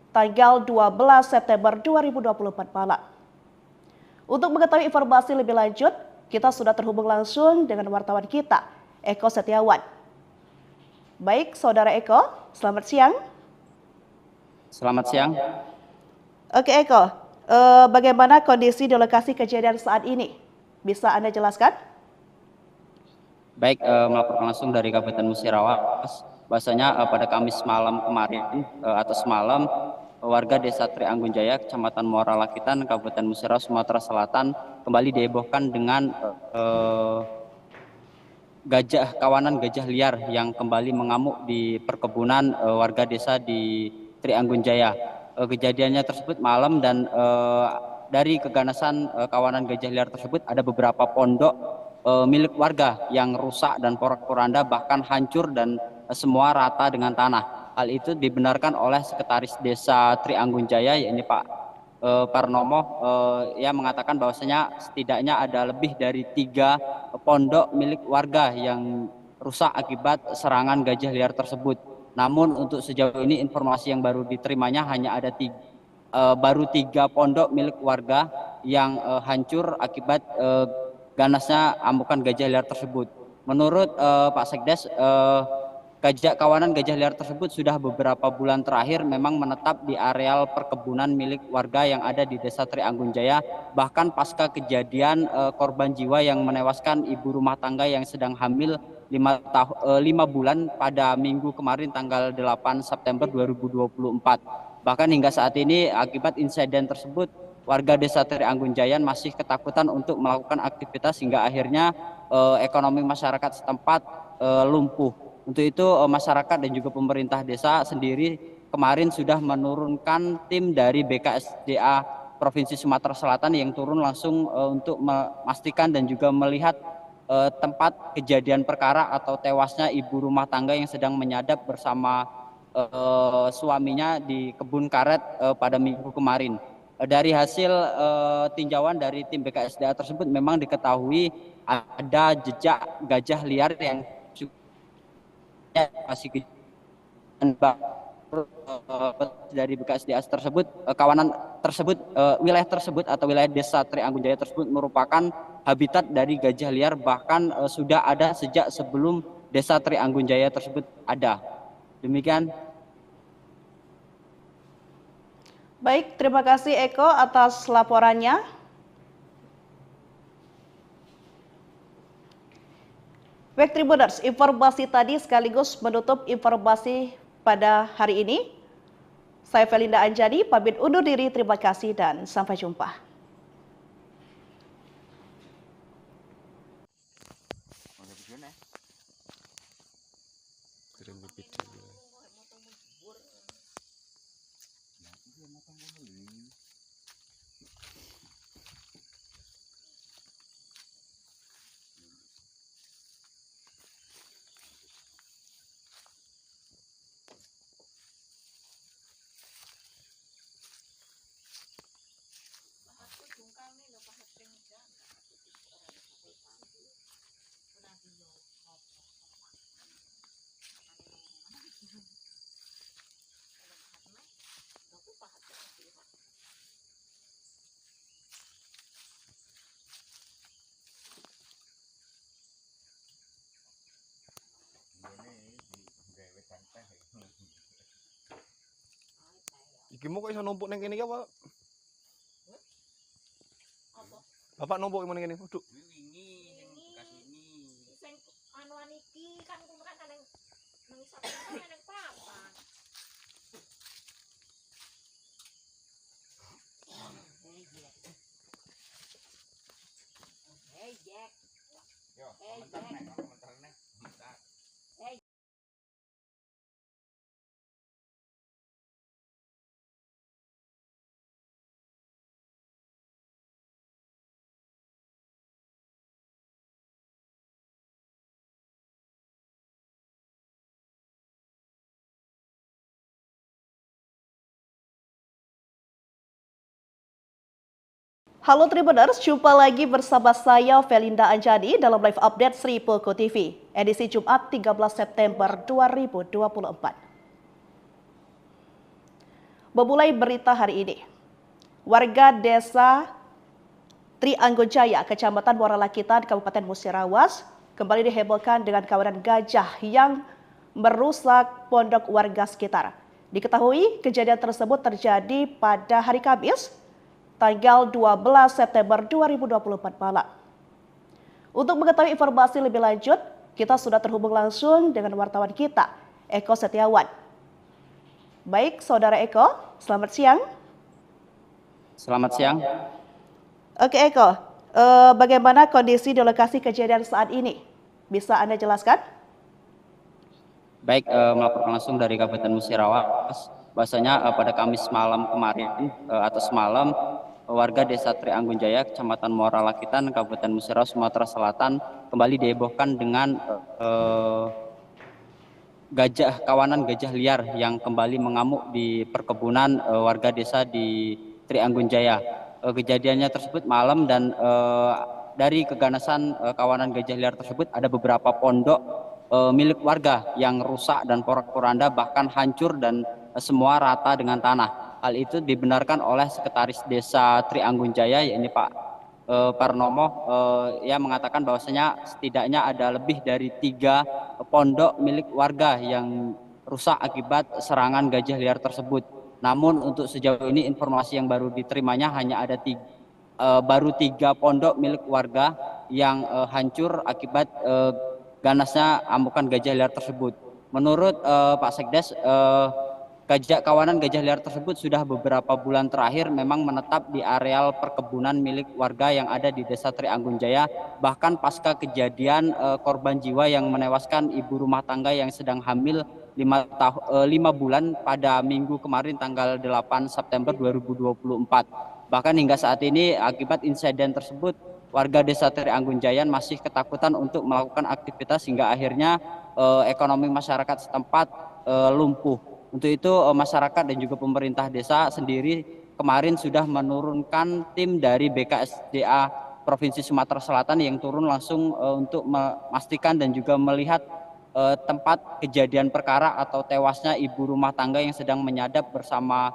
tanggal 12 September 2024 malam. Untuk mengetahui informasi lebih lanjut, kita sudah terhubung langsung dengan wartawan kita, Eko Setiawan. Baik, Saudara Eko, selamat siang. Selamat siang. Oke Eko, bagaimana kondisi di lokasi kejadian saat ini? Bisa Anda jelaskan? Baik, melaporkan langsung dari Kabupaten Musirawas. Bahwasanya pada Kamis malam kemarin atau semalam, warga Desa Trianggunjaya, Kecamatan Muara Lakitan, Kabupaten Musirawas, Sumatera Selatan kembali dihebohkan dengan kawanan gajah liar yang kembali mengamuk di perkebunan warga desa di Trianggunjaya. Kejadiannya tersebut malam dan dari keganasan kawanan gajah liar tersebut ada beberapa pondok milik warga yang rusak dan porak-poranda, bahkan hancur dan semua rata dengan tanah. Hal itu dibenarkan oleh Sekretaris Desa Trianggunjaya, yakni Pak Parnomo, yang mengatakan bahwasanya setidaknya ada lebih dari 3 pondok milik warga yang rusak akibat serangan gajah liar tersebut. Namun untuk sejauh ini informasi yang baru diterimanya hanya ada baru 3 pondok milik warga yang hancur akibat ganasnya amukan gajah liar tersebut. Menurut Pak Sekdes, kawanan gajah liar tersebut sudah beberapa bulan terakhir memang menetap di areal perkebunan milik warga yang ada di Desa Trianggunjaya. Bahkan pasca kejadian korban jiwa yang menewaskan ibu rumah tangga yang sedang hamil 5 bulan pada minggu kemarin tanggal 8 September 2024. Bahkan hingga saat ini akibat insiden tersebut, warga Desa Trianggunjaya masih ketakutan untuk melakukan aktivitas hingga akhirnya ekonomi masyarakat setempat lumpuh. Untuk itu masyarakat dan juga pemerintah desa sendiri kemarin sudah menurunkan tim dari BKSDA Provinsi Sumatera Selatan yang turun langsung untuk memastikan dan juga melihat tempat kejadian perkara atau tewasnya ibu rumah tangga yang sedang menyadap bersama suaminya di kebun karet pada minggu kemarin. Dari hasil tinjauan dari tim BKSDA tersebut memang diketahui ada jejak gajah liar yang masih dari BKSDA tersebut, kawanan tersebut, wilayah tersebut atau wilayah Desa Trianggunjaya tersebut merupakan habitat dari gajah liar, bahkan sudah ada sejak sebelum Desa Trianggunjaya tersebut ada. Demikian. Baik, terima kasih Eko atas laporannya. Baik Tribuners, informasi tadi sekaligus menutup informasi pada hari ini. Saya Felinda Anjani, pamit undur diri, terima kasih dan sampai jumpa. Iki mau kok iso numpuk neng kene iki apa? Bapak numpuk yang ini. Duduk. Sing anuan iki kan kuno kan nang isap kan nang papan. Hey Jack. Yo, komentar nih. Halo Tribuners, jumpa lagi bersama saya Felinda Anjani dalam live update Sri Poko TV, edisi Jumat 13 September 2024. Memulai berita hari ini, warga desa Trianggojaya, Kecamatan Muara Lakitan, Kabupaten Musirawas, kembali dihebohkan dengan kawanan gajah yang merusak pondok warga sekitar. Diketahui kejadian tersebut terjadi pada hari Kamis, tanggal 12 September 2024 malam. Untuk mengetahui informasi lebih lanjut, kita sudah terhubung langsung dengan wartawan kita, Eko Setiawan. Baik, Saudara Eko, selamat siang. Selamat siang. Oke Eko, bagaimana kondisi di lokasi kejadian saat ini? Bisa Anda jelaskan? Baik, melaporkan langsung dari Kabupaten Musirawas. Bahwasanya pada Kamis malam kemarin atau semalam, warga desa Trianggunjaya, Kecamatan Muara Lakitan, Kabupaten Musirawas, Sumatera Selatan kembali dihebohkan dengan kawanan gajah liar yang kembali mengamuk di perkebunan warga desa di Trianggunjaya. Kejadiannya tersebut malam dan dari keganasan kawanan gajah liar tersebut ada beberapa pondok milik warga yang rusak dan porak-poranda, bahkan hancur dan semua rata dengan tanah. Hal itu dibenarkan oleh Sekretaris Desa Trianggunjaya, yaitu Pak Parnomo. Ia mengatakan bahwasanya setidaknya ada lebih dari 3 pondok milik warga yang rusak akibat serangan gajah liar tersebut. Namun untuk sejauh ini informasi yang baru diterimanya hanya ada baru 3 pondok milik warga yang hancur akibat ganasnya amukan gajah liar tersebut. Menurut Pak Sekdes, kawanan gajah liar tersebut sudah beberapa bulan terakhir memang menetap di areal perkebunan milik warga yang ada di Desa Trianggunjaya. Bahkan pasca kejadian korban jiwa yang menewaskan ibu rumah tangga yang sedang hamil 5 bulan pada minggu kemarin tanggal 8 September 2024. Bahkan hingga saat ini akibat insiden tersebut, warga Desa Trianggunjaya masih ketakutan untuk melakukan aktivitas hingga akhirnya ekonomi masyarakat setempat lumpuh. Untuk itu masyarakat dan juga pemerintah desa sendiri kemarin sudah menurunkan tim dari BKSDA Provinsi Sumatera Selatan yang turun langsung untuk memastikan dan juga melihat tempat kejadian perkara atau tewasnya ibu rumah tangga yang sedang menyadap bersama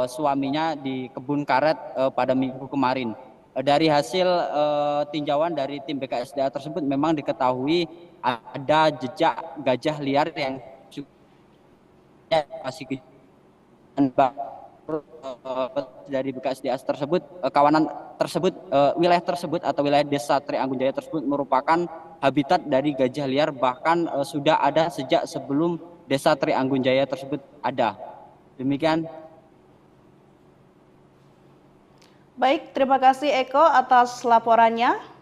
suaminya di kebun karet pada minggu kemarin. Dari hasil tinjauan dari tim BKSDA tersebut memang diketahui ada jejak gajah liar yang masih dari BKSDA tersebut, kawanan tersebut, wilayah tersebut atau wilayah Desa Trianggunjaya tersebut merupakan habitat dari gajah liar, bahkan sudah ada sejak sebelum Desa Trianggunjaya tersebut ada. Demikian. Baik, terima kasih Eko atas laporannya.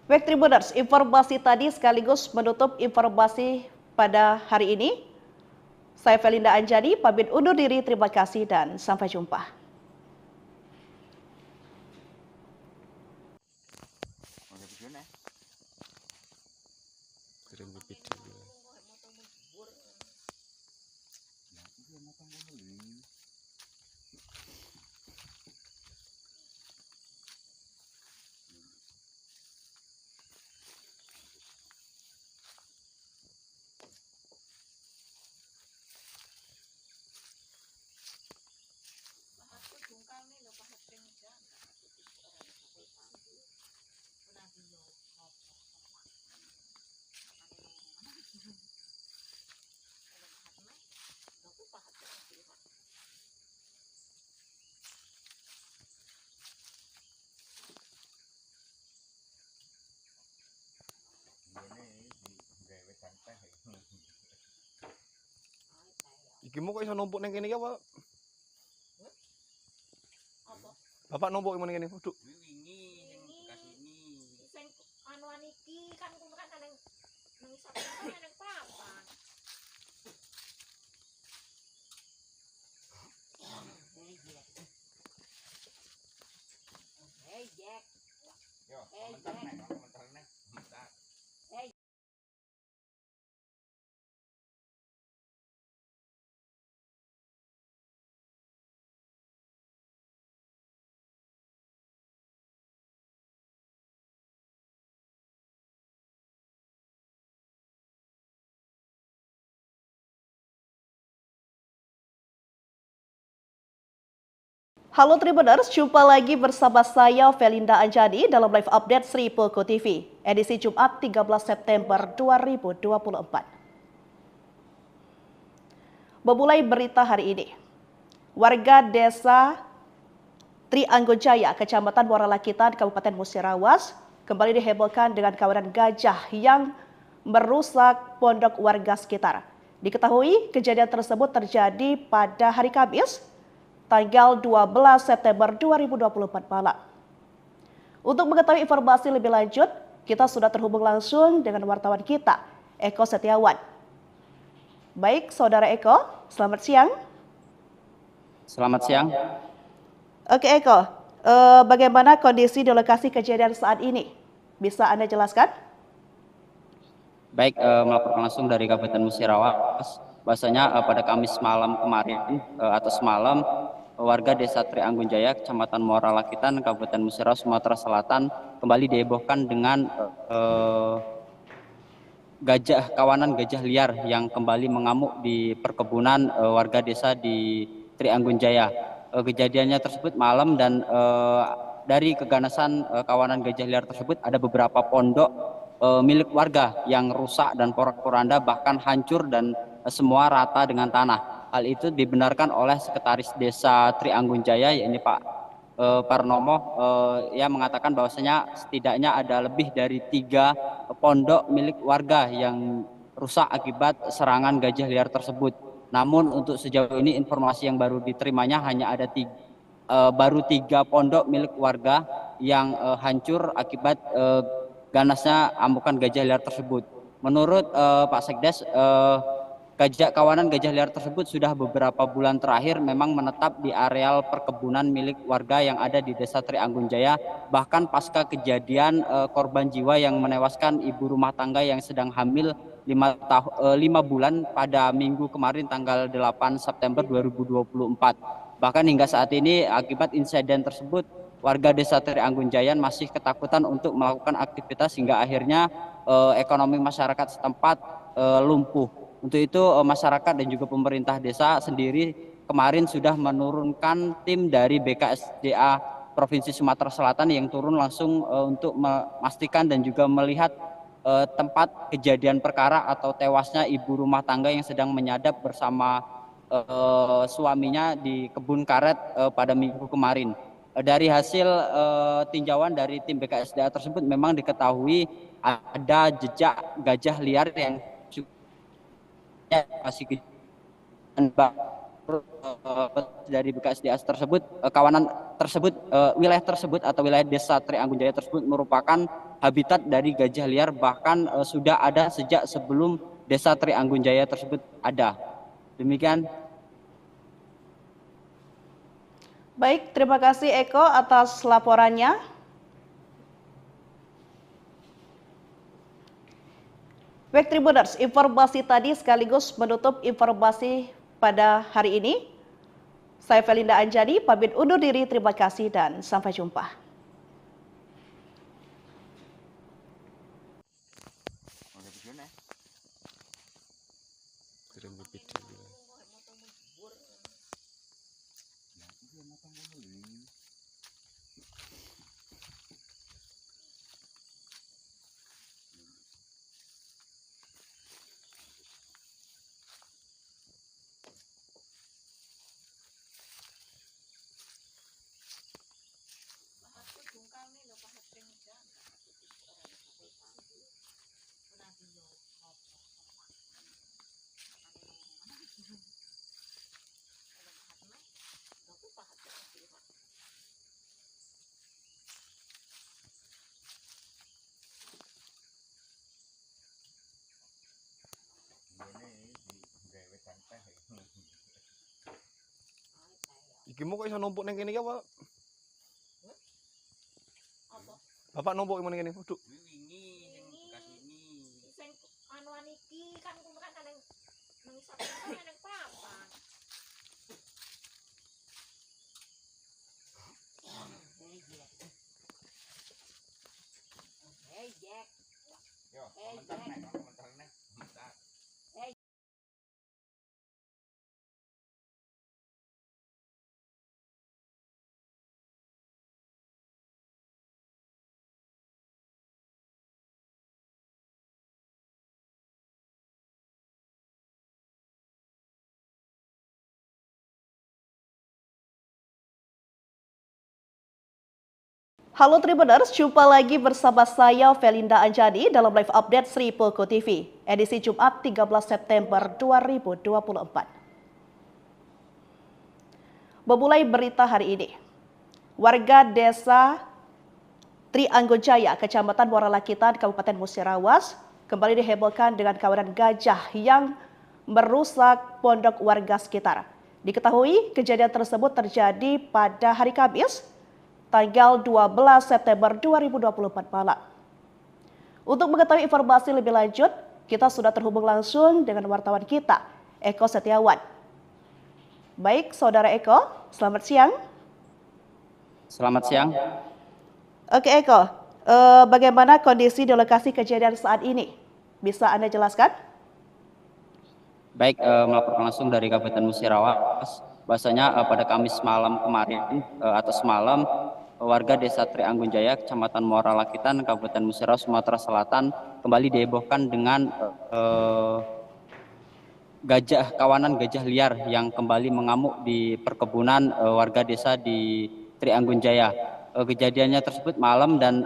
Baik Tribuners, informasi tadi sekaligus menutup informasi pada hari ini. Saya Felinda Anjani, pamit undur diri, terima kasih dan sampai jumpa. Iki mau kok iso numpuk neng kene iki apa? Apa? Bapak numpuk neng kene. Waduh. Sing anuan iki kan kumpulkan nang isap kan nang papan. Hey Jack. Yo, komentar nih. Halo Tribuners, jumpa lagi bersama saya Felinda Anjani dalam live update Sri Poko TV, edisi Jumat 13 September 2024. Memulai berita hari ini, warga desa Trianggojaya, Kecamatan Muara Lakitan, Kabupaten Musirawas, kembali dihebohkan dengan kawanan gajah yang merusak pondok warga sekitar. Diketahui kejadian tersebut terjadi pada hari Kamis, tanggal 12 September 2024 malam. Untuk mengetahui informasi lebih lanjut, kita sudah terhubung langsung dengan wartawan kita, Eko Setiawan. Baik, Saudara Eko, selamat siang. Selamat siang. Oke Eko, bagaimana kondisi di lokasi kejadian saat ini? Bisa Anda jelaskan? Baik, melaporkan langsung dari Kabupaten Musirawas. Bahwasanya pada Kamis malam kemarin atau semalam, warga Desa Trianggunjaya, Kecamatan Muara Lakitan, Kabupaten Musirawas, Sumatera Selatan kembali dihebohkan dengan kawanan gajah liar yang kembali mengamuk di perkebunan warga desa di Trianggunjaya. Kejadiannya tersebut malam dan dari keganasan kawanan gajah liar tersebut ada beberapa pondok milik warga yang rusak dan porak-poranda, bahkan hancur dan semua rata dengan tanah. Hal itu dibenarkan oleh Sekretaris Desa Trianggunjaya, yakni Pak Parnomo, yang mengatakan bahwasanya setidaknya ada lebih dari 3 pondok milik warga yang rusak akibat serangan gajah liar tersebut. Namun untuk sejauh ini informasi yang baru diterimanya hanya ada baru 3 pondok milik warga yang hancur akibat ganasnya amukan gajah liar tersebut. Menurut Pak Sekdes, kawanan gajah liar tersebut sudah beberapa bulan terakhir memang menetap di areal perkebunan milik warga yang ada di Desa Trianggunjaya. Bahkan pasca kejadian korban jiwa yang menewaskan ibu rumah tangga yang sedang hamil 5 bulan pada minggu kemarin tanggal 8 September 2024. Bahkan hingga saat ini akibat insiden tersebut, warga Desa Trianggunjaya masih ketakutan untuk melakukan aktivitas hingga akhirnya ekonomi masyarakat setempat lumpuh. Untuk itu masyarakat dan juga pemerintah desa sendiri kemarin sudah menurunkan tim dari BKSDA Provinsi Sumatera Selatan yang turun langsung untuk memastikan dan juga melihat tempat kejadian perkara atau tewasnya ibu rumah tangga yang sedang menyadap bersama suaminya di kebun karet pada minggu kemarin. Dari hasil tinjauan dari tim BKSDA tersebut memang diketahui ada jejak gajah liar yang masih dari BKSDA tersebut, kawanan tersebut, wilayah tersebut atau wilayah Desa Trianggunjaya tersebut merupakan habitat dari gajah liar, bahkan sudah ada sejak sebelum Desa Trianggunjaya tersebut ada. Demikian. Baik, terima kasih Eko atas laporannya. Baik Tribuners, informasi tadi sekaligus menutup informasi pada hari ini. Saya Felinda Anjani, pamit undur diri, terima kasih dan sampai jumpa. Iki mau kok iso numpuk neng kene iki apa? Bapak numpuk yang ini, duduk. Sing anuan iki kan kuno kan nang isap kan nang papan. Hey Jack. Yo, komentar nek. Halo Tribuners, jumpa lagi bersama saya Felinda Anjani dalam live update Sri Poko TV, edisi Jumat 13 September 2024. Memulai berita hari ini, warga desa Trianggunjaya, Kecamatan Muara Lakitan, Kabupaten Musirawas, kembali dihebohkan dengan kawanan gajah yang merusak pondok warga sekitar. Diketahui kejadian tersebut terjadi pada hari Kamis, tanggal 12 September 2024 malam. Untuk mengetahui informasi lebih lanjut, kita sudah terhubung langsung dengan wartawan kita, Eko Setiawan. Baik, Saudara Eko, selamat siang. Selamat siang. Oke Eko, bagaimana kondisi di lokasi kejadian saat ini? Bisa Anda jelaskan? Baik, melaporkan langsung dari Kabupaten Musirawas. Bahwasanya pada Kamis malam kemarin atau semalam, warga desa Trianggunjaya, Kecamatan Muara Lakitan, Kabupaten Musirawas, Sumatera Selatan kembali dihebohkan dengan kawanan gajah liar yang kembali mengamuk di perkebunan warga desa di Trianggunjaya. Kejadiannya tersebut malam dan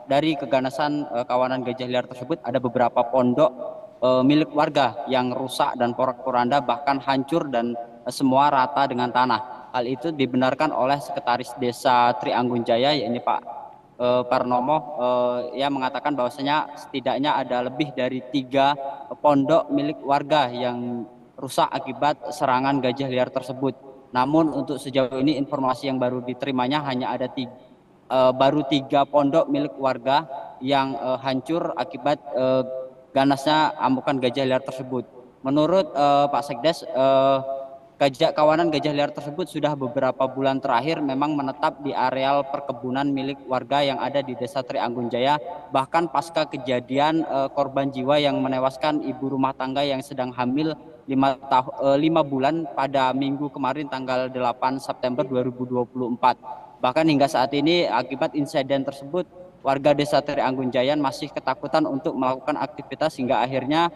dari keganasan kawanan gajah liar tersebut ada beberapa pondok milik warga yang rusak dan porak-poranda bahkan hancur dan semua rata dengan tanah. Hal itu dibenarkan oleh Sekretaris Desa Trianggunjaya, yakni Pak Parnomo. Ia mengatakan bahwasanya setidaknya ada lebih dari 3 pondok milik warga yang rusak akibat serangan gajah liar tersebut. Namun untuk sejauh ini informasi yang baru diterimanya hanya ada baru 3 pondok milik warga yang hancur akibat ganasnya amukan gajah liar tersebut. Menurut Pak Sekdes, kawanan gajah liar tersebut sudah beberapa bulan terakhir memang menetap di areal perkebunan milik warga yang ada di Desa Trianggunjaya. Bahkan pasca kejadian korban jiwa yang menewaskan ibu rumah tangga yang sedang hamil 5 bulan pada minggu kemarin tanggal 8 September 2024. Bahkan hingga saat ini akibat insiden tersebut, warga Desa Trianggunjaya masih ketakutan untuk melakukan aktivitas hingga akhirnya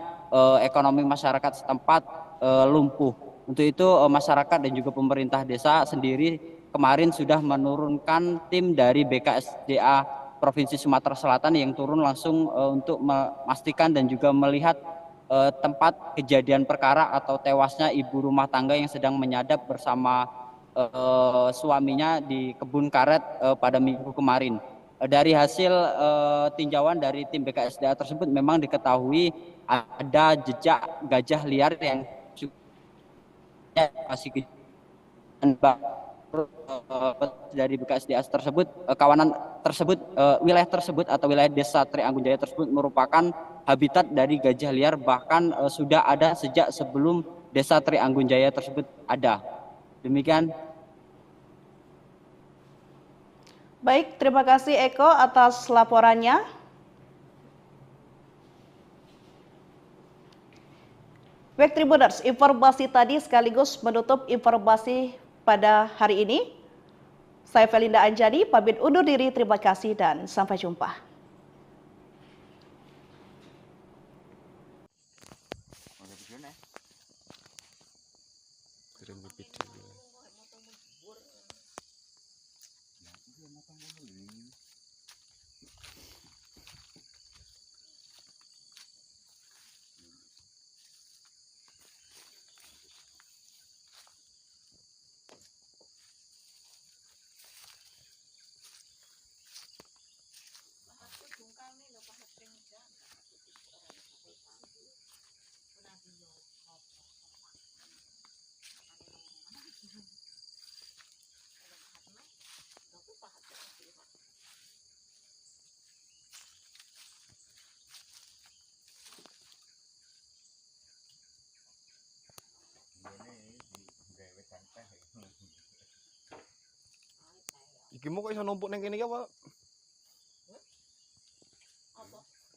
ekonomi masyarakat setempat lumpuh. Untuk itu masyarakat dan juga pemerintah desa sendiri kemarin sudah menurunkan tim dari BKSDA Provinsi Sumatera Selatan yang turun langsung untuk memastikan dan juga melihat tempat kejadian perkara atau tewasnya ibu rumah tangga yang sedang menyadap bersama suaminya di kebun karet pada minggu kemarin. Dari hasil tinjauan dari tim BKSDA tersebut memang diketahui ada jejak gajah liar yang masih dari BKSDA tersebut, kawanan tersebut, wilayah tersebut atau wilayah desa Trianggunjaya tersebut merupakan habitat dari gajah liar, bahkan sudah ada sejak sebelum desa Trianggunjaya tersebut ada. Demikian. Baik, terima kasih Eko atas laporannya. Baik Tribuners, informasi tadi sekaligus menutup informasi pada hari ini. Saya Felinda Anjani, pamit undur diri, terima kasih dan sampai jumpa. Iki mau kok iso numpuk neng kene iki apa?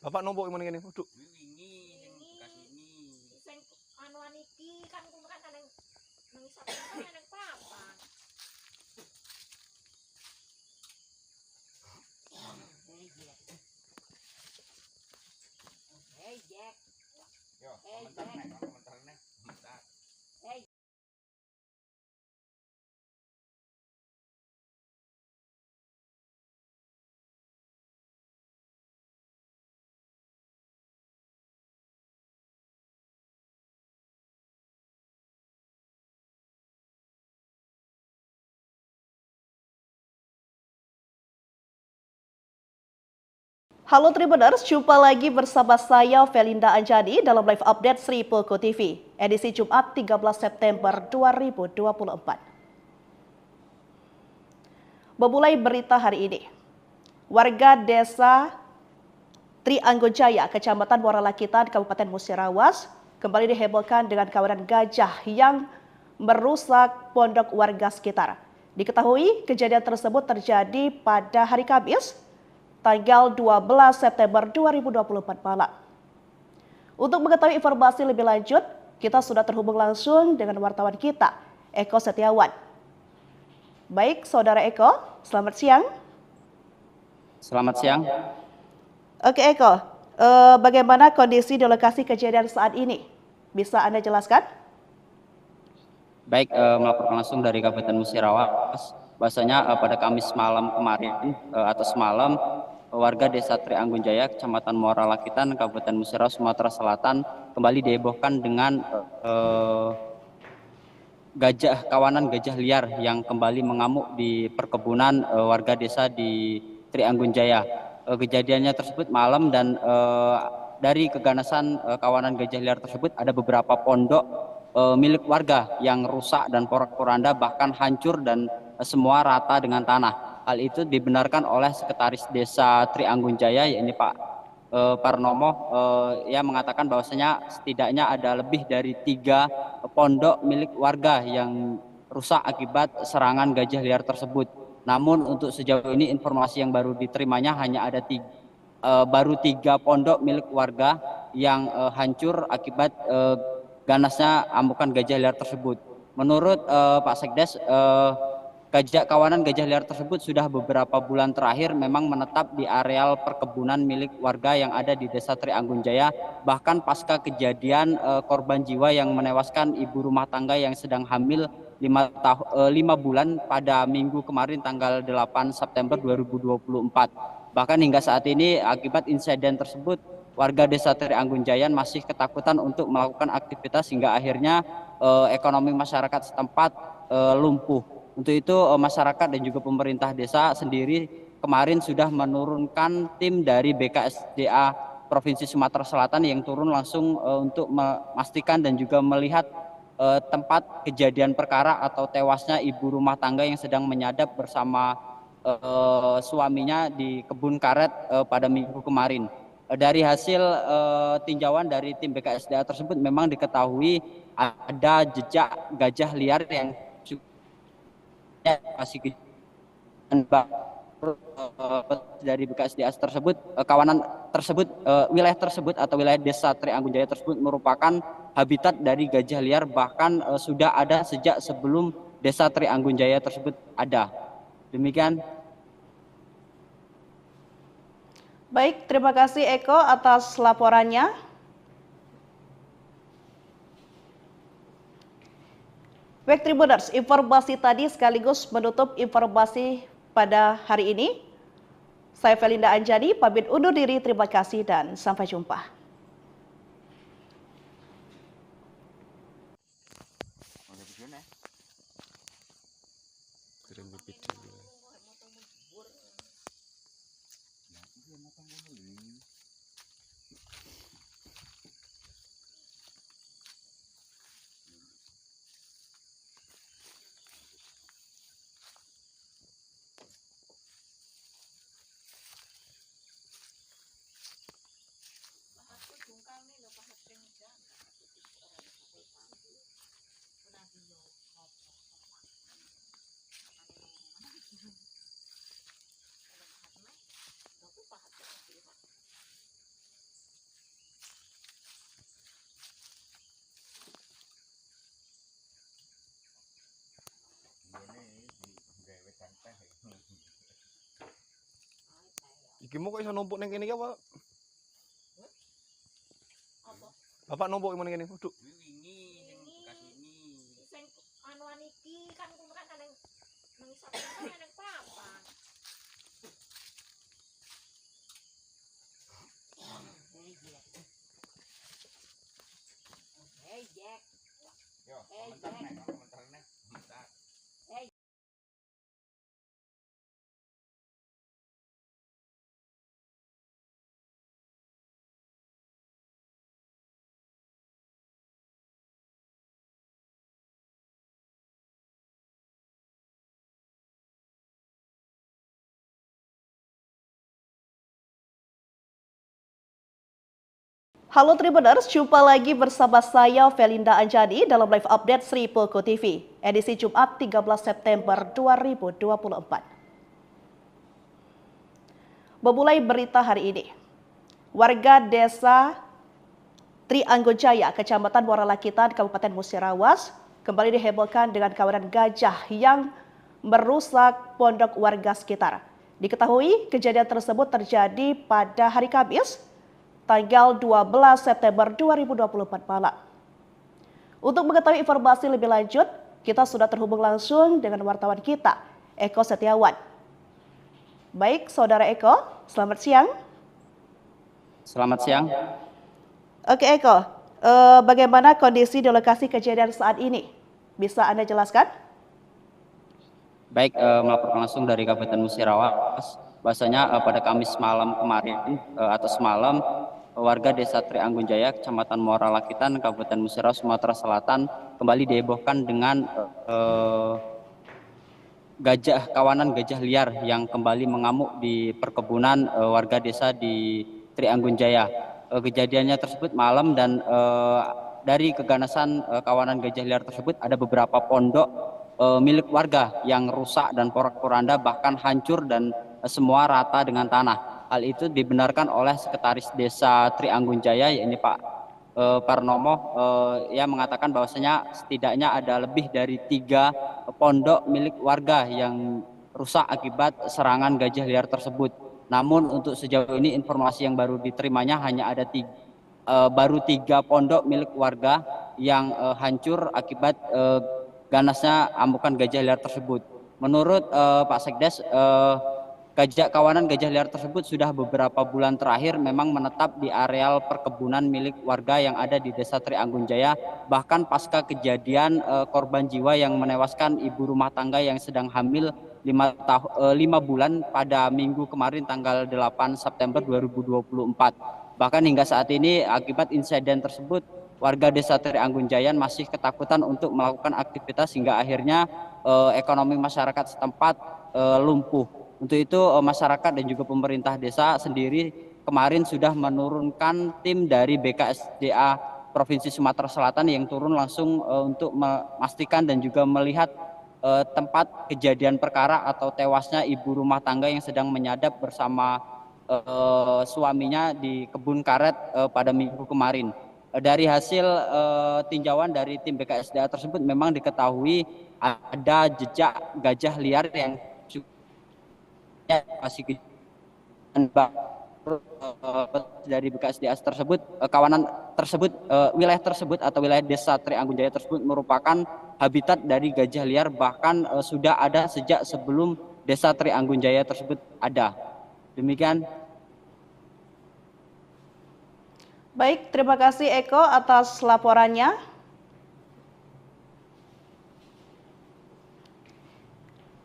Bapak numpuk nang kene. Duduk. Sing anuan iki kan kuwi kan nang isap kan nang papan. Hey Jack. Yo, komentar nek. Halo Tribuners, jumpa lagi bersama saya Felinda Anjani dalam live update Sri Poko TV, edisi Jumat 13 September 2024. Memulai berita hari ini, warga desa Trianggojaya, Kecamatan Muara Lakitan, Kabupaten Musirawas, kembali dihebohkan dengan kawanan gajah yang merusak pondok warga sekitar. Diketahui kejadian tersebut terjadi pada hari Kamis, tanggal 12 September 2024 malam. Untuk mengetahui informasi lebih lanjut, kita sudah terhubung langsung dengan wartawan kita, Eko Setiawan. Baik, Saudara Eko, selamat siang. Selamat siang. Oke Eko, bagaimana kondisi di lokasi kejadian saat ini? Bisa Anda jelaskan? Baik, melaporkan langsung dari Kabupaten Musirawas. Bahwasanya pada Kamis malam kemarin atau semalam, warga Desa Trianggunjaya, Kecamatan Muara Lakitan, Kabupaten Musirawas, Sumatera Selatan kembali dihebohkan dengan kawanan gajah liar yang kembali mengamuk di perkebunan warga desa di Trianggunjaya. Kejadiannya tersebut malam dan dari keganasan kawanan gajah liar tersebut ada beberapa pondok milik warga yang rusak dan porak-poranda, bahkan hancur dan semua rata dengan tanah. Hal itu dibenarkan oleh Sekretaris Desa Trianggunjaya, yakni Pak Parnomo, yang mengatakan bahwasanya setidaknya ada lebih dari 3 pondok milik warga yang rusak akibat serangan gajah liar tersebut. Namun untuk sejauh ini informasi yang baru diterimanya hanya ada baru 3 pondok milik warga yang hancur akibat ganasnya amukan gajah liar tersebut. Menurut Pak Sekdes, kawanan gajah liar tersebut sudah beberapa bulan terakhir memang menetap di areal perkebunan milik warga yang ada di Desa Trianggunjaya. Bahkan pasca kejadian korban jiwa yang menewaskan ibu rumah tangga yang sedang hamil 5 bulan pada minggu kemarin tanggal 8 September 2024. Bahkan hingga saat ini akibat insiden tersebut, warga Desa Trianggunjaya masih ketakutan untuk melakukan aktivitas hingga akhirnya ekonomi masyarakat setempat lumpuh. Untuk itu masyarakat dan juga pemerintah desa sendiri kemarin sudah menurunkan tim dari BKSDA Provinsi Sumatera Selatan yang turun langsung untuk memastikan dan juga melihat tempat kejadian perkara atau tewasnya ibu rumah tangga yang sedang menyadap bersama suaminya di kebun karet pada minggu kemarin. Dari hasil tinjauan dari tim BKSDA tersebut memang diketahui ada jejak gajah liar yang masih dari BKSDA tersebut, kawanan tersebut, wilayah tersebut atau wilayah Desa Trianggunjaya tersebut merupakan habitat dari gajah liar, bahkan sudah ada sejak sebelum Desa Trianggunjaya tersebut ada. Demikian. Baik, terima kasih Eko atas laporannya. Baik Tribuners, informasi tadi sekaligus menutup informasi pada hari ini. Saya Felinda Anjani, pamit undur diri, terima kasih dan sampai jumpa. Iki mau kok iso numpuk ning kene iki apa? Apa? Bapak numpuk ning kene. Waduh. Sing anuan iki kan kuwi kan nang isap kan nang papan. Hey Jack. Yo, komentar nih. Halo Tribuners, jumpa lagi bersama saya Felinda Anjani dalam live update Sri Poko TV, edisi Jumat 13 September 2024. Memulai berita hari ini, warga desa Trianggunjaya, Kecamatan Muara Lakitan, Kabupaten Musirawas, kembali dihebohkan dengan kawanan gajah yang merusak pondok warga sekitar. Diketahui kejadian tersebut terjadi pada hari Kamis, tanggal 12 September 2024 malam. Untuk mengetahui informasi lebih lanjut, kita sudah terhubung langsung dengan wartawan kita, Eko Setiawan. Baik, Saudara Eko, selamat siang. Selamat siang. Oke Eko, bagaimana kondisi di lokasi kejadian saat ini? Bisa Anda jelaskan? Baik, melaporkan langsung dari Kabupaten Musirawas. Bahwasanya pada Kamis malam kemarin atau semalam, warga Desa Trianggunjaya, Kecamatan Muara Lakitan, Kabupaten Musirawas, Sumatera Selatan kembali dihebohkan dengan kawanan gajah liar yang kembali mengamuk di perkebunan warga desa di Trianggunjaya. Kejadiannya tersebut malam dan dari keganasan kawanan gajah liar tersebut ada beberapa pondok milik warga yang rusak dan porak-poranda bahkan hancur dan semua rata dengan tanah. Hal itu dibenarkan oleh Sekretaris Desa Trianggunjaya, yakni Pak Parnomo, yang mengatakan bahwasanya setidaknya ada lebih dari 3 pondok milik warga yang rusak akibat serangan gajah liar tersebut. Namun untuk sejauh ini informasi yang baru diterimanya hanya ada baru 3 pondok milik warga yang hancur akibat ganasnya amukan gajah liar tersebut. Menurut Pak Sekdes, kawanan gajah liar tersebut sudah beberapa bulan terakhir memang menetap di areal perkebunan milik warga yang ada di Desa Trianggunjaya. Bahkan pasca kejadian korban jiwa yang menewaskan ibu rumah tangga yang sedang hamil 5 bulan pada minggu kemarin tanggal 8 September 2024. Bahkan hingga saat ini akibat insiden tersebut, warga Desa Trianggunjaya masih ketakutan untuk melakukan aktivitas hingga akhirnya ekonomi masyarakat setempat lumpuh. Untuk itu masyarakat dan juga pemerintah desa sendiri kemarin sudah menurunkan tim dari BKSDA Provinsi Sumatera Selatan yang turun langsung untuk memastikan dan juga melihat tempat kejadian perkara atau tewasnya ibu rumah tangga yang sedang menyadap bersama suaminya di kebun karet pada minggu kemarin. Dari hasil tinjauan dari tim BKSDA tersebut memang diketahui ada jejak gajah liar yang masih dari BKSDA tersebut, kawanan tersebut, wilayah tersebut atau wilayah Desa Trianggunjaya tersebut merupakan habitat dari gajah liar, bahkan sudah ada sejak sebelum Desa Trianggunjaya tersebut ada. Demikian. Baik, terima kasih Eko atas laporannya.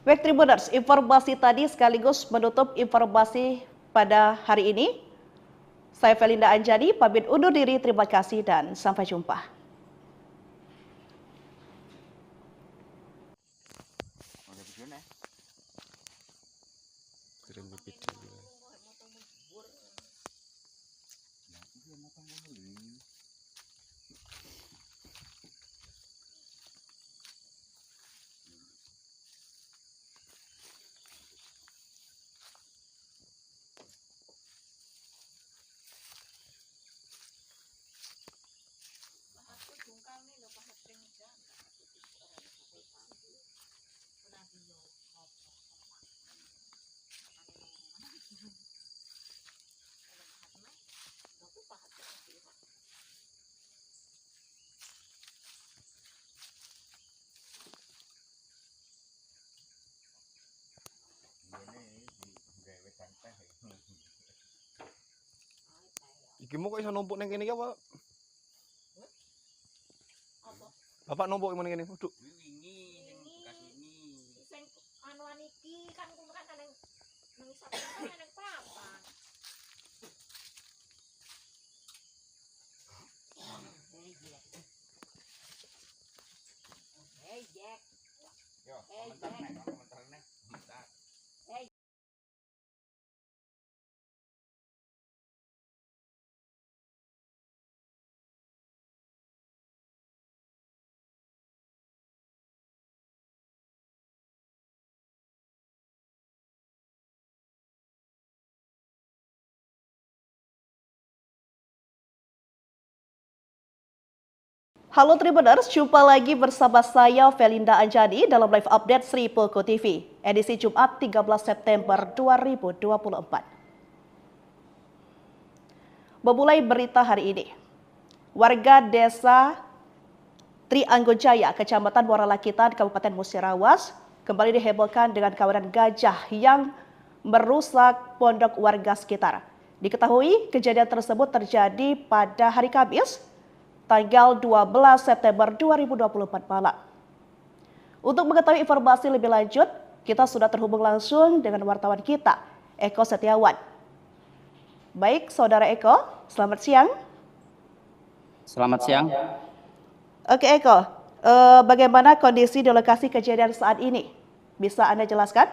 Baik Tribuners, informasi tadi sekaligus menutup informasi pada hari ini. Saya Felinda Anjani, pamit undur diri, terima kasih dan sampai jumpa. Iki mau kok iso numpuk ning kene iki apa? Bapak numpuk ning kene. Duduk. Sing anuan iki kan kuwi kan nang isap kan nang papan. Hey Jack. Yo, komentar nek. Halo Tribuners, jumpa lagi bersama saya Felinda Anjani dalam live update Sri Poko TV, edisi Jumat 13 September 2024. Memulai berita hari ini, warga desa Trianggojaya, Kecamatan Muara Lakitan, Kabupaten Musirawas, kembali dihebohkan dengan kawanan gajah yang merusak pondok warga sekitar. Diketahui kejadian tersebut terjadi pada hari Kamis, tanggal 12 September 2024 malam. Untuk mengetahui informasi lebih lanjut, kita sudah terhubung langsung dengan wartawan kita, Eko Setiawan. Baik, Saudara Eko, selamat siang. Selamat siang. Oke Eko, bagaimana kondisi di lokasi kejadian saat ini? Bisa Anda jelaskan?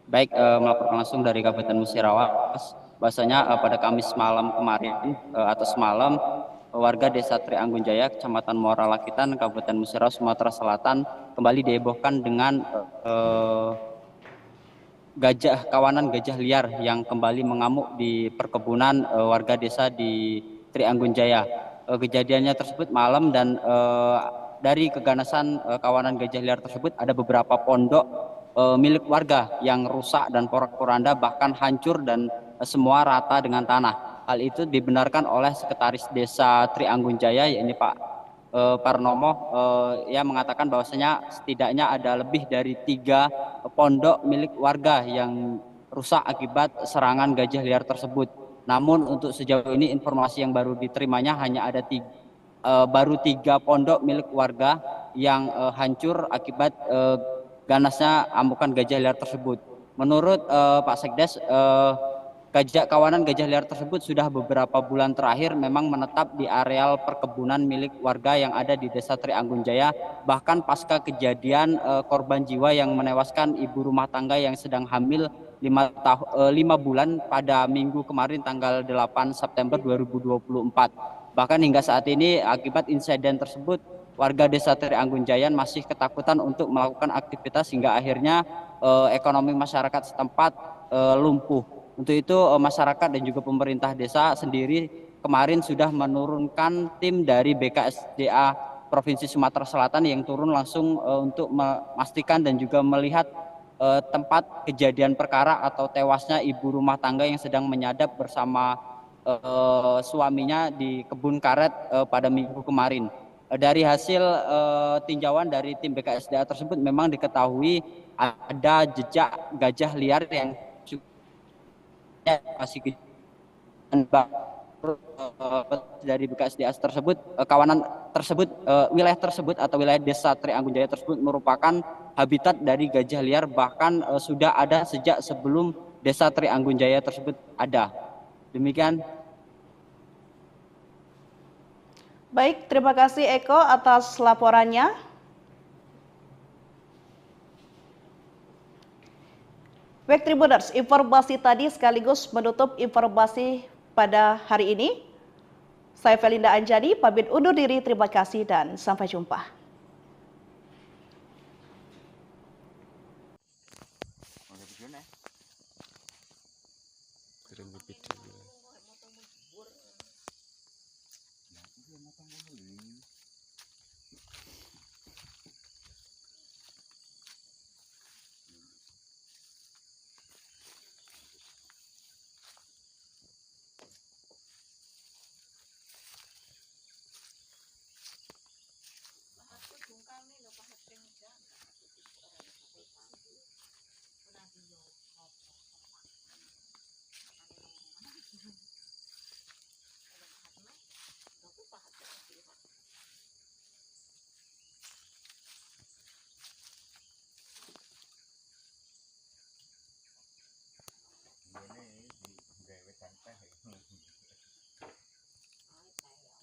Baik, melaporkan langsung dari Kabupaten Musirawas. Bahwasanya pada Kamis malam kemarin atau semalam, warga Desa Trianggunjaya, Kecamatan Muara Lakitan, Kabupaten Musirawas, Sumatera Selatan kembali dihebohkan dengan kawanan gajah liar yang kembali mengamuk di perkebunan warga desa di Trianggunjaya. Kejadiannya tersebut malam dan dari keganasan kawanan gajah liar tersebut ada beberapa pondok milik warga yang rusak dan porak-poranda, bahkan hancur dan semua rata dengan tanah. Hal itu dibenarkan oleh Sekretaris Desa Trianggunjaya, yakni Pak Parnomo, yang mengatakan bahwasanya setidaknya ada lebih dari 3 pondok milik warga yang rusak akibat serangan gajah liar tersebut. Namun untuk sejauh ini informasi yang baru diterimanya hanya ada baru 3 pondok milik warga yang hancur akibat ganasnya amukan gajah liar tersebut. Menurut Pak Sekdes, kawanan gajah liar tersebut sudah beberapa bulan terakhir memang menetap di areal perkebunan milik warga yang ada di Desa Trianggunjaya. Bahkan pasca kejadian korban jiwa yang menewaskan ibu rumah tangga yang sedang hamil 5 bulan pada minggu kemarin tanggal 8 September 2024. Bahkan hingga saat ini akibat insiden tersebut, warga Desa Trianggunjaya masih ketakutan untuk melakukan aktivitas hingga akhirnya ekonomi masyarakat setempat lumpuh. Untuk itu masyarakat dan juga pemerintah desa sendiri kemarin sudah menurunkan tim dari BKSDA Provinsi Sumatera Selatan yang turun langsung untuk memastikan dan juga melihat tempat kejadian perkara atau tewasnya ibu rumah tangga yang sedang menyadap bersama suaminya di kebun karet pada minggu kemarin. Dari hasil tinjauan dari tim BKSDA tersebut memang diketahui ada jejak gajah liar yang masih dari BKSDA tersebut, kawanan tersebut, wilayah tersebut atau wilayah Desa Trianggunjaya tersebut merupakan habitat dari gajah liar, bahkan sudah ada sejak sebelum Desa Trianggunjaya tersebut ada. Demikian. Baik, terima kasih Eko atas laporannya. Baik Tribuners, informasi tadi sekaligus menutup informasi pada hari ini. Saya Felinda Anjani, pamit undur diri, terima kasih dan sampai jumpa.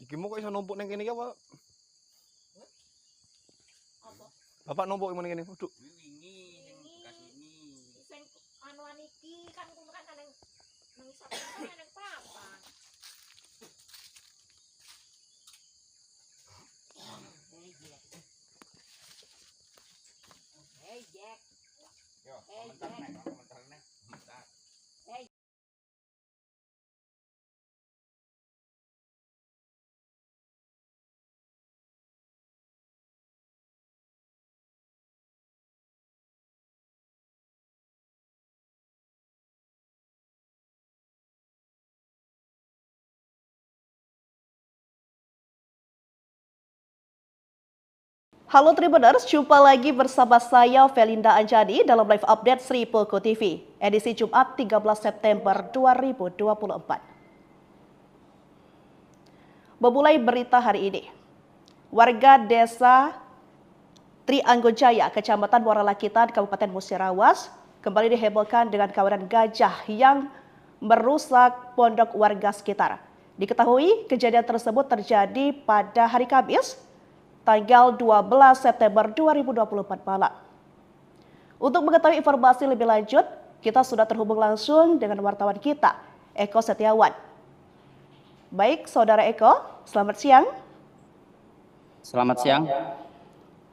Iki mau kok iso numpuk neng kene iki apa? Apa? Bapak numpuk ning kene. Waduh. Sing anuan iki kan kuwi kan nang isap kan nang papan. Hey Jack. Yo, komentar nih, komentar nih. Halo Tribuners, jumpa lagi bersama saya Felinda Anjani dalam live update Sri Poko TV, edisi Jumat 13 September 2024. Memulai berita hari ini, warga desa Trianggunjaya, Kecamatan Muara Lakitan, Kabupaten Musirawas, kembali dihebohkan dengan kawanan gajah yang merusak pondok warga sekitar. Diketahui kejadian tersebut terjadi pada hari Kamis, tanggal 12 September 2024 malam. Untuk mengetahui informasi lebih lanjut, kita sudah terhubung langsung dengan wartawan kita, Eko Setiawan. Baik, Saudara Eko, selamat siang. Selamat siang.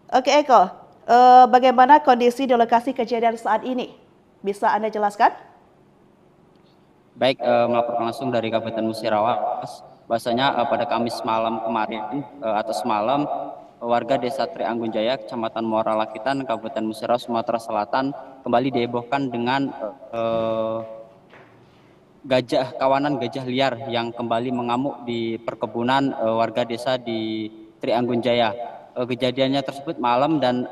Oke Eko, bagaimana kondisi di lokasi kejadian saat ini? Bisa Anda jelaskan? Baik, melaporkan langsung dari Kabupaten Musirawas. Bahwasanya pada Kamis malam kemarin atau semalam, warga Desa Trianggunjaya, Kecamatan Muara Lakitan, Kabupaten Musirawas, Sumatera Selatan kembali dihebohkan dengan kawanan gajah liar yang kembali mengamuk di perkebunan warga desa di Trianggunjaya. Kejadiannya tersebut malam dan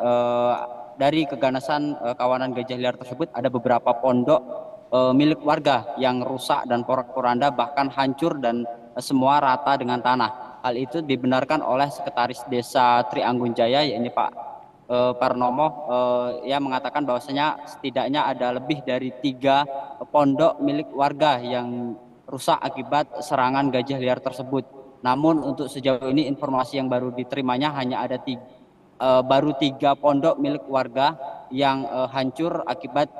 dari keganasan kawanan gajah liar tersebut ada beberapa pondok milik warga yang rusak dan porak-poranda bahkan hancur dan semua rata dengan tanah. Hal itu dibenarkan oleh Sekretaris Desa Trianggunjaya, yakni Pak Parnomo, yang mengatakan bahwasanya setidaknya ada lebih dari 3 pondok milik warga yang rusak akibat serangan gajah liar tersebut. Namun untuk sejauh ini informasi yang baru diterimanya hanya ada baru 3 pondok milik warga yang hancur akibat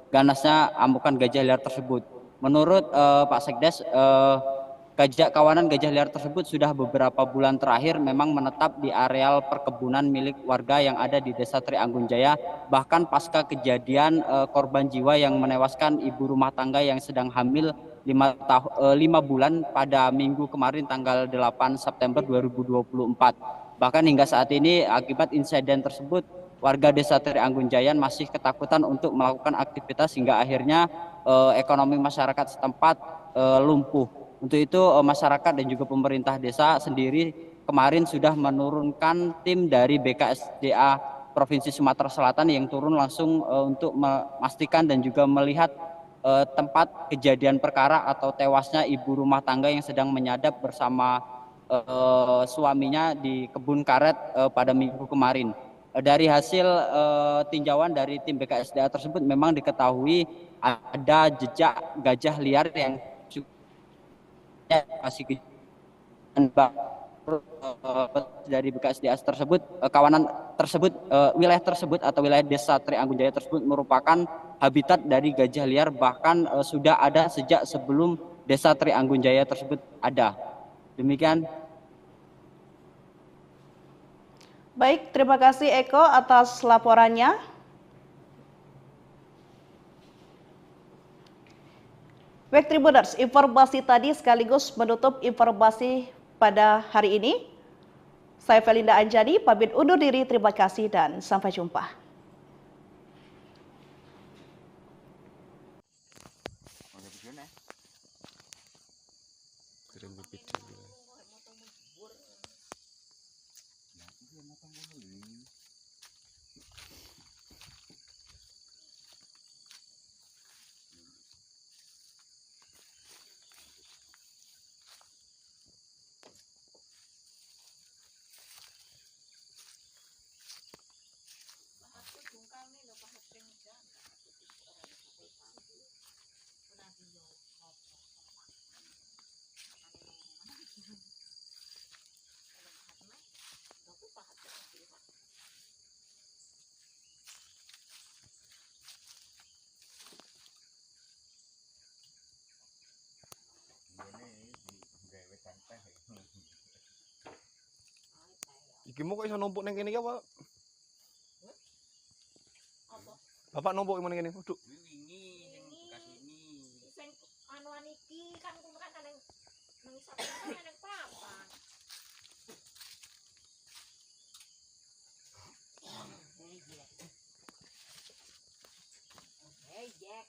ganasnya amukan gajah liar tersebut. Menurut Pak Sekdes, kawanan gajah liar tersebut sudah beberapa bulan terakhir memang menetap di areal perkebunan milik warga yang ada di Desa Trianggunjaya. Bahkan pasca kejadian korban jiwa yang menewaskan ibu rumah tangga yang sedang hamil 5 bulan pada minggu kemarin tanggal 8 September 2024. Bahkan hingga saat ini akibat insiden tersebut, warga Desa Trianggunjaya masih ketakutan untuk melakukan aktivitas hingga akhirnya ekonomi masyarakat setempat lumpuh. Untuk itu masyarakat dan juga pemerintah desa sendiri kemarin sudah menurunkan tim dari BKSDA Provinsi Sumatera Selatan yang turun langsung untuk memastikan dan juga melihat tempat kejadian perkara atau tewasnya ibu rumah tangga yang sedang menyadap bersama suaminya di kebun karet pada minggu kemarin. Dari hasil tinjauan dari tim BKSDA tersebut memang diketahui ada jejak gajah liar yang masih dari BKSDA tersebut, kawanan tersebut, wilayah tersebut atau wilayah Desa Trianggunjaya tersebut merupakan habitat dari gajah liar, bahkan sudah ada sejak sebelum Desa Trianggunjaya tersebut ada. Demikian. Baik, terima kasih Eko atas laporannya. Baik Tribuners, informasi tadi sekaligus menutup informasi pada hari ini. Saya Felinda Anjani, pamit undur diri, terima kasih dan sampai jumpa. Iki mau kok iso numpuk neng kene iki apa? Bapak numpuk yang mana gini? Duduk. Sing anuan iki kan kuwi kan nang isor kan nang papan. Hey Jack.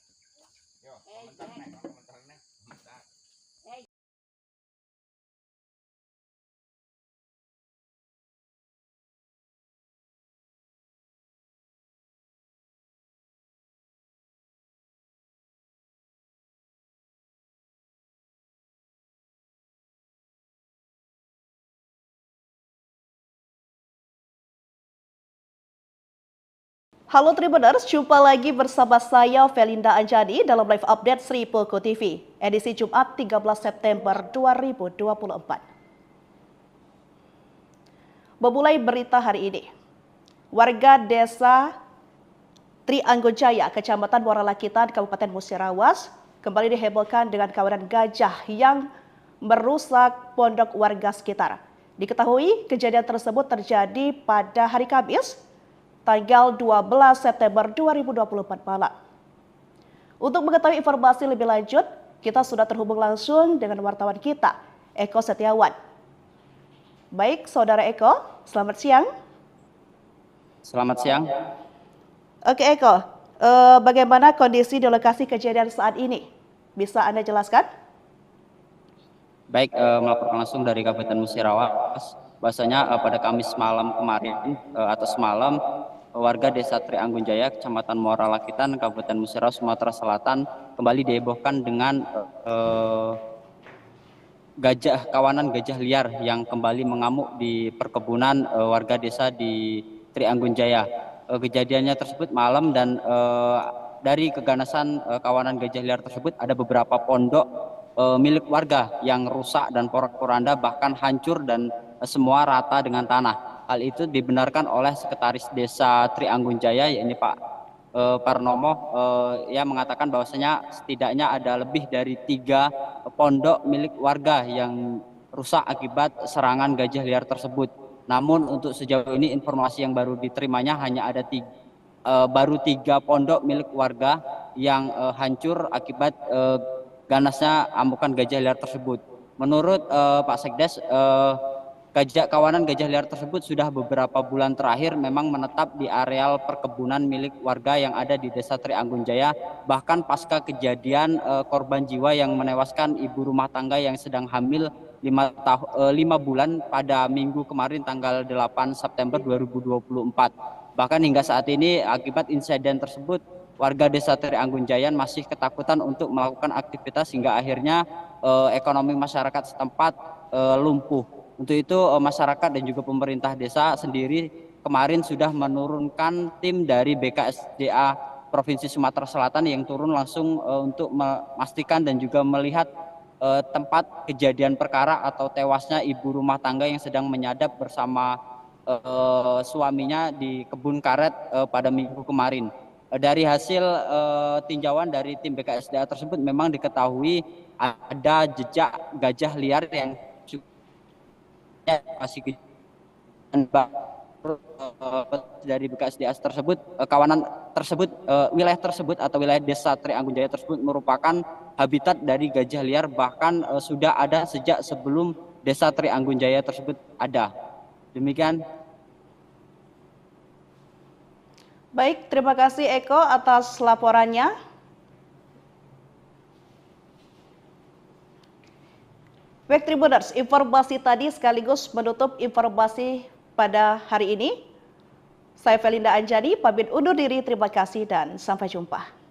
Yo, komentar nek. Halo Tribuners, jumpa lagi bersama saya Felinda Anjani dalam live update Sri Poko TV, edisi Jumat 13 September 2024. Memulai berita hari ini, warga desa Trianggojaya, Kecamatan Muara Lakitan, Kabupaten Musirawas, kembali dihebohkan dengan kawanan gajah yang merusak pondok warga sekitar. Diketahui kejadian tersebut terjadi pada hari Kamis, tanggal 12 September 2024 malam. Untuk mengetahui informasi lebih lanjut, kita sudah terhubung langsung dengan wartawan kita, Eko Setiawan. Baik, Saudara Eko, selamat siang. Selamat siang. Oke Eko, bagaimana kondisi di lokasi kejadian saat ini? Bisa Anda jelaskan? Baik, melaporkan langsung dari Kabupaten Musirawas. Bahwasanya pada Kamis malam kemarin atau semalam, warga desa Trianggunjaya, Kecamatan Muara Lakitan, Kabupaten Musirawas, Sumatera Selatan kembali dihebohkan dengan kawanan gajah liar yang kembali mengamuk di perkebunan warga desa di Trianggunjaya. Kejadiannya tersebut malam dan dari keganasan kawanan gajah liar tersebut ada beberapa pondok milik warga yang rusak dan porak-poranda, bahkan hancur dan semua rata dengan tanah. Hal itu dibenarkan oleh Sekretaris Desa Trianggunjaya, yakni Pak Parnomo, yang mengatakan bahwasanya setidaknya ada lebih dari 3 pondok milik warga yang rusak akibat serangan gajah liar tersebut. Namun untuk sejauh ini informasi yang baru diterimanya hanya ada baru 3 pondok milik warga yang hancur akibat ganasnya amukan gajah liar tersebut. Menurut Pak Sekdes, kawanan gajah liar tersebut sudah beberapa bulan terakhir memang menetap di areal perkebunan milik warga yang ada di Desa Trianggunjaya. Bahkan pasca kejadian korban jiwa yang menewaskan ibu rumah tangga yang sedang hamil 5 bulan pada minggu kemarin tanggal 8 September 2024. Bahkan hingga saat ini akibat insiden tersebut, warga Desa Trianggunjaya masih ketakutan untuk melakukan aktivitas hingga akhirnya ekonomi masyarakat setempat lumpuh. Untuk itu masyarakat dan juga pemerintah desa sendiri kemarin sudah menurunkan tim dari BKSDA Provinsi Sumatera Selatan yang turun langsung untuk memastikan dan juga melihat tempat kejadian perkara atau tewasnya ibu rumah tangga yang sedang menyadap bersama suaminya di kebun karet pada minggu kemarin. Dari hasil tinjauan dari tim BKSDA tersebut memang diketahui ada jejak gajah liar yang masih dari BKSDA tersebut, kawanan tersebut, wilayah tersebut atau wilayah Desa Trianggunjaya tersebut merupakan habitat dari gajah liar, bahkan sudah ada sejak sebelum Desa Trianggunjaya tersebut ada. Demikian. Baik, terima kasih Eko atas laporannya. Baik Tribuners, informasi tadi sekaligus menutup informasi pada hari ini. Saya Felinda Anjani, pamit undur diri, terima kasih dan sampai jumpa.